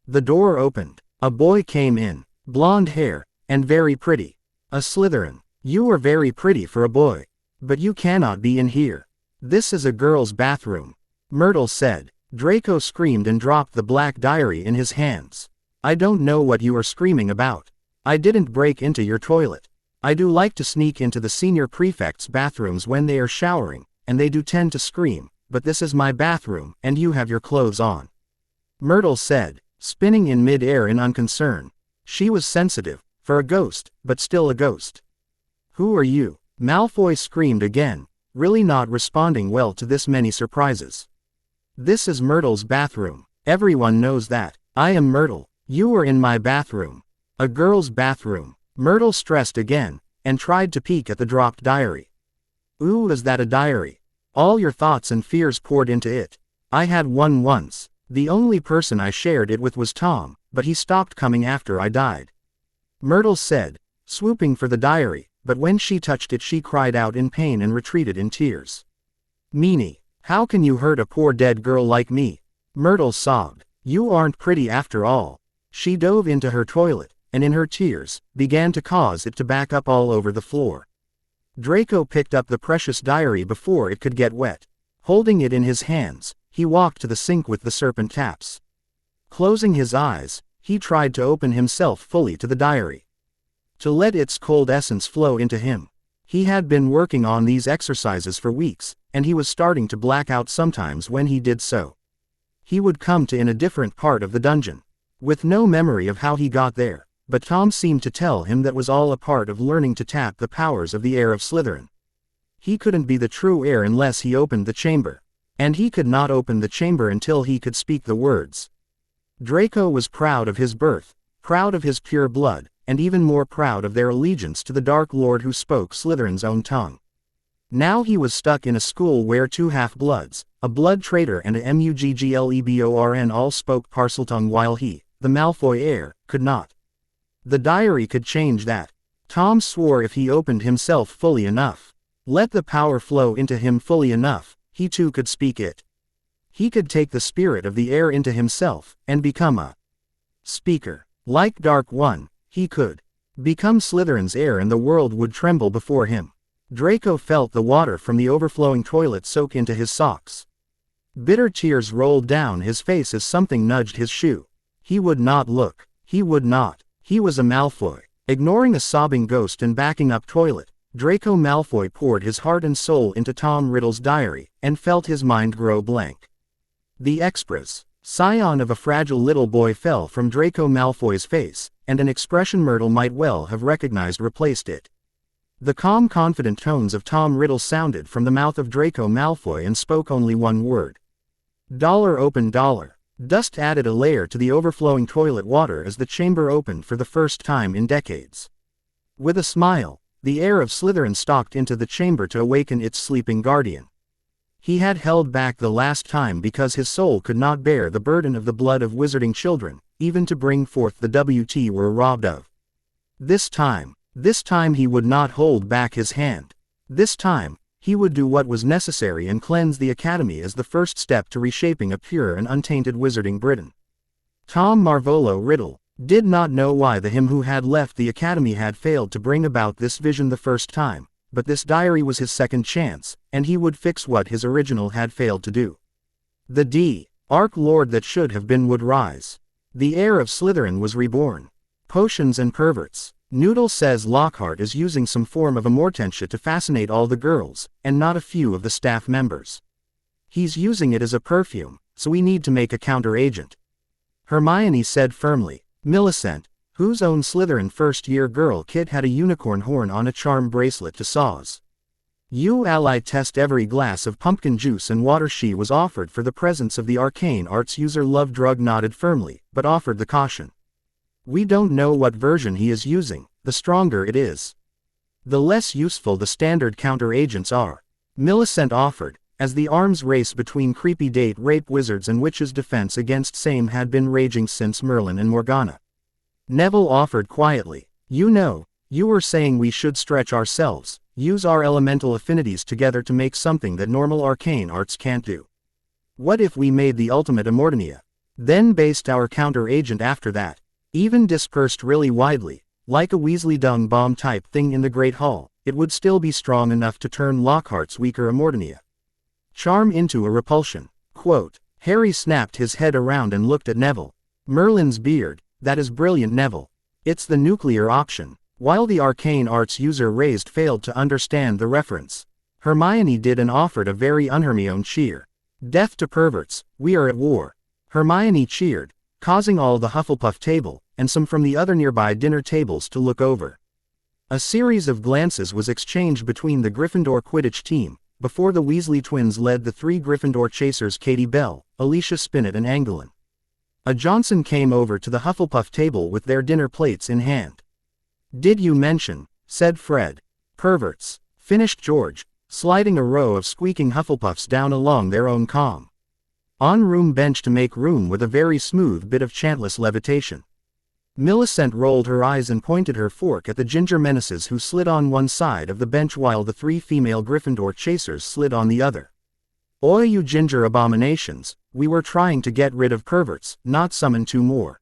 The door opened. A boy came in, blonde hair, and very pretty. A Slytherin. You are very pretty for a boy. But you cannot be in here. This is a girl's bathroom, Myrtle said. Draco screamed and dropped the black diary in his hands. I don't know what you are screaming about. I didn't break into your toilet. I do like to sneak into the senior prefects' bathrooms when they are showering, and they do tend to scream, but this is my bathroom, and you have your clothes on, Myrtle said, spinning in mid-air in unconcern. She was sensitive, for a ghost, but still a ghost. Who are you? Malfoy screamed again, really not responding well to this many surprises. This is Myrtle's bathroom. Everyone knows that. I am Myrtle. You are in my bathroom. A girl's bathroom. Myrtle stressed again, and tried to peek at the dropped diary. Ooh, is that a diary? All your thoughts and fears poured into it. I had one once. The only person I shared it with was Tom, but he stopped coming after I died, Myrtle said, swooping for the diary, but when she touched it she cried out in pain and retreated in tears. Meanie, how can you hurt a poor dead girl like me? Myrtle sobbed. You aren't pretty after all. She dove into her toilet, and in her tears, began to cause it to back up all over the floor. Draco picked up the precious diary before it could get wet. Holding it in his hands, he walked to the sink with the serpent taps. Closing his eyes, he tried to open himself fully to the diary, to let its cold essence flow into him. He had been working on these exercises for weeks, and he was starting to black out sometimes when he did so. He would come to in a different part of the dungeon, with no memory of how he got there, but Tom seemed to tell him that was all a part of learning to tap the powers of the heir of Slytherin. He couldn't be the true heir unless he opened the chamber, and he could not open the chamber until he could speak the words. Draco was proud of his birth, proud of his pure blood, and even more proud of their allegiance to the Dark Lord who spoke Slytherin's own tongue. Now he was stuck in a school where two half-bloods, a blood traitor and a Muggleborn all spoke Parseltongue while he, the Malfoy heir, could not. The diary could change that. Tom swore if he opened himself fully enough, let the power flow into him fully enough, he too could speak it. He could take the spirit of the heir into himself, and become a speaker. Like Dark One, he could become Slytherin's heir and the world would tremble before him. Draco felt the water from the overflowing toilet soak into his socks. Bitter tears rolled down his face as something nudged his shoe. He would not look. He would not. He was a Malfoy. Ignoring a sobbing ghost and backing up toilet, Draco Malfoy poured his heart and soul into Tom Riddle's diary, and felt his mind grow blank. The Expras. Scion of a fragile little boy fell from Draco Malfoy's face, and an expression Myrtle might well have recognized replaced it. The calm, confident tones of Tom Riddle sounded from the mouth of Draco Malfoy and spoke only one word. Dollar open dollar. Dust added a layer to the overflowing toilet water as the chamber opened for the first time in decades. With a smile, the heir of Slytherin stalked into the chamber to awaken its sleeping guardian. He had held back the last time because his soul could not bear the burden of the blood of wizarding children, even to bring forth the WT were robbed of. This time he would not hold back his hand. This time, he would do what was necessary and cleanse the academy as the first step to reshaping a pure and untainted wizarding Britain. Tom Marvolo Riddle did not know why the him who had left the academy had failed to bring about this vision the first time, but this diary was his second chance, and he would fix what his original had failed to do. The Arch Lord that should have been would rise. The heir of Slytherin was reborn. Potions and perverts. Noodle says Lockhart is using some form of amortentia to fascinate all the girls, and not a few of the staff members. He's using it as a perfume, so we need to make a counter-agent. Hermione said firmly. Millicent, whose own Slytherin first-year girl kid had a unicorn horn on a charm bracelet to saws. You ally test every glass of pumpkin juice and water she was offered for the presence of the arcane arts user love drug nodded firmly, but offered the caution. We don't know what version he is using, the stronger it is. The less useful the standard counter-agents are. Millicent offered, as the arms race between creepy date rape wizards and witches' defense against same had been raging since Merlin and Morgana. Neville offered quietly, you know, you were saying we should stretch ourselves, use our elemental affinities together to make something that normal arcane arts can't do. What if we made the ultimate Immortania? Then based our counter-agent after that? Even dispersed really widely, like a Weasley dung bomb type thing in the Great Hall, it would still be strong enough to turn Lockhart's weaker Immortania charm into a repulsion. Quote, Harry snapped his head around and looked at Neville. Merlin's beard, that is brilliant Neville. It's the nuclear option. While the arcane arts user raised failed to understand the reference, Hermione did and offered a very un-Hermione cheer. Death to perverts, we are at war. Hermione cheered, causing all the Hufflepuff table, and some from the other nearby dinner tables to look over. A series of glances was exchanged between the Gryffindor Quidditch team, before the Weasley twins led the three Gryffindor chasers Katie Bell, Alicia Spinnet and Angelin. A Johnson came over to the Hufflepuff table with their dinner plates in hand. Did you mention, said Fred. Perverts, finished George, sliding a row of squeaking Hufflepuffs down along their own on-room bench to make room with a very smooth bit of chantless levitation. Millicent rolled her eyes and pointed her fork at the ginger menaces who slid on one side of the bench while the three female Gryffindor chasers slid on the other. Oi you ginger abominations, we were trying to get rid of perverts, not summon two more.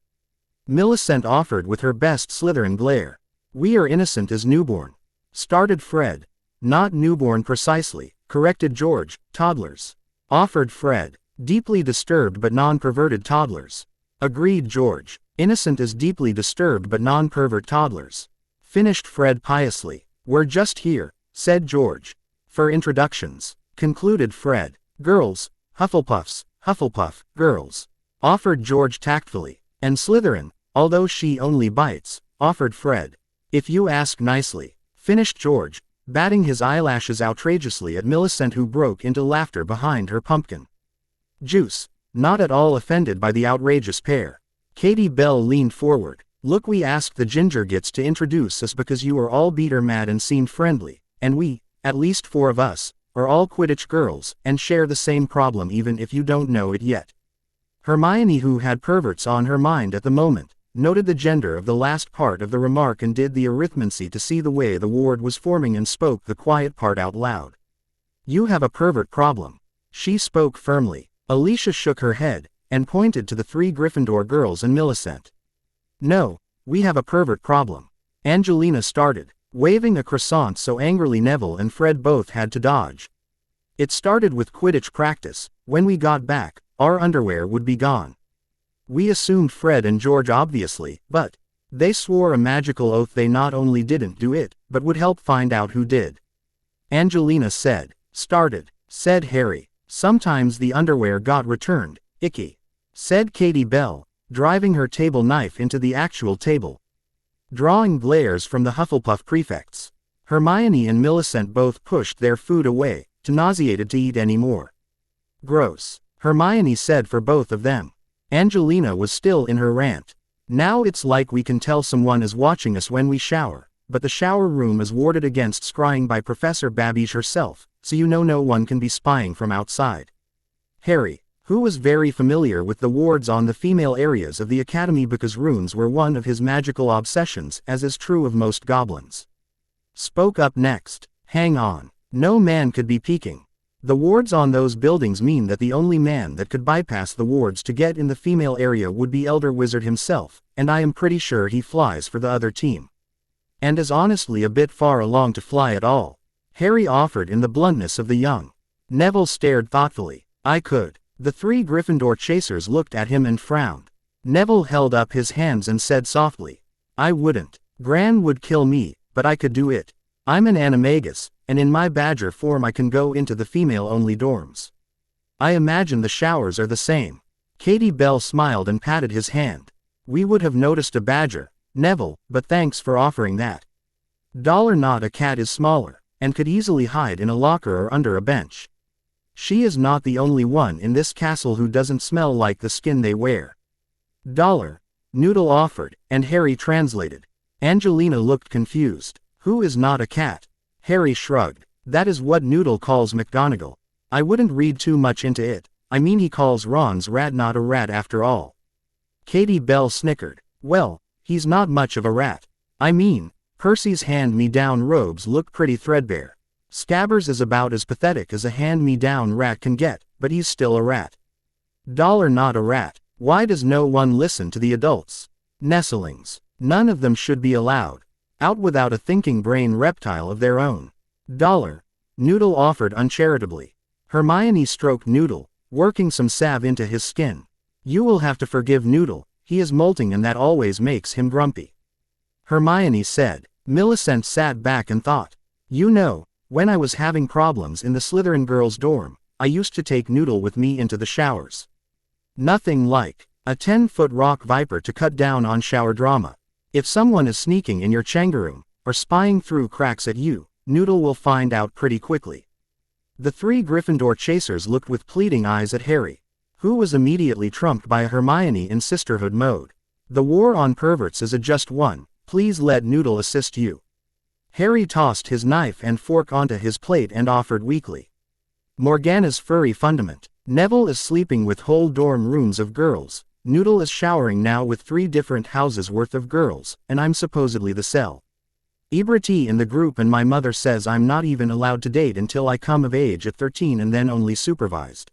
Millicent offered with her best Slytherin glare. We are innocent as newborn. Started Fred. Not newborn precisely, corrected George, toddlers. Offered Fred. Deeply disturbed but non-perverted toddlers. Agreed George. Innocent as deeply disturbed but non-pervert toddlers. Finished Fred piously. We're just here, said George. For introductions, concluded Fred. Girls, Hufflepuffs, Hufflepuff, girls. Offered George tactfully. And Slytherin, although she only bites, offered Fred. If you ask nicely, finished George, batting his eyelashes outrageously at Millicent who broke into laughter behind her pumpkin juice, not at all offended by the outrageous pair. Katie Bell leaned forward. Look, we asked the Ginger Gits to introduce us because you are all beater mad and seemed friendly, and we, at least four of us, are all Quidditch girls, and share the same problem even if you don't know it yet. Hermione, who had perverts on her mind at the moment, noted the gender of the last part of the remark and did the arithmancy to see the way the ward was forming and spoke the quiet part out loud. You have a pervert problem. She spoke firmly. Alicia shook her head, and pointed to the three Gryffindor girls and Millicent. No, we have a pervert problem. Angelina started, waving a croissant so angrily Neville and Fred both had to dodge. It started with Quidditch practice. When we got back, our underwear would be gone. We assumed Fred and George obviously, but they swore a magical oath they not only didn't do it, but would help find out who did. Angelina said. Started, said Harry. Sometimes the underwear got returned, icky. Said Katie Bell, driving her table knife into the actual table. drawing glares from the Hufflepuff prefects. Hermione and Millicent both pushed their food away, too nauseated to eat anymore. Gross, Hermione said for both of them. Angelina was still in her rant. Now it's like we can tell someone is watching us when we shower, but the shower room is warded against scrying by Professor Babbage herself, so you know no one can be spying from outside. Harry, who was very familiar with the wards on the female areas of the academy because runes were one of his magical obsessions, as is true of most goblins, spoke up next. Hang on. No man could be peeking. The wards on those buildings mean that the only man that could bypass the wards to get in the female area would be Elder Wizard himself, and I am pretty sure he flies for the other team. And is honestly a bit far along to fly at all, Harry offered in the bluntness of the young. Neville stared thoughtfully. I could. The 3 Gryffindor chasers looked at him and frowned. Neville held up his hands and said softly, I wouldn't. Gran would kill me, but I could do it. I'm an animagus, and in my badger form I can go into the female-only dorms. I imagine the showers are the same. Katie Bell smiled and patted his hand. We would have noticed a badger, Neville, but thanks for offering that. Not a cat is smaller, and could easily hide in a locker or under a bench. She is not the only one in this castle who doesn't smell like the skin they wear. Noodle offered, and Harry translated. Angelina looked confused. Who is not a cat? Harry shrugged. That is what Noodle calls McGonagall. I wouldn't read too much into it. I mean he calls Ron's rat not a rat after all. Katie Bell snickered. Well, he's not much of a rat. I mean, Percy's hand-me-down robes look pretty threadbare. Scabbers is about as pathetic as a hand-me-down rat can get, but he's still a rat. Not a rat. Why does no one listen to the adults? Nestlings. None of them should be allowed out without a thinking brain reptile of their own. Noodle offered uncharitably. Hermione stroked Noodle, working some salve into his skin. You will have to forgive Noodle, he is molting and that always makes him grumpy. Hermione said. Millicent sat back and thought. You know, when I was having problems in the Slytherin girls' dorm, I used to take Noodle with me into the showers. Nothing like a 10-foot rock viper to cut down on shower drama. If someone is sneaking in your changaroom, or spying through cracks at you, Noodle will find out pretty quickly. The 3 Gryffindor chasers looked with pleading eyes at Harry, who was immediately trumped by Hermione in sisterhood mode. The war on perverts is a just one, please let Noodle assist you. Harry tossed his knife and fork onto his plate and offered weakly. Morgana's furry fundament. Neville is sleeping with whole dorm rooms of girls, Noodle is showering now with 3 different houses worth of girls, and I'm supposedly the cell. Ibrati in the group and my mother says I'm not even allowed to date until I come of age at 13 and then only supervised.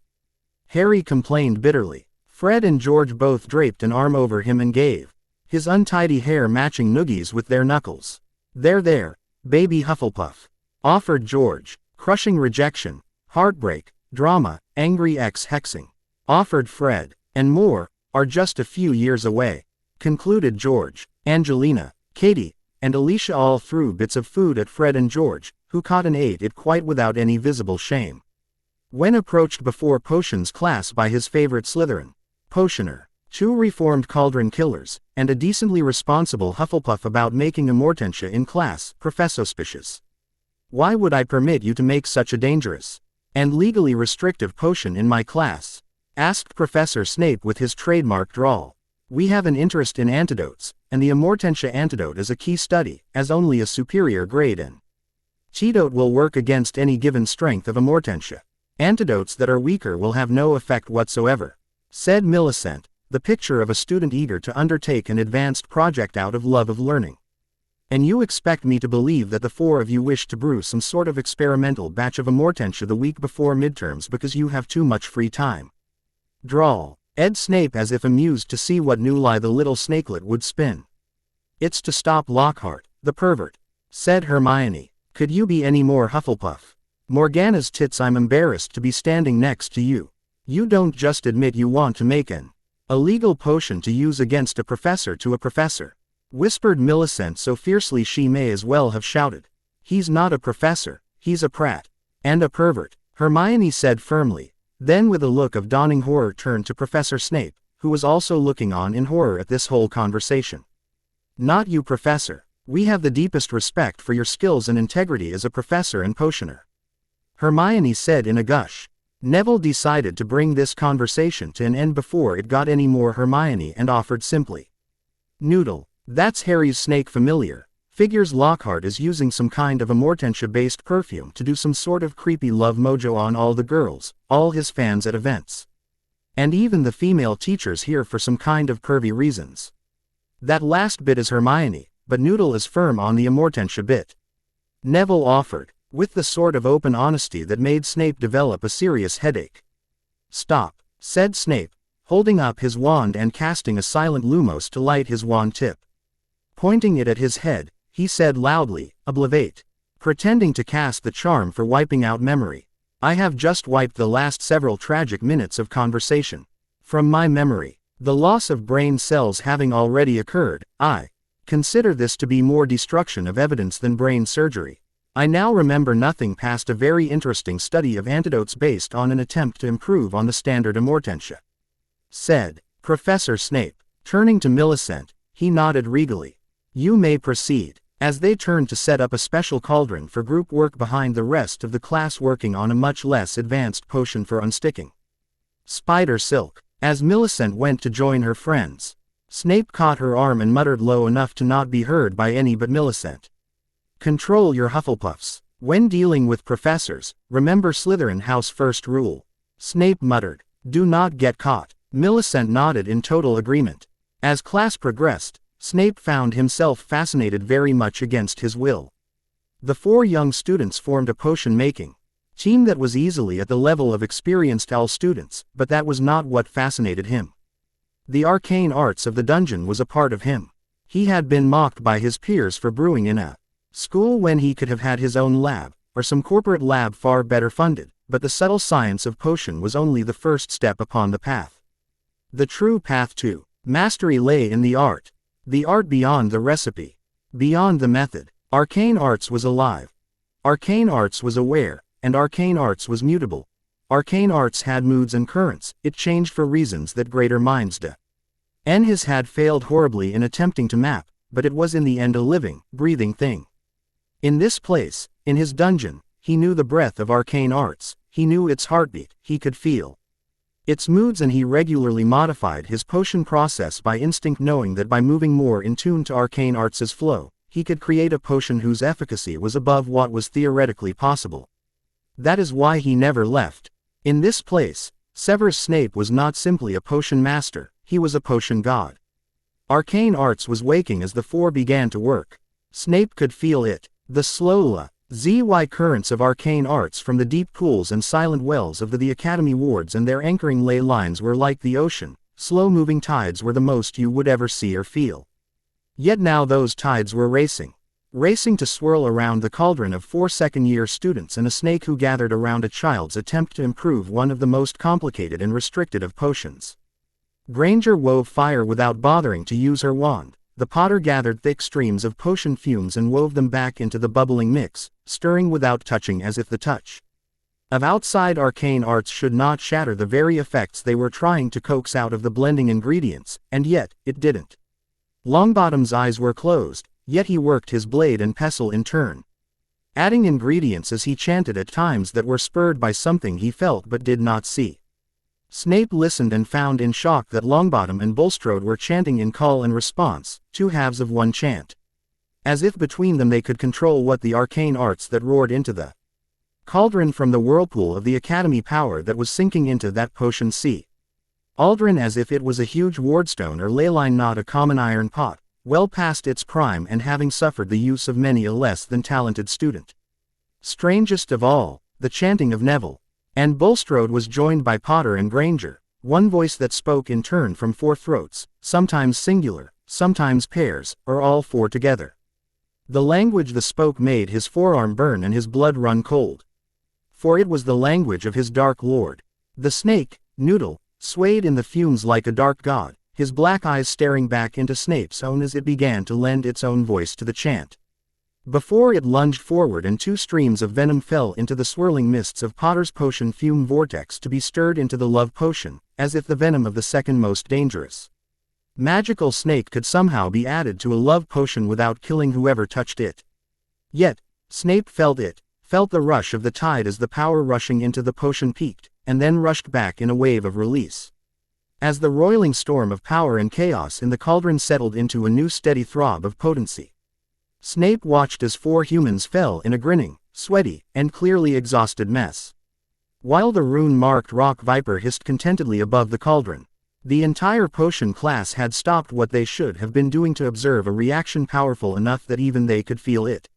Harry complained bitterly. Fred and George both draped an arm over him and gave his untidy hair matching noogies with their knuckles. There, baby Hufflepuff, offered George. Crushing rejection, heartbreak, drama, angry ex-hexing, offered Fred, and more, are just a few years away, concluded George. Angelina, Katie, and Alicia all threw bits of food at Fred and George, who caught and ate it quite without any visible shame. When approached before potions class by his favorite Slytherin potioner, 2 reformed cauldron killers, and a decently responsible Hufflepuff about making a Mortentia in class, professospicious. Why would I permit you to make such a dangerous and legally restrictive potion in my class? Asked Professor Snape with his trademark drawl. We have an interest in antidotes, and the Amortentia antidote is a key study, as only a superior grade antidote will work against any given strength of Amortentia. Antidotes that are weaker will have no effect whatsoever, said Millicent, the picture of a student eager to undertake an advanced project out of love of learning. And you expect me to believe that the 4 of you wish to brew some sort of experimental batch of Amortentia the week before midterms because you have too much free time? Drawl. Ed Snape as if amused to see what new lie the little snakelet would spin. It's to stop Lockhart, the pervert, said Hermione. Could you be any more Hufflepuff? Morgana's tits, I'm embarrassed to be standing next to you. You don't just admit you want to make an illegal potion to use against a professor to a professor, whispered Millicent so fiercely she may as well have shouted. He's not a professor, he's a prat. And a pervert, Hermione said firmly, then with a look of dawning horror turned to Professor Snape, who was also looking on in horror at this whole conversation. Not you, Professor. We have the deepest respect for your skills and integrity as a professor and potioner," Hermione said in a gush. Neville decided to bring this conversation to an end before it got any more Hermione and offered simply. "Noodle, that's Harry's snake familiar. Figures Lockhart is using some kind of a Mortentia-based perfume to do some sort of creepy love mojo on all the girls, all his fans at events. And even the female teachers here for some kind of pervy reasons." That last bit is Hermione, but Noodle is firm on the Amortentia bit. Neville offered, with the sort of open honesty that made Snape develop a serious headache. "Stop," said Snape, holding up his wand and casting a silent lumos to light his wand tip. Pointing it at his head, he said loudly, "Oblivate," pretending to cast the charm for wiping out memory. "I have just wiped the last several tragic minutes of conversation from my memory. The loss of brain cells having already occurred, I consider this to be more destruction of evidence than brain surgery. I now remember nothing past a very interesting study of antidotes based on an attempt to improve on the standard Amortentia," said Professor Snape. Turning to Millicent, he nodded regally. "You may proceed," as they turned to set up a special cauldron for group work behind the rest of the class working on a much less advanced potion for unsticking spider silk. As Millicent went to join her friends, Snape caught her arm and muttered low enough to not be heard by any but Millicent. "Control your Hufflepuffs. When dealing with professors, remember Slytherin House first rule," Snape muttered. "Do not get caught." Millicent nodded in total agreement. As class progressed, Snape found himself fascinated very much against his will. The 4 young students formed a potion-making team that was easily at the level of experienced OWL students, but that was not what fascinated him. The arcane arts of the dungeon was a part of him. He had been mocked by his peers for brewing in a school when he could have had his own lab, or some corporate lab far better funded, but the subtle science of potion was only the first step upon the path. The true path to mastery lay in the art beyond the recipe, beyond the method. Arcane arts was alive. Arcane arts was aware, and arcane arts was mutable. Arcane arts had moods and currents, it changed for reasons that greater minds do. And his had failed horribly in attempting to map, but it was in the end a living, breathing thing. In this place, in his dungeon, he knew the breath of arcane arts, he knew its heartbeat, he could feel its moods, and he regularly modified his potion process by instinct, knowing that by moving more in tune to arcane arts' flow, he could create a potion whose efficacy was above what was theoretically possible. That is why he never left. In this place, Severus Snape was not simply a potion master, he was a potion god. Arcane arts was waking as the 4 began to work. Snape could feel it. The slow zy currents of arcane arts from the deep pools and silent wells of the Academy wards and their anchoring ley lines were like the ocean, slow-moving tides were the most you would ever see or feel. Yet now those tides were racing to swirl around the cauldron of 4 second-year students and a snake who gathered around a child's attempt to improve one of the most complicated and restricted of potions. Granger wove fire without bothering to use her wand. The potter gathered thick streams of potion fumes and wove them back into the bubbling mix, stirring without touching as if the touch of outside arcane arts should not shatter the very effects they were trying to coax out of the blending ingredients, and yet, it didn't. Longbottom's eyes were closed, yet he worked his blade and pestle in turn, adding ingredients as he chanted at times that were spurred by something he felt but did not see. Snape listened and found in shock that Longbottom and Bulstrode were chanting in call and response, 2 halves of one chant. As if between them they could control what the arcane arts that roared into the cauldron from the whirlpool of the Academy power that was sinking into that potion sea. Aldrin, as if it was a huge wardstone or leyline, not a common iron pot, well past its prime and having suffered the use of many a less than talented student. Strangest of all, the chanting of Neville and Bulstrode was joined by Potter and Granger, one voice that spoke in turn from 4 throats, sometimes singular, sometimes pairs, or all 4 together. The language the spoke made his forearm burn and his blood run cold. For it was the language of his dark lord. The snake, Noodle, swayed in the fumes like a dark god, his black eyes staring back into Snape's own as it began to lend its own voice to the chant. Before it lunged forward and 2 streams of venom fell into the swirling mists of Potter's potion fume vortex to be stirred into the love potion, as if the venom of the second most dangerous Magical snake could somehow be added to a love potion without killing whoever touched it. Yet, Snape felt the rush of the tide as the power rushing into the potion peaked, and then rushed back in a wave of release. As the roiling storm of power and chaos in the cauldron settled into a new steady throb of potency, Snape watched as 4 humans fell in a grinning, sweaty, and clearly exhausted mess. While the rune-marked rock viper hissed contentedly above the cauldron, the entire potion class had stopped what they should have been doing to observe a reaction powerful enough that even they could feel it,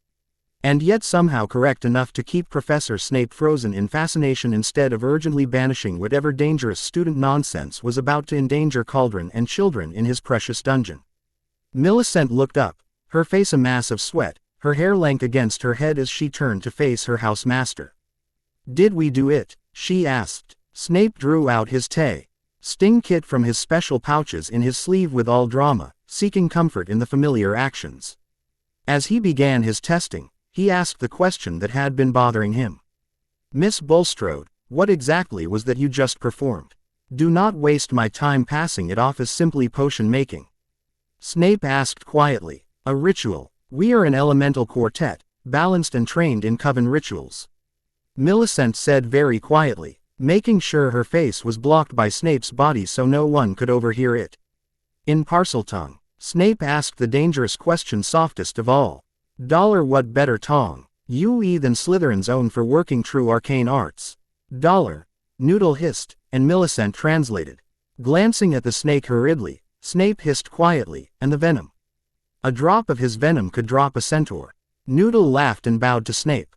and yet somehow correct enough to keep Professor Snape frozen in fascination instead of urgently banishing whatever dangerous student nonsense was about to endanger Cauldron and children in his precious dungeon. Millicent looked up, her face a mass of sweat, her hair lank against her head as she turned to face her housemaster. "Did we do it?" she asked. Snape drew out his sting kit from his special pouches in his sleeve with all drama, seeking comfort in the familiar actions. As he began his testing, he asked the question that had been bothering him. "Miss Bulstrode, what exactly was that you just performed? Do not waste my time passing it off as simply potion making." Snape asked quietly. "A ritual. We are an elemental quartet, balanced and trained in coven rituals," Millicent said very quietly, making sure her face was blocked by Snape's body so no one could overhear it. In Parseltongue, Snape asked the dangerous question softest of all. "What better tongue UE than Slytherin's own for working true arcane arts?" Noodle hissed, and Millicent translated. Glancing at the snake hurriedly, Snape hissed quietly, "And the venom? A drop of his venom could drop a centaur." Noodle laughed and bowed to Snape.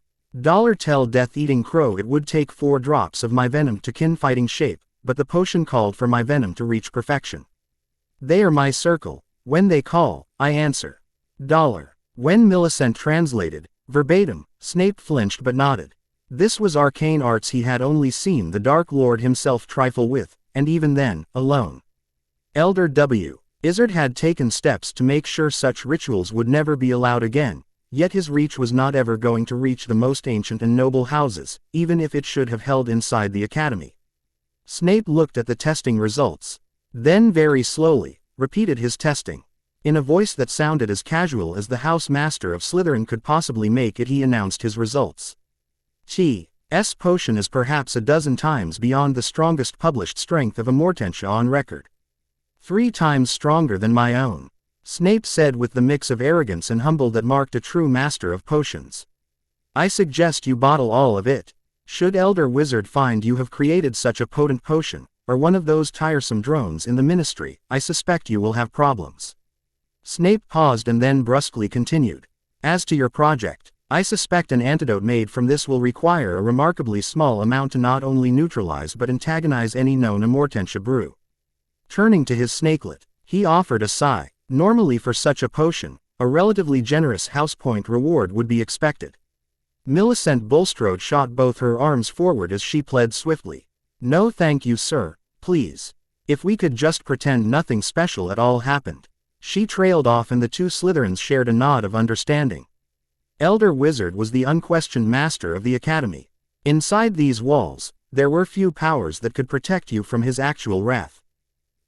"Tell death-eating crow it would take 4 drops of my venom to kin fighting shape, but the potion called for my venom to reach perfection. They are my circle, when they call, I answer." When Millicent translated, verbatim, Snape flinched but nodded. This was arcane arts he had only seen the Dark Lord himself trifle with, and even then, alone. Elder W. Izzard had taken steps to make sure such rituals would never be allowed again, yet his reach was not ever going to reach the most ancient and noble houses, even if it should have held inside the academy. Snape looked at the testing results, then very slowly, repeated his testing. In a voice that sounded as casual as the House Master of Slytherin could possibly make it, he announced his results. "T.'s potion is perhaps a dozen times beyond the strongest published strength of a Mortentia on record. 3 times stronger than my own," Snape said with the mix of arrogance and humble that marked a true master of potions. "I suggest you bottle all of it. Should Elder Wizard find you have created such a potent potion, or one of those tiresome drones in the ministry, I suspect you will have problems." Snape paused and then brusquely continued. "As to your project, I suspect an antidote made from this will require a remarkably small amount to not only neutralize but antagonize any known Amortentia brew." Turning to his snakelet, he offered a sigh. Normally for such a potion, a relatively generous house point reward would be expected. Millicent Bulstrode shot both her arms forward as she pled swiftly. "No thank you sir, please. If we could just pretend nothing special at all happened." She trailed off and the 2 Slytherins shared a nod of understanding. Elder Wizard was the unquestioned master of the academy. Inside these walls, there were few powers that could protect you from his actual wrath.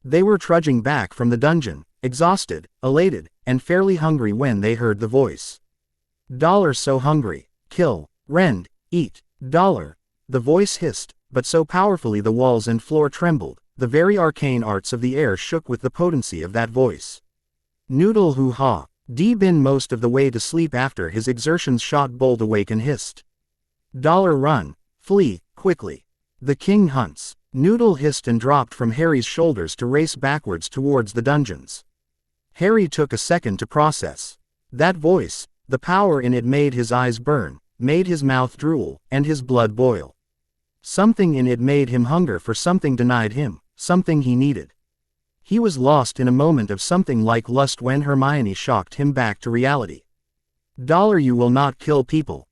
They were trudging back from the dungeon, exhausted, elated, and fairly hungry when they heard the voice. So hungry. Kill, rend, eat, The voice hissed, but so powerfully the walls and floor trembled, the very arcane arts of the air shook with the potency of that voice. Noodle hoo-ha. Been most of the way to sleep after his exertions shot bolt awake and hissed. Run, flee, quickly. The king hunts. Noodle hissed and dropped from Harry's shoulders to race backwards towards the dungeons. Harry took a second to process. That voice, the power in it made his eyes burn, made his mouth drool, and his blood boil. Something in it made him hunger for something denied him, something he needed. He was lost in a moment of something like lust when Hermione shocked him back to reality. You will not kill people.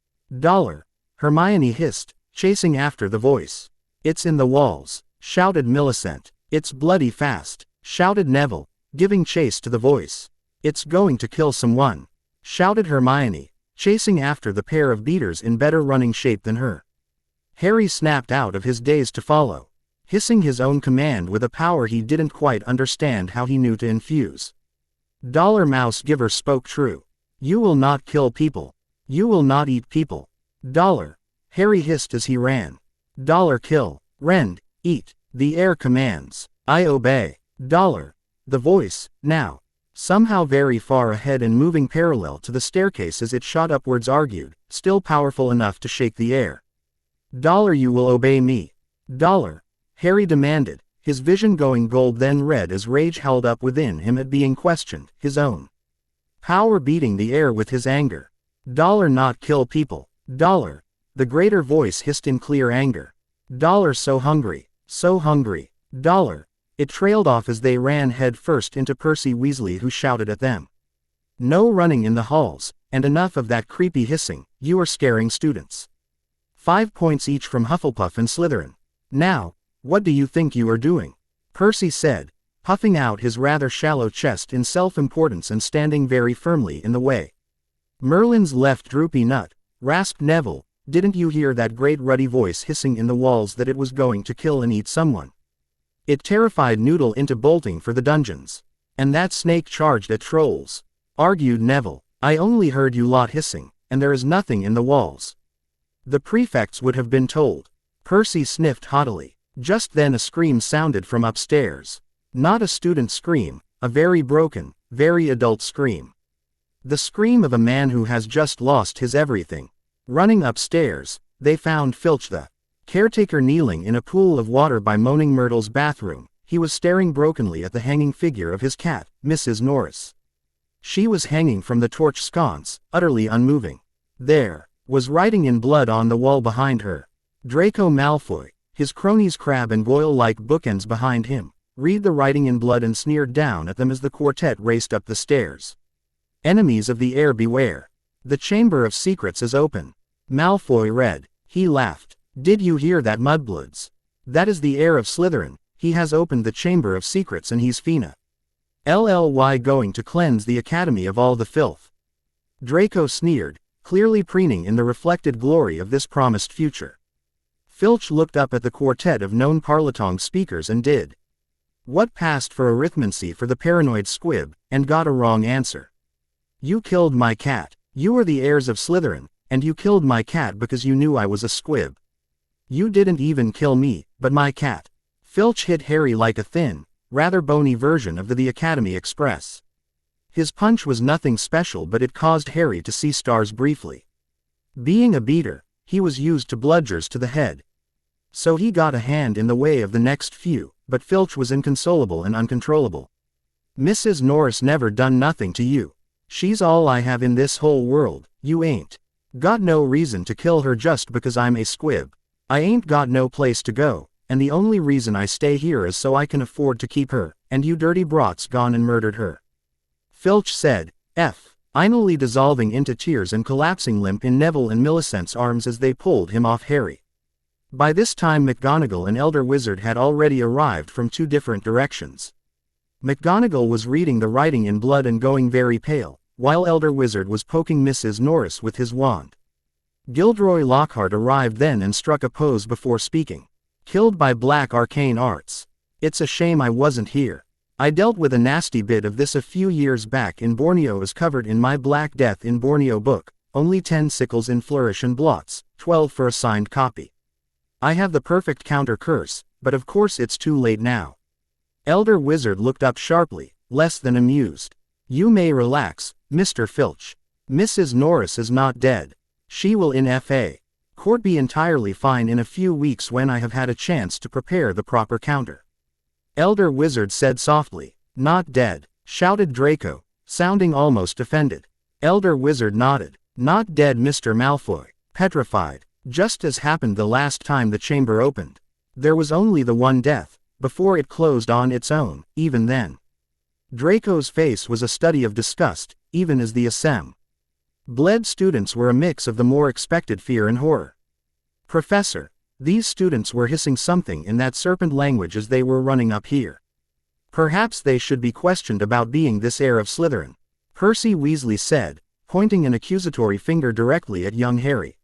Hermione hissed, chasing after the voice. "It's in the walls," shouted Millicent. "It's bloody fast," shouted Neville, giving chase to the voice. "It's going to kill someone," shouted Hermione, chasing after the pair of beaters in better running shape than her. Harry snapped out of his daze to follow. hissing his own command with a power he didn't quite understand how he knew to infuse. Mouse Giver spoke true. You will not kill people. You will not eat people. Harry hissed as he ran. Kill. Rend. Eat. The heir commands. I obey. The voice, now, somehow very far ahead and moving parallel to the staircase as it shot upwards, argued, still powerful enough to shake the air. You will obey me. Harry demanded, his vision going gold then red as rage held up within him at being questioned, his own power beating the air with his anger. Not kill people. The greater voice hissed in clear anger. So hungry. So hungry. It trailed off as they ran head first into Percy Weasley, who shouted at them. No running in the halls, and enough of that creepy hissing, you are scaring students. 5 points each from Hufflepuff and Slytherin. Now, what do you think you are doing? Percy said, puffing out his rather shallow chest in self-importance and standing very firmly in the way. Merlin's left droopy nut, rasped Neville, didn't you hear that great ruddy voice hissing in the walls that it was going to kill and eat someone? It terrified Noodle into bolting for the dungeons. And that snake charged at trolls, argued Neville. I only heard you lot hissing, and there is nothing in the walls. The prefects would have been told. Percy sniffed haughtily. Just then a scream sounded from upstairs. Not a student scream, a very broken, very adult scream. The scream of a man who has just lost his everything. Running upstairs, they found Filch the caretaker kneeling in a pool of water by Moaning Myrtle's bathroom. He was staring brokenly at the hanging figure of his cat, Mrs. Norris. She was hanging from the torch sconce, utterly unmoving. There was writing in blood on the wall behind her. Draco Malfoy, his cronies Crabbe and Goyle like bookends behind him, read the writing in blood and sneered down at them as the quartet raced up the stairs. Enemies of the heir beware. The Chamber of Secrets is open. Malfoy read. He laughed. Did you hear that, mudbloods? That is the heir of Slytherin. He has opened the Chamber of Secrets and he's Fina. LLY going to cleanse the Academy of all the filth. Draco sneered, clearly preening in the reflected glory of this promised future. Filch looked up at the quartet of known parlotong speakers and did what passed for arithmancy for the paranoid squib, and got a wrong answer. You killed my cat. You are the heirs of Slytherin, and you killed my cat because you knew I was a squib. You didn't even kill me, but my cat. Filch hit Harry like a thin, rather bony version of the Academy Express. His punch was nothing special, but it caused Harry to see stars briefly. Being a beater, he was used to bludgers to the head. So he got a hand in the way of the next few, but Filch was inconsolable and uncontrollable. Mrs. Norris never done nothing to you. She's all I have in this whole world. You ain't got no reason to kill her just because I'm a squib. I ain't got no place to go, and the only reason I stay here is so I can afford to keep her, and you dirty brats gone and murdered her. Filch said, finally dissolving into tears and collapsing limp in Neville and Millicent's arms as they pulled him off Harry. By this time McGonagall and Elder Wizard had already arrived from 2 different directions. McGonagall was reading the writing in blood and going very pale, while Elder Wizard was poking Mrs. Norris with his wand. Gilderoy Lockhart arrived then and struck a pose before speaking. Killed by black arcane arts. It's a shame I wasn't here. I dealt with a nasty bit of this a few years back in Borneo as covered in my Black Death in Borneo book, only 10 sickles in flourish and blots, 12 for a signed copy. I have the perfect counter curse, but of course it's too late now. Elder Wizard looked up sharply, less than amused. You may relax, Mr. Filch. Mrs. Norris is not dead. She will in F.A. court be entirely fine in a few weeks when I have had a chance to prepare the proper counter. Elder Wizard said softly. Not dead, shouted Draco, sounding almost offended. Elder Wizard nodded. Not dead, Mr. Malfoy. Petrified, just as happened the last time the chamber opened. There was only the one death, before it closed on its own, even then. Draco's face was a study of disgust, even as the bled students were a mix of the more expected fear and horror. Professor, these students were hissing something in that serpent language as they were running up here. Perhaps they should be questioned about being this heir of Slytherin, Percy Weasley said, pointing an accusatory finger directly at young Harry.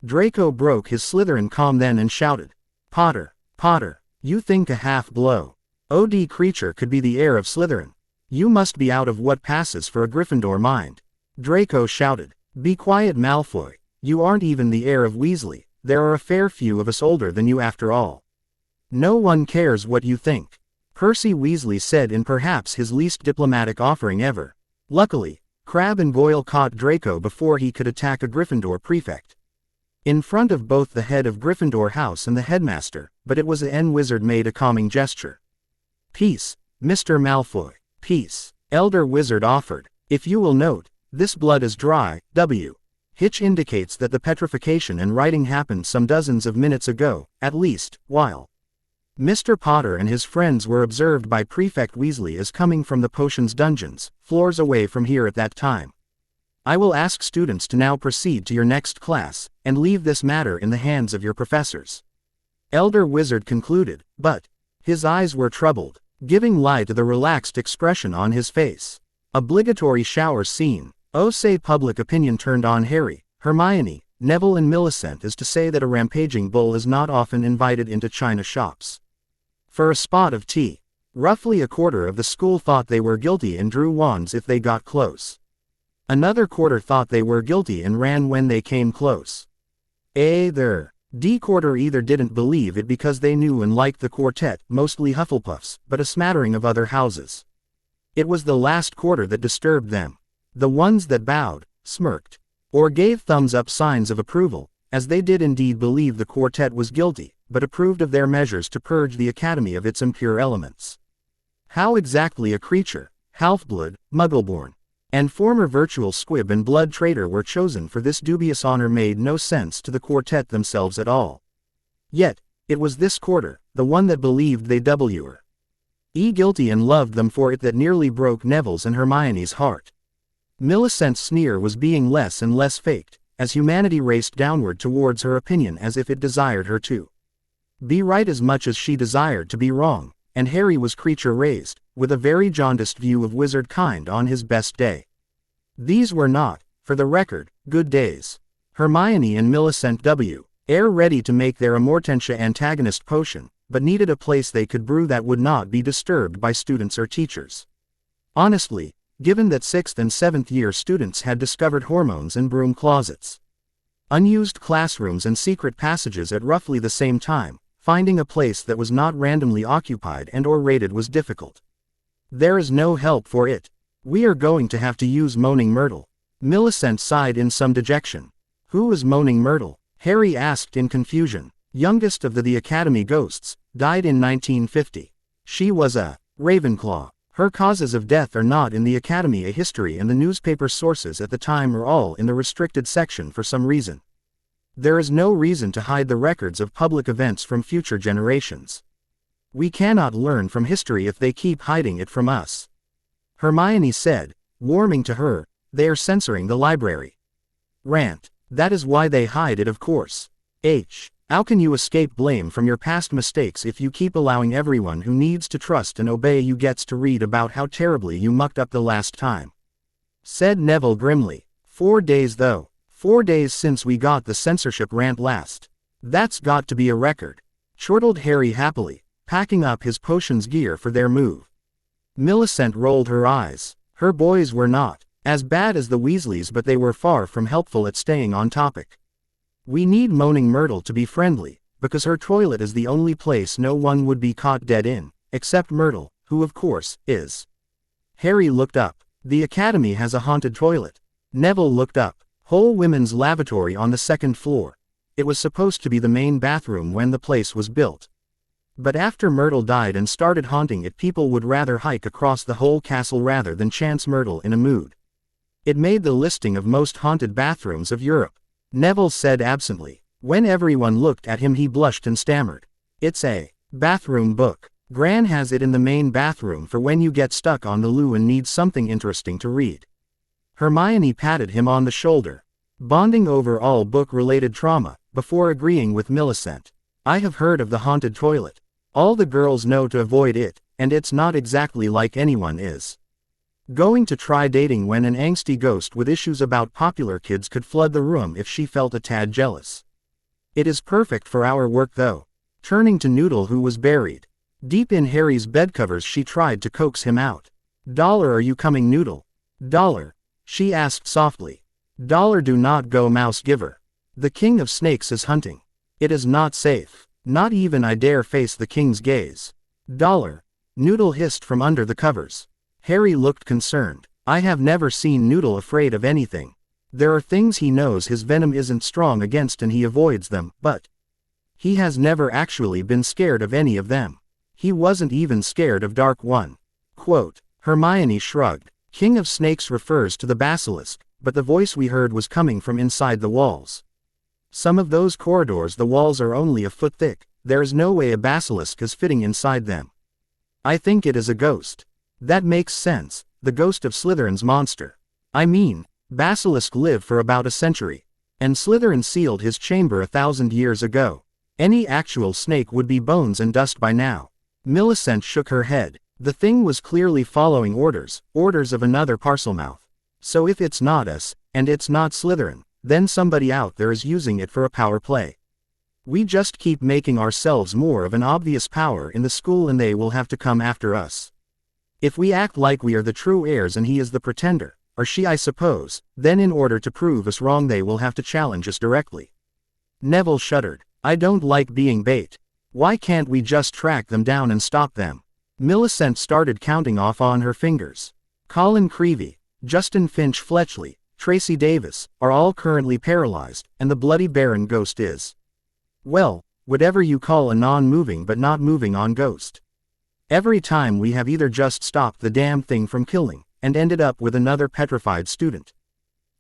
Draco broke his Slytherin calm then and shouted, Potter, Potter, You think a half-blow OD creature could be the heir of Slytherin? You must be out of what passes for a Gryffindor mind. Draco shouted. Be quiet, Malfoy. You aren't even the heir of Weasley. There are a fair few of us older than you after all. No one cares what you think, Percy Weasley said in perhaps his least diplomatic offering ever. Luckily, Crabbe and Goyle caught Draco before he could attack a Gryffindor prefect. In front of both the head of Gryffindor House and the headmaster, but it was an wizard made a calming gesture. Peace, Mr. Malfoy. Peace, Elder Wizard offered. If you will note, this blood is dry, W. Hitch indicates that the petrification and writing happened some dozens of minutes ago, at least, while Mr. Potter and his friends were observed by Prefect Weasley as coming from the potions dungeons, floors away from here at that time. I will ask students to now proceed to your next class, and leave this matter in the hands of your professors. Elder Wizard concluded, but his eyes were troubled, giving lie to the relaxed expression on his face. Obligatory shower scene. Oh, say public opinion turned on Harry, Hermione, Neville and Millicent is to say that a rampaging bull is not often invited into china shops. For a spot of tea. Roughly a quarter of the school thought they were guilty and drew wands if they got close. Another quarter thought they were guilty and ran when they came close. The D-quarter either didn't believe it because they knew and liked the quartet, mostly Hufflepuffs, but a smattering of other houses. It was the last quarter that disturbed them. The ones that bowed, smirked, or gave thumbs-up signs of approval, as they did indeed believe the quartet was guilty, but approved of their measures to purge the academy of its impure elements. How exactly a creature, half-blood, muggleborn, and former virtual squib and blood traitor were chosen for this dubious honor made no sense to the quartet themselves at all. Yet, it was this quarter, the one that believed they were guilty and loved them for it, that nearly broke Neville's and Hermione's heart. Millicent's sneer was being less and less faked, as humanity raced downward towards her opinion as if it desired her to be right as much as she desired to be wrong, and Harry was creature-raised, with a very jaundiced view of wizard kind on his best day. These were not, for the record, good days. Hermione and Millicent were ready to make their Amortentia antagonist potion, but needed a place they could brew that would not be disturbed by students or teachers. Honestly, given that 6th and 7th year students had discovered hormones in broom closets, unused classrooms and secret passages at roughly the same time, finding a place that was not randomly occupied and or raided was difficult. There is no help for it. We are going to have to use Moaning Myrtle. Millicent sighed in some dejection. Who is Moaning Myrtle? Harry asked in confusion. Youngest of the Academy ghosts, died in 1950. She was a Ravenclaw. Her causes of death are not in the Academy a history, and the newspaper sources at the time are all in the restricted section for some reason. There is no reason to hide the records of public events from future generations. We cannot learn from history if they keep hiding it from us. Hermione said, warming to her. They are censoring the library. Rant. That is why they hide it, of course. How can you escape blame from your past mistakes if you keep allowing everyone who needs to trust and obey you gets to read about how terribly you mucked up the last time? Said Neville grimly. 4 days though. 4 days since we got the censorship rant last. That's got to be a record. Chortled Harry happily, packing up his potions gear for their move. Millicent rolled her eyes. Her boys were not as bad as the Weasleys, but they were far from helpful at staying on topic. We need Moaning Myrtle to be friendly, because her toilet is the only place no one would be caught dead in, except Myrtle, who of course, is. Harry looked up. The Academy has a haunted toilet. Neville looked up. Whole women's lavatory on the 2nd floor. It was supposed to be the main bathroom when the place was built. But after Myrtle died and started haunting it, people would rather hike across the whole castle rather than chance Myrtle in a mood. It made the listing of most haunted bathrooms of Europe. Neville said absently. When everyone looked at him he blushed and stammered. It's a bathroom book. Gran has it in the main bathroom for when you get stuck on the loo and need something interesting to read. Hermione patted him on the shoulder, bonding over all book-related trauma, before agreeing with Millicent. I have heard of the haunted toilet. All the girls know to avoid it, and it's not exactly like anyone is going to try dating when an angsty ghost with issues about popular kids could flood the room if she felt a tad jealous. It is perfect for our work though. turning to Noodle who was buried deep in Harry's bedcovers. She tried to coax him out. "Dollar, are you coming, Noodle?" "Dollar?" she asked softly. "Dollar, do not go, Mouse Giver. The King of Snakes is hunting. It is not safe. Not even I dare face the King's gaze." "Dollar," Noodle hissed from under the covers. Harry looked concerned. I have never seen Noodle afraid of anything. There are things he knows his venom isn't strong against and he avoids them, but he has never actually been scared of any of them. He wasn't even scared of Dark One. Quote, Hermione shrugged. King of Snakes refers to the basilisk, but the voice we heard was coming from inside the walls. Some of those corridors, the walls are only a foot thick. There is no way a basilisk is fitting inside them. I think it is a ghost. That makes sense, the ghost of Slytherin's monster. I mean, basilisk live for about a century. And Slytherin sealed his chamber 1,000 years ago. Any actual snake would be bones and dust by now. Millicent shook her head. The thing was clearly following orders of another Parselmouth. So if it's not us, and it's not Slytherin, then somebody out there is using it for a power play. We just keep making ourselves more of an obvious power in the school and they will have to come after us. If we act like we are the true heirs and he is the pretender, or she I suppose, then in order to prove us wrong they will have to challenge us directly. Neville shuddered. I don't like being bait. Why can't we just track them down and stop them? Millicent started counting off on her fingers. Colin Creevey, Justin Finch Fletchley, Tracy Davis, are all currently paralyzed, and the Bloody Baron ghost is, well, whatever you call a non-moving but not moving on ghost. Every time we have either just stopped the damn thing from killing, and ended up with another petrified student.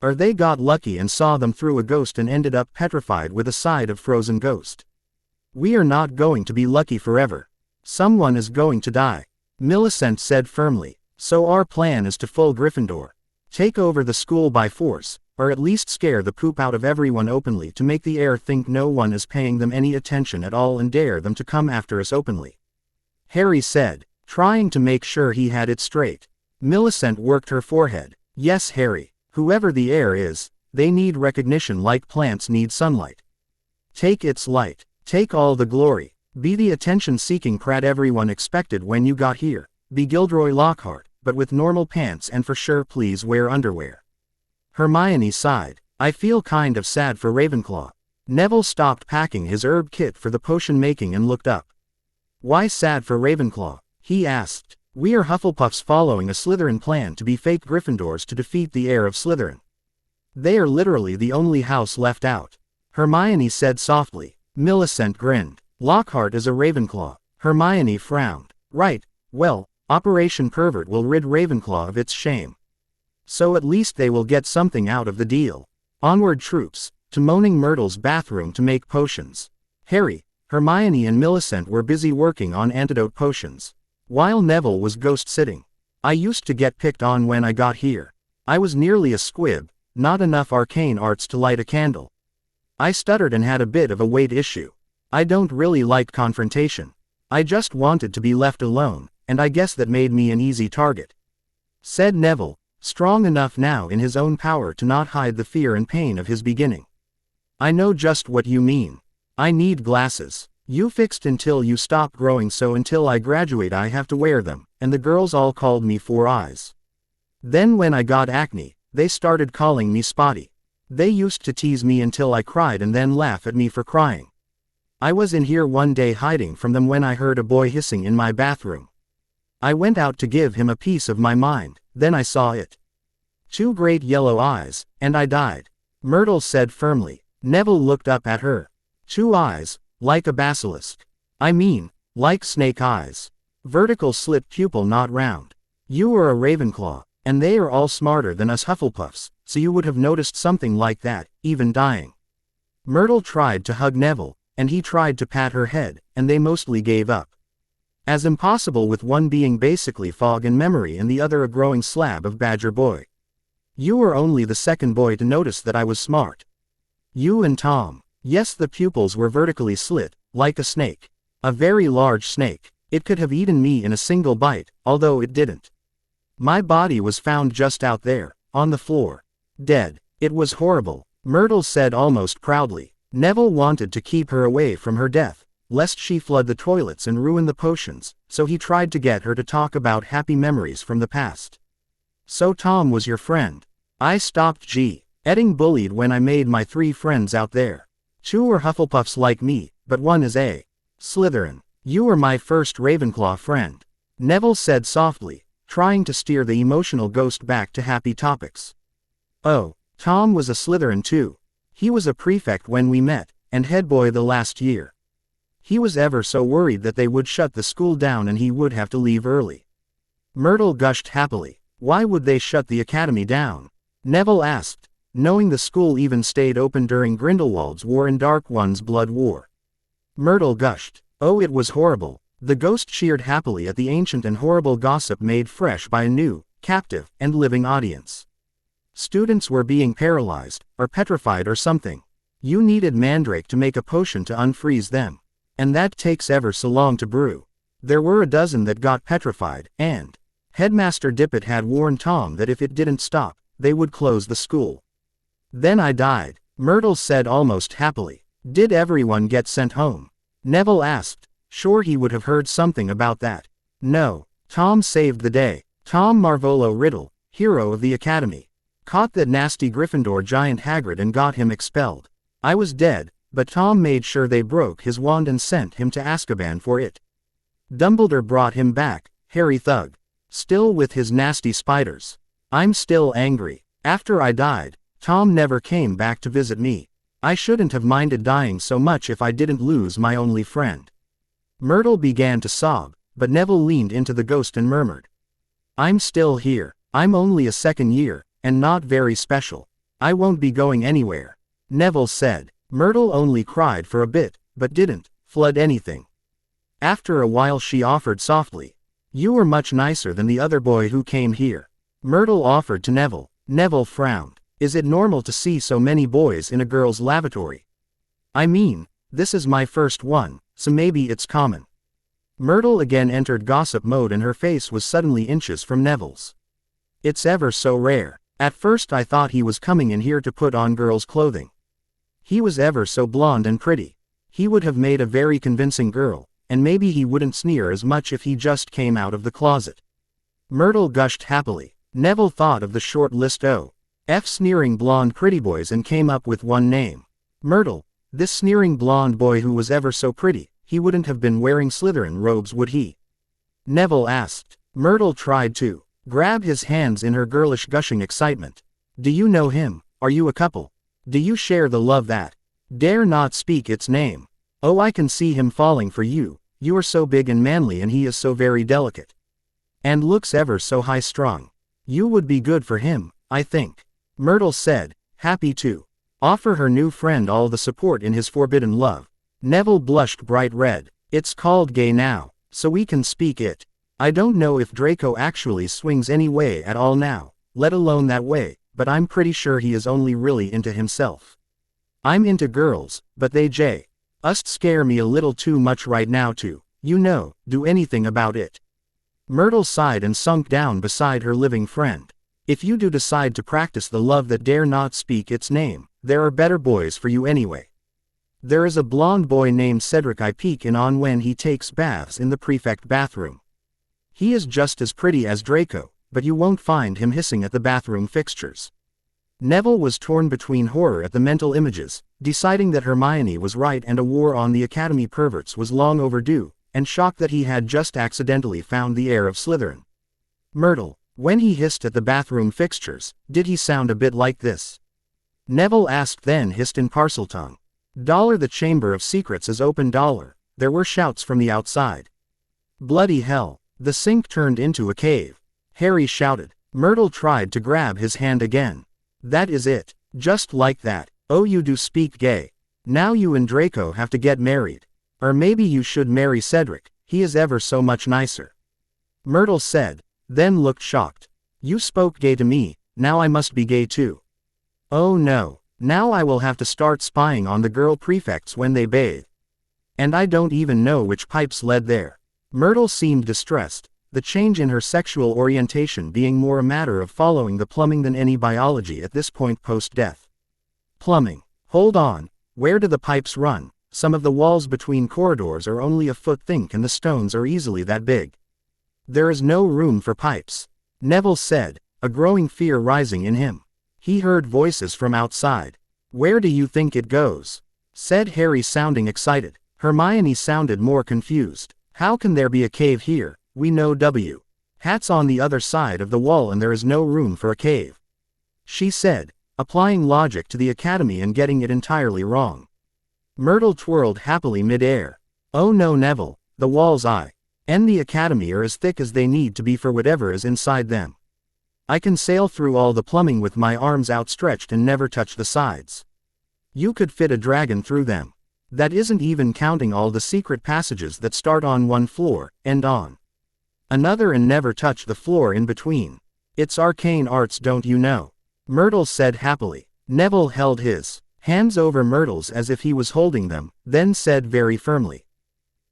Or they got lucky and saw them through a ghost and ended up petrified with a side of frozen ghost. We are not going to be lucky forever. Someone is going to die. Millicent said firmly. So our plan is to full Gryffindor. Take over the school by force, or at least scare the poop out of everyone openly to make the heir think no one is paying them any attention at all and dare them to come after us openly. Harry said, trying to make sure he had it straight. Millicent worked her forehead. Yes, Harry, whoever the heir is, they need recognition like plants need sunlight. Take its light. Take all the glory. Be the attention-seeking prat everyone expected when you got here. Be Gilderoy Lockhart, but with normal pants and for sure please wear underwear. Hermione sighed. I feel kind of sad for Ravenclaw. Neville stopped packing his herb kit for the potion making and looked up. Why sad for Ravenclaw? He asked. We are Hufflepuffs following a Slytherin plan to be fake Gryffindors to defeat the heir of Slytherin. They are literally the only house left out. Hermione said softly. Millicent grinned. Lockhart is a Ravenclaw. Hermione frowned. Right, well, Operation Pervert will rid Ravenclaw of its shame. So at least they will get something out of the deal. Onward troops, to Moaning Myrtle's bathroom to make potions. Harry, Hermione and Millicent were busy working on antidote potions, while Neville was ghost-sitting. I used to get picked on when I got here. I was nearly a squib, not enough arcane arts to light a candle. I stuttered and had a bit of a weight issue. I don't really like confrontation. I just wanted to be left alone, and I guess that made me an easy target. Said Neville, strong enough now in his own power to not hide the fear and pain of his beginning. I know just what you mean. I need glasses. You fixed until you stop growing, so until I graduate I have to wear them, and the girls all called me Four Eyes. Then when I got acne, they started calling me Spotty. They used to tease me until I cried and then laugh at me for crying. I was in here one day hiding from them when I heard a boy hissing in my bathroom. I went out to give him a piece of my mind, then I saw it. 2 great yellow eyes, and I died. Myrtle said firmly. Neville looked up at her. 2 eyes, like a basilisk. I mean, like snake eyes. Vertical slit pupil, not round. You are a Ravenclaw, and they are all smarter than us Hufflepuffs, so you would have noticed something like that, even dying. Myrtle tried to hug Neville, and he tried to pat her head, and they mostly gave up. As impossible, with one being basically fog and memory and the other a growing slab of Badger Boy. You were only the second boy to notice that I was smart. You and Tom. Yes, the pupils were vertically slit, like a snake. A very large snake. It could have eaten me in a single bite, although it didn't. My body was found just out there, on the floor. Dead. It was horrible, Myrtle said almost proudly. Neville wanted to keep her away from her death, lest she flood the toilets and ruin the potions, so he tried to get her to talk about happy memories from the past. So Tom was your friend. I stopped getting bullied when I made my 3 friends out there. 2 are Hufflepuffs like me, but 1 is a Slytherin. You were my first Ravenclaw friend, Neville said softly, trying to steer the emotional ghost back to happy topics. Oh, Tom was a Slytherin too. He was a prefect when we met, and head boy the last year. He was ever so worried that they would shut the school down and he would have to leave early. Myrtle gushed happily. Why would they shut the academy down? Neville asked, knowing the school even stayed open during Grindelwald's War and Dark One's Blood War. Myrtle gushed. Oh, it was horrible. The ghost cheered happily at the ancient and horrible gossip made fresh by a new, captive, and living audience. Students were being paralyzed, or petrified or something. You needed Mandrake to make a potion to unfreeze them. And that takes ever so long to brew. There were a dozen that got petrified, and Headmaster Dippet had warned Tom that if it didn't stop, they would close the school. Then I died, Myrtle said almost happily. Did everyone get sent home? Neville asked, sure he would have heard something about that. No, Tom saved the day. Tom Marvolo Riddle, hero of the academy, caught that nasty Gryffindor giant Hagrid and got him expelled. I was dead, but Tom made sure they broke his wand and sent him to Azkaban for it. Dumbledore brought him back, Harry Thug. Still with his nasty spiders. I'm still angry. After I died, Tom never came back to visit me. I shouldn't have minded dying so much if I didn't lose my only friend. Myrtle began to sob, but Neville leaned into the ghost and murmured. I'm still here. I'm only a 2nd year, and not very special. I won't be going anywhere. Neville said. Myrtle only cried for a bit, but didn't flood anything. After a while she offered softly. You were much nicer than the other boy who came here. Myrtle offered to Neville. Neville frowned. Is it normal to see so many boys in a girl's lavatory? I mean, this is my first one, so maybe it's common. Myrtle again entered gossip mode and her face was suddenly inches from Neville's. It's ever so rare. At first I thought he was coming in here to put on girls' clothing. He was ever so blonde and pretty. He would have made a very convincing girl, and maybe he wouldn't sneer as much if he just came out of the closet. Myrtle gushed happily. Neville thought of the short list of sneering blonde pretty boys and came up with one name. Myrtle. This sneering blonde boy who was ever so pretty, he wouldn't have been wearing Slytherin robes, would he? Neville asked. Myrtle tried to grab his hands in her girlish gushing excitement. Do you know him? Are you a couple? Do you share the love that dare not speak its name? Oh, I can see him falling for you. You are so big and manly and he is so very delicate. And looks ever so high-strung. You would be good for him, I think. Myrtle said, happy to offer her new friend all the support in his forbidden love. Neville blushed bright red. It's called gay now, so we can speak it. I don't know if Draco actually swings any way at all now, let alone that way, but I'm pretty sure he is only really into himself. I'm into girls, but they just scare me a little too much right now to, do anything about it. Myrtle sighed and sunk down beside her living friend. If you do decide to practice the love that dare not speak its name, there are better boys for you anyway. There is a blonde boy named Cedric I peek in on when he takes baths in the prefect bathroom. He is just as pretty as Draco, but you won't find him hissing at the bathroom fixtures. Neville was torn between horror at the mental images, deciding that Hermione was right and a war on the academy perverts was long overdue, and shocked that he had just accidentally found the heir of Slytherin. Myrtle. When he hissed at the bathroom fixtures, did he sound a bit like this? Neville asked, then hissed in Parseltongue. The Chamber of Secrets is open. There were shouts from the outside. Bloody hell. The sink turned into a cave. Harry shouted. Myrtle tried to grab his hand again. That is it. Just like that. Oh, you do speak gay. Now you and Draco have to get married. Or maybe you should marry Cedric, he is ever so much nicer. Myrtle said, then looked shocked. You spoke gay to me, now I must be gay too. Oh no, now I will have to start spying on the girl prefects when they bathe. And I don't even know which pipes led there. Myrtle seemed distressed, the change in her sexual orientation being more a matter of following the plumbing than any biology at this point post-death. Plumbing. Hold on, where do the pipes run? Some of the walls between corridors are only a foot thick and the stones are easily that big. There is no room for pipes, Neville said, a growing fear rising in him. He heard voices from outside. Where do you think it goes? Said Harry, sounding excited. Hermione sounded more confused. How can there be a cave here? We know W. Hat's on the other side of the wall and there is no room for a cave, she said, applying logic to the academy and getting it entirely wrong. Myrtle twirled happily mid-air. Oh no, Neville, the walls and the academy are as thick as they need to be for whatever is inside them. I can sail through all the plumbing with my arms outstretched and never touch the sides. You could fit a dragon through them. That isn't even counting all the secret passages that start on one floor, end on another and never touch the floor in between. It's arcane arts, don't you know? Myrtle said happily. Neville held his hands over Myrtle's as if he was holding them, then said very firmly,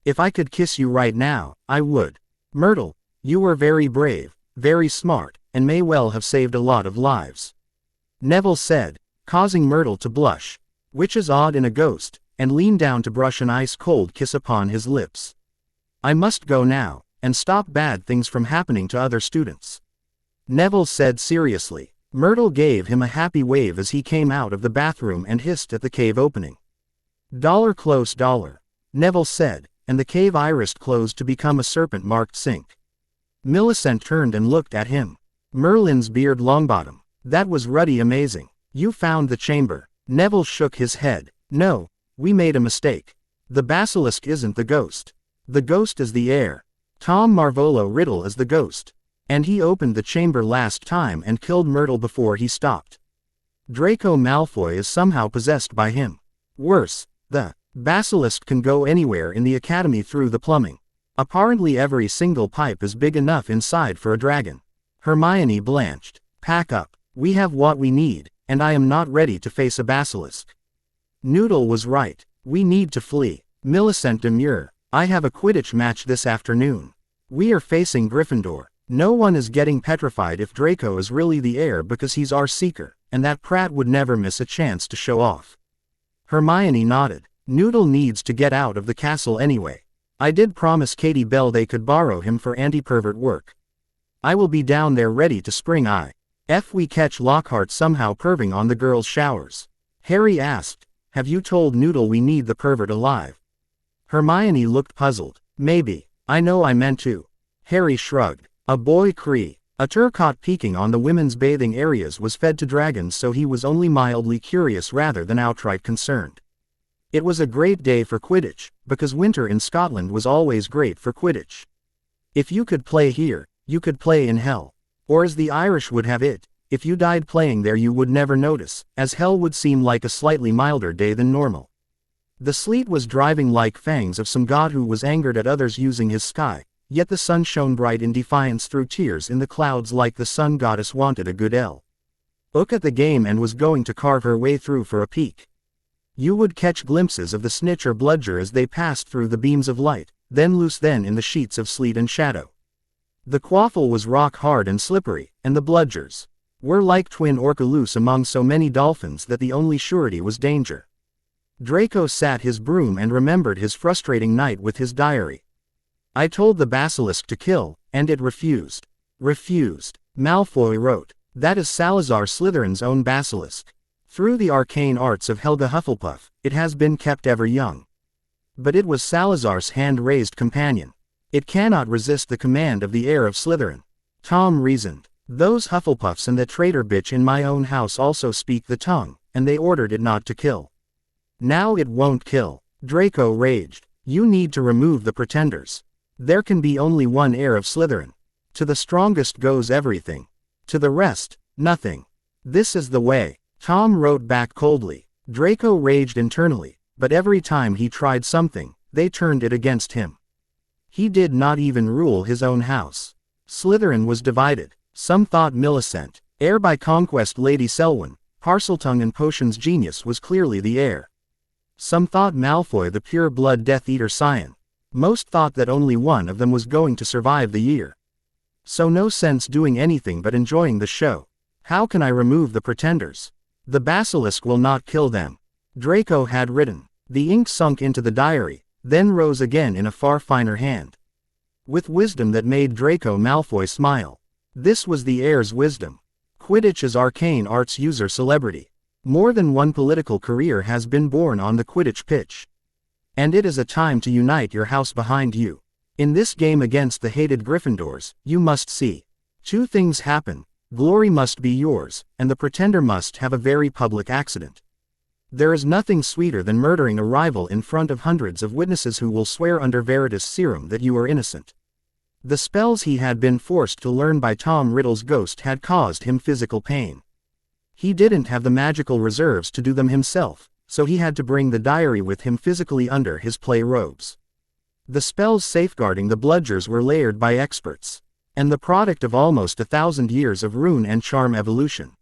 if I could kiss you right now, I would. Myrtle, you were very brave, very smart, and may well have saved a lot of lives, Neville said, causing Myrtle to blush, which is odd in a ghost, and lean down to brush an ice-cold kiss upon his lips. I must go now, and stop bad things from happening to other students, Neville said seriously. Myrtle gave him a happy wave as he came out of the bathroom and hissed at the cave opening. Close, Neville said, and the cave irised closed to become a serpent-marked sink. Millicent turned and looked at him. Merlin's beard Longbottom. That was ruddy amazing. You found the chamber. Neville shook his head. No, we made a mistake. The basilisk isn't the ghost. The ghost is the heir. Tom Marvolo Riddle is the ghost. And he opened the chamber last time and killed Myrtle before he stopped. Draco Malfoy is somehow possessed by him. Worse, the basilisk can go anywhere in the academy through the plumbing. Apparently every single pipe is big enough inside for a dragon. Hermione blanched. Pack up. We have what we need, and I am not ready to face a basilisk. Noodle was right. We need to flee. Millicent demurred. I have a quidditch match this afternoon. We are facing Gryffindor. No one is getting petrified if Draco is really the heir because he's our seeker, and that Pratt would never miss a chance to show off. Hermione nodded. Noodle needs to get out of the castle anyway. I did promise Katie Bell they could borrow him for anti-pervert work. I will be down there ready to spring if we catch Lockhart somehow perving on the girls' showers. Harry asked, have you told Noodle we need the pervert alive? Hermione looked puzzled. Maybe. I know I meant to. Harry shrugged. A boy Cree, a Turcotte peeking on the women's bathing areas was fed to dragons, so he was only mildly curious rather than outright concerned. It was a great day for Quidditch, because winter in Scotland was always great for Quidditch. If you could play here, you could play in hell. Or as the Irish would have it, if you died playing there you would never notice, as hell would seem like a slightly milder day than normal. The sleet was driving like fangs of some god who was angered at others using his sky. Yet the sun shone bright in defiance through tears in the clouds like the sun goddess wanted a good look at the game and was going to carve her way through for a peek. You would catch glimpses of the snitch or bludger as they passed through the beams of light, then loose then in the sheets of sleet and shadow. The quaffle was rock hard and slippery, and the bludgers were like twin orca loose among so many dolphins that the only surety was danger. Draco sat his broom and remembered his frustrating night with his diary. I told the basilisk to kill, and it refused. Refused. Malfoy wrote. That is Salazar Slytherin's own basilisk. Through the arcane arts of Helga Hufflepuff, it has been kept ever young. But it was Salazar's hand-raised companion. It cannot resist the command of the heir of Slytherin. Tom reasoned. Those Hufflepuffs and that traitor bitch in my own house also speak the tongue, and they ordered it not to kill. Now it won't kill. Draco raged. You need to remove the pretenders. There can be only one heir of Slytherin. To the strongest goes everything. To the rest, nothing. This is the way. Tom wrote back coldly. Draco raged internally, but every time he tried something, they turned it against him. He did not even rule his own house. Slytherin was divided. Some thought Millicent, heir by conquest Lady Selwyn, Parseltongue and Potions genius was clearly the heir. Some thought Malfoy the pure-blood Death Eater scion. Most thought that only one of them was going to survive the year. So no sense doing anything but enjoying the show. How can I remove the pretenders? The basilisk will not kill them. Draco had written. The ink sunk into the diary, then rose again in a far finer hand. With wisdom that made Draco Malfoy smile. This was the heir's wisdom. Quidditch is arcane arts user celebrity. More than one political career has been born on the Quidditch pitch. And it is a time to unite your house behind you. In this game against the hated Gryffindors, you must see. Two things happen: glory must be yours, and the pretender must have a very public accident. There is nothing sweeter than murdering a rival in front of hundreds of witnesses who will swear under Veritas Serum that you are innocent. The spells he had been forced to learn by Tom Riddle's ghost had caused him physical pain. He didn't have the magical reserves to do them himself, so he had to bring the diary with him physically under his play robes. The spells safeguarding the bludgers were layered by experts, and the product of almost 1,000 years of rune and charm evolution.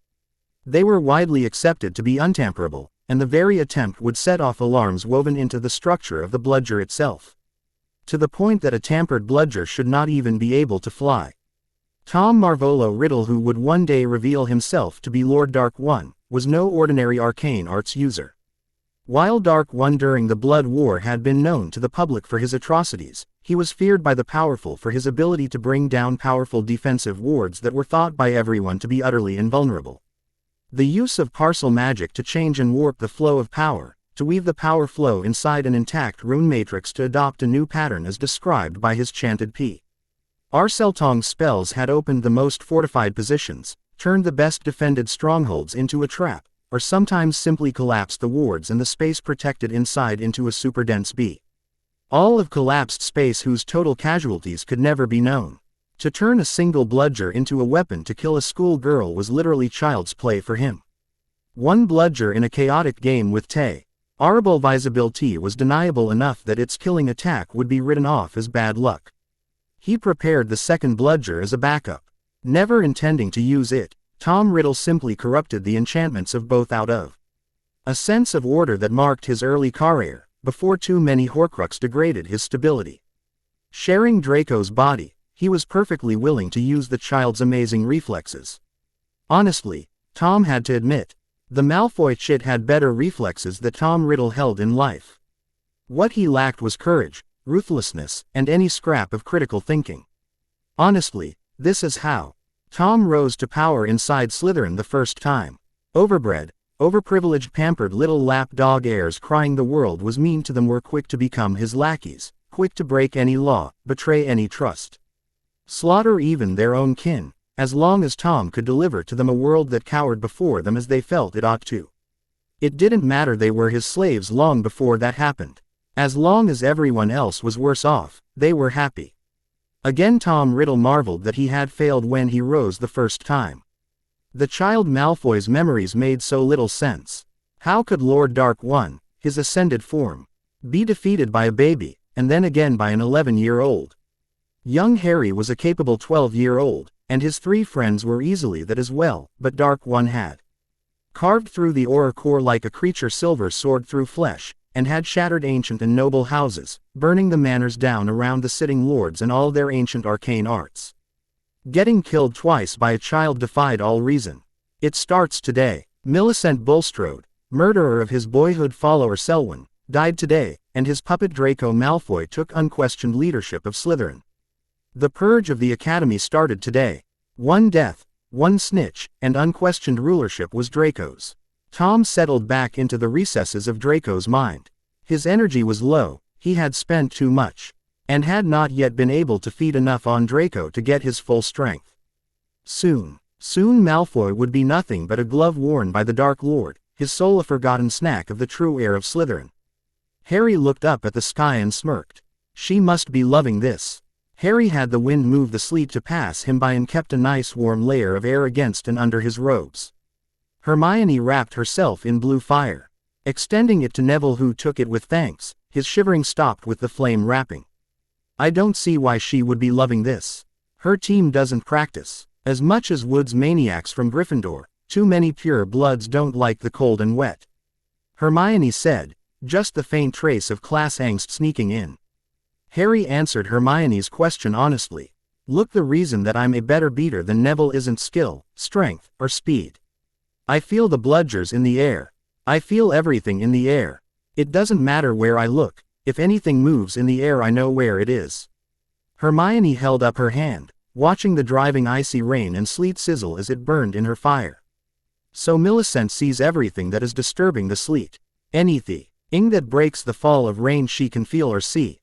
They were widely accepted to be untamperable, and the very attempt would set off alarms woven into the structure of the bludger itself. To the point that a tampered bludger should not even be able to fly. Tom Marvolo Riddle, who would one day reveal himself to be Lord Dark One, was no ordinary arcane arts user. While Dark One during the Blood War had been known to the public for his atrocities, he was feared by the powerful for his ability to bring down powerful defensive wards that were thought by everyone to be utterly invulnerable. The use of parcel magic to change and warp the flow of power, to weave the power flow inside an intact rune matrix to adopt a new pattern as described by his chanted P. Arceltong's spells had opened the most fortified positions, turned the best defended strongholds into a trap, or sometimes simply collapsed the wards and the space protected inside into a super dense B. All of collapsed space whose total casualties could never be known. To turn a single bludger into a weapon to kill a school girl was literally child's play for him. One bludger in a chaotic game with Tay. Arable visibility was deniable enough that its killing attack would be written off as bad luck. He prepared the second bludger as a backup. Never intending to use it, Tom Riddle simply corrupted the enchantments of both out of a sense of order that marked his early career, before too many Horcrux degraded his stability. Sharing Draco's body, he was perfectly willing to use the child's amazing reflexes. Honestly, Tom had to admit, the Malfoy chit had better reflexes that Tom Riddle held in life. What he lacked was courage, ruthlessness, and any scrap of critical thinking. Honestly, this is how Tom rose to power inside Slytherin the first time. Overbred, overprivileged, pampered little lapdog heirs crying the world was mean to them were quick to become his lackeys, quick to break any law, betray any trust. Slaughter even their own kin, as long as Tom could deliver to them a world that cowered before them as they felt it ought to. It didn't matter they were his slaves long before that happened. As long as everyone else was worse off, they were happy. Again Tom Riddle marveled that he had failed when he rose the first time. The child Malfoy's memories made so little sense. How could Lord Dark One, his ascended form, be defeated by a baby, and then again by an 11-year-old? Young Harry was a capable 12-year-old, and his three friends were easily that as well, but Dark One had carved through the Orur core like a creature silver sword through flesh, and had shattered ancient and noble houses, burning the manors down around the sitting lords and all their ancient arcane arts. Getting killed twice by a child defied all reason. It starts today. Millicent Bulstrode, murderer of his boyhood follower Selwyn, died today, and his puppet Draco Malfoy took unquestioned leadership of Slytherin. The purge of the academy started today. One death, one snitch, and unquestioned rulership was Draco's. Tom settled back into the recesses of Draco's mind. His energy was low, he had spent too much, and had not yet been able to feed enough on Draco to get his full strength. Soon Malfoy would be nothing but a glove worn by the Dark Lord, his soul a forgotten snack of the true heir of Slytherin. Harry looked up at the sky and smirked. She must be loving this. Harry had the wind move the sleet to pass him by and kept a nice warm layer of air against and under his robes. Hermione wrapped herself in blue fire, extending it to Neville, who took it with thanks. His shivering stopped with the flame wrapping. I don't see why she would be loving this. Her team doesn't practice as much as Wood's maniacs from Gryffindor. Too many pure bloods don't like the cold and wet. Hermione said, just the faint trace of class angst sneaking in. Harry answered Hermione's question honestly. Look, the reason that I'm a better beater than Neville isn't skill, strength, or speed. I feel the bludgers in the air. I feel everything in the air. It doesn't matter where I look, if anything moves in the air I know where it is. Hermione held up her hand, watching the driving icy rain and sleet sizzle as it burned in her fire. So Millicent sees everything that is disturbing the sleet. Anything that breaks the fall of rain she can feel or see.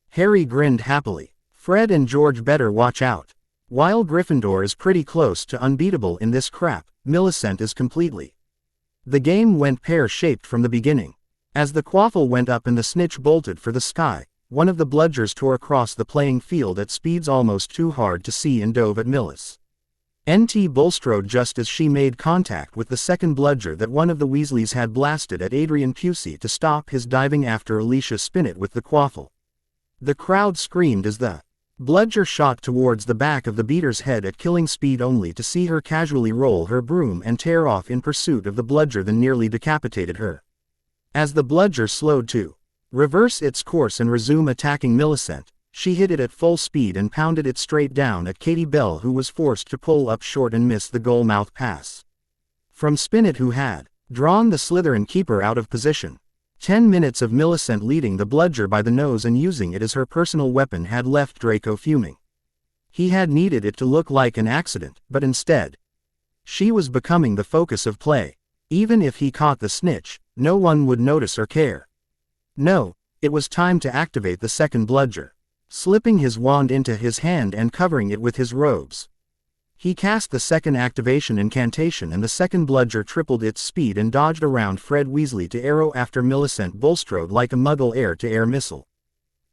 Harry grinned happily. Fred and George better watch out. While Gryffindor is pretty close to unbeatable in this crap, Millicent is completely. The game went pear-shaped from the beginning. As the quaffle went up and the snitch bolted for the sky, one of the bludgers tore across the playing field at speeds almost too hard to see and dove at Millis. N.T. Bulstrode just as she made contact with the second bludger that one of the Weasleys had blasted at Adrian Pusey to stop his diving after Alicia Spinnet with the quaffle. The crowd screamed as the bludger shot towards the back of the beater's head at killing speed only to see her casually roll her broom and tear off in pursuit of the bludger that nearly decapitated her. As the bludger slowed to reverse its course and resume attacking Millicent, she hit it at full speed and pounded it straight down at Katie Bell, who was forced to pull up short and miss the goal mouth pass from Spinnet, who had drawn the Slytherin keeper out of position. 10 minutes of Millicent leading the bludger by the nose and using it as her personal weapon had left Draco fuming. He had needed it to look like an accident, but instead, she was becoming the focus of play. Even if he caught the snitch, no one would notice or care. No, it was time to activate the second bludger. Slipping his wand into his hand and covering it with his robes, he cast the second activation incantation, and the second bludger tripled its speed and dodged around Fred Weasley to arrow after Millicent Bulstrode like a Muggle air-to-air missile.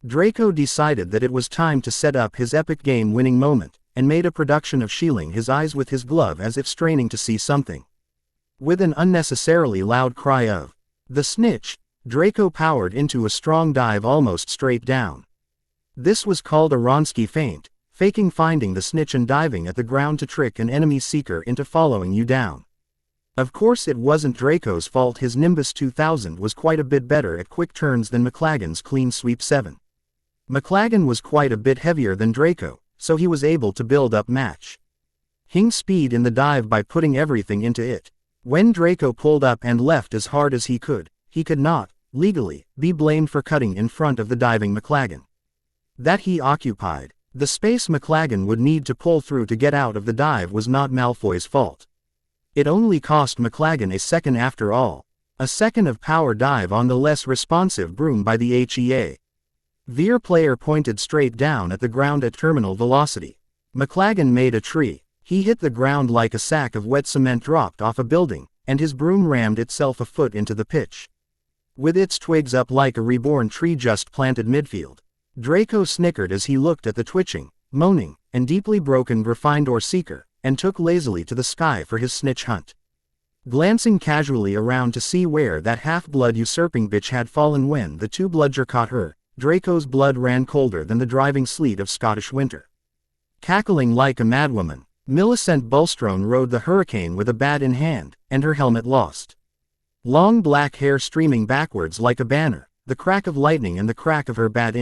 Draco decided that it was time to set up his epic game-winning moment, and made a production of shielding his eyes with his glove as if straining to see something. With an unnecessarily loud cry of "The snitch!" Draco powered into a strong dive almost straight down. This was called a Wronski feint, faking finding the snitch and diving at the ground to trick an enemy seeker into following you down. Of course it wasn't Draco's fault. His Nimbus 2000 was quite a bit better at quick turns than McLagan's Clean Sweep 7. McLagan was quite a bit heavier than Draco, so he was able to build up match Hing speed in the dive by putting everything into it. When Draco pulled up and left as hard as he could not, legally, be blamed for cutting in front of the diving McLagan. That he occupied the space McLagan would need to pull through to get out of the dive was not Malfoy's fault. It only cost McLagan a second after all. A second of power dive on the less responsive broom by the HEA. Veer player pointed straight down at the ground at terminal velocity. McLagan made a tree. He hit the ground like a sack of wet cement dropped off a building, and his broom rammed itself a foot into the pitch, with its twigs up like a reborn tree just planted midfield. Draco snickered as he looked at the twitching, moaning, and deeply broken Gryffindor seeker, and took lazily to the sky for his snitch hunt. Glancing casually around to see where that half-blood usurping bitch had fallen when the two bludger caught her, Draco's blood ran colder than the driving sleet of Scottish winter. Cackling like a madwoman, Millicent Bulstrode rode the hurricane with a bat in hand, and her helmet lost. Long black hair streaming backwards like a banner, the crack of lightning and the crack of her bat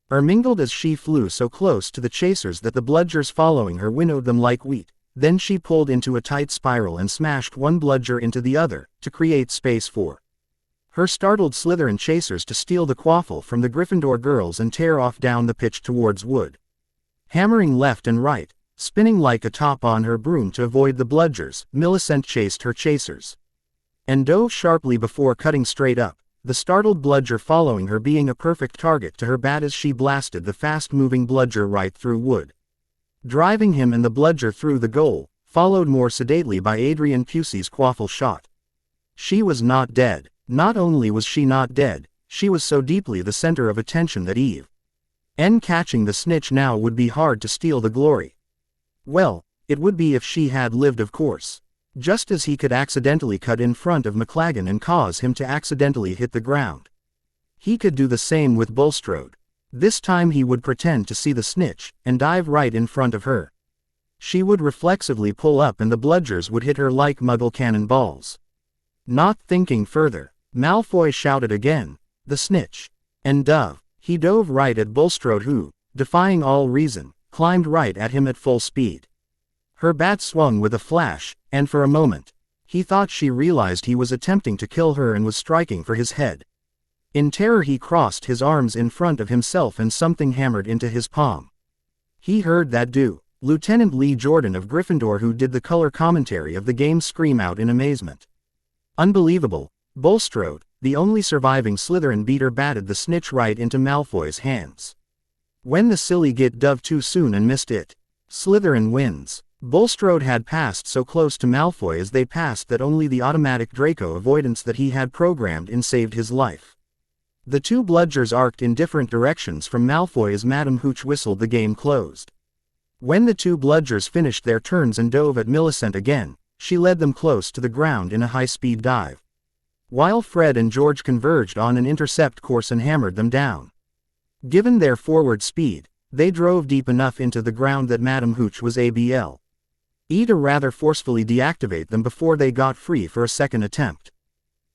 mingled as she flew so close to the chasers that the bludgers following her winnowed them like wheat. Then she pulled into a tight spiral and smashed one bludger into the other, to create space for her startled Slytherin chasers to steal the quaffle from the Gryffindor girls and tear off down the pitch towards wood. Hammering left and right, spinning like a top on her broom to avoid the bludgers, Millicent chased her chasers, and dove sharply before cutting straight up, the startled bludger following her being a perfect target to her bat as she blasted the fast-moving bludger right through wood, driving him and the bludger through the goal, followed more sedately by Adrian Pusey's quaffle shot. She was not dead. Not only was she not dead, she was so deeply the center of attention that catching the snitch now would be hard to steal the glory. Well, it would be if she had lived, of course. Just as he could accidentally cut in front of McLagan and cause him to accidentally hit the ground, he could do the same with Bulstrode. This time he would pretend to see the snitch, and dive right in front of her. She would reflexively pull up and the bludgers would hit her like Muggle cannonballs. Not thinking further, Malfoy shouted again, "The snitch!" and dove. He dove right at Bulstrode, who, defying all reason, climbed right at him at full speed. Her bat swung with a flash, and for a moment, He thought she realized he was attempting to kill her and was striking for his head. In terror he crossed his arms in front of himself and something hammered into his palm. He heard that Lieutenant Lee Jordan of Gryffindor, who did the color commentary of the game, scream out in amazement. Unbelievable. Bulstrode, the only surviving Slytherin beater, batted the snitch right into Malfoy's hands. When the silly git dove too soon and missed it. Slytherin wins. Bulstrode had passed so close to Malfoy as they passed that only the automatic Draco avoidance that he had programmed in saved his life. The two bludgers arced in different directions from Malfoy as Madame Hooch whistled the game closed. When the two bludgers finished their turns and dove at Millisent again, she led them close to the ground in a high-speed dive. While Fred and George converged on an intercept course and hammered them down. Given their forward speed, they drove deep enough into the ground that Madame Hooch was able to rather forcefully deactivate them before they got free for a second attempt.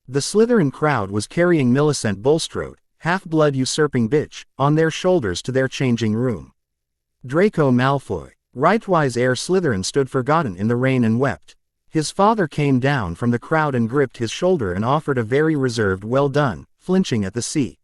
The Slytherin crowd was carrying Millicent Bulstrode, half-blood usurping bitch, on their shoulders to their changing room. Draco Malfoy, rightwise heir Slytherin, stood forgotten in the rain and wept. His father came down from the crowd and gripped his shoulder and offered a very reserved "well done," flinching at the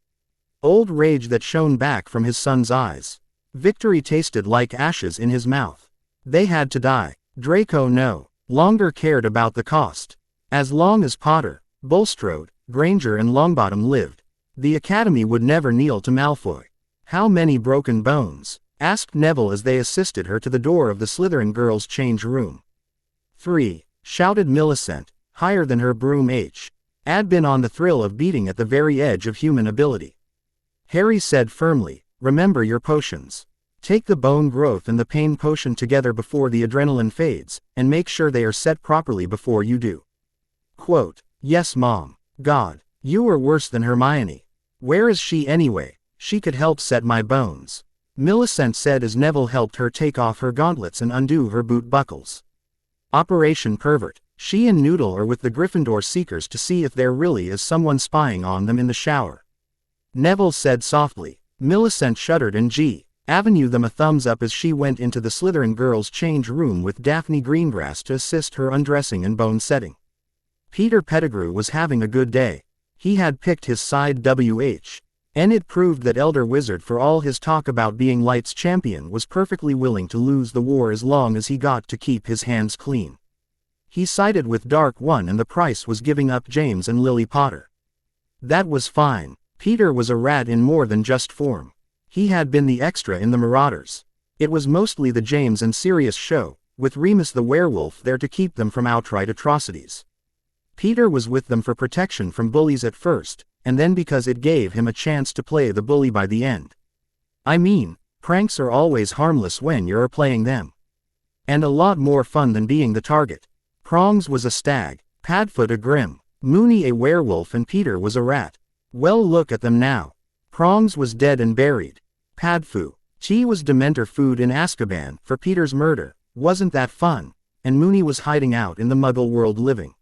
old rage that shone back from his son's eyes. Victory tasted like ashes in his mouth. They had to die. Draco no longer cared about the cost. As long as Potter, Bulstrode, Granger and Longbottom lived, the Academy would never kneel to Malfoy. "How many broken bones?" asked Neville as they assisted her to the door of the Slytherin girls' change room. "3, shouted Millicent, higher than her broom had been on the thrill of beating at the very edge of human ability. Harry said firmly, "Remember your potions. Take the bone growth and the pain potion together before the adrenaline fades, and make sure they are set properly before you do." Quote, "Yes, Mom. God, you are worse than Hermione. Where is she anyway? She could help set my bones," Millicent said as Neville helped her take off her gauntlets and undo her boot buckles. Operation Pervert. She and Noodle are with the Gryffindor Seekers to see if there really is someone spying on them in the shower, Neville said softly. Millicent shuddered and Avenue them a thumbs up as she went into the Slytherin girls' change room with Daphne Greengrass to assist her undressing and bone setting. Peter Pedigrew was having a good day. He had picked his side and it proved that Elder Wizard, for all his talk about being Light's champion, was perfectly willing to lose the war as long as he got to keep his hands clean. He sided with Dark One and the price was giving up James and Lily Potter. That was fine. Peter was a rat in more than just form. He had been the extra in the Marauders. It was mostly the James and Sirius show, with Remus the werewolf there to keep them from outright atrocities. Peter was with them for protection from bullies at first, and then because it gave him a chance to play the bully by the end. I mean, pranks are always harmless when you're playing them. And a lot more fun than being the target. Prongs was a stag, Padfoot a grim, Mooney a werewolf and Peter was a rat. Well, look at them now. Prongs was dead and buried. Padfoot, tea was Dementor food in Azkaban for Peter's murder. Wasn't that fun? And Mooney was hiding out in the Muggle world living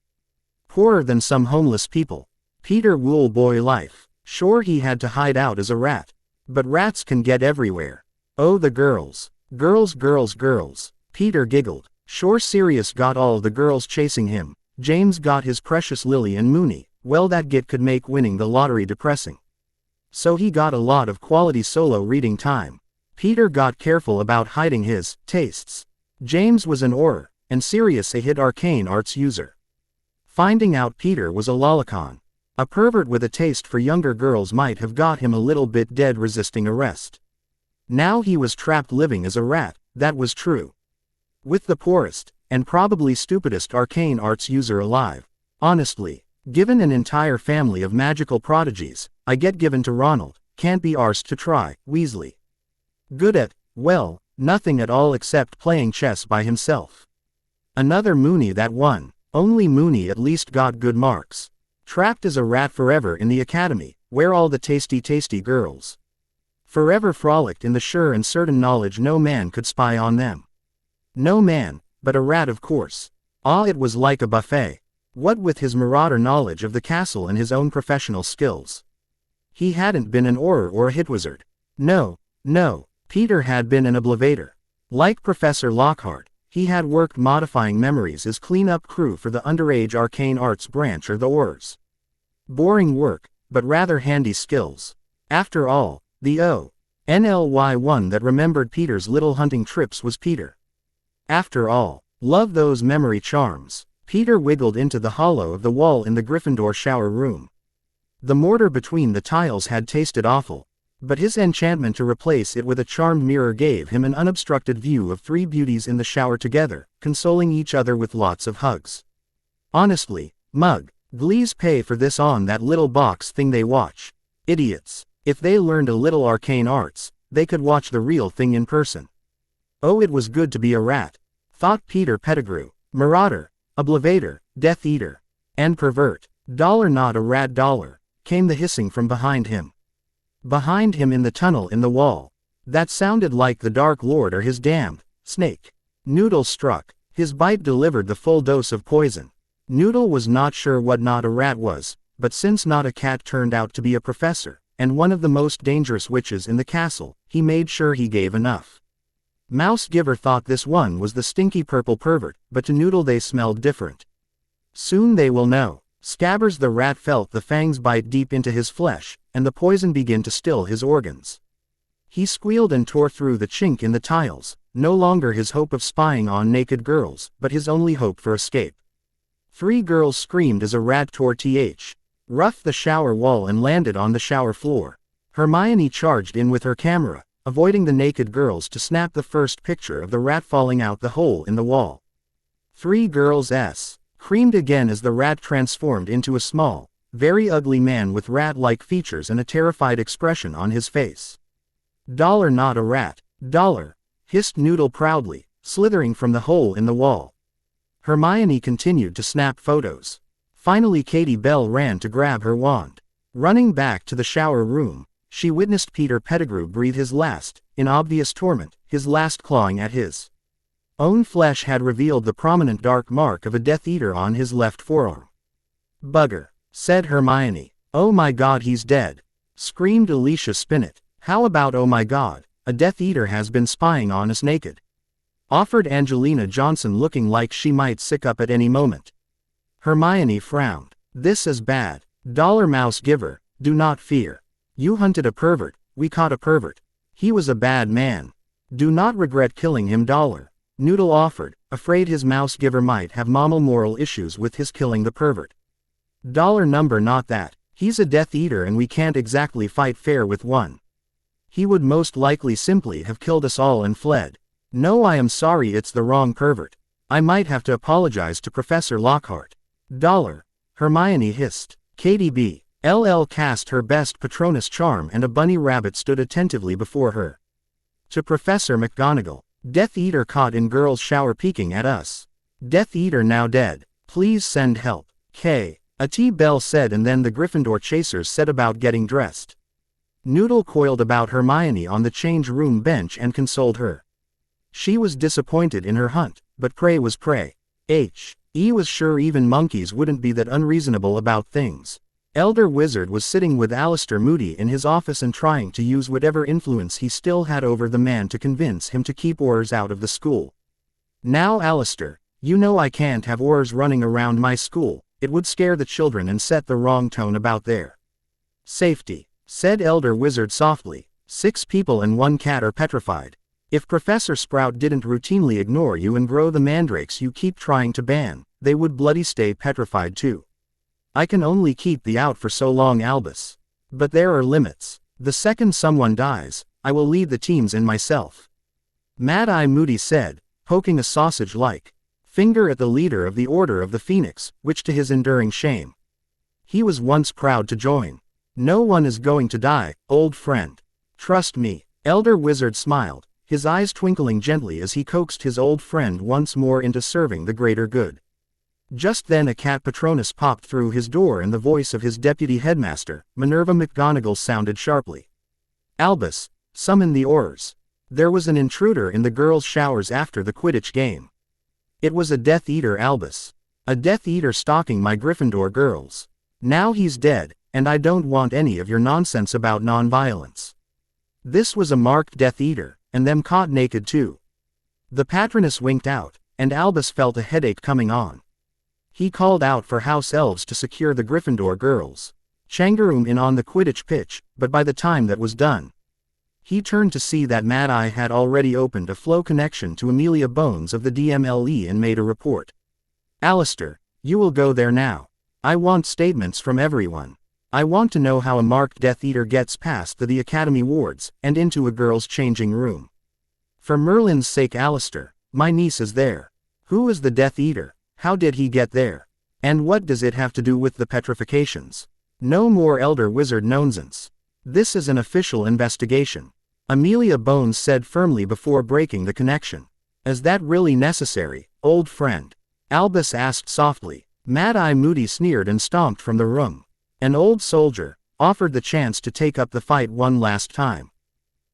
poorer than some homeless people. Peter Wool boy life. Sure, he had to hide out as a rat. But rats can get everywhere. Oh, the girls. Girls, girls, girls. Peter giggled. Sure, Sirius got all the girls chasing him. James got his precious Lily and Mooney. Well, that git could make winning the lottery depressing. So he got a lot of quality solo reading time. Peter got careful about hiding his tastes. James was an Orur, and Sirius a hit arcane arts user. Finding out Peter was a lolicon, a pervert with a taste for younger girls, might have got him a little bit dead resisting arrest. Now he was trapped living as a rat, that was true. With the poorest, and probably stupidest arcane arts user alive. Honestly, given an entire family of magical prodigies, I get given to Ronald, can't be arsed to try, Weasley. Good at, well, nothing at all except playing chess by himself. Another Mooney that won, only Mooney at least got good marks. Trapped as a rat forever in the academy, where all the tasty girls forever frolicked in the sure and certain knowledge no man could spy on them. No man, but a rat of course. Ah, it was like a buffet. What with his marauder knowledge of the castle and his own professional skills. He hadn't been an Orur or a hitwizard. No, Peter had been an oblivator. Like Professor Lockhart, He had worked modifying memories as clean-up crew for the underage arcane arts branch or the Orurs. Boring work, but rather handy skills. After all, the only one that remembered Peter's little hunting trips was Peter. After all, love those memory charms. Peter wiggled into the hollow of the wall in the Gryffindor shower room. The mortar between the tiles had tasted awful, but his enchantment to replace it with a charmed mirror gave him an unobstructed view of three beauties in the shower together, consoling each other with lots of hugs. Honestly, Mug, Glees pay for this on that little box thing they watch. Idiots. If they learned a little arcane arts, they could watch the real thing in person. Oh, it was good to be a rat, thought Peter Pedigrew. Marauder, oblivator, Death Eater, and pervert. Not a rat dollar, came the hissing from behind him. Behind him in the tunnel in the wall. That sounded like the Dark Lord or his damned snake. Noodle struck. His bite delivered the full dose of poison. Noodle was not sure what not a rat was, but since not a cat turned out to be a professor, and one of the most dangerous witches in the castle, he made sure he gave enough. Mouse Giver thought this one was the stinky purple pervert, but to Noodle they smelled different. Soon they will know. Scabbers the rat felt the fangs bite deep into his flesh, and the poison begin to still his organs. He squealed and tore through the chink in the tiles, no longer his hope of spying on naked girls, but his only hope for escape. 3 girls screamed as a rat tore roughed the shower wall and landed on the shower floor. Hermione charged in with her camera, avoiding the naked girls to snap the first picture of the rat falling out the hole in the wall. 3 girls screamed again as the rat transformed into a small, very ugly man with rat-like features and a terrified expression on his face. Not a rat. Hissed Noodle proudly, slithering from the hole in the wall. Hermione continued to snap photos. Finally Katie Bell ran to grab her wand. Running back to the shower room, she witnessed Peter Pedigrew breathe his last, in obvious torment, his last clawing at his own flesh had revealed the prominent dark mark of a Death Eater on his left forearm. Bugger, said Hermione. Oh my god, he's dead, screamed Alicia Spinnet. How about oh my god, a Death Eater has been spying on us naked? Offered Angelina Johnson, looking like she might sick up at any moment. Hermione frowned. This is bad. Mouse Giver, do not fear. You hunted a pervert, we caught a pervert. He was a bad man. Do not regret killing him. Noodle offered, afraid his Mouse Giver might have moral issues with his killing the pervert. Not that. He's a Death Eater and we can't exactly fight fair with one. He would most likely simply have killed us all and fled. No, I am sorry, it's the wrong pervert. I might have to apologize to Professor Lockhart. Hermione hissed. Katie B. LL cast her best Patronus charm and a bunny rabbit stood attentively before her. To Professor McGonagall. Death Eater caught in girls' shower peeking at us. Death Eater now dead. Please send help. K. A T. Bell said, and then the Gryffindor chasers set about getting dressed. Noodle coiled about Hermione on the change room bench and consoled her. She was disappointed in her hunt, but prey was prey. He was sure even monkeys wouldn't be that unreasonable about things. Elder Wizard was sitting with Alistair Moody in his office and trying to use whatever influence he still had over the man to convince him to keep Aurors out of the school. Now Alistair, you know I can't have Aurors running around my school, it would scare the children and set the wrong tone about their safety, said Elder Wizard softly. 6 people and 1 cat are petrified. If Professor Sprout didn't routinely ignore you and grow the mandrakes you keep trying to ban, they would bloody stay petrified too. I can only keep thee out for so long, Albus. But there are limits. The second someone dies, I will lead the teams in myself. Mad Eye Moody said, poking a sausage-like finger at the leader of the Order of the Phoenix, which to his enduring shame he was once proud to join. No one is going to die, old friend. Trust me. Elder Wizard smiled, his eyes twinkling gently as he coaxed his old friend once more into serving the greater good. Just then a cat Patronus popped through his door and the voice of his deputy headmaster, Minerva McGonagall, sounded sharply. Albus, summon the Aurors. There was an intruder in the girls' showers after the Quidditch game. It was a Death Eater, Albus. A Death Eater stalking my Gryffindor girls. Now he's dead, and I don't want any of your nonsense about non-violence. This was a marked Death Eater, and them caught naked too. The patroness winked out, and Albus felt a headache coming on. He called out for house elves to secure the Gryffindor girls. Changaroom in on the Quidditch pitch, but by the time that was done, he turned to see that Mad Eye had already opened a flow connection to Amelia Bones of the DMLE and made a report. Alistair, you will go there now. I want statements from everyone. I want to know how a marked Death Eater gets past the Academy wards, and into a girl's changing room. For Merlin's sake, Alistair, my niece is there. Who is the Death Eater? How did he get there? And what does it have to do with the petrifications? No more Elder Wizard nonsense. This is an official investigation. Amelia Bones said firmly before breaking the connection. Is that really necessary, old friend? Albus asked softly. Mad Eye Moody sneered and stomped from the room. An old soldier, offered the chance to take up the fight one last time.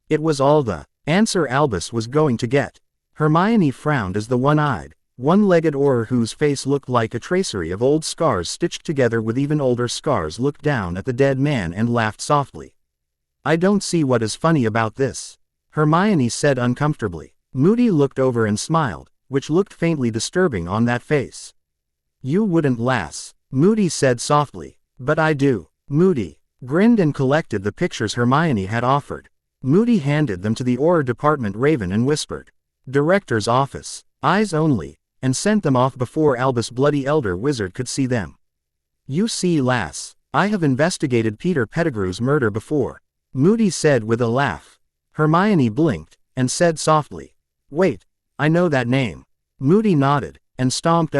It was all the answer Albus was going to get. Hermione frowned as the one-eyed, one-legged Orur whose face looked like a tracery of old scars stitched together with even older scars looked down at the dead man and laughed softly. I don't see what is funny about this, Hermione said uncomfortably. Moody looked over and smiled, which looked faintly disturbing on that face. You wouldn't, lass, Moody said softly. But I do. Moody grinned and collected the pictures Hermione had offered. Moody handed them to the Orur department raven and whispered, Director's office, eyes only, and sent them off before Albus Bloody Elder Wizard could see them. You see, lass, I have investigated Peter Pettigrew's murder before, Moody said with a laugh. Hermione blinked, and said softly, Wait, I know that name. Moody nodded, and stomped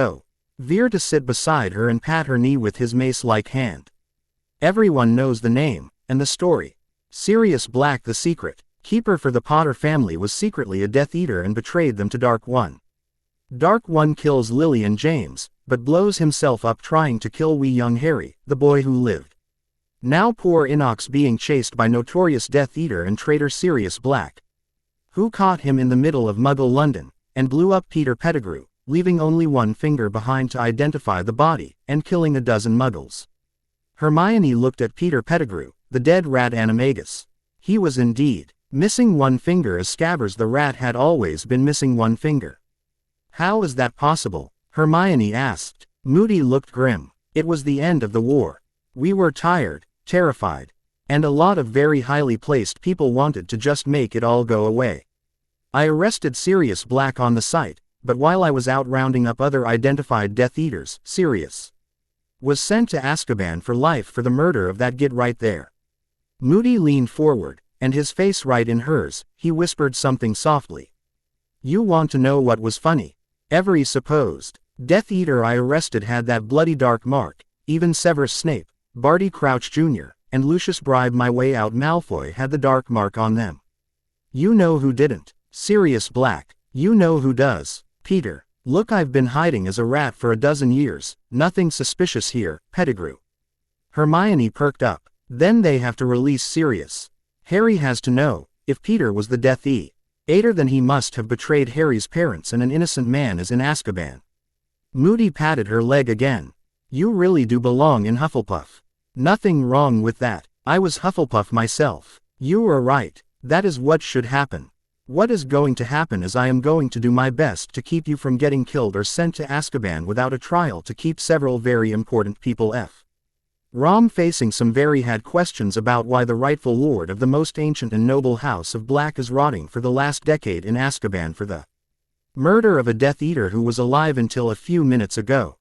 Veer to sit beside her and pat her knee with his mace-like hand. Everyone knows the name, and the story. Sirius Black the secret keeper for the Potter family was secretly a Death Eater and betrayed them to Dark One. Dark One kills Lily and James, but blows himself up trying to kill wee young Harry, the boy who lived. Now poor Inox being chased by notorious Death Eater and traitor Sirius Black, who caught him in the middle of Muggle London, and blew up Peter Pettigrew, leaving only one finger behind to identify the body, and killing a dozen Muggles. Hermione looked at Peter Pettigrew, the dead rat Animagus. He was indeed missing one finger, as Scabbers the rat had always been missing one finger. How is that possible? Hermione asked. Moody looked grim. It was the end of the war. We were tired, terrified, and a lot of very highly placed people wanted to just make it all go away. I arrested Sirius Black on the site, but while I was out rounding up other identified Death Eaters, Sirius was sent to Azkaban for life for the murder of that git right there. Moody leaned forward, and his face right in hers, he whispered something softly. You want to know what was funny? Every supposed Death Eater I arrested had that bloody dark mark. Even Severus Snape, Barty Crouch Jr., and Lucius Bribe my way out Malfoy had the dark mark on them. You know who didn't? Sirius Black. You know who does? Peter. Look, I've been hiding as a rat for a dozen years, nothing suspicious here, Pedigrew. Hermione perked up. Then they have to release Sirius. Harry has to know, if Peter was the Death Eater, then he must have betrayed Harry's parents and an innocent man is in Azkaban. Moody patted her leg again. You really do belong in Hufflepuff. Nothing wrong with that. I was Hufflepuff myself. You are right. That is what should happen. What is going to happen is I am going to do my best to keep you from getting killed or sent to Azkaban without a trial to keep several very important people Rom facing some very had questions about why the rightful lord of the most ancient and noble house of Black is rotting for the last decade in Azkaban for the murder of a Death Eater who was alive until a few minutes ago.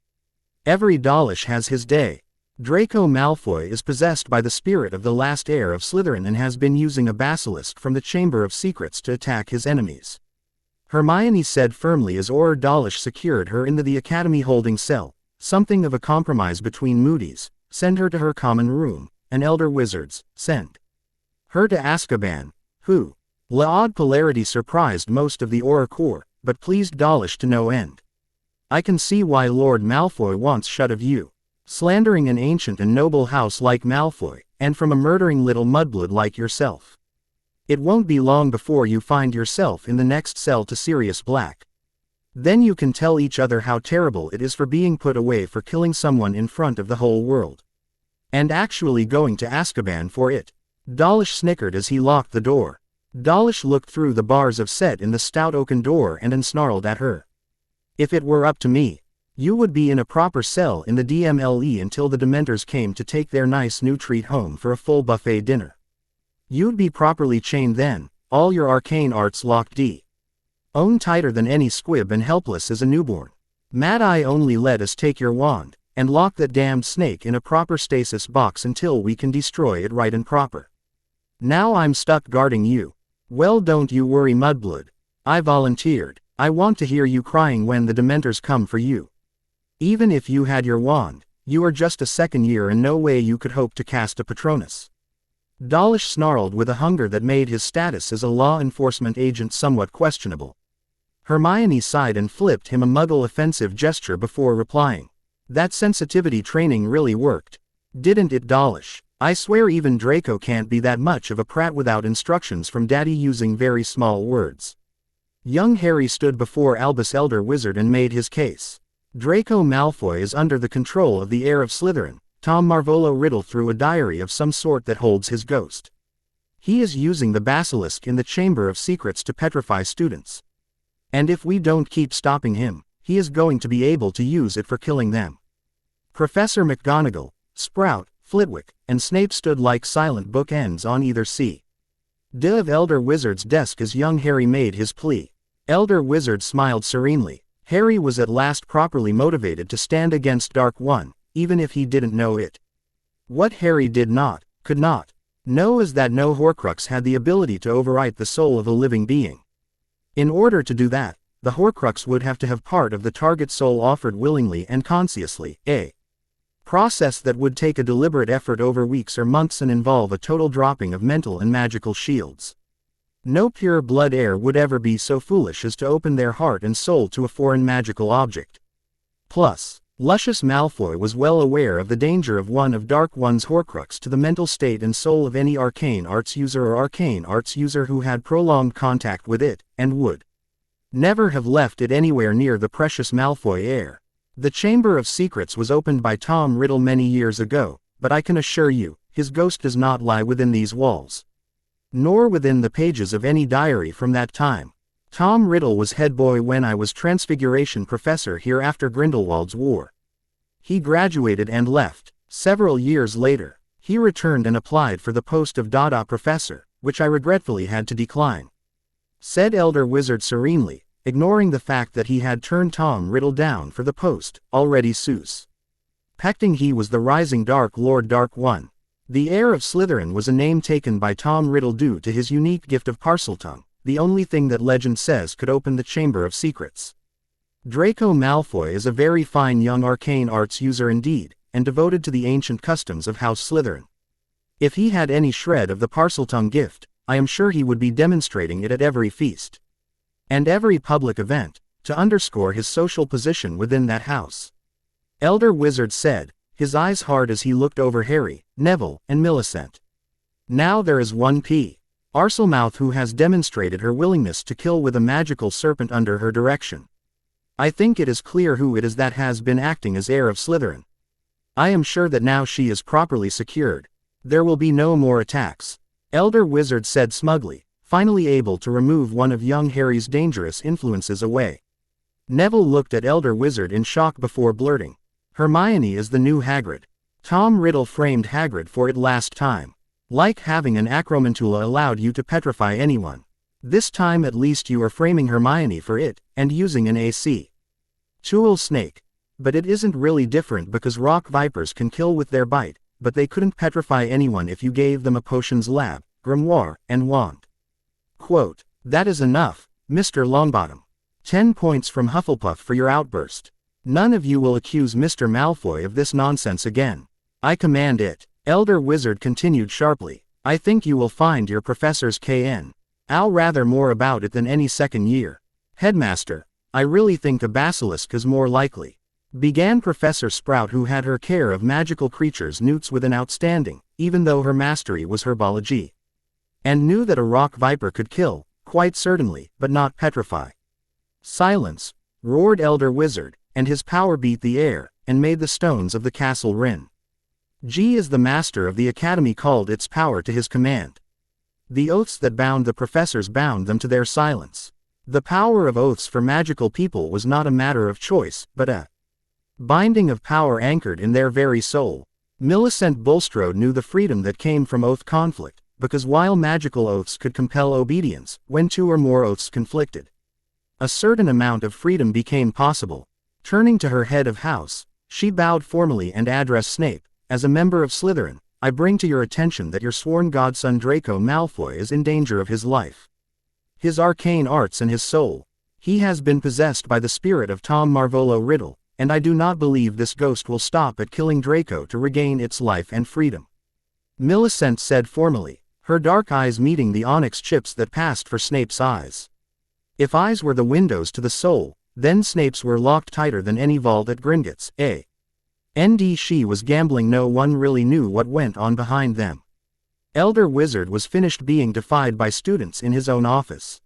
Every Dollish has his day. Draco Malfoy is possessed by the spirit of the last heir of Slytherin and has been using a basilisk from the Chamber of Secrets to attack his enemies. Hermione said firmly as Orur Dollish secured her into the Academy holding cell, something of a compromise between Moody's, send her to her common room, and Elder Wizards, send her to Azkaban, who? La odd polarity surprised most of the Orur Corps, but pleased Dollish to no end. I can see why Lord Malfoy wants shut of you. Slandering an ancient and noble house like Malfoy, and from a murdering little mudblood like yourself. It won't be long before you find yourself in the next cell to Sirius Black. Then you can tell each other how terrible it is for being put away for killing someone in front of the whole world. And actually going to Azkaban for it. Dollish snickered as he locked the door. Dollish looked through the bars of set in the stout oaken door and snarled at her. If it were up to me, you would be in a proper cell in the DMLE until the Dementors came to take their nice new treat home for a full buffet dinner. You'd be properly chained then, all your arcane arts locked own tighter than any squib and helpless as a newborn. Mad Eye only let us take your wand, and lock that damned snake in a proper stasis box until we can destroy it right and proper. Now I'm stuck guarding you. Well, don't you worry, Mudblood. I volunteered. I want to hear you crying when the Dementors come for you. Even if you had your wand, you are just a second year and no way you could hope to cast a Patronus. Dollish snarled with a hunger that made his status as a law enforcement agent somewhat questionable. Hermione sighed and flipped him a Muggle offensive gesture before replying. That sensitivity training really worked. Didn't it, Dollish? I swear even Draco can't be that much of a prat without instructions from Daddy using very small words. Young Harry stood before Albus Elder Wizard and made his case. Draco Malfoy is under the control of the heir of Slytherin, Tom Marvolo Riddle, through a diary of some sort that holds his ghost. He is using the basilisk in the Chamber of Secrets to petrify students. And if we don't keep stopping him, he is going to be able to use it for killing them. Professor McGonagall, Sprout, Flitwick, and Snape stood like silent bookends on either side of Elder Wizard's desk as young Harry made his plea. Elder Wizard smiled serenely. Harry was at last properly motivated to stand against Dark One, even if he didn't know it. What Harry could not know is that no Horcrux had the ability to overwrite the soul of a living being. In order to do that, the Horcrux would have to have part of the target soul offered willingly and consciously, a process that would take a deliberate effort over weeks or months and involve a total dropping of mental and magical shields. No pure blood heir would ever be so foolish as to open their heart and soul to a foreign magical object. Plus, Lucius Malfoy was well aware of the danger of one of Dark One's Horcrux to the mental state and soul of any arcane arts user or arcane arts user who had prolonged contact with it, and would never have left it anywhere near the precious Malfoy heir. The Chamber of Secrets was opened by Tom Riddle many years ago, but I can assure you, his ghost does not lie within these walls. Nor within the pages of any diary from that time. Tom Riddle was head boy when I was Transfiguration professor here after Grindelwald's War. He graduated and left. Several years later, he returned and applied for the post of Dada professor, which I regretfully had to decline. Said Elder Wizard serenely, ignoring the fact that he had turned Tom Riddle down for the post, already suspecting he was the rising Dark Lord Dark One. The heir of Slytherin was a name taken by Tom Riddle due to his unique gift of Parseltongue, the only thing that legend says could open the Chamber of Secrets. Draco Malfoy is a very fine young arcane arts user indeed, and devoted to the ancient customs of House Slytherin. If he had any shred of the Parseltongue gift, I am sure he would be demonstrating it at every feast and every public event, to underscore his social position within that house. Elder Wizard said, his eyes hard as he looked over Harry, Neville, and Millicent. Now there is one Parselmouth who has demonstrated her willingness to kill with a magical serpent under her direction. I think it is clear who it is that has been acting as heir of Slytherin. I am sure that now she is properly secured, there will be no more attacks. Elder Wizard said smugly, finally able to remove one of young Harry's dangerous influences away. Neville looked at Elder Wizard in shock before blurting, Hermione is the new Hagrid. Tom Riddle framed Hagrid for it last time. Like having an acromantula allowed you to petrify anyone. This time at least you are framing Hermione for it, and using an AC. Tool snake. But it isn't really different because rock vipers can kill with their bite, but they couldn't petrify anyone if you gave them a potions lab, grimoire, and wand. Quote, that is enough, Mr. Longbottom. 10 points from Hufflepuff for your outburst. None of you will accuse Mr. Malfoy of this nonsense again. I command it. Elder Wizard continued sharply. I think you will find your professors I'll rather more about it than any second year. Headmaster, I really think a basilisk is more likely. Began Professor Sprout, who had her care of magical creatures newts with an outstanding, even though her mastery was herbology. And knew that a rock viper could kill, quite certainly, but not petrify. Silence, roared Elder Wizard, and his power beat the air, and made the stones of the castle rin. G is the master of the academy called its power to his command. The oaths that bound the professors bound them to their silence. The power of oaths for magical people was not a matter of choice, but a binding of power anchored in their very soul. Millicent Bulstrode knew the freedom that came from oath conflict, because while magical oaths could compel obedience, when two or more oaths conflicted, a certain amount of freedom became possible. Turning to her head of house, she bowed formally and addressed Snape. As a member of Slytherin, I bring to your attention that your sworn godson Draco Malfoy is in danger of his life, his arcane arts and his soul. He has been possessed by the spirit of Tom Marvolo Riddle, and I do not believe this ghost will stop at killing Draco to regain its life and freedom. Millicent said formally, her dark eyes meeting the onyx chips that passed for Snape's eyes. If eyes were the windows to the soul, then Snape's were locked tighter than any vault at Gringotts. She was gambling. No one really knew what went on behind them. Elder Wizard was finished being defied by students in his own office.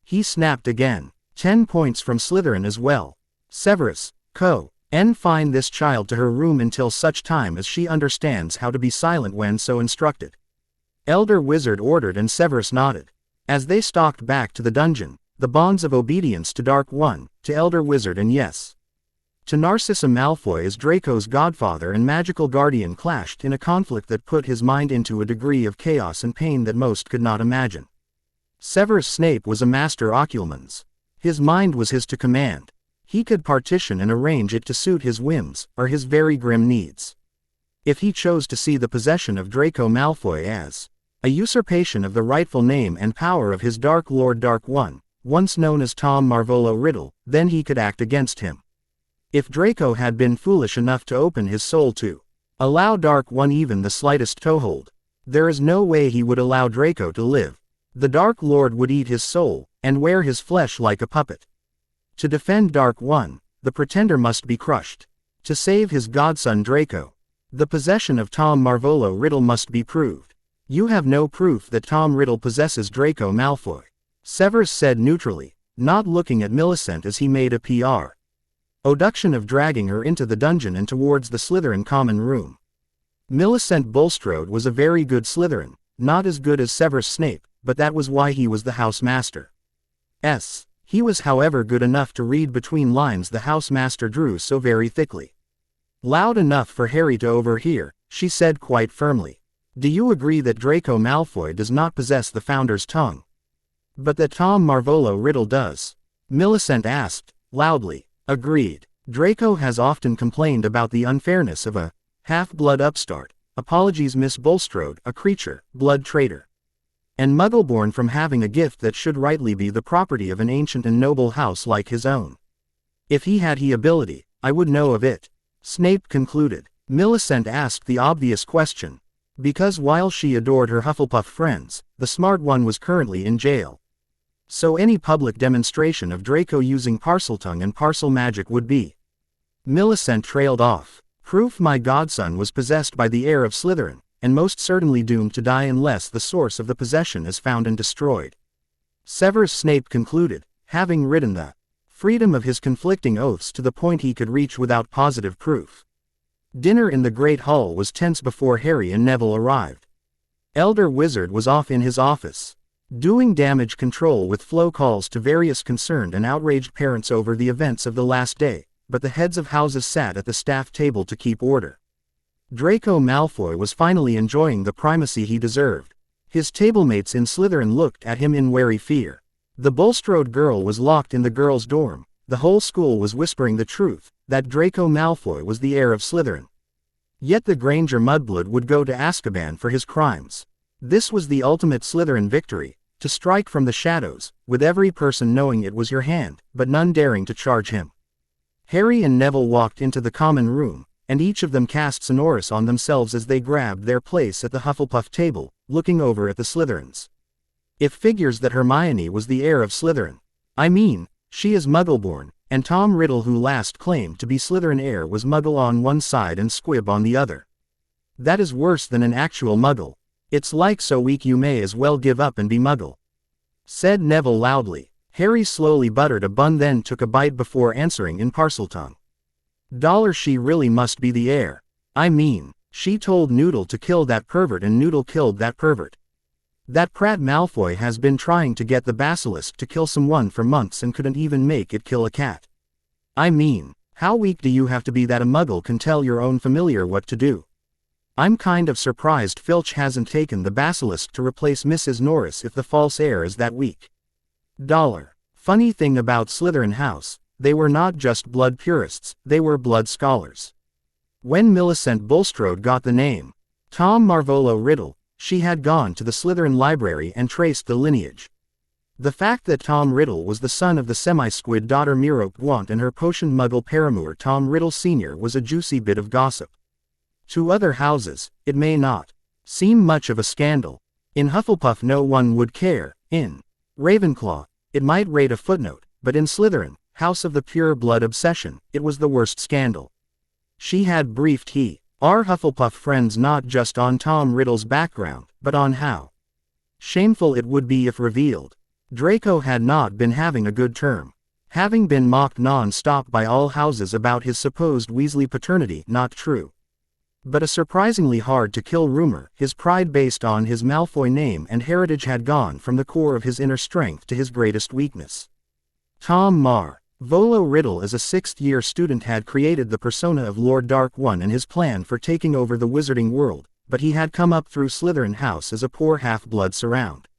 He snapped again. 10 points from Slytherin as well. Severus, find this child to her room until such time as she understands how to be silent when so instructed. Elder Wizard ordered and Severus nodded. As they stalked back to the dungeon, the bonds of obedience to Dark One, to Elder Wizard and yes, to Narcissa Malfoy as Draco's godfather and magical guardian clashed in a conflict that put his mind into a degree of chaos and pain that most could not imagine. Severus Snape was a master occlumens. His mind was his to command. He could partition and arrange it to suit his whims, or his very grim needs. If he chose to see the possession of Draco Malfoy as a usurpation of the rightful name and power of his Dark Lord Dark One, once known as Tom Marvolo Riddle, then he could act against him. If Draco had been foolish enough to open his soul to allow Dark One even the slightest toehold, there is no way he would allow Draco to live. The Dark Lord would eat his soul, and wear his flesh like a puppet. To defend Dark One, the pretender must be crushed. To save his godson Draco, the possession of Tom Marvolo Riddle must be proved. You have no proof that Tom Riddle possesses Draco Malfoy, Severus said neutrally, not looking at Millicent as he made a PR oduction of dragging her into the dungeon and towards the Slytherin common room. Millicent Bulstrode was a very good Slytherin, not as good as Severus Snape, but that was why he was the housemaster. He was however good enough to read between lines the housemaster drew so very thickly. Loud enough for Harry to overhear, she said quite firmly. Do you agree that Draco Malfoy does not possess the Founder's tongue? But that Tom Marvolo Riddle does? Millicent asked, loudly. Agreed. Draco has often complained about the unfairness of a half-blood upstart, apologies Miss Bulstrode, a creature, blood traitor, and muggle-born from having a gift that should rightly be the property of an ancient and noble house like his own. If he had ability, I would know of it. Snape concluded. Millicent asked the obvious question. Because while she adored her Hufflepuff friends, the smart one was currently in jail. So any public demonstration of Draco using Parseltongue and Parcel magic would be. Millicent trailed off. Proof my godson was possessed by the heir of Slytherin, and most certainly doomed to die unless the source of the possession is found and destroyed. Severus Snape concluded, having ridden the freedom of his conflicting oaths to the point he could reach without positive proof. Dinner in the Great Hall was tense before Harry and Neville arrived. Elder Wizard was off in his office, doing damage control with flow calls to various concerned and outraged parents over the events of the last day, but the heads of houses sat at the staff table to keep order. Draco Malfoy was finally enjoying the primacy he deserved. His tablemates in Slytherin looked at him in wary fear. The Bulstrode girl was locked in the girls' dorm. The whole school was whispering the truth, that Draco Malfoy was the heir of Slytherin. Yet the Granger Mudblood would go to Azkaban for his crimes. This was the ultimate Slytherin victory, to strike from the shadows, with every person knowing it was your hand, but none daring to charge him. Harry and Neville walked into the common room, and each of them cast Sonorous on themselves as they grabbed their place at the Hufflepuff table, looking over at the Slytherins. It figures that Hermione was the heir of Slytherin. I mean, she is Muggle-born, and Tom Riddle, who last claimed to be Slytherin heir, was Muggle on one side and Squib on the other. That is worse than an actual Muggle. It's like so weak you may as well give up and be Muggle, said Neville loudly. Harry slowly buttered a bun, then took a bite before answering in Parseltongue. Dollar, she really must be the heir. I mean, she told Noodle to kill that pervert and Noodle killed that pervert. That prat Malfoy has been trying to get the basilisk to kill someone for months and couldn't even make it kill a cat. I mean, how weak do you have to be that a muggle can tell your own familiar what to do? I'm kind of surprised Filch hasn't taken the basilisk to replace Mrs. Norris if the false heir is that weak. Funny thing about Slytherin House, they were not just blood purists, they were blood scholars. When Millicent Bulstrode got the name Tom Marvolo Riddle, she had gone to the Slytherin library and traced the lineage. The fact that Tom Riddle was the son of the semi-squid daughter Miro Gwant and her potion muggle paramour Tom Riddle Sr. was a juicy bit of gossip. To other houses, it may not seem much of a scandal. In Hufflepuff no one would care. In Ravenclaw, it might rate a footnote, but in Slytherin, House of the Pure Blood Obsession, it was the worst scandal. She had briefed our Hufflepuff friends not just on Tom Riddle's background, but on how shameful it would be if revealed. Draco had not been having a good term. Having been mocked non-stop by all houses about his supposed Weasley paternity, not true. But a surprisingly hard-to-kill rumor, his pride based on his Malfoy name and heritage had gone from the core of his inner strength to his greatest weakness. Tom Marvolo Riddle as a sixth-year student had created the persona of Lord Dark One and his plan for taking over the wizarding world, but he had come up through Slytherin House as a poor half-blood surrounded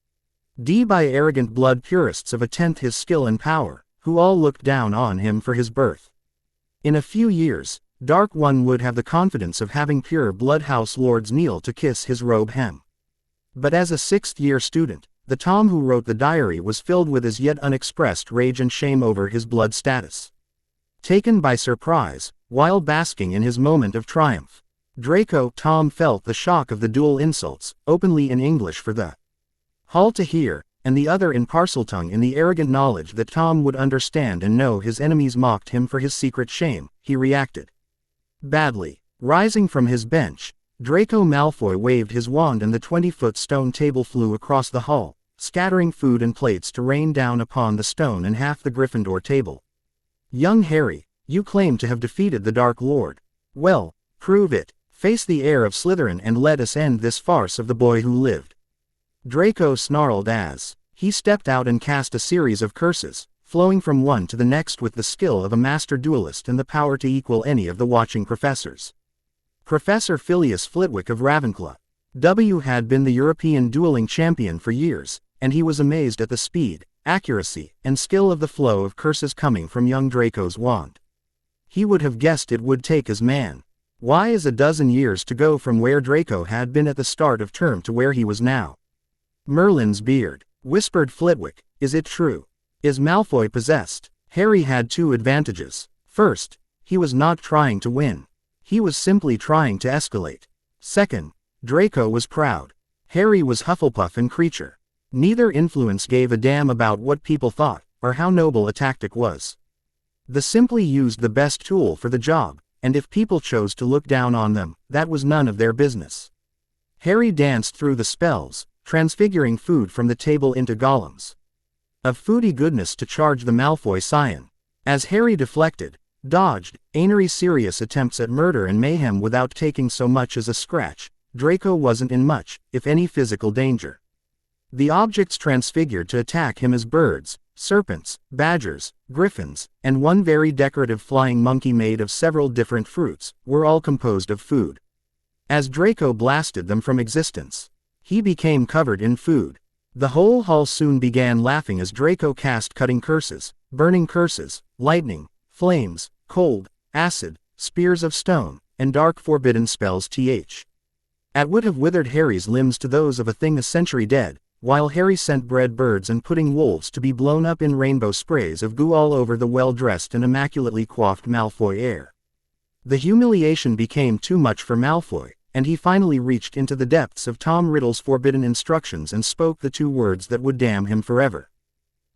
by arrogant blood purists of a tenth his skill and power, who all looked down on him for his birth. In a few years, Dark One would have the confidence of having pure blood house lords kneel to kiss his robe hem. But as a sixth-year student, the Tom who wrote the diary was filled with as yet unexpressed rage and shame over his blood status. Taken by surprise, while basking in his moment of triumph, Tom felt the shock of the dual insults, openly in English for the hall to hear, and the other in Parseltongue in the arrogant knowledge that Tom would understand and know his enemies mocked him for his secret shame. He reacted badly. Rising from his bench, Draco Malfoy waved his wand and the 20-foot stone table flew across the hall, scattering food and plates to rain down upon the stone and half the Gryffindor table. Young Harry, you claim to have defeated the Dark Lord. Well, prove it. Face the heir of Slytherin and let us end this farce of the boy who lived. Draco snarled as he stepped out and cast a series of curses, flowing from one to the next with the skill of a master duelist and the power to equal any of the watching professors. Professor Phileas Flitwick of Ravenclaw. W had been the European dueling champion for years, and he was amazed at the speed, accuracy, and skill of the flow of curses coming from young Draco's wand. He would have guessed it would take his man. Why is a dozen years to go from where Draco had been at the start of term to where he was now? Merlin's beard, whispered Flitwick, is it true? Is Malfoy possessed? Harry had two advantages. First, he was not trying to win. He was simply trying to escalate. Second, Draco was proud. Harry was Hufflepuff and creature. Neither influence gave a damn about what people thought, or how noble a tactic was. They simply used the best tool for the job, and if people chose to look down on them, that was none of their business. Harry danced through the spells, transfiguring food from the table into golems of foodie goodness to charge the Malfoy scion. As Harry deflected, dodged, Anery's serious attempts at murder and mayhem without taking so much as a scratch, Draco wasn't in much, if any physical danger. The objects transfigured to attack him as birds, serpents, badgers, griffins, and one very decorative flying monkey made of several different fruits, were all composed of food. As Draco blasted them from existence, he became covered in food. The whole hall soon began laughing as Draco cast cutting curses, burning curses, lightning, flames, cold, acid, spears of stone, and dark forbidden spells at would have withered Harry's limbs to those of a thing a century dead, while Harry sent bred birds and pudding wolves to be blown up in rainbow sprays of goo all over the well-dressed and immaculately coiffed Malfoy heir. The humiliation became too much for Malfoy, and he finally reached into the depths of Tom Riddle's forbidden instructions and spoke the two words that would damn him forever.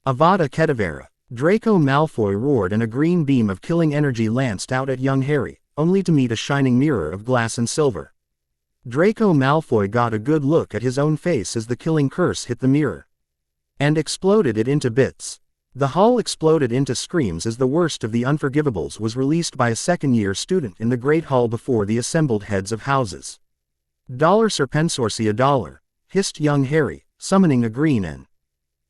Avada Kedavra. Draco Malfoy roared and a green beam of killing energy lanced out at young Harry, only to meet a shining mirror of glass and silver. Draco Malfoy got a good look at his own face as the killing curse hit the mirror and exploded it into bits. The hall exploded into screams as the worst of the unforgivables was released by a second-year student in the Great Hall before the assembled heads of houses. $1 serpensorcy $1, hissed young Harry, summoning a green and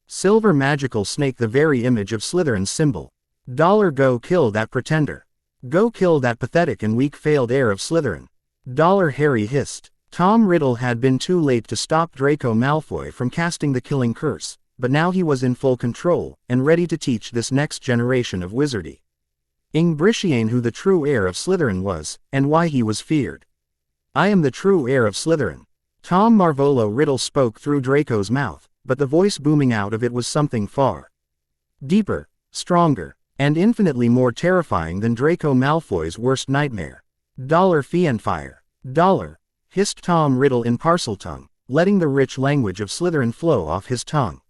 silver magical snake, the very image of Slytherin's symbol. Go kill that pretender. Go kill that pathetic and weak failed heir of Slytherin. Harry hissed. Tom Riddle had been too late to stop Draco Malfoy from casting the killing curse, but now he was in full control, and ready to teach this next generation of wizardry. Brishane who the true heir of Slytherin was, and why he was feared. I am the true heir of Slytherin. Tom Marvolo Riddle spoke through Draco's mouth, but the voice booming out of it was something far deeper, stronger, and infinitely more terrifying than Draco Malfoy's worst nightmare. Fiendfire. Hissed Tom Riddle in Parseltongue, letting the rich language of Slytherin flow off his tongue.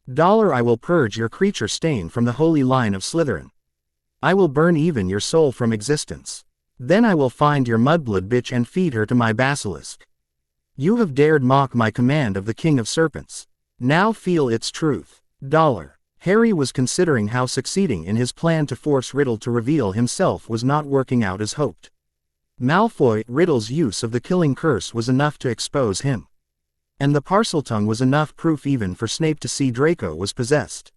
I will purge your creature stain from the holy line of Slytherin. I will burn even your soul from existence. Then I will find your mudblood bitch and feed her to my basilisk. You have dared mock my command of the King of Serpents. Now feel its truth. Harry was considering how succeeding in his plan to force Riddle to reveal himself was not working out as hoped. Riddle's use of the killing curse was enough to expose him. And the Parseltongue was enough proof even for Snape to see Draco was possessed.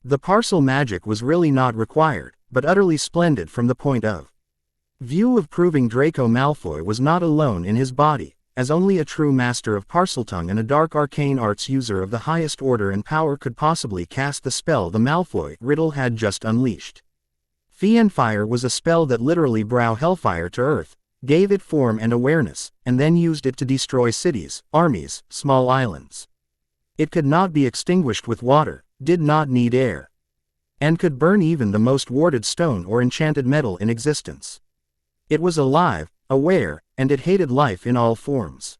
The parcel magic was really not required, but utterly splendid from the point of view of proving Draco Malfoy was not alone in his body, as only a true master of Parseltongue and a dark arcane arts user of the highest order and power could possibly cast the spell the Malfoy Riddle had just unleashed. Fiendfire was a spell that literally brought hellfire to earth, gave it form and awareness, and then used it to destroy cities, armies, small islands. It could not be extinguished with water, did not need air, and could burn even the most warded stone or enchanted metal in existence. It was alive, aware, and it hated life in all forms.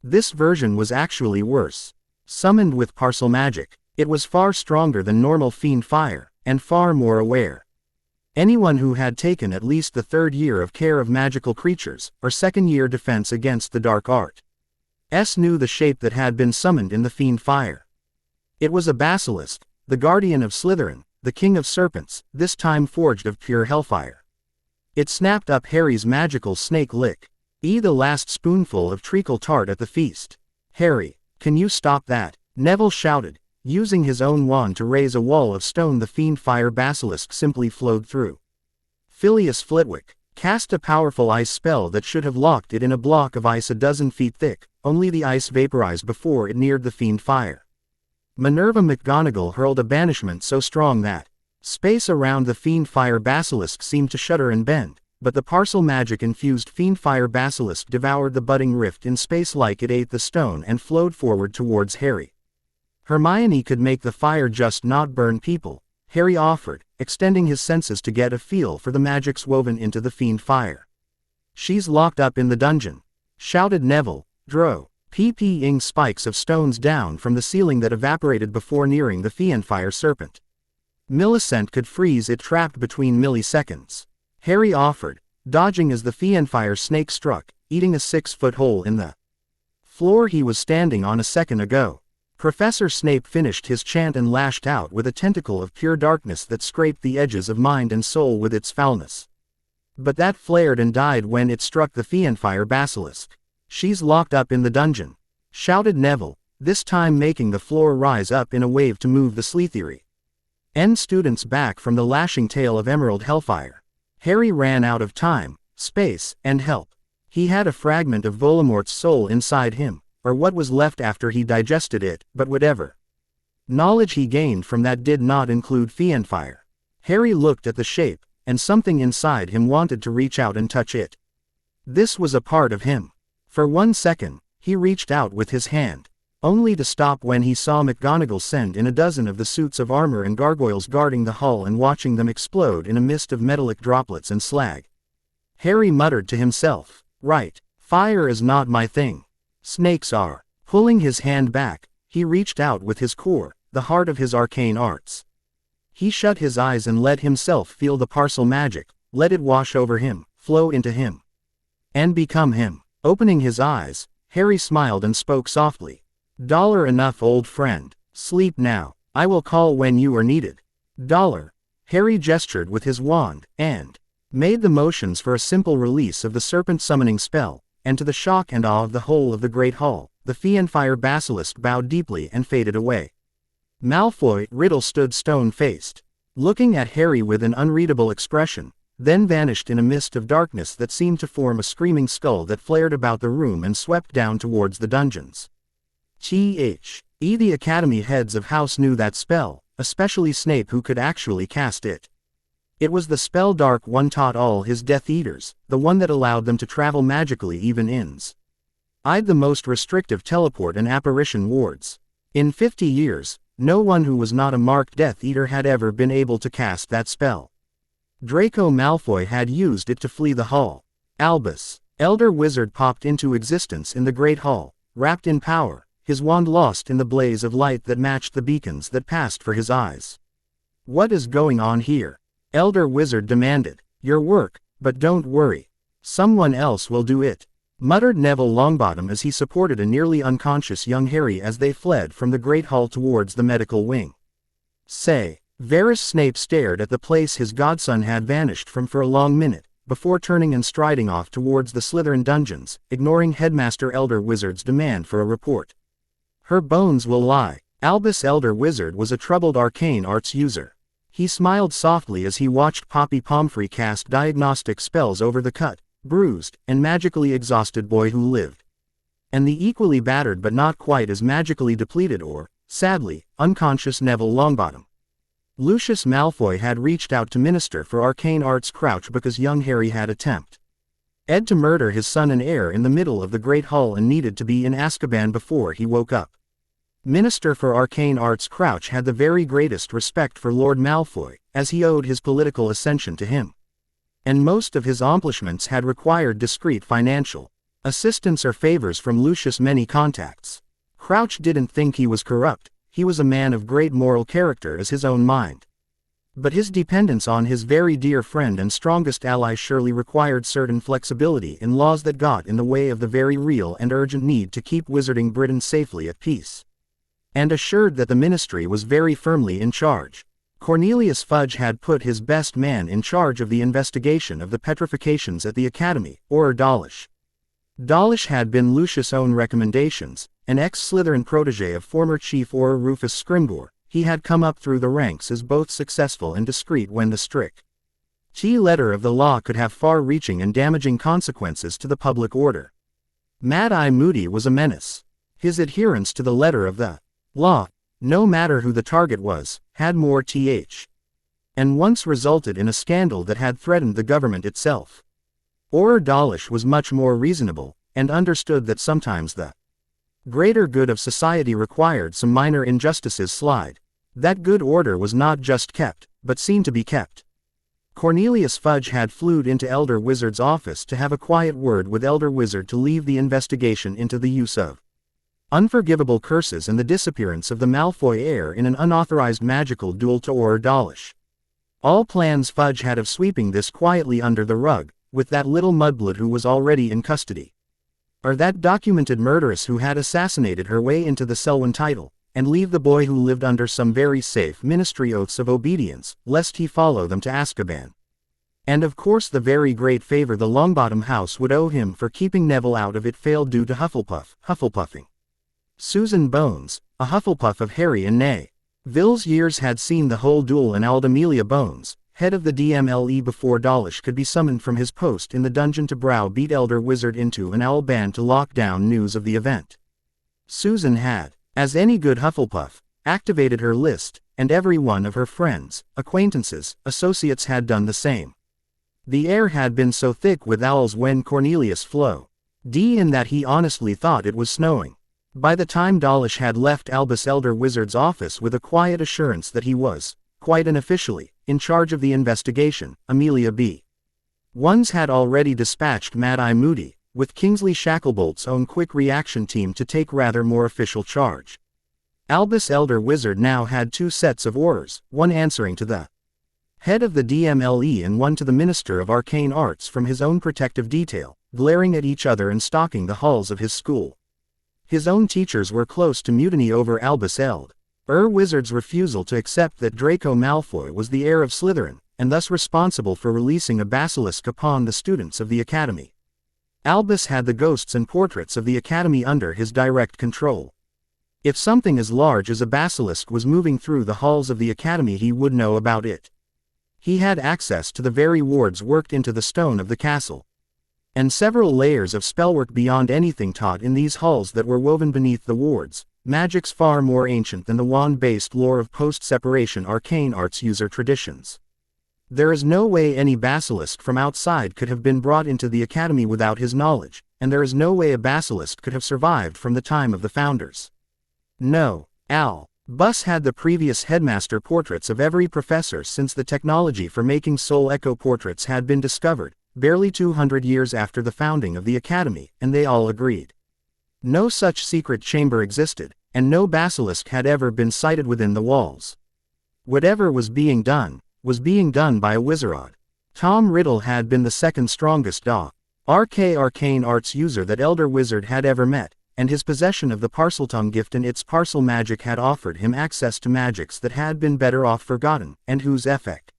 This version was actually worse. Summoned with parcel magic, it was far stronger than normal Fiendfire, and far more aware. Anyone who had taken at least the third year of care of magical creatures, or second year defense against the dark art, knew the shape that had been summoned in the Fiendfire. It was a basilisk, the guardian of Slytherin, the king of serpents, this time forged of pure hellfire. It snapped up Harry's magical snake lick. The last spoonful of treacle tart at the feast. Harry, can you stop that? Neville shouted, using his own wand to raise a wall of stone the Fiendfire basilisk simply flowed through. Phileas Flitwick cast a powerful ice spell that should have locked it in a block of ice a dozen feet thick, only the ice vaporized before it neared the Fiendfire. Minerva McGonagall hurled a banishment so strong that space around the Fiendfire basilisk seemed to shudder and bend, but the parcel magic-infused Fiendfire basilisk devoured the budding rift in space like it ate the stone and flowed forward towards Harry. Hermione could make the fire just not burn people, Harry offered, extending his senses to get a feel for the magics woven into the Fiendfire. She's locked up in the dungeon, shouted Neville, ing spikes of stones down from the ceiling that evaporated before nearing the Fiendfire serpent. Millisent could freeze it trapped between milliseconds, Harry offered, dodging as the Fiendfire snake struck, eating a 6-foot hole in the floor he was standing on a second ago. Professor Snape finished his chant and lashed out with a tentacle of pure darkness that scraped the edges of mind and soul with its foulness. But that flared and died when it struck the Fiendfire basilisk. She's locked up in the dungeon, shouted Neville, this time making the floor rise up in a wave to move the Slytherin students back from the lashing tail of emerald hellfire. Harry ran out of time, space, and help. He had a fragment of Voldemort's soul inside him, or what was left after he digested it, but whatever knowledge he gained from that did not include Fiendfire. Harry looked at the shape, and something inside him wanted to reach out and touch it. This was a part of him. For 1 second, he reached out with his hand, only to stop when he saw McGonagall send in a dozen of the suits of armor and gargoyles guarding the hall and watching them explode in a mist of metallic droplets and slag. Harry muttered to himself, right, fire is not my thing. Snakes are. Pulling his hand back, he reached out with his core, the heart of his arcane arts. He shut his eyes and let himself feel the parcel magic, let it wash over him, flow into him, and become him. Opening his eyes, Harry smiled and spoke softly. Enough, old friend. Sleep now. I will call when you are needed. Harry gestured with his wand, and made the motions for a simple release of the serpent summoning spell, and to the shock and awe of the whole of the great hall, the Fiendfire basilisk bowed deeply and faded away. Malfoy, Riddle stood stone-faced, looking at Harry with an unreadable expression, then vanished in a mist of darkness that seemed to form a screaming skull that flared about the room and swept down towards the dungeons. The Academy heads of house knew that spell, especially Snape, who could actually cast it. It was the spell Dark One taught all his Death Eaters, the one that allowed them to travel magically even in's. The most restrictive teleport and apparition wards. In 50 years, no one who was not a marked Death Eater had ever been able to cast that spell. Draco Malfoy had used it to flee the hall. Albus, Elder Wizard, popped into existence in the Great Hall, wrapped in power, his wand lost in the blaze of light that matched the beacons that passed for his eyes. "What is going on here?" Elder Wizard demanded. "Your work, but don't worry. Someone else will do it," muttered Neville Longbottom as he supported a nearly unconscious young Harry as they fled from the Great Hall towards the medical wing. Varys Snape stared at the place his godson had vanished from for a long minute, before turning and striding off towards the Slytherin dungeons, ignoring Headmaster Elder Wizard's demand for a report. "Her bones will lie." Albus Elder Wizard was a troubled arcane arts user. He smiled softly as he watched Poppy Pomfrey cast diagnostic spells over the cut, bruised, and magically exhausted boy who lived. And the equally battered but not quite as magically depleted or, sadly, unconscious Neville Longbottom. Lucius Malfoy had reached out to Minister for Arcane Arts Crouch because young Harry had attempted to murder his son and heir in the middle of the Great Hall and needed to be in Azkaban before he woke up. Minister for Arcane Arts Crouch had the very greatest respect for Lord Malfoy, as he owed his political ascension to him. And most of his accomplishments had required discreet financial assistance or favors from Lucius' many contacts. Crouch didn't think he was corrupt. He was a man of great moral character as his own mind. But his dependence on his very dear friend and strongest ally surely required certain flexibility in laws that got in the way of the very real and urgent need to keep Wizarding Britain safely at peace. And assured that the ministry was very firmly in charge, Cornelius Fudge had put his best man in charge of the investigation of the petrifications at the Academy, Orur Dollish. Dollish had been Lucius' own recommendations. An ex-Slytherin protege of former Chief Orur Rufus Scrimgeour, he had come up through the ranks as both successful and discreet when the strict letter of the law could have far-reaching and damaging consequences to the public order. Mad-Eye Moody was a menace. His adherence to the letter of the law, no matter who the target was, had more and once resulted in a scandal that had threatened the government itself. Orur Dollish was much more reasonable, and understood that sometimes the greater good of society required some minor injustices slide. That good order was not just kept, but seen to be kept. Cornelius Fudge had flew into Elder Wizard's office to have a quiet word with Elder Wizard to leave the investigation into the use of unforgivable curses and the disappearance of the Malfoy heir in an unauthorized magical duel to Orur Dollish. All plans Fudge had of sweeping this quietly under the rug, with that little mudblood who was already in custody. Or that documented murderess who had assassinated her way into the Selwyn title, and leave the boy who lived under some very safe ministry oaths of obedience, lest he follow them to Azkaban. And of course the very great favor the Longbottom house would owe him for keeping Neville out of it failed due to Hufflepuffing. Susan Bones, a Hufflepuff of Harry and Neville's years, had seen the whole duel, and Aldemelia Bones, head of the DMLE, before Dollish could be summoned from his post in the dungeon to browbeat Elder Wizard into an owl band to lock down news of the event. Susan had, as any good Hufflepuff, activated her list, and every one of her friends, acquaintances, associates had done the same. The air had been so thick with owls when Cornelius flew in that he honestly thought it was snowing. By the time Dollish had left Albus Elder Wizard's office with a quiet assurance that he was, quite unofficially, in charge of the investigation, Amelia B. Ones had already dispatched Mad-Eye Moody, with Kingsley Shacklebolt's own quick reaction team to take rather more official charge. Albus Elder Wizard now had two sets of orders, one answering to the head of the DMLE and one to the Minister of Arcane Arts from his own protective detail, glaring at each other and stalking the halls of his school. His own teachers were close to mutiny over Albus Elder Wizard's refusal to accept that Draco Malfoy was the heir of Slytherin, and thus responsible for releasing a basilisk upon the students of the Academy. Albus had the ghosts and portraits of the Academy under his direct control. If something as large as a basilisk was moving through the halls of the Academy, he would know about it. He had access to the very wards worked into the stone of the castle, and several layers of spellwork beyond anything taught in these halls that were woven beneath the wards, magics far more ancient than the wand-based lore of post-separation arcane arts user traditions. There is no way any basilisk from outside could have been brought into the Academy without his knowledge, and there is no way a basilisk could have survived from the time of the founders. No, Albus had the previous headmaster portraits of every professor since the technology for making soul echo portraits had been discovered, barely 200 years after the founding of the Academy, and they all agreed. No such secret chamber existed, and no basilisk had ever been sighted within the walls. Whatever was being done by a wizard. Tom Riddle had been the second strongest arcane arts user that Elder Wizard had ever met, and his possession of the Parseltongue gift and its parcel magic had offered him access to magics that had been better off forgotten, and whose effect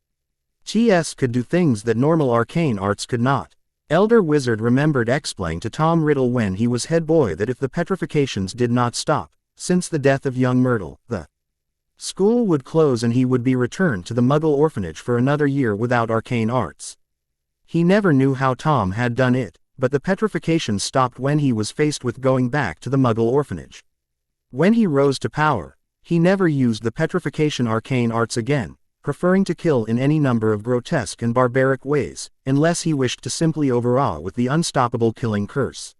could do things that normal arcane arts could not. Elder Wizard remembered explaining to Tom Riddle when he was head boy that if the petrifications did not stop, since the death of young Myrtle, the school would close and he would be returned to the Muggle orphanage for another year without arcane arts. He never knew how Tom had done it, but the petrifications stopped when he was faced with going back to the Muggle orphanage. When he rose to power, he never used the petrification arcane arts again, preferring to kill in any number of grotesque and barbaric ways, unless he wished to simply overawe with the unstoppable killing curse.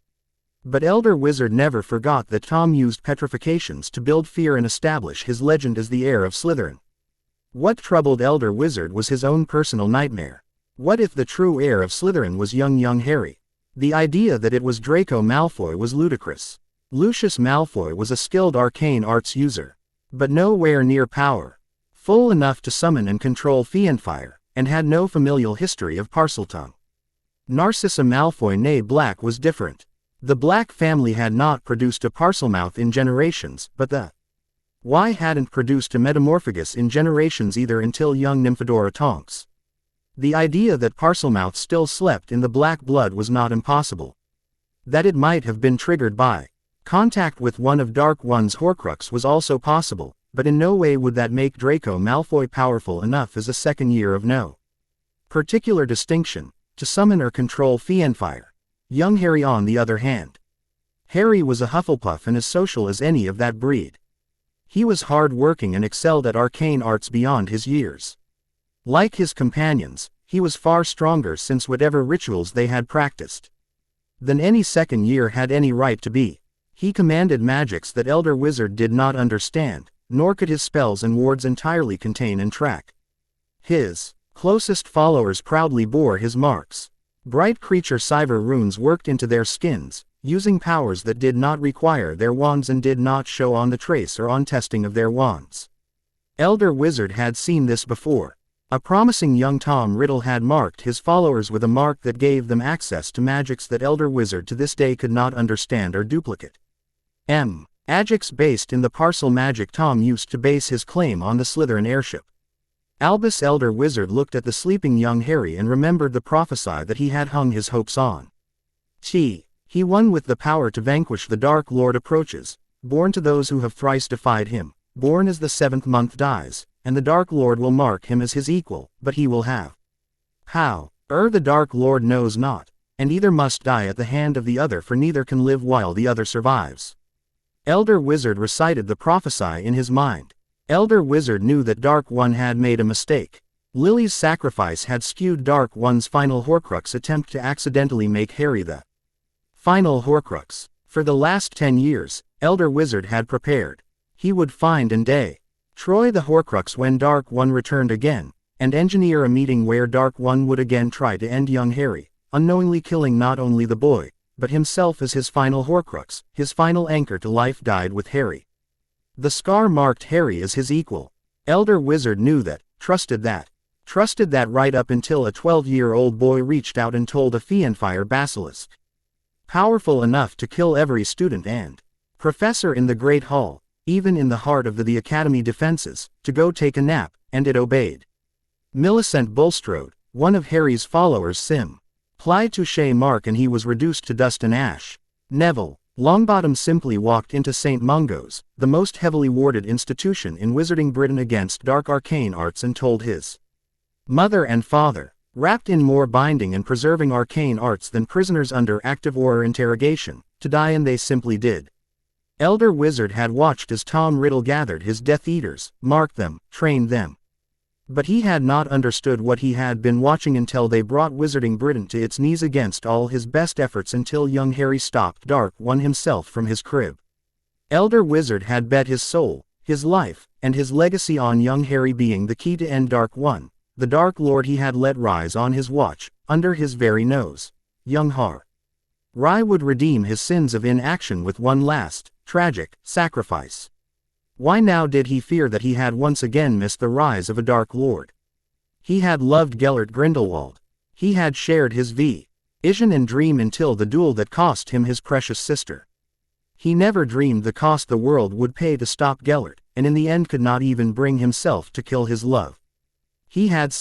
But Elder Wizard never forgot that Tom used petrifications to build fear and establish his legend as the heir of Slytherin. What troubled Elder Wizard was his own personal nightmare. What if the true heir of Slytherin was young Harry? The idea that it was Draco Malfoy was ludicrous. Lucius Malfoy was a skilled arcane arts user, but nowhere near power full enough to summon and control Fiendfire, and had no familial history of Parseltongue. Narcissa Malfoy née Black was different. The Black family had not produced a Parselmouth in generations, but the Y hadn't produced a Metamorphagus in generations either until young Nymphadora Tonks. The idea that Parselmouth still slept in the black blood was not impossible. That it might have been triggered by contact with one of Dark One's Horcrux was also possible, but in no way would that make Draco Malfoy powerful enough as a second year of no particular distinction to summon or control Fiendfire. Young Harry on the other hand. Harry was a Hufflepuff and as social as any of that breed. He was hard-working and excelled at arcane arts beyond his years. Like his companions, he was far stronger since whatever rituals they had practiced than any second year had any right to be. He commanded magics that Elder Wizard did not understand, nor could his spells and wards entirely contain and track. His closest followers proudly bore his marks. Bright creature cyber runes worked into their skins, using powers that did not require their wands and did not show on the trace or on testing of their wands. Elder Wizard had seen this before. A promising young Tom Riddle had marked his followers with a mark that gave them access to magics that Elder Wizard to this day could not understand or duplicate. Magics based in the parcel magic Tom used to base his claim on the Slytherin heirship. Albus Elder Wizard looked at the sleeping young Harry and remembered the prophecy that he had hung his hopes on. He won with the power to vanquish the Dark Lord approaches, born to those who have thrice defied him, born as the seventh month dies, and the Dark Lord will mark him as his equal, but he will have how the Dark Lord knows not, and either must die at the hand of the other, for neither can live while the other survives. Elder Wizard recited the prophecy in his mind. Elder Wizard knew that Dark One had made a mistake. Lily's sacrifice had skewed Dark One's final Horcrux attempt to accidentally make Harry the final Horcrux. For the last 10 years, Elder Wizard had prepared. He would find and destroy the Horcrux when Dark One returned again, and engineer a meeting where Dark One would again try to end young Harry, unknowingly killing not only the boy, but himself as his final Horcrux. His final anchor to life died with Harry. The scar marked Harry as his equal. Elder Wizard knew that, trusted that right up until a 12-year-old boy reached out and told a Fiendfire basilisk, powerful enough to kill every student and professor in the Great Hall, even in the heart of the Academy defenses, to go take a nap, and it obeyed. Millicent Bulstrode, one of Harry's followers, Ply touche mark and he was reduced to dust and ash. Neville. Longbottom simply walked into St. Mungo's, the most heavily warded institution in Wizarding Britain against dark arcane arts, and told his mother and father, wrapped in more binding and preserving arcane arts than prisoners under active Orur interrogation, to die, and they simply did. Elder Wizard had watched as Tom Riddle gathered his Death Eaters, marked them, trained them. But he had not understood what he had been watching until they brought Wizarding Britain to its knees against all his best efforts, until young Harry stopped Dark One himself from his crib. Elder Wizard had bet his soul, his life, and his legacy on young Harry being the key to end Dark One, the Dark Lord he had let rise on his watch, under his very nose. Young Harry would redeem his sins of inaction with one last, tragic, sacrifice. Why now did he fear that he had once again missed the rise of a Dark Lord? He had loved Gellert Grindelwald. He had shared his vision and dream until the duel that cost him his precious sister. He never dreamed the cost the world would pay to stop Gellert, and in the end could not even bring himself to kill his love. He had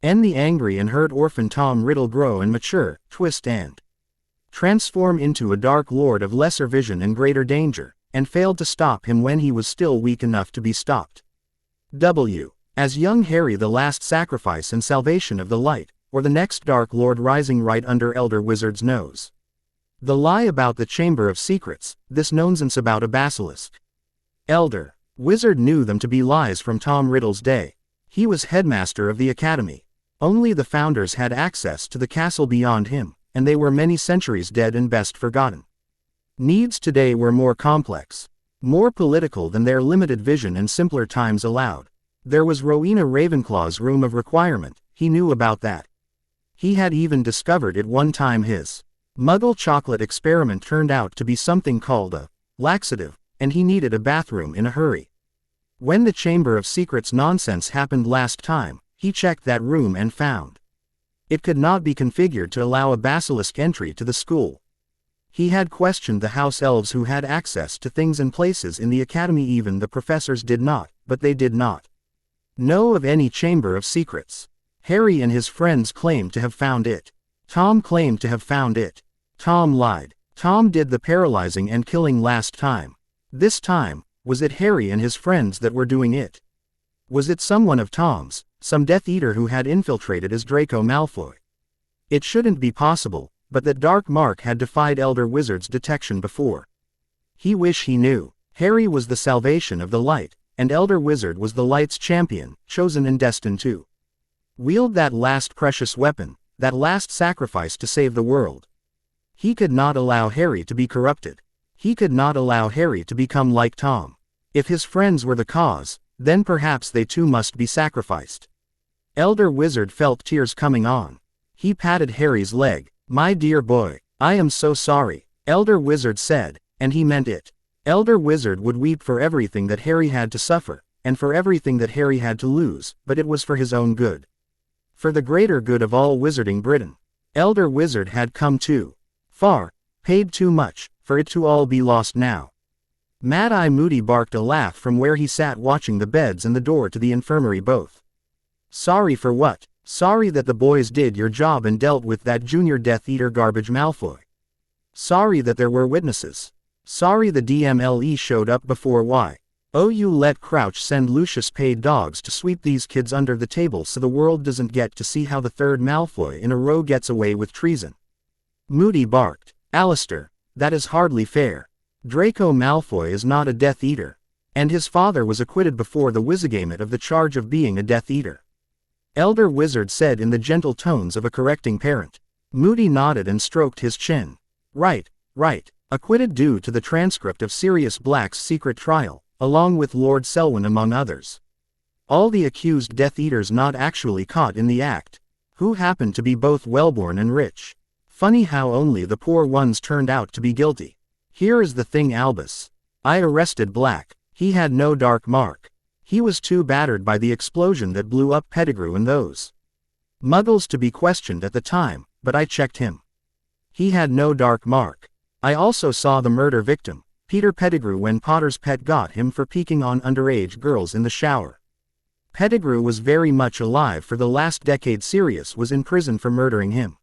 and the angry and hurt orphan Tom Riddle grow and mature, twist and transform into a Dark Lord of lesser vision and greater danger, and failed to stop him when he was still weak enough to be stopped. As young Harry, the last sacrifice and salvation of the light, or the next Dark Lord rising right under Elder Wizard's nose. The lie about the Chamber of Secrets, this nonsense about a basilisk. Elder Wizard knew them to be lies from Tom Riddle's day. He was headmaster of the academy. Only the founders had access to the castle beyond him, and they were many centuries dead and best forgotten. Needs today were more complex, more political than their limited vision and simpler times allowed. There was Rowena Ravenclaw's room of requirement, he knew about that. He had even discovered at one time his Muggle chocolate experiment turned out to be something called a laxative, and he needed a bathroom in a hurry. When the Chamber of Secrets nonsense happened last time, he checked that room and found it could not be configured to allow a basilisk entry to the school. He had questioned the house elves who had access to things and places in the academy. Even the professors did not, but they did not know of any Chamber of Secrets. Harry and his friends claimed to have found it. Tom claimed to have found it. Tom lied. Tom did the paralyzing and killing last time. This time, was it Harry and his friends that were doing it? Was it someone of Tom's, some Death Eater who had infiltrated as Draco Malfoy? It shouldn't be possible, but that dark mark had defied Elder Wizard's detection before. He wished he knew. Harry was the salvation of the light, and Elder Wizard was the light's champion, chosen and destined to wield that last precious weapon, that last sacrifice to save the world. He could not allow Harry to be corrupted. He could not allow Harry to become like Tom. If his friends were the cause, then perhaps they too must be sacrificed. Elder Wizard felt tears coming on. He patted Harry's leg. "My dear boy, I am so sorry," Elder Wizard said, and he meant it. Elder Wizard would weep for everything that Harry had to suffer, and for everything that Harry had to lose, but it was for his own good. For the greater good of all Wizarding Britain. Elder Wizard had come too far, paid too much, for it to all be lost now. Mad-Eye Moody barked a laugh from where he sat watching the beds and the door to the infirmary both. "Sorry for what?" "Sorry that the boys did your job and dealt with that junior Death Eater garbage Malfoy. Sorry that there were witnesses. Sorry the DMLE showed up before you let Crouch send Lucius paid dogs to sweep these kids under the table so the world doesn't get to see how the third Malfoy in a row gets away with treason." Moody barked. "Alistair, that is hardly fair. Draco Malfoy is not a Death Eater. And his father was acquitted before the Wizigamot of the charge of being a Death Eater," Elder Wizard said in the gentle tones of a correcting parent. Moody nodded and stroked his chin. Right. Acquitted due to the transcript of Sirius Black's secret trial, along with Lord Selwyn among others. All the accused Death Eaters not actually caught in the act, who happened to be both well-born and rich. Funny how only the poor ones turned out to be guilty. Here is the thing, Albus. I arrested Black. He had no dark mark. He was too battered by the explosion that blew up Pedigrew and those Muggles to be questioned at the time, but I checked him. He had no dark mark. I also saw the murder victim, Peter Pedigrew, when Potter's pet got him for peeking on underage girls in the shower. Pedigrew was very much alive for the last decade. Sirius was in prison for murdering him.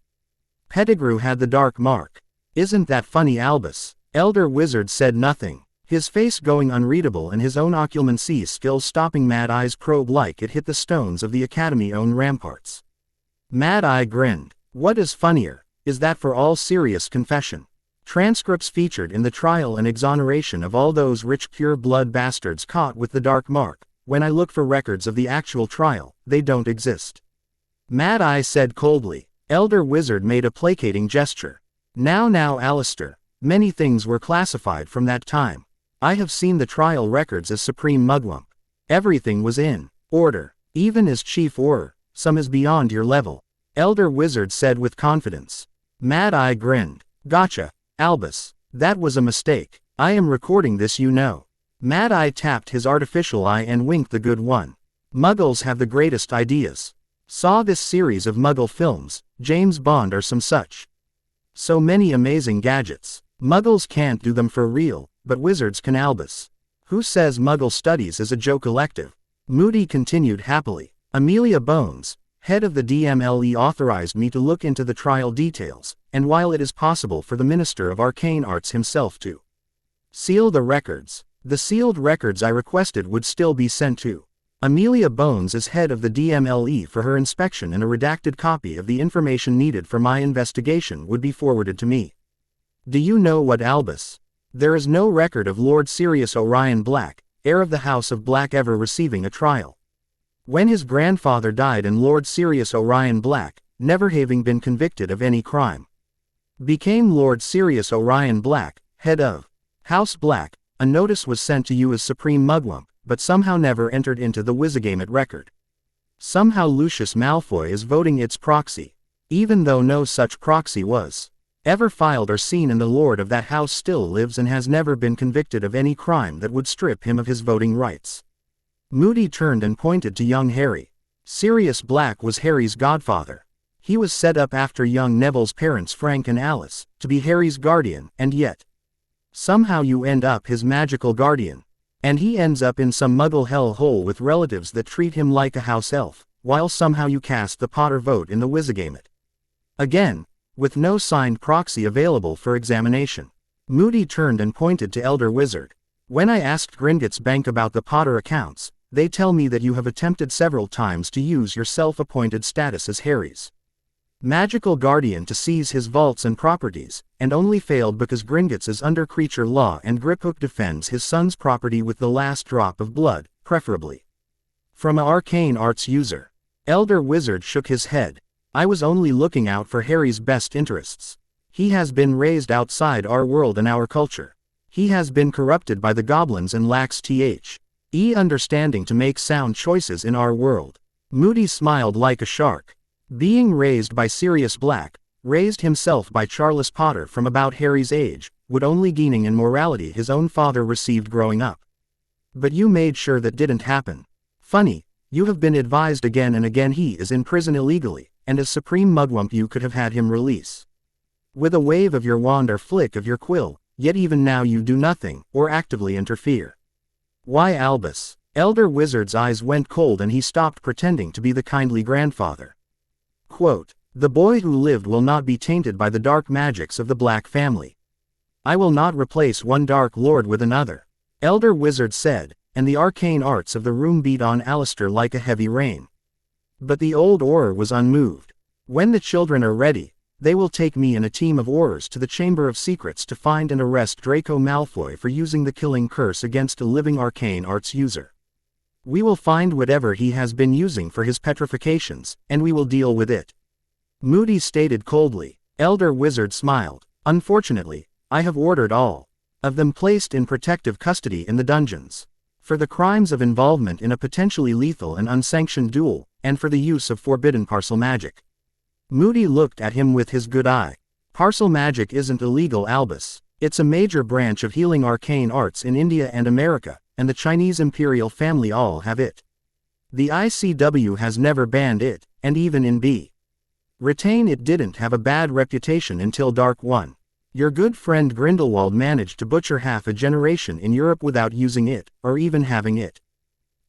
Pedigrew had the dark mark. Isn't that funny, Albus? Elder Wizard said nothing, his face going unreadable and his own occlumency skills stopping Mad Eye's probe like it hit the stones of the Academy-owned ramparts. Mad Eye grinned. What is funnier, is that for all serious confession, transcripts featured in the trial and exoneration of all those rich pure-blood bastards caught with the dark mark, when I look for records of the actual trial, they don't exist. Mad Eye said coldly. Elder Wizard made a placating gesture. Now, Alistair, many things were classified from that time. I have seen the trial records as Supreme Mugwump. Everything was in order, even as Chief Orur. Some is beyond your level, Elder Wizard said with confidence. Mad Eye grinned. Gotcha, Albus. That was a mistake. I am recording this, you know. Mad Eye tapped his artificial eye and winked the good one. Muggles have the greatest ideas. Saw this series of Muggle films, James Bond or some such. So many amazing gadgets. Muggles can't do them for real, but wizards can, Albus. Who says Muggle studies is a joke elective? Moody continued happily. Amelia Bones, head of the DMLE, authorized me to look into the trial details, and while it is possible for the Minister of Arcane Arts himself to seal the records, the sealed records I requested would still be sent to Amelia Bones as head of the DMLE for her inspection, and a redacted copy of the information needed for my investigation would be forwarded to me. Do you know what, Albus? There is no record of Lord Sirius Orion Black, heir of the House of Black, ever receiving a trial. When his grandfather died and Lord Sirius Orion Black, never having been convicted of any crime, became Lord Sirius Orion Black, head of House Black, a notice was sent to you as Supreme Mugwump, but somehow never entered into the Wizigamut record. Somehow Lucius Malfoy is voting its proxy, even though no such proxy was ever filed or seen, and the lord of that house still lives and has never been convicted of any crime that would strip him of his voting rights. Moody turned and pointed to young Harry. Sirius Black was Harry's godfather. He was set up after young Neville's parents Frank and Alice, to be Harry's guardian, and yet somehow you end up his magical guardian. And he ends up in some Muggle hell hole with relatives that treat him like a house elf, while somehow you cast the Potter vote in the Wizigamut. Again, with no signed proxy available for examination. Moody turned and pointed to Elder Wizard. When I asked Gringotts Bank about the Potter accounts, they tell me that you have attempted several times to use your self-appointed status as Harry's magical guardian to seize his vaults and properties, and only failed because Gringotts is under creature law and GRIPHOOK defends his son's property with the last drop of blood, preferably from an arcane arts user. Elder Wizard shook his head. I was only looking out for Harry's best interests. He has been raised outside our world and our culture. He has been corrupted by the goblins and lacks understanding to make sound choices in our world. Moody smiled like a shark. Being raised by Sirius Black, raised himself by Charles Potter from about Harry's age, would only gaining in morality his own father received growing up. But you made sure that didn't happen. Funny, you have been advised again and again he is in prison illegally, and as Supreme Mugwump you could have had him release with a wave of your wand or flick of your quill, yet even now you do nothing, or actively interfere. Why, Albus? Elder Wizard's eyes went cold and he stopped pretending to be the kindly grandfather. Quote, the boy who lived will not be tainted by the dark magics of the Black family. I will not replace one Dark Lord with another, Elder Wizard said, and the arcane arts of the room beat on Alistair like a heavy rain. But the old Orur was unmoved. When the children are ready, they will take me and a team of Aurors to the Chamber of Secrets to find and arrest Draco Malfoy for using the killing curse against a living arcane arts user. We will find whatever he has been using for his petrifications, and we will deal with it. Moody stated coldly. Elder Wizard smiled. Unfortunately, I have ordered all of them placed in protective custody in the dungeons, for the crimes of involvement in a potentially lethal and unsanctioned duel, and for the use of forbidden parcel magic. Moody looked at him with his good eye. Parcel magic isn't illegal, Albus. It's a major branch of healing arcane arts in India and America, and the Chinese imperial family all have it. The ICW has never banned it, and even in B. Retain it didn't have a bad reputation until Dark One. Your good friend Grindelwald managed to butcher half a generation in Europe without using it, or even having it.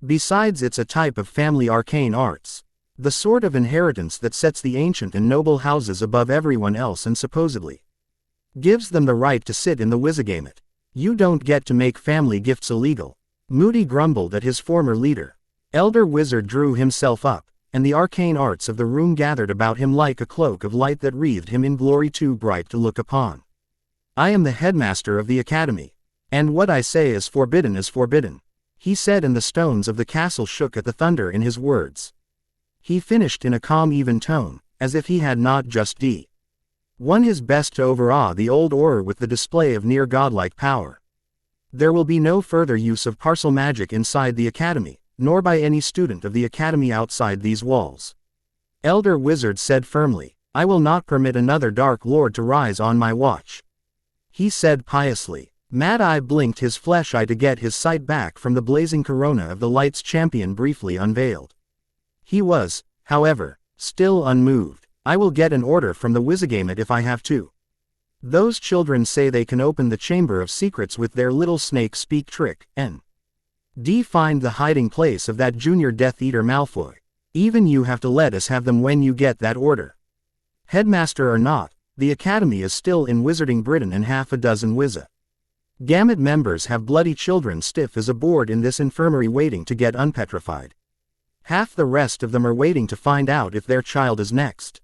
Besides, it's a type of family arcane arts. The sort of inheritance that sets the ancient and noble houses above everyone else and supposedly gives them the right to sit in the Wizigamot. You don't get to make family gifts illegal. Moody grumbled at his former leader. Elder Wizard drew himself up, and the arcane arts of the room gathered about him like a cloak of light that wreathed him in glory too bright to look upon. I am the headmaster of the academy. And what I say is forbidden, he said, and the stones of the castle shook at the thunder in his words. He finished in a calm, even tone, as if he had not just won his best to overawe the old Orur with the display of near godlike power. There will be no further use of parcel magic inside the academy, nor by any student of the academy outside these walls. Elder Wizard said firmly, I will not permit another Dark Lord to rise on my watch. He said piously. Mad Eye blinked his flesh eye to get his sight back from the blazing corona of the light's champion briefly unveiled. He was, however, still unmoved. I will get an order from the Wizigamot if I have to. Those children say they can open the Chamber of Secrets with their little snake speak trick, find the hiding place of that junior Death Eater Malfoy. Even you have to let us have them when you get that order. Headmaster or not, the academy is still in Wizarding Britain, and half a dozen Wizigamot members have bloody children stiff as a board in this infirmary waiting to get unpetrified. Half the rest of them are waiting to find out if their child is next.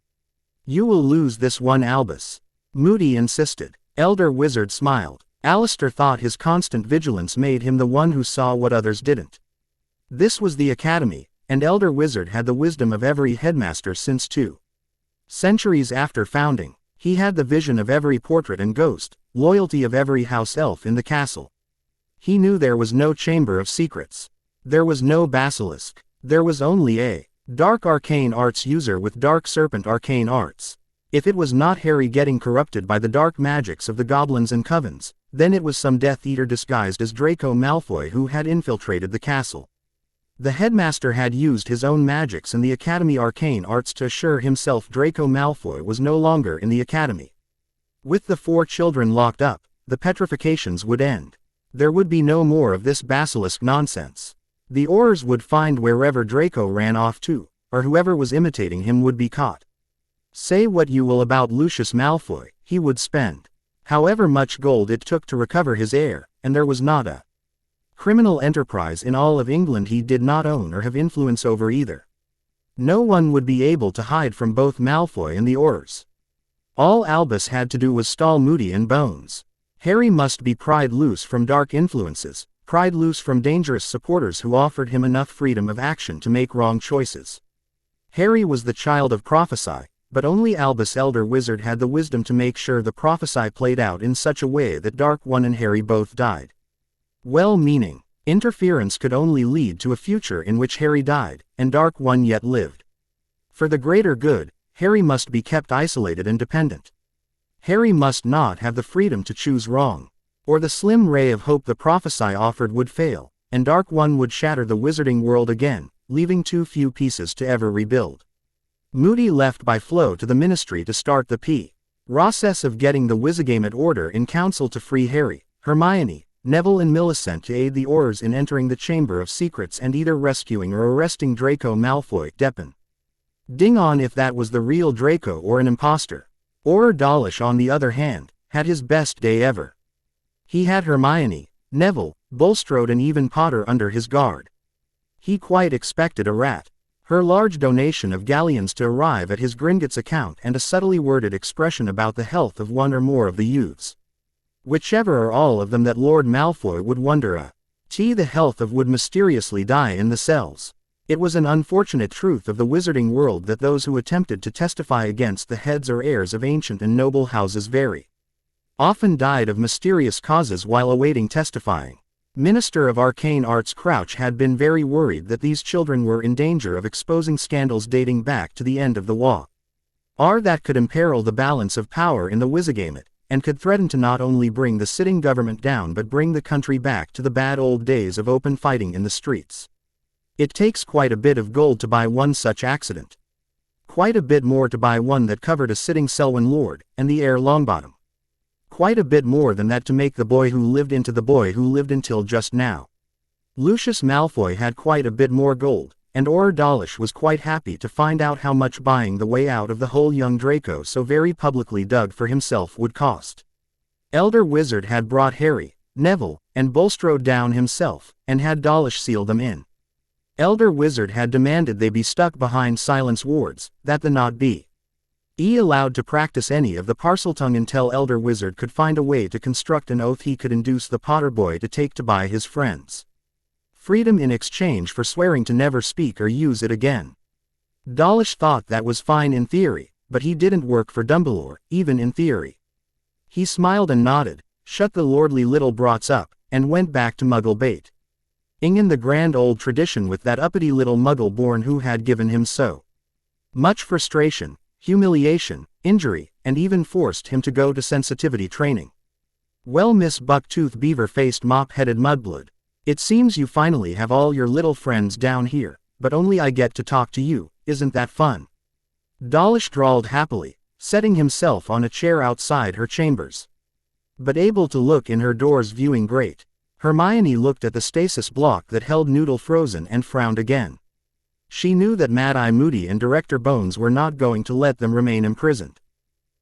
You will lose this one, Albus, Moody insisted. Elder Wizard smiled. Alistair thought his constant vigilance made him the one who saw what others didn't. This was the academy, and Elder Wizard had the wisdom of every headmaster since 2 centuries after founding. He had the vision of every portrait and ghost, loyalty of every house elf in the castle. He knew there was no Chamber of Secrets. There was no basilisk. There was only a dark arcane arts user with dark serpent arcane arts. If it was not Harry getting corrupted by the dark magics of the goblins and covens, then it was some Death Eater disguised as Draco Malfoy who had infiltrated the castle. The headmaster had used his own magics and the academy arcane arts to assure himself Draco Malfoy was no longer in the academy. With the 4 children locked up, the petrifications would end. There would be no more of this basilisk nonsense. The Orurs would find wherever Draco ran off to, or whoever was imitating him would be caught. Say what you will about Lucius Malfoy, he would spend however much gold it took to recover his heir, and there was not a criminal enterprise in all of England he did not own or have influence over either. No one would be able to hide from both Malfoy and the Orurs. All Albus had to do was stall Moody and Bones. Harry must be pried loose from dark influences, pried loose from dangerous supporters who offered him enough freedom of action to make wrong choices. Harry was the child of prophecy, but only Albus Elder Wizard had the wisdom to make sure the prophecy played out in such a way that Dark One and Harry both died. Well-meaning interference could only lead to a future in which Harry died, and Dark One yet lived. For the greater good, Harry must be kept isolated and dependent. Harry must not have the freedom to choose wrong, or the slim ray of hope the prophecy offered would fail, and Dark One would shatter the wizarding world again, leaving too few pieces to ever rebuild. Moody left by flow to the ministry to start the process of getting the Wizigamot order in council to free Harry, Hermione, Neville and Millisent to aid the Orurs in entering the Chamber of Secrets and either rescuing or arresting Draco Malfoy. Ding on if that was the real Draco or an imposter. Orur Dollish, on the other hand, had his best day ever. He had Hermione, Neville, Bulstrode and even Potter under his guard. He quite expected a rat. Her large donation of galleons to arrive at his Gringotts account and a subtly worded expression about the health of one or more of the youths. Whichever or all of them that Lord Malfoy would wonder the health of would mysteriously die in the cells. It was an unfortunate truth of the wizarding world that those who attempted to testify against the heads or heirs of ancient and noble houses very often died of mysterious causes while awaiting testifying. Minister of Arcane Arts Crouch had been very worried that these children were in danger of exposing scandals dating back to the end of the war. That could imperil the balance of power in the Wizigamot, and could threaten to not only bring the sitting government down but bring the country back to the bad old days of open fighting in the streets. It takes quite a bit of gold to buy one such accident. Quite a bit more to buy one that covered a sitting Selwyn Lord, and the heir Longbottom. Quite a bit more than that to make the boy who lived into the boy who lived until just now. Lucius Malfoy had quite a bit more gold, and Orur Dollish was quite happy to find out how much buying the way out of the whole young Draco so very publicly dug for himself would cost. Elder Wizard had brought Harry, Neville, and Bulstrode down himself, and had Dollish seal them in. Elder Wizard had demanded they be stuck behind silence wards, that the not be allowed to practice any of the Parseltongue until Elder Wizard could find a way to construct an oath he could induce the Potter boy to take to buy his friends freedom in exchange for swearing to never speak or use it again. Dollish thought that was fine in theory, but he didn't work for Dumbledore, even in theory. He smiled and nodded, shut the lordly little brots up, and went back to Muggle bait. In the grand old tradition with that uppity little Muggle born who had given him so much frustration, humiliation, injury, and even forced him to go to sensitivity training. Well, Miss Bucktooth Beaver-faced mop-headed Mudblood, it seems you finally have all your little friends down here, but only I get to talk to you, isn't that fun? Dollish drawled happily, setting himself on a chair outside her chambers. But able to look in her door's viewing grate, Hermione looked at the stasis block that held Noodle frozen and frowned again. She knew that Mad-Eye Moody and Director Bones were not going to let them remain imprisoned.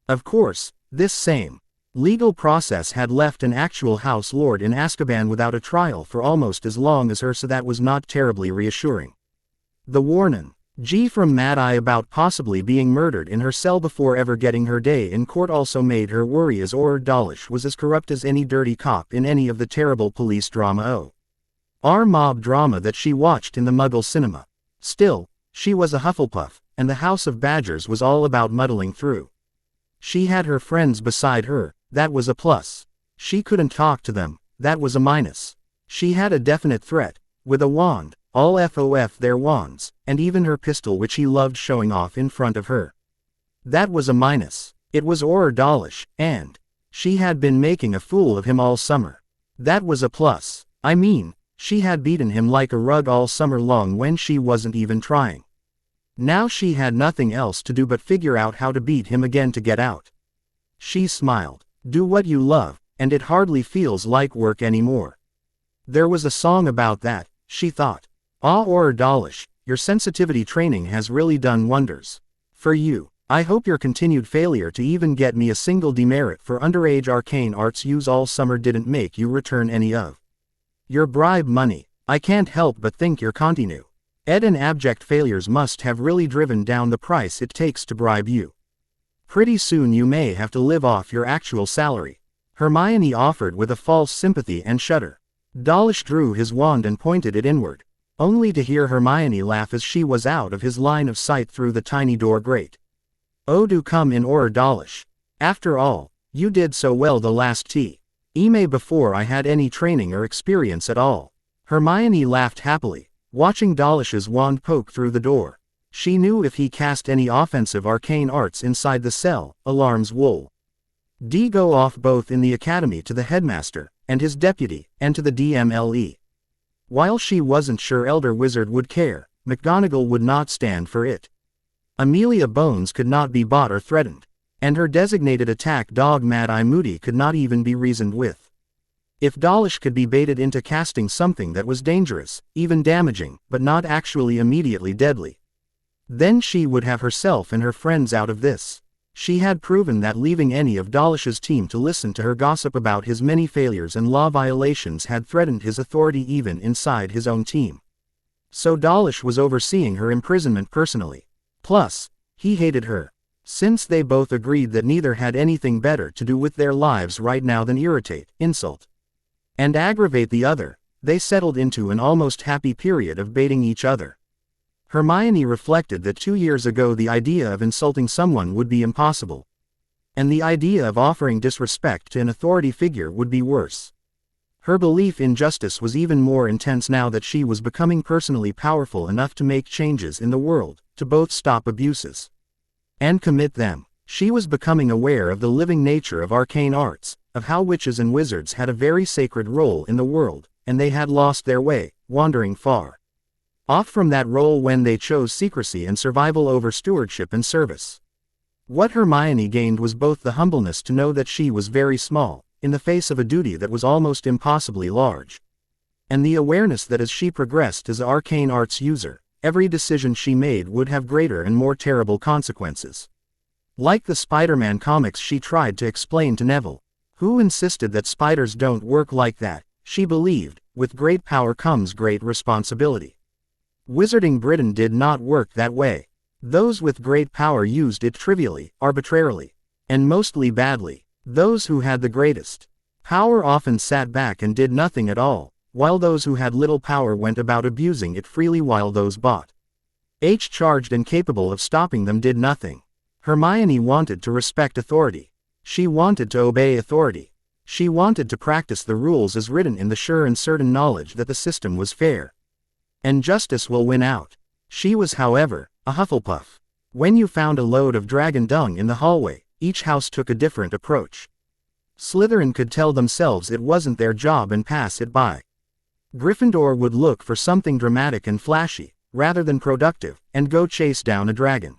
Of course, this same legal process had left an actual House Lord in Azkaban without a trial for almost as long as her, so that was not terribly reassuring. The warning G from Mad-Eye about possibly being murdered in her cell before ever getting her day in court also made her worry, as Orur Dollish was as corrupt as any dirty cop in any of the terrible police drama or mob drama that she watched in the Muggle cinema. Still, she was a Hufflepuff, and the House of Badgers was all about muddling through. She had her friends beside her, that was a plus. She couldn't talk to them, that was a minus. She had a definite threat, with a wand, all FOF their wands, and even her pistol which he loved showing off in front of her. That was a minus. It was Orur Dollish, and she had been making a fool of him all summer. That was a plus. I mean, she had beaten him like a rug all summer long when she wasn't even trying. Now she had nothing else to do but figure out how to beat him again to get out. She smiled. Do what you love, and it hardly feels like work anymore. There was a song about that, she thought. Ah, Orur Dollish, your sensitivity training has really done wonders for you. I hope your continued failure to even get me a single demerit for underage arcane arts use all summer didn't make you return any of your bribe money. I can't help but think your continue ed and abject failures must have really driven down the price it takes to bribe you. Pretty soon you may have to live off your actual salary, Hermione offered with a false sympathy and shudder. Dollish drew his wand and pointed it inward, only to hear Hermione laugh as she was out of his line of sight through the tiny door grate. Oh, do come in, Orur Dollish. After all, you did so well the last eme before I had any training or experience at all. Hermione laughed happily, watching Dollish's wand poke through the door. She knew if he cast any offensive arcane arts inside the cell, alarms would go off both in the academy to the headmaster, and his deputy, and to the DMLE. While she wasn't sure Elder Wizard would care, McGonagall would not stand for it. Amelia Bones could not be bought or threatened, and her designated attack dog Mad-Eye Moody could not even be reasoned with. If Dollish could be baited into casting something that was dangerous, even damaging, but not actually immediately deadly, then she would have herself and her friends out of this. She had proven that leaving any of Dollish's team to listen to her gossip about his many failures and law violations had threatened his authority even inside his own team. So Dollish was overseeing her imprisonment personally. Plus, he hated her. Since they both agreed that neither had anything better to do with their lives right now than irritate, insult, and aggravate the other, they settled into an almost happy period of baiting each other. Hermione reflected that 2 years ago the idea of insulting someone would be impossible, and the idea of offering disrespect to an authority figure would be worse. Her belief in justice was even more intense now that she was becoming personally powerful enough to make changes in the world, to both stop abuses and commit them. She was becoming aware of the living nature of arcane arts, of how witches and wizards had a very sacred role in the world, and they had lost their way, wandering far off from that role when they chose secrecy and survival over stewardship and service. What Hermione gained was both the humbleness to know that she was very small, in the face of a duty that was almost impossibly large, and the awareness that as she progressed as an arcane arts user, every decision she made would have greater and more terrible consequences. Like the Spider-Man comics, she tried to explain to Neville, who insisted that spiders don't work like that. She believed, with great power comes great responsibility. Wizarding Britain did not work that way. Those with great power used it trivially, arbitrarily, and mostly badly. Those who had the greatest power often sat back and did nothing at all, while those who had little power went about abusing it freely while those charged and capable of stopping them did nothing. Hermione wanted to respect authority. She wanted to obey authority. She wanted to practice the rules as written in the sure and certain knowledge that the system was fair, and justice will win out. She was, however, a Hufflepuff. When you found a load of dragon dung in the hallway, each house took a different approach. Slytherin could tell themselves it wasn't their job and pass it by. Gryffindor would look for something dramatic and flashy, rather than productive, and go chase down a dragon.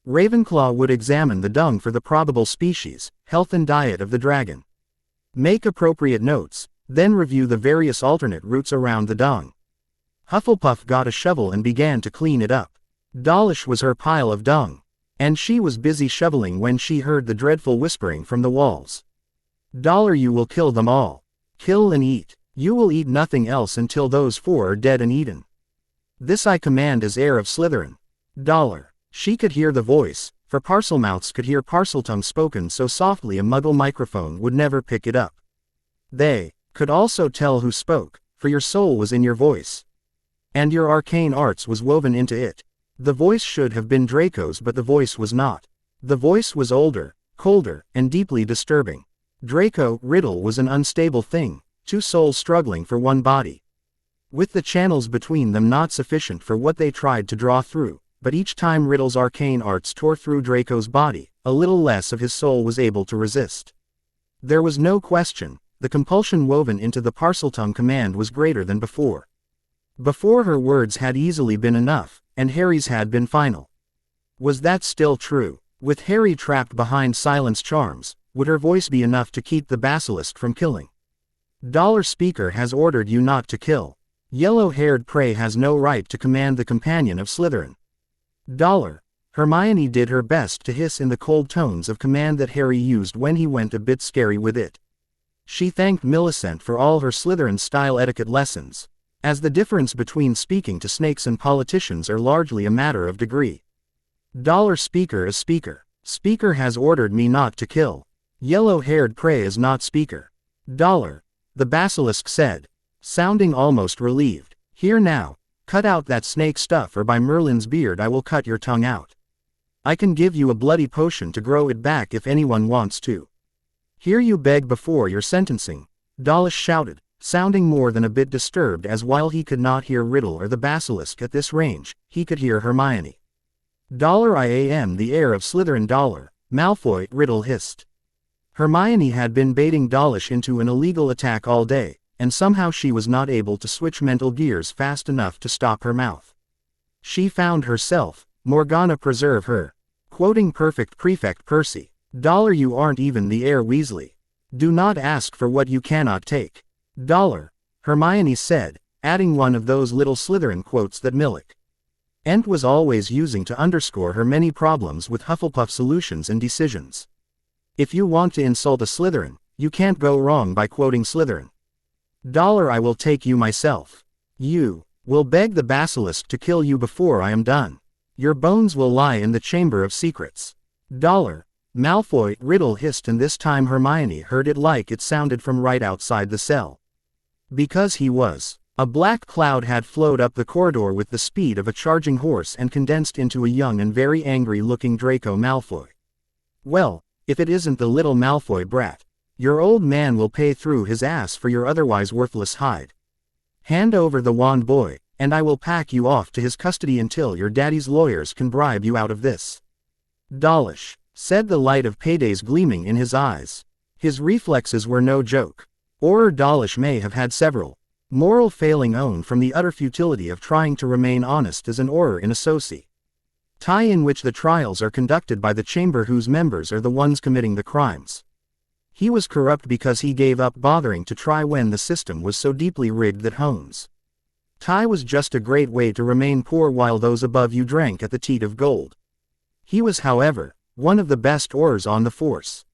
Ravenclaw would examine the dung for the probable species, health and diet of the dragon. Make appropriate notes, then review the various alternate routes around the dung. Hufflepuff got a shovel and began to clean it up. Dollish was her pile of dung, and she was busy shoveling when she heard the dreadful whispering from the walls. Dollar, you will kill them all. Kill and eat. You will eat nothing else until those 4 are dead and eaten. This I command as heir of Slytherin. Dollar. She could hear the voice, for Parselmouths could hear Parseltongue spoken so softly a Muggle microphone would never pick it up. They could also tell who spoke, for your soul was in your voice, and your arcane arts was woven into it. The voice should have been Draco's, but the voice was not. The voice was older, colder, and deeply disturbing. Draco, riddle was an unstable thing, 2 souls struggling for one body, with the channels between them not sufficient for what they tried to draw through. But each time Riddle's arcane arts tore through Draco's body, a little less of his soul was able to resist. There was no question, the compulsion woven into the Parseltongue command was greater than before. Before her words had easily been enough, and Harry's had been final. Was that still true? With Harry trapped behind silence charms, would her voice be enough to keep the basilisk from killing? Dollar Speaker has ordered you not to kill. Yellow-haired prey has no right to command the companion of Slytherin. Dollar. Hermione did her best to hiss in the cold tones of command that Harry used when he went a bit scary with it. She thanked Millisent for all her Slytherin-style etiquette lessons, as the difference between speaking to snakes and politicians are largely a matter of degree. Dollar Speaker is Speaker. Speaker has ordered me not to kill. Yellow-haired prey is not Speaker. Dollar. The basilisk said, sounding almost relieved. Here now. Cut out that snake stuff, or by Merlin's beard I will cut your tongue out. I can give you a bloody potion to grow it back if anyone wants to. Here you beg before your sentencing. Dollish shouted, sounding more than a bit disturbed, as while he could not hear Riddle or the basilisk at this range, he could hear Hermione. Dollar, I am the heir of Slytherin. Dollar. Malfoy, Riddle hissed. Hermione had been baiting Dollish into an illegal attack all day, and somehow she was not able to switch mental gears fast enough to stop her mouth. She found herself, Morgana preserve her, quoting Perfect Prefect Percy. Dollar, you aren't even the heir Weasley. Do not ask for what you cannot take. Dollar. Hermione said, adding one of those little Slytherin quotes that Millicent was always using to underscore her many problems with Hufflepuff solutions and decisions. If you want to insult a Slytherin, you can't go wrong by quoting Slytherin. Dollar, I will take you myself. You will beg the basilisk to kill you before I am done. Your bones will lie in the Chamber of Secrets. Dollar. Malfoy, Riddle hissed, and this time Hermione heard it like it sounded from right outside the cell. Because he was. A black cloud had flowed up the corridor with the speed of a charging horse and condensed into a young and very angry-looking Draco Malfoy. Well, if it isn't the little Malfoy brat. Your old man will pay through his ass for your otherwise worthless hide. Hand over the wand, boy, and I will pack you off to his custody until your daddy's lawyers can bribe you out of this. Dollish, said, the light of paydays gleaming in his eyes. His reflexes were no joke. Orur Dollish may have had several moral failing owned from the utter futility of trying to remain honest as an Orur in a tie in which the trials are conducted by the chamber whose members are the ones committing the crimes. He was corrupt because he gave up bothering to try when the system was so deeply rigged that Holmes Tie was just a great way to remain poor while those above you drank at the teat of gold. He was, however, one of the best Aurors on the force.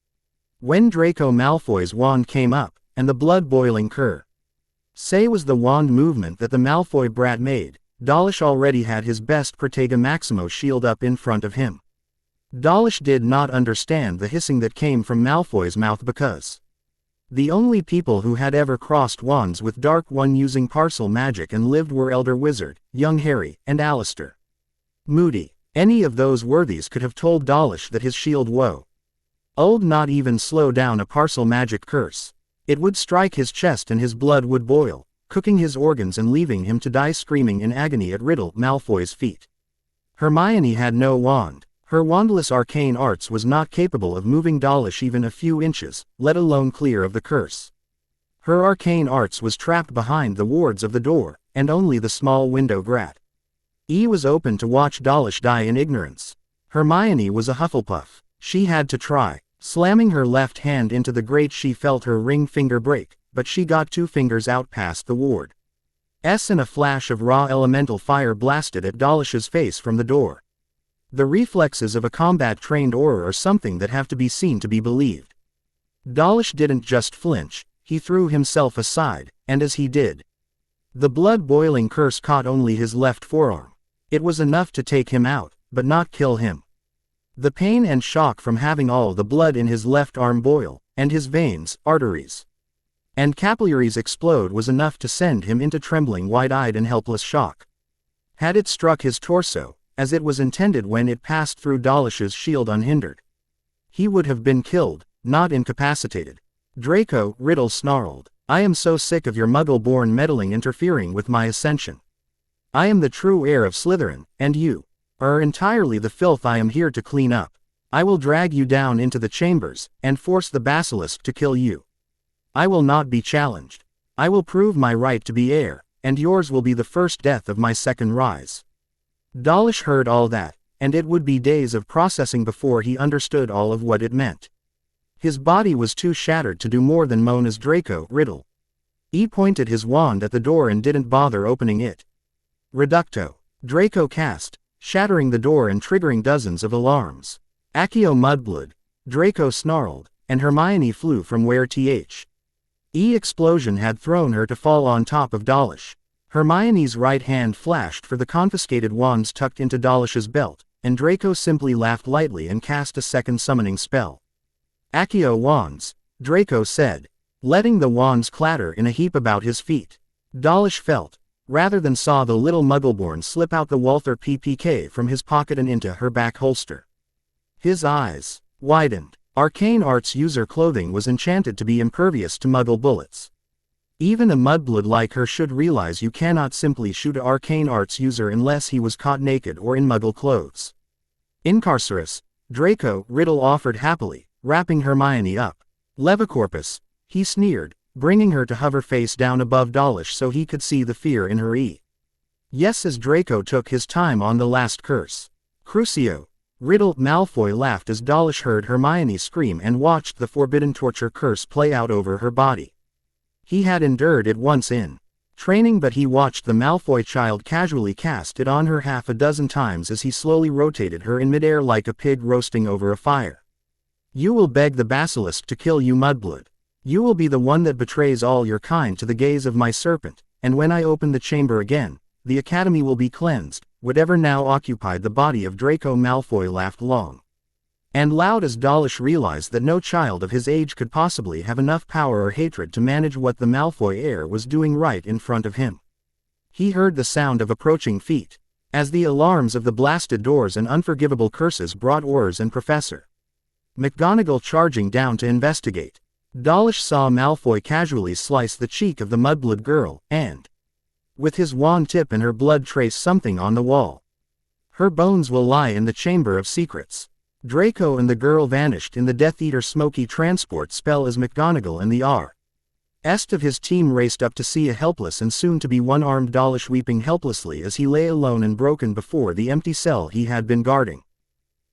When Draco Malfoy's wand came up, and the blood-boiling CURSES was the wand movement that the Malfoy brat made, Dollish already had his best Protega Maximo shield up in front of him. Dollish did not understand the hissing that came from Malfoy's mouth because the only people who had ever crossed wands with Dark One using parcel magic and lived were Elder Wizard, young Harry, and Alistair Moody. Any of those worthies could have told Dollish that his shield would not even slow down a parcel magic curse. It would strike his chest and his blood would boil, cooking his organs and leaving him to die screaming in agony at Riddle Malfoy's feet. Hermione had no wand. Her wandless arcane arts was not capable of moving Dollish even a few inches, let alone clear of the curse. Her arcane arts was trapped behind the wards of the door, and only the small window grat was open to watch Dollish die in ignorance. Hermione was a Hufflepuff. She had to try. Slamming her left hand into the grate, she felt her ring finger break, but she got 2 fingers out past the ward. And a flash of raw elemental fire blasted at Dollish's face from the door. The reflexes of a combat-trained Orur are something that have to be seen to be believed. Dollish didn't just flinch, he threw himself aside, and as he did, the blood-boiling curse caught only his left forearm. It was enough to take him out, but not kill him. The pain and shock from having all the blood in his left arm boil, and his veins, arteries, and capillaries explode was enough to send him into trembling, wide-eyed and helpless shock. Had it struck his torso, as it was intended when it passed through Dollish's shield unhindered, he would have been killed, not incapacitated. Draco, Riddle snarled. I am so sick of your muggle-born meddling interfering with my ascension. I am the true heir of Slytherin, and you are entirely the filth I am here to clean up. I will drag you down into the chambers, and force the basilisk to kill you. I will not be challenged. I will prove my right to be heir, and yours will be the first death of my second rise. Dollish heard all that, and it would be days of processing before he understood all of what it meant. His body was too shattered to do more than moan as Draco, Riddle. He pointed his wand at the door and didn't bother opening it. Reducto. Draco cast, shattering the door and triggering dozens of alarms. Accio Mudblood. Draco snarled, and Hermione flew from where explosion had thrown her to fall on top of Dollish. Hermione's right hand flashed for the confiscated wands tucked into Dollish's belt, and Draco simply laughed lightly and cast a second summoning spell. Accio wands, Draco said, letting the wands clatter in a heap about his feet. Dollish felt, rather than saw the little muggleborn slip out the Walther PPK from his pocket and into her back holster. His eyes widened. Arcane Arts user clothing was enchanted to be impervious to muggle bullets. Even a mudblood like her should realize you cannot simply shoot an Arcane Arts user unless he was caught naked or in muggle clothes. Incarcerus, Draco, Riddle offered happily, wrapping Hermione up. Levicorpus, he sneered, bringing her to hover face down above Dollish so he could see the fear in her yes, as Draco took his time on the last curse. Crucio, Riddle. Malfoy laughed as Dollish heard Hermione scream and watched the forbidden torture curse play out over her body. He had endured it once in training, but he watched the Malfoy child casually cast it on her half a dozen times as he slowly rotated her in midair like a pig roasting over a fire. You will beg the basilisk to kill you, mudblood. You will be the one that betrays all your kind to the gaze of my serpent, and when I open the chamber again, the academy will be cleansed. Whatever now occupied the body of Draco Malfoy laughed long and loud as Dollish realized that no child of his age could possibly have enough power or hatred to manage what the Malfoy heir was doing right in front of him. He heard the sound of approaching feet, as the alarms of the blasted doors and unforgivable curses brought Orurs and Professor McGonagall charging down to investigate. Dollish saw Malfoy casually slice the cheek of the mudblood girl, and with his wand tip and her blood trace something on the wall. Her bones will lie in the Chamber of Secrets. Draco and the girl vanished in the Death Eater smoky transport spell as McGonagall and the rest of his team raced up to see a helpless and soon-to-be one-armed Dollish weeping helplessly as he lay alone and broken before the empty cell he had been guarding.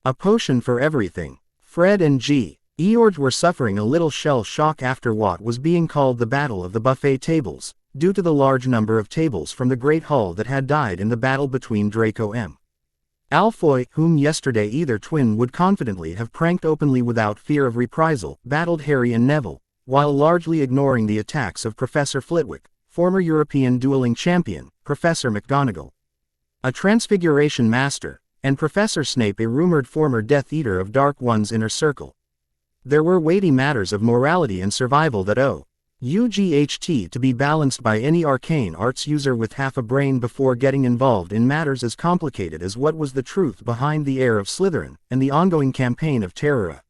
A potion for everything. Fred and George were suffering a little shell shock after what was being called the Battle of the Buffet Tables, due to the large number of tables from the Great Hall that had died in the battle between Draco and Malfoy, whom yesterday either twin would confidently have pranked openly without fear of reprisal, battled Harry and Neville, while largely ignoring the attacks of Professor Flitwick, former European dueling champion, Professor McGonagall, a Transfiguration master, and Professor Snape, a rumored former Death Eater of Dark One's inner circle. There were weighty matters of morality and survival that UGHT to be balanced by any arcane arts user with half a brain before getting involved in matters as complicated as what was the truth behind the heir of Slytherin, and the ongoing campaign of terror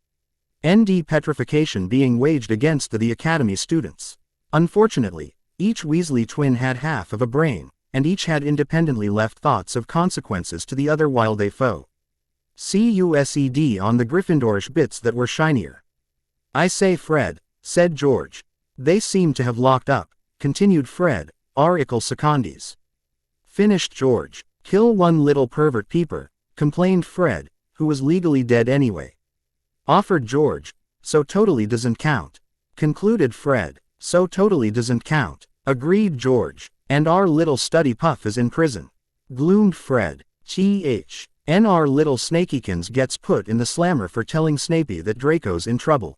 ND petrification being waged against the Academy students. Unfortunately, each Weasley twin had half of a brain, and each had independently left thoughts of consequences to the other while they CUSED on the Gryffindorish bits that were shinier. "I say, Fred," said George. "They seem to have locked up," continued Fred, "Icle secondis." Finished George. "Kill one little pervert peeper," complained Fred, who was legally dead anyway. Offered George. "So totally doesn't count," concluded Fred. "So totally doesn't count," agreed George. "And our little study puff is in prison," gloomed Fred. "And our little Snakykins gets put in the slammer for telling Snapey that Draco's in trouble,"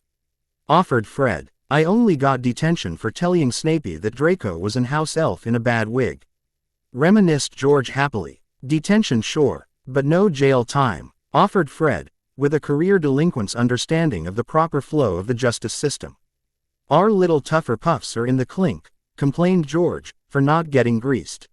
offered Fred. "I only got detention for telling Snapey that Draco was an house elf in a bad wig," reminisced George happily. "Detention sure, but no jail time," offered Fred, with a career delinquent's understanding of the proper flow of the justice system. "Our little tougher puffs are in the clink," complained George, "for not getting greased."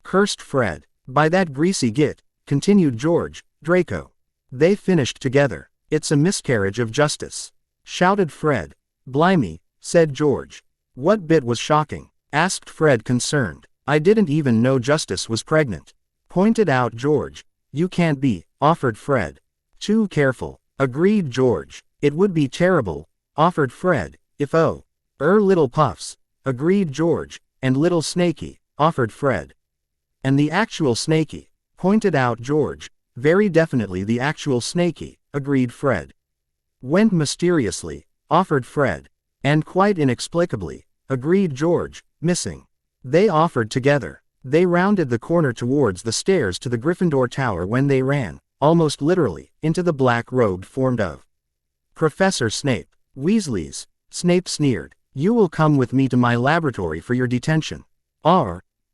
Cursed Fred. "By that greasy git," continued George, "Draco. They finished together. It's a miscarriage of justice," shouted Fred. "Blimey," said George. "What bit was shocking?" asked Fred, concerned. "I didn't even know Justice was pregnant," pointed out George. "You can't be," offered Fred. "Too careful," agreed George. "It would be terrible," offered Fred, "if little puffs," agreed George. "And little Snakey," offered Fred. "And the actual Snakey," pointed out George. "Very definitely the actual Snakey," agreed Fred. "Went mysteriously," offered Fred. "And quite inexplicably," agreed George, "missing." "They offered together. They rounded the corner towards the stairs to the Gryffindor Tower when they ran, almost literally, into the black-robed form of Professor Snape. Weasleys," Snape sneered. "You will come with me to my laboratory for your detention."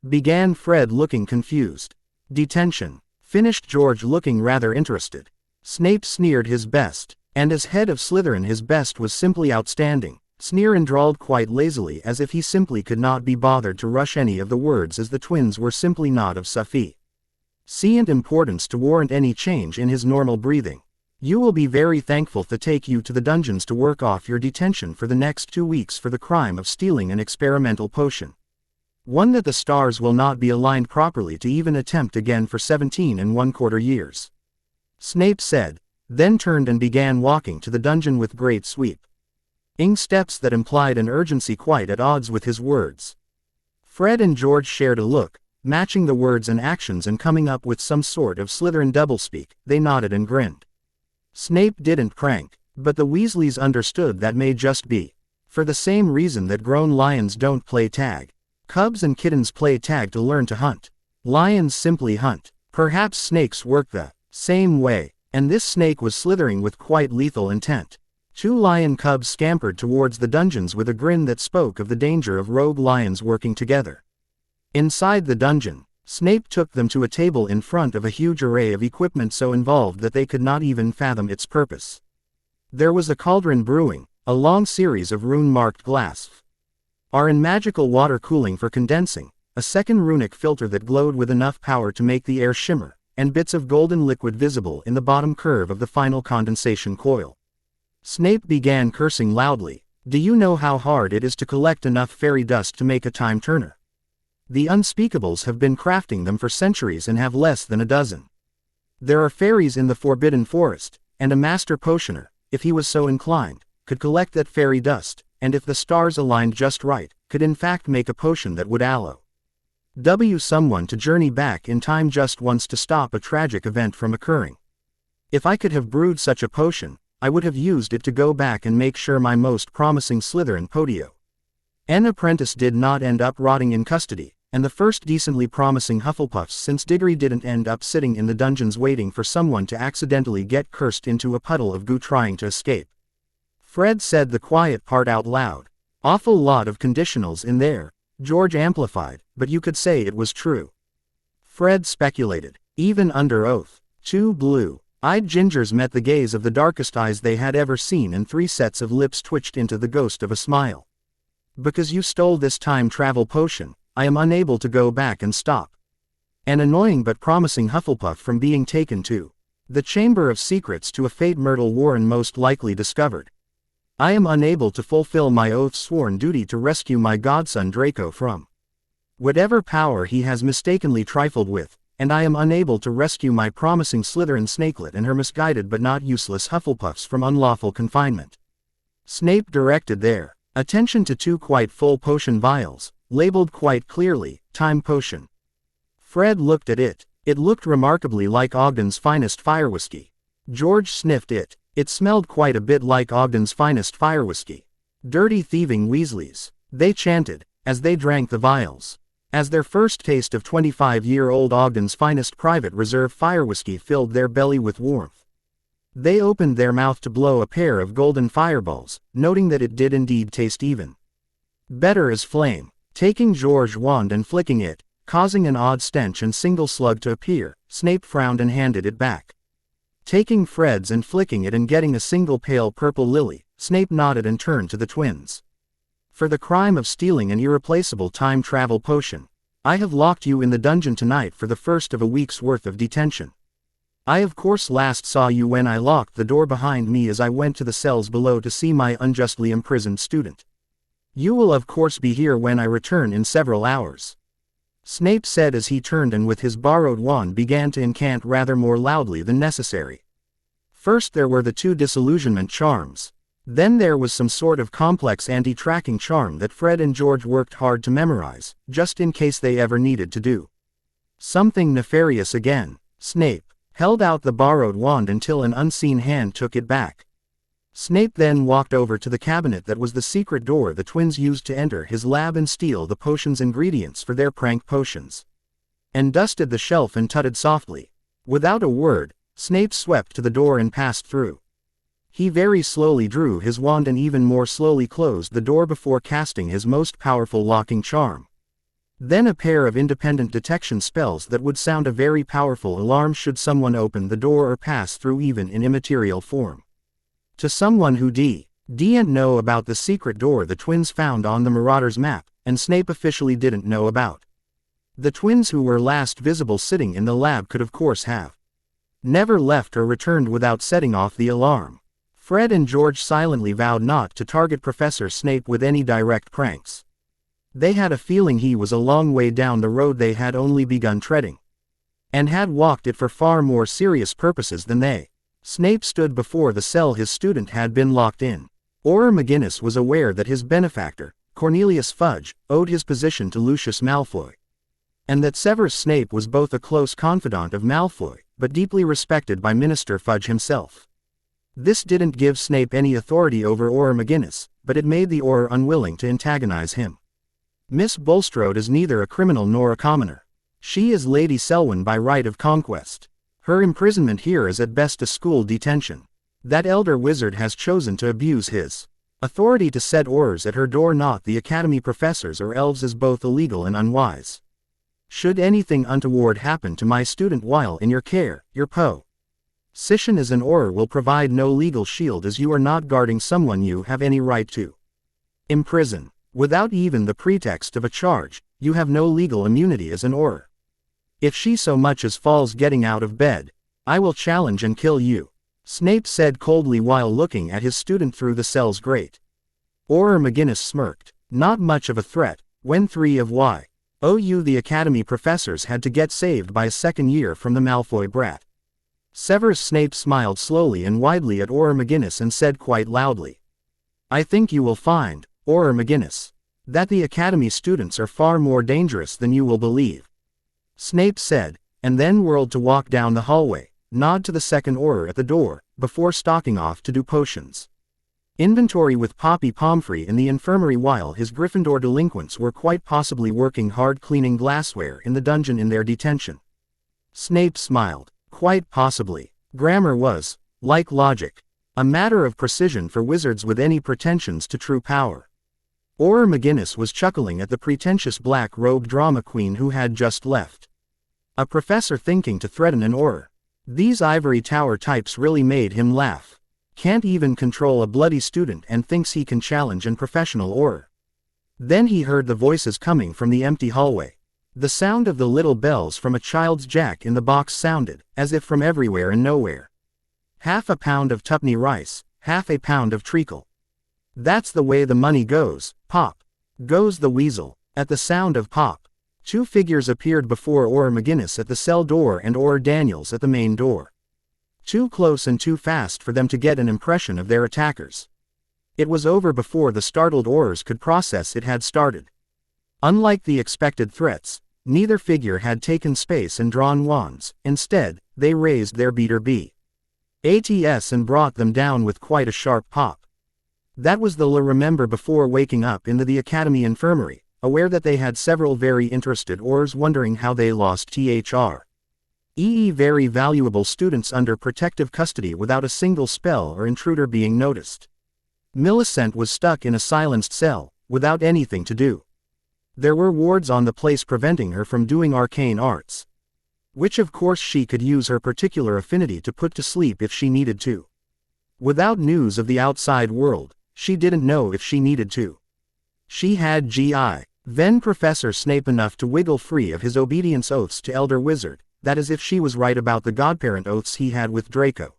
Began Fred, looking confused. "Detention," finished George, looking rather interested. Snape sneered his best. And as head of Slytherin his best was simply outstanding. Sneer and drawled quite lazily as if he simply could not be bothered to rush any of the words, as the twins were simply not of sufficient importance to warrant any change in his normal breathing. "You will be very thankful to take you to the dungeons to work off your detention for the next 2 weeks for the crime of stealing an experimental potion. One that the stars will not be aligned properly to even attempt again for 17 1/4 years," Snape said, then turned and began walking to the dungeon with great sweeping steps that implied an urgency quite at odds with his words. Fred and George shared a look, matching the words and actions and coming up with some sort of Slytherin doublespeak. They nodded and grinned. Snape didn't prank, but the Weasleys understood that may just be for the same reason that grown lions don't play tag. Cubs and kittens play tag to learn to hunt. Lions simply hunt. Perhaps snakes work the same way. And this snake was slithering with quite lethal intent. 2 lion cubs scampered towards the dungeons with a grin that spoke of the danger of rogue lions working together. Inside the dungeon, Snape took them to a table in front of a huge array of equipment so involved that they could not even fathom its purpose. There was a cauldron brewing, a long series of rune-marked glass and magical water cooling for condensing, a second runic filter that glowed with enough power to make the air shimmer, and bits of golden liquid visible in the bottom curve of the final condensation coil. Snape began cursing loudly. "Do you know how hard it is to collect enough fairy dust to make a time turner? The unspeakables have been crafting them for centuries and have less than a dozen. There are fairies in the Forbidden Forest, and a master potioner, if he was so inclined, could collect that fairy dust, and if the stars aligned just right, could in fact make a potion that would allow someone to journey back in time just once to stop a tragic event from occurring. If I could have brewed such a potion, I would have used it to go back and make sure my most promising Slytherin podio An apprentice did not end up rotting in custody, and the first decently promising Hufflepuffs since Diggory didn't end up sitting in the dungeons waiting for someone to accidentally get cursed into a puddle of goo trying to escape. Fred said the quiet part out loud. Awful lot of conditionals in there, George amplified, but you could say it was true. Fred speculated. Even under oath. 2 blue-eyed gingers met the gaze of the darkest eyes they had ever seen, and 3 sets of lips twitched into the ghost of a smile. Because you stole this time travel potion, I am unable to go back and stop an annoying but promising Hufflepuff from being taken to the Chamber of Secrets to a fate Myrtle Warren most likely discovered. I am unable to fulfill my oath-sworn duty to rescue my godson Draco from whatever power he has mistakenly trifled with, and I am unable to rescue my promising Slytherin Snakelet and her misguided but not useless Hufflepuffs from unlawful confinement. Snape directed their attention to 2 quite full potion vials, labeled quite clearly, Time Potion. Fred looked at it. It looked remarkably like Ogden's finest fire whiskey. George sniffed it. It smelled quite a bit like Ogden's finest fire whiskey. Dirty thieving Weasleys, they chanted, as they drank the vials. As their first taste of 25-year-old Ogden's finest private reserve fire whiskey filled their belly with warmth. They opened their mouth to blow a pair of golden fireballs, noting that it did indeed taste even better as flame. Taking George's wand and flicking it, causing an odd stench and single slug to appear, Snape frowned and handed it back. Taking Fred's and flicking it and getting a single pale purple lily, Snape nodded and turned to the twins. For the crime of stealing an irreplaceable time travel potion, I have locked you in the dungeon tonight for the first of a week's worth of detention. I of course last saw you when I locked the door behind me as I went to the cells below to see my unjustly imprisoned student. You will of course be here when I return in several hours. Snape said as he turned and with his borrowed wand began to incant rather more loudly than necessary. First there were the 2 disillusionment charms. Then there was some sort of complex anti-tracking charm that Fred and George worked hard to memorize, just in case they ever needed to do something nefarious again. Snape held out the borrowed wand until an unseen hand took it back. Snape then walked over to the cabinet that was the secret door the twins used to enter his lab and steal the potion's ingredients for their prank potions, and dusted the shelf and tutted softly. Without a word, Snape swept to the door and passed through. He very slowly drew his wand and even more slowly closed the door before casting his most powerful locking charm. Then a pair of independent detection spells that would sound a very powerful alarm should someone open the door or pass through even in immaterial form. To someone who didn't know about the secret door the twins found on the Marauders map, and Snape officially didn't know about. The twins who were last visible sitting in the lab could of course have never left or returned without setting off the alarm. Fred and George silently vowed not to target Professor Snape with any direct pranks. They had a feeling he was a long way down the road they had only begun treading, and had walked it for far more serious purposes than they. Snape stood before the cell his student had been locked in. Orur McGinnis was aware that his benefactor, Cornelius Fudge, owed his position to Lucius Malfoy, and that Severus Snape was both a close confidant of Malfoy, but deeply respected by Minister Fudge himself. This didn't give Snape any authority over Orur McGinnis, but it made the Orur unwilling to antagonize him. Miss Bulstrode is neither a criminal nor a commoner. She is Lady Selwyn by right of conquest. Her imprisonment here is at best a school detention. That elder wizard has chosen to abuse his authority to set orders at her door, not the academy professors or elves, is both illegal and unwise. Should anything untoward happen to my student while in your care, your position as an Orur will provide no legal shield, as you are not guarding someone you have any right to imprison. Without even the pretext of a charge, you have no legal immunity as an Orur. If she so much as falls getting out of bed, I will challenge and kill you, Snape said coldly while looking at his student through the cell's grate. Orur McGinnis smirked. Not much of a threat, when 3 of YOU the academy professors had to get saved by a second year from the Malfoy brat. Severus Snape smiled slowly and widely at Orur McGinnis and said quite loudly, I think you will find, Orur McGinnis, that the academy students are far more dangerous than you will believe. Snape said, and then whirled to walk down the hallway, nod to the second Orur at the door, before stalking off to do potions. Inventory with Poppy Pomfrey in the infirmary while his Gryffindor delinquents were quite possibly working hard cleaning glassware in the dungeon in their detention. Snape smiled. Quite possibly. Grammar was, like logic, a matter of precision for wizards with any pretensions to true power. Orur McGinnis was chuckling at the pretentious black-robed drama queen who had just left. A professor thinking to threaten an Orur. These ivory tower types really made him laugh. Can't even control a bloody student and thinks he can challenge an professional Orur. Then he heard the voices coming from the empty hallway. The sound of the little bells from a child's jack in the box sounded, as if from everywhere and nowhere. Half a pound of tuppenny rice, half a pound of treacle. That's the way the money goes, pop. Goes the weasel. At the sound of pop, two figures appeared before Orur McGinnis at the cell door and Orur Daniels at the main door. Too close and too fast for them to get an impression of their attackers. It was over before the startled Orurs could process it had started. Unlike the expected threats, neither figure had taken space and drawn wands. Instead, they raised their beater bats and brought them down with quite a sharp pop. That was the remember before waking up in the Academy infirmary, aware that they had several very interested Orurs wondering how they lost very valuable students under protective custody without a single spell or intruder being noticed. Millisent was stuck in a silenced cell, without anything to do. There were wards on the place preventing her from doing arcane arts, which of course she could use her particular affinity to put to sleep if she needed to. Without news of the outside world, she didn't know if she needed to. She had then Professor Snape enough to wiggle free of his obedience oaths to Elder Wizard, that is if she was right about the godparent oaths he had with Draco.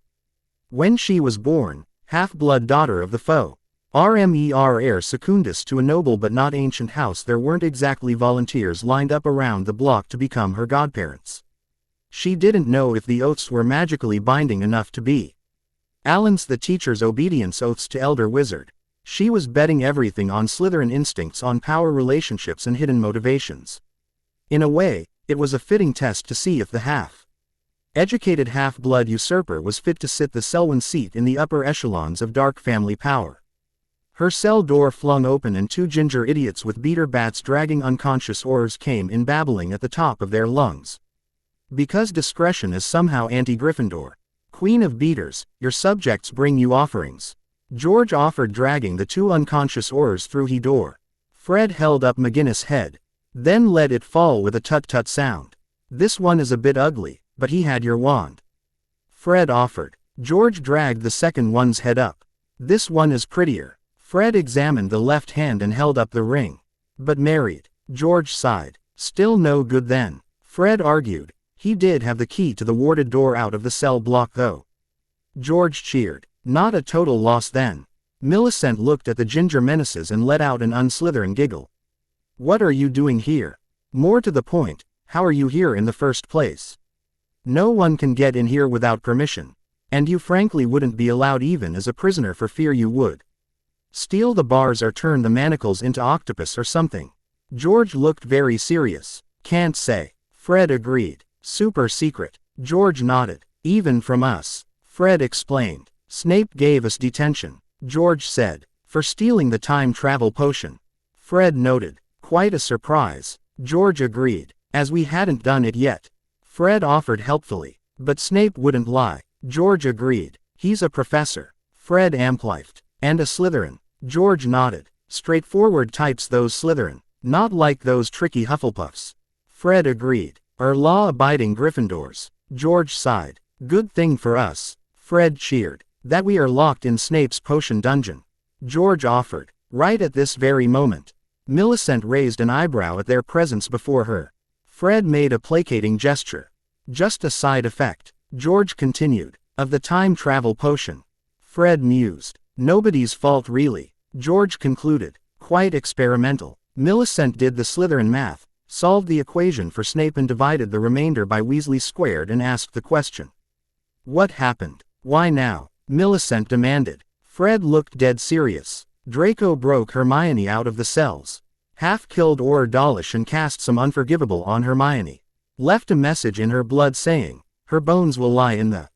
When she was born, half-blood daughter of the foe, heir secundus to a noble but not ancient house, there weren't exactly volunteers lined up around the block to become her godparents. She didn't know if the oaths were magically binding enough to be Alan's the teacher's obedience oaths to Elder Wizard. She was betting everything on Slytherin instincts, on power relationships and hidden motivations. In a way, it was a fitting test to see if the half-educated half-blood usurper was fit to sit the Selwyn seat in the upper echelons of dark family power. Her cell door flung open and two ginger idiots with beater bats dragging unconscious Orurs came in babbling at the top of their lungs. Because discretion is somehow anti-Gryffindor. Queen of Beaters, your subjects bring you offerings. George offered, dragging the two unconscious Orurs through he door. Fred held up McGinnis' head, then let it fall with a tut-tut sound. This one is a bit ugly, but he had your wand. Fred offered. George dragged the second one's head up. This one is prettier. Fred examined the left hand and held up the ring. But married. George sighed. Still no good then. Fred argued. He did have the key to the warded door out of the cell block though. George cheered. Not a total loss then. Millicent looked at the ginger menaces and let out an unslytherin giggle. What are you doing here? More to the point, how are you here in the first place? No one can get in here without permission. And you frankly wouldn't be allowed even as a prisoner for fear you would steal the bars or turn the manacles into octopus or something. George looked very serious. Can't say. Fred agreed. Super secret. George nodded. Even from us. Fred explained. Snape gave us detention. George said. For stealing the time travel potion. Fred noted. Quite a surprise. George agreed. As we hadn't done it yet. Fred offered helpfully. But Snape wouldn't lie. George agreed. He's a professor. Fred amplified. And a Slytherin. George nodded. Straightforward types those Slytherin. Not like those tricky Hufflepuffs. Fred agreed. Law-abiding Gryffindors. George sighed. Good thing for us. Fred cheered. That we are locked in Snape's potion dungeon. George offered. Right at this very moment. Millicent raised an eyebrow at their presence before her. Fred made a placating gesture. Just a side effect. George continued. Of the time travel potion. Fred mused. Nobody's fault really. George concluded. Quite experimental. Millicent did the Slytherin math, solved the equation for Snape and divided the remainder by Weasley squared and asked the question. What happened? Why now? Millicent demanded. Fred looked dead serious. Draco broke Hermione out of the cells. Half-killed Orur Dollish and cast some unforgivable on Hermione. Left a message in her blood saying, her bones will lie in the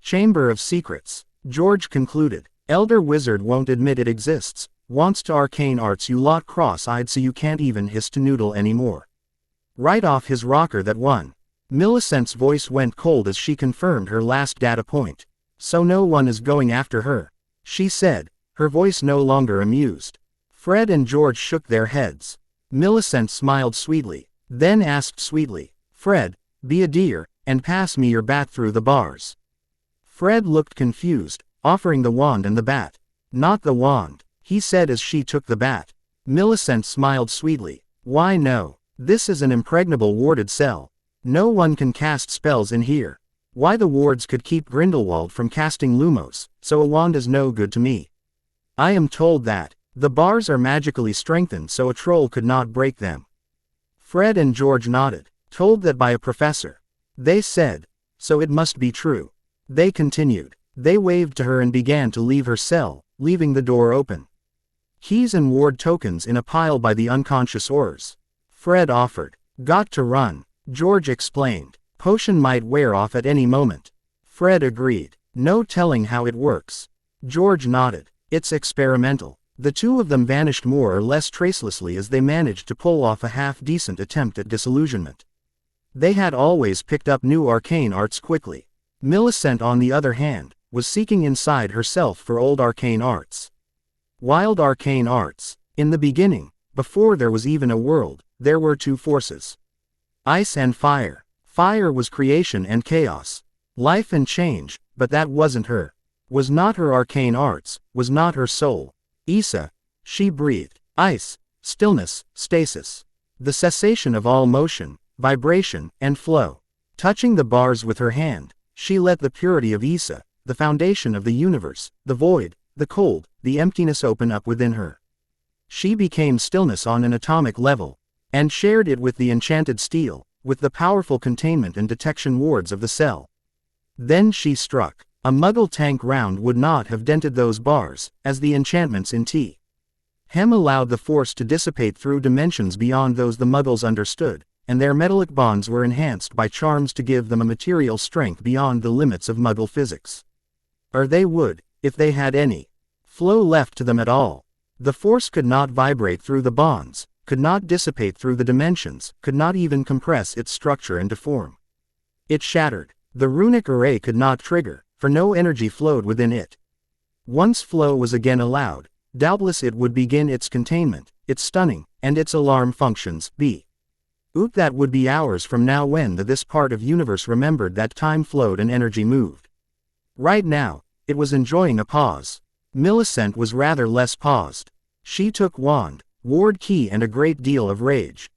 Chamber of Secrets. George concluded. Elder Wizard won't admit it exists, wants to arcane arts you lot cross-eyed so you can't even hiss to noodle anymore. Right off his rocker that one. Millicent's voice went cold as she confirmed her last data point. So no one is going after her, she said, her voice no longer amused. Fred and George shook their heads. Millicent smiled sweetly, then asked sweetly, Fred, be a dear, and pass me your bat through the bars. Fred looked confused, offering the wand and the bat. Not the wand, he said as she took the bat. Millicent smiled sweetly. Why no? This is an impregnable warded cell. No one can cast spells in here. Why the wards could keep Grindelwald from casting Lumos, so a wand is no good to me. I am told that the bars are magically strengthened so a troll could not break them. Fred and George nodded, told that by a professor. They said, so it must be true. They continued. They waved to her and began to leave her cell, leaving the door open. Keys and ward tokens in a pile by the unconscious Orurs. Fred offered. Got to run, George explained. Potion might wear off at any moment. Fred agreed. No telling how it works. George nodded. It's experimental. The two of them vanished more or less tracelessly as they managed to pull off a half-decent attempt at disillusionment. They had always picked up new arcane arts quickly. Millicent, on the other hand, was seeking inside herself for old arcane arts. Wild arcane arts. In the beginning, before there was even a world, there were two forces. Ice and fire. Fire was creation and chaos. Life and change, but that wasn't her. Was not her arcane arts, was not her soul. Issa, she breathed. Ice, stillness, stasis. The cessation of all motion, vibration, and flow. Touching the bars with her hand, she let the purity of Issa, the foundation of the universe, the void, the cold, the emptiness open up within her. She became stillness on an atomic level, and shared it with the enchanted steel, with the powerful containment and detection wards of the cell. Then she struck. A Muggle tank round would not have dented those bars, as the enchantments in T. Hem allowed the force to dissipate through dimensions beyond those the Muggles understood, and their metallic bonds were enhanced by charms to give them a material strength beyond the limits of Muggle physics. Or they would, if they had any flow left to them at all. The force could not vibrate through the bonds, could not dissipate through the dimensions, could not even compress its structure and deform. It shattered. The runic array could not trigger, for no energy flowed within it. Once flow was again allowed, doubtless it would begin its containment, its stunning, and its alarm functions, that would be hours from now when this part of universe remembered that time flowed and energy moved. Right now, it was enjoying a pause. Millicent was rather less paused. She took wand, ward key and a great deal of rage.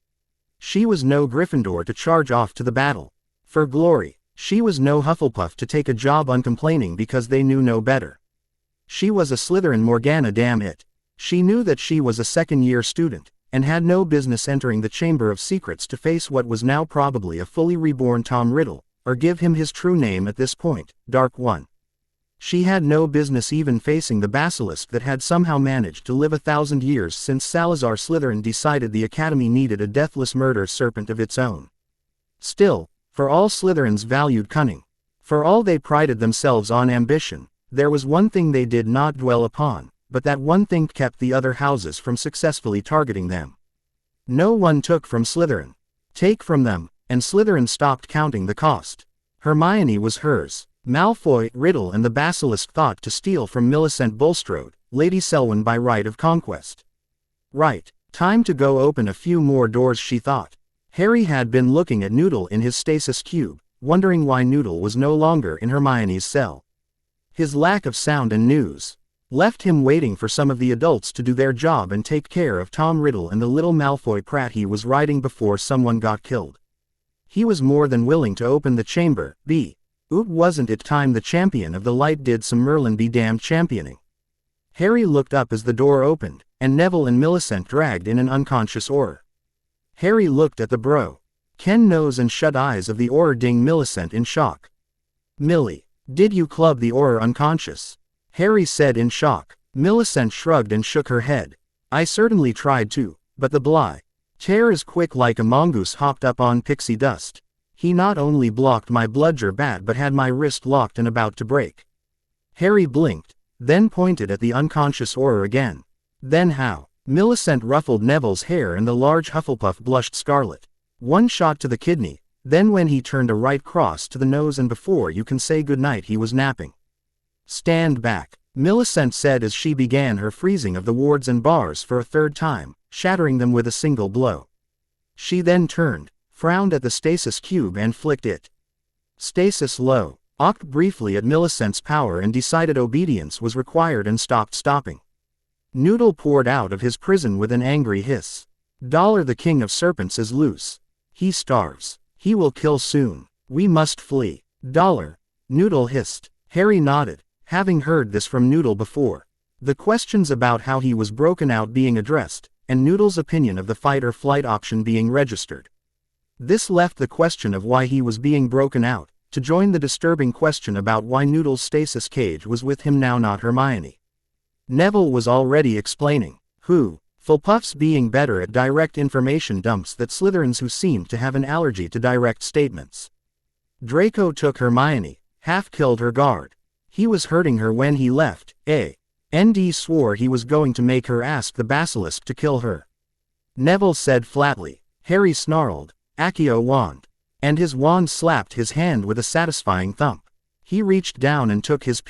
She was no Gryffindor to charge off to the battle. For glory. She was no Hufflepuff to take a job uncomplaining because they knew no better. She was a Slytherin Morgana, damn it. She knew that she was a second-year student, and had no business entering the Chamber of Secrets to face what was now probably a fully reborn Tom Riddle, or give him his true name at this point, Dark One. She had no business even facing the basilisk that had somehow managed to live 1,000 years since Salazar Slytherin decided the Academy needed a deathless murder serpent of its own. Still, for all Slytherins valued cunning, for all they prided themselves on ambition, there was one thing they did not dwell upon, but that one thing kept the other houses from successfully targeting them. No one took from Slytherin. Take from them, and Slytherin stopped counting the cost. Hermione was hers. Malfoy, Riddle and the Basilisk thought to steal from Millicent Bulstrode, Lady Selwyn by right of conquest. Right, time to go open a few more doors, she thought. Harry had been looking at Noodle in his stasis cube, wondering why Noodle was no longer in Hermione's cell. His lack of sound and news left him waiting for some of the adults to do their job and take care of Tom Riddle and the little Malfoy prat he was riding before someone got killed. He was more than willing to open the chamber, wasn't it time the champion of the light did some Merlin be damned championing? Harry looked up as the door opened, and Neville and Millicent dragged in an unconscious Orur. Harry looked at the bro. Ken nose and shut eyes of the Orur ding Millicent in shock. Millie, did you club the Orur unconscious? Harry said in shock. Millicent shrugged and shook her head. I certainly tried to, but the bligh tear is quick like a mongoose hopped up on pixie dust. He not only blocked my bludger bat but had my wrist locked and about to break. Harry blinked, then pointed at the unconscious Orur again. Then how? Millicent ruffled Neville's hair and the large Hufflepuff blushed scarlet. One shot to the kidney, then when he turned a right cross to the nose and before you can say goodnight he was napping. Stand back, Millicent said as she began her freezing of the wards and bars for a third time, shattering them with a single blow. She then turned, frowned at the stasis cube and flicked it. Stasis low, awked briefly at Millicent's power and decided obedience was required and stopped stopping. Noodle poured out of his prison with an angry hiss. The King of Serpents is loose. He starves. He will kill soon. We must flee. Noodle hissed. Harry nodded, having heard this from Noodle before. The questions about how he was broken out being addressed, and Noodle's opinion of the fight or flight option being registered. This left the question of why he was being broken out, to join the disturbing question about why Noodle's stasis cage was with him now, not Hermione. Neville was already explaining. Hufflepuffs being better at direct information dumps than Slytherins who seemed to have an allergy to direct statements. Draco took Hermione, half-killed her guard. He was hurting her when he left, ND swore he was going to make her ask the basilisk to kill her. Neville said flatly. Harry snarled, Accio wand. And his wand slapped his hand with a satisfying thump. He reached down and took his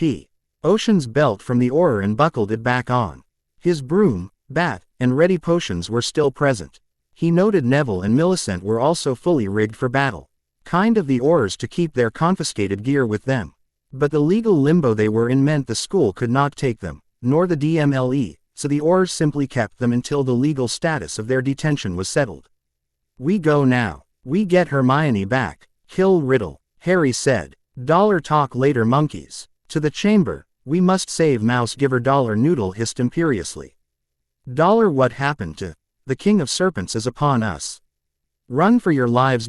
Ocean's belt from the Orur and buckled it back on. His broom, bat, and ready potions were still present. He noted Neville and Millicent were also fully rigged for battle. Kind of the Orurs to keep their confiscated gear with them. But the legal limbo they were in meant the school could not take them, nor the DMLE, so the Orurs simply kept them until the legal status of their detention was settled. We go now. We get Hermione back. Kill Riddle, Harry said. Talk later, monkeys. To the chamber. We must save Mouse Giver. Noodle hissed imperiously. What happened to? The King of Serpents is upon us. Run for your lives.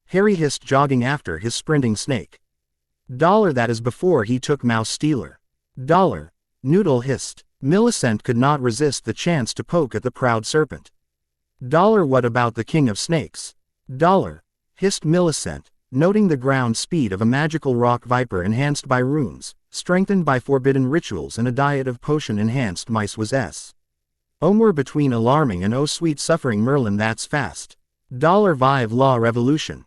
Harry hissed, jogging after his sprinting snake. That is before he took Mouse Stealer. Noodle hissed. Millicent could not resist the chance to poke at the proud serpent. What about the King of Snakes? Hissed Millicent, noting the ground speed of a magical rock viper enhanced by runes, strengthened by forbidden rituals and a diet of potion-enhanced mice was Omwer between alarming and oh sweet suffering Merlin, that's fast. Vive la revolution.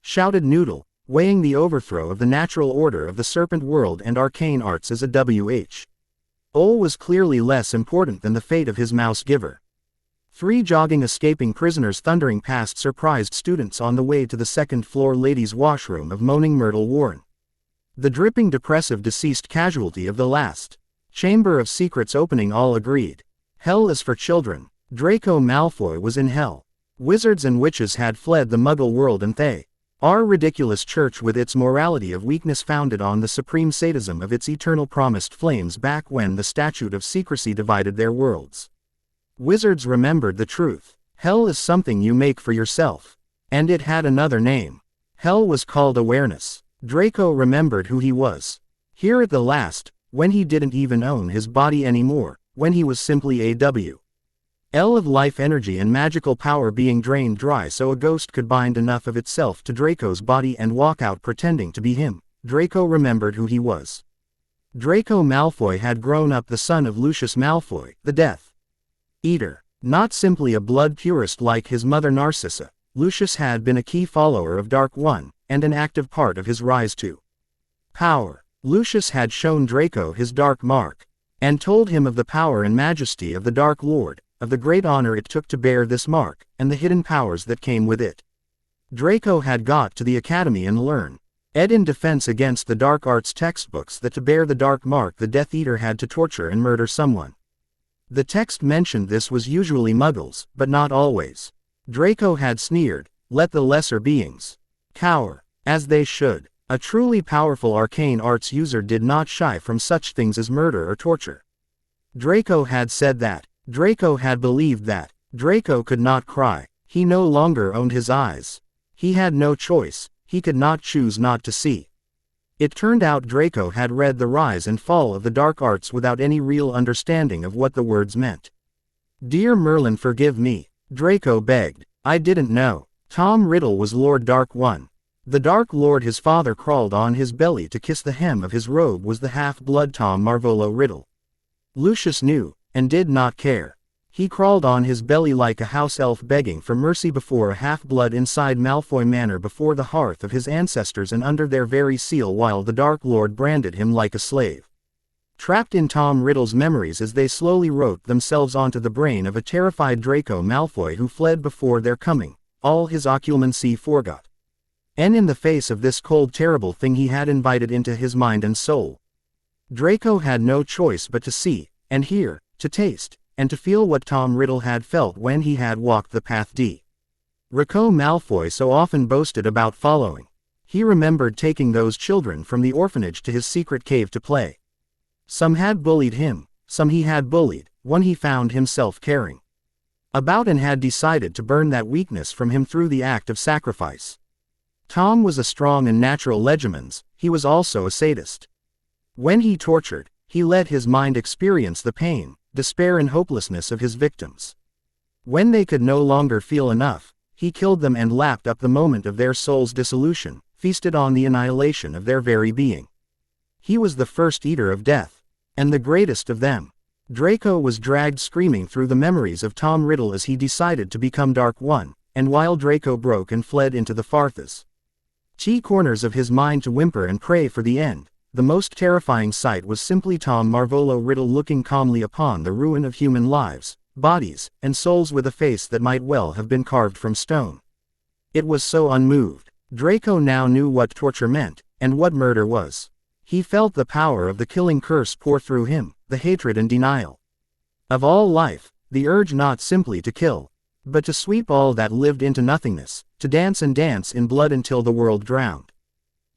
Shouted Noodle, weighing the overthrow of the natural order of the serpent world and arcane arts as a WH. Was clearly less important than the fate of his Mouse Giver. 3 jogging escaping prisoners thundering past surprised students on the way to the second-floor ladies' washroom of Moaning Myrtle Warren. The dripping depressive deceased casualty of the last Chamber of Secrets opening, all agreed. Hell is for children. Draco Malfoy was in hell. Wizards and witches had fled the Muggle world and our ridiculous church with its morality of weakness founded on the supreme sadism of its eternal promised flames back when the statute of secrecy divided their worlds. Wizards remembered the truth. Hell is something you make for yourself. And it had another name. Hell was called awareness. Draco remembered who he was. Here at the last, when he didn't even own his body anymore, when he was simply a L of life energy and magical power being drained dry so a ghost could bind enough of itself to Draco's body and walk out pretending to be him. Draco remembered who he was. Draco Malfoy had grown up the son of Lucius Malfoy, the Death Eater. Not simply a blood purist like his mother Narcissa, Lucius had been a key follower of Dark One, and an active part of his rise to power. Lucius had shown Draco his dark mark, and told him of the power and majesty of the Dark Lord, of the great honor it took to bear this mark, and the hidden powers that came with it. Draco had got to the academy and learned in defense against the dark arts textbooks that to bear the dark mark the Death Eater had to torture and murder someone. The text mentioned this was usually Muggles, but not always. Draco had sneered, let the lesser beings cower, as they should. A truly powerful arcane arts user did not shy from such things as murder or torture. Draco had said that. Draco had believed that. Draco could not cry. He no longer owned his eyes. He had no choice. He could not choose not to see. It turned out Draco had read the rise and fall of the dark arts without any real understanding of what the words meant. Dear Merlin, forgive me, Draco begged. I didn't know. Tom Riddle was Lord Dark One. The Dark Lord his father crawled on his belly to kiss the hem of his robe was the half-blood Tom Marvolo Riddle. Lucius knew, and did not care. He crawled on his belly like a house elf begging for mercy before a half-blood inside Malfoy Manor before the hearth of his ancestors and under their very seal while the Dark Lord branded him like a slave. Trapped in Tom Riddle's memories as they slowly wrote themselves onto the brain of a terrified Draco Malfoy who fled before their coming, all his occlumency forgot. And in the face of this cold terrible thing he had invited into his mind and soul, Draco had no choice but to see, and hear, to taste, and to feel what Tom Riddle had felt when he had walked the path Draco Malfoy so often boasted about following. He remembered taking those children from the orphanage to his secret cave to play. Some had bullied him, some he had bullied, one he found himself caring about and had decided to burn that weakness from him through the act of sacrifice. Tom was a strong and natural legions, he was also a sadist. When he tortured, he let his mind experience the pain, despair and hopelessness of his victims. When they could no longer feel enough, he killed them and lapped up the moment of their soul's dissolution, feasted on the annihilation of their very being. He was the first eater of death, and the greatest of them. Draco was dragged screaming through the memories of Tom Riddle as he decided to become Dark One, and while Draco broke and fled into the farthest corners of his mind to whimper and pray for the end, the most terrifying sight was simply Tom Marvolo Riddle looking calmly upon the ruin of human lives, bodies, and souls with a face that might well have been carved from stone. It was so unmoved. Draco now knew what torture meant, and what murder was. He felt the power of the killing curse pour through him, the hatred and denial of all life, the urge not simply to kill, but to sweep all that lived into nothingness, to dance and dance in blood until the world drowned.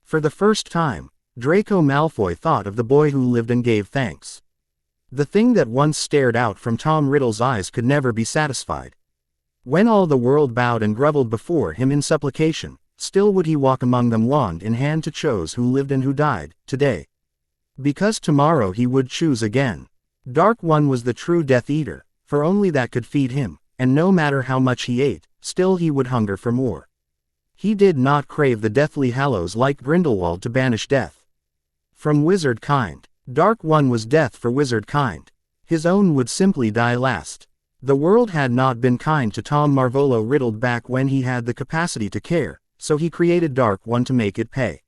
For the first time, Draco Malfoy thought of the boy who lived and gave thanks. The thing that once stared out from Tom Riddle's eyes could never be satisfied. When all the world bowed and grovelled before him in supplication, still would he walk among them wand in hand to choose who lived and who died, today. Because tomorrow he would choose again. Dark One was the true Death Eater, for only that could feed him, and no matter how much he ate, still he would hunger for more. He did not crave the deathly hallows like Grindelwald to banish death from wizard kind. Dark One was death for wizard kind. His own would simply die last. The world had not been kind to Tom Marvolo Riddle back when he had the capacity to care, so he created Dark One to make it pay.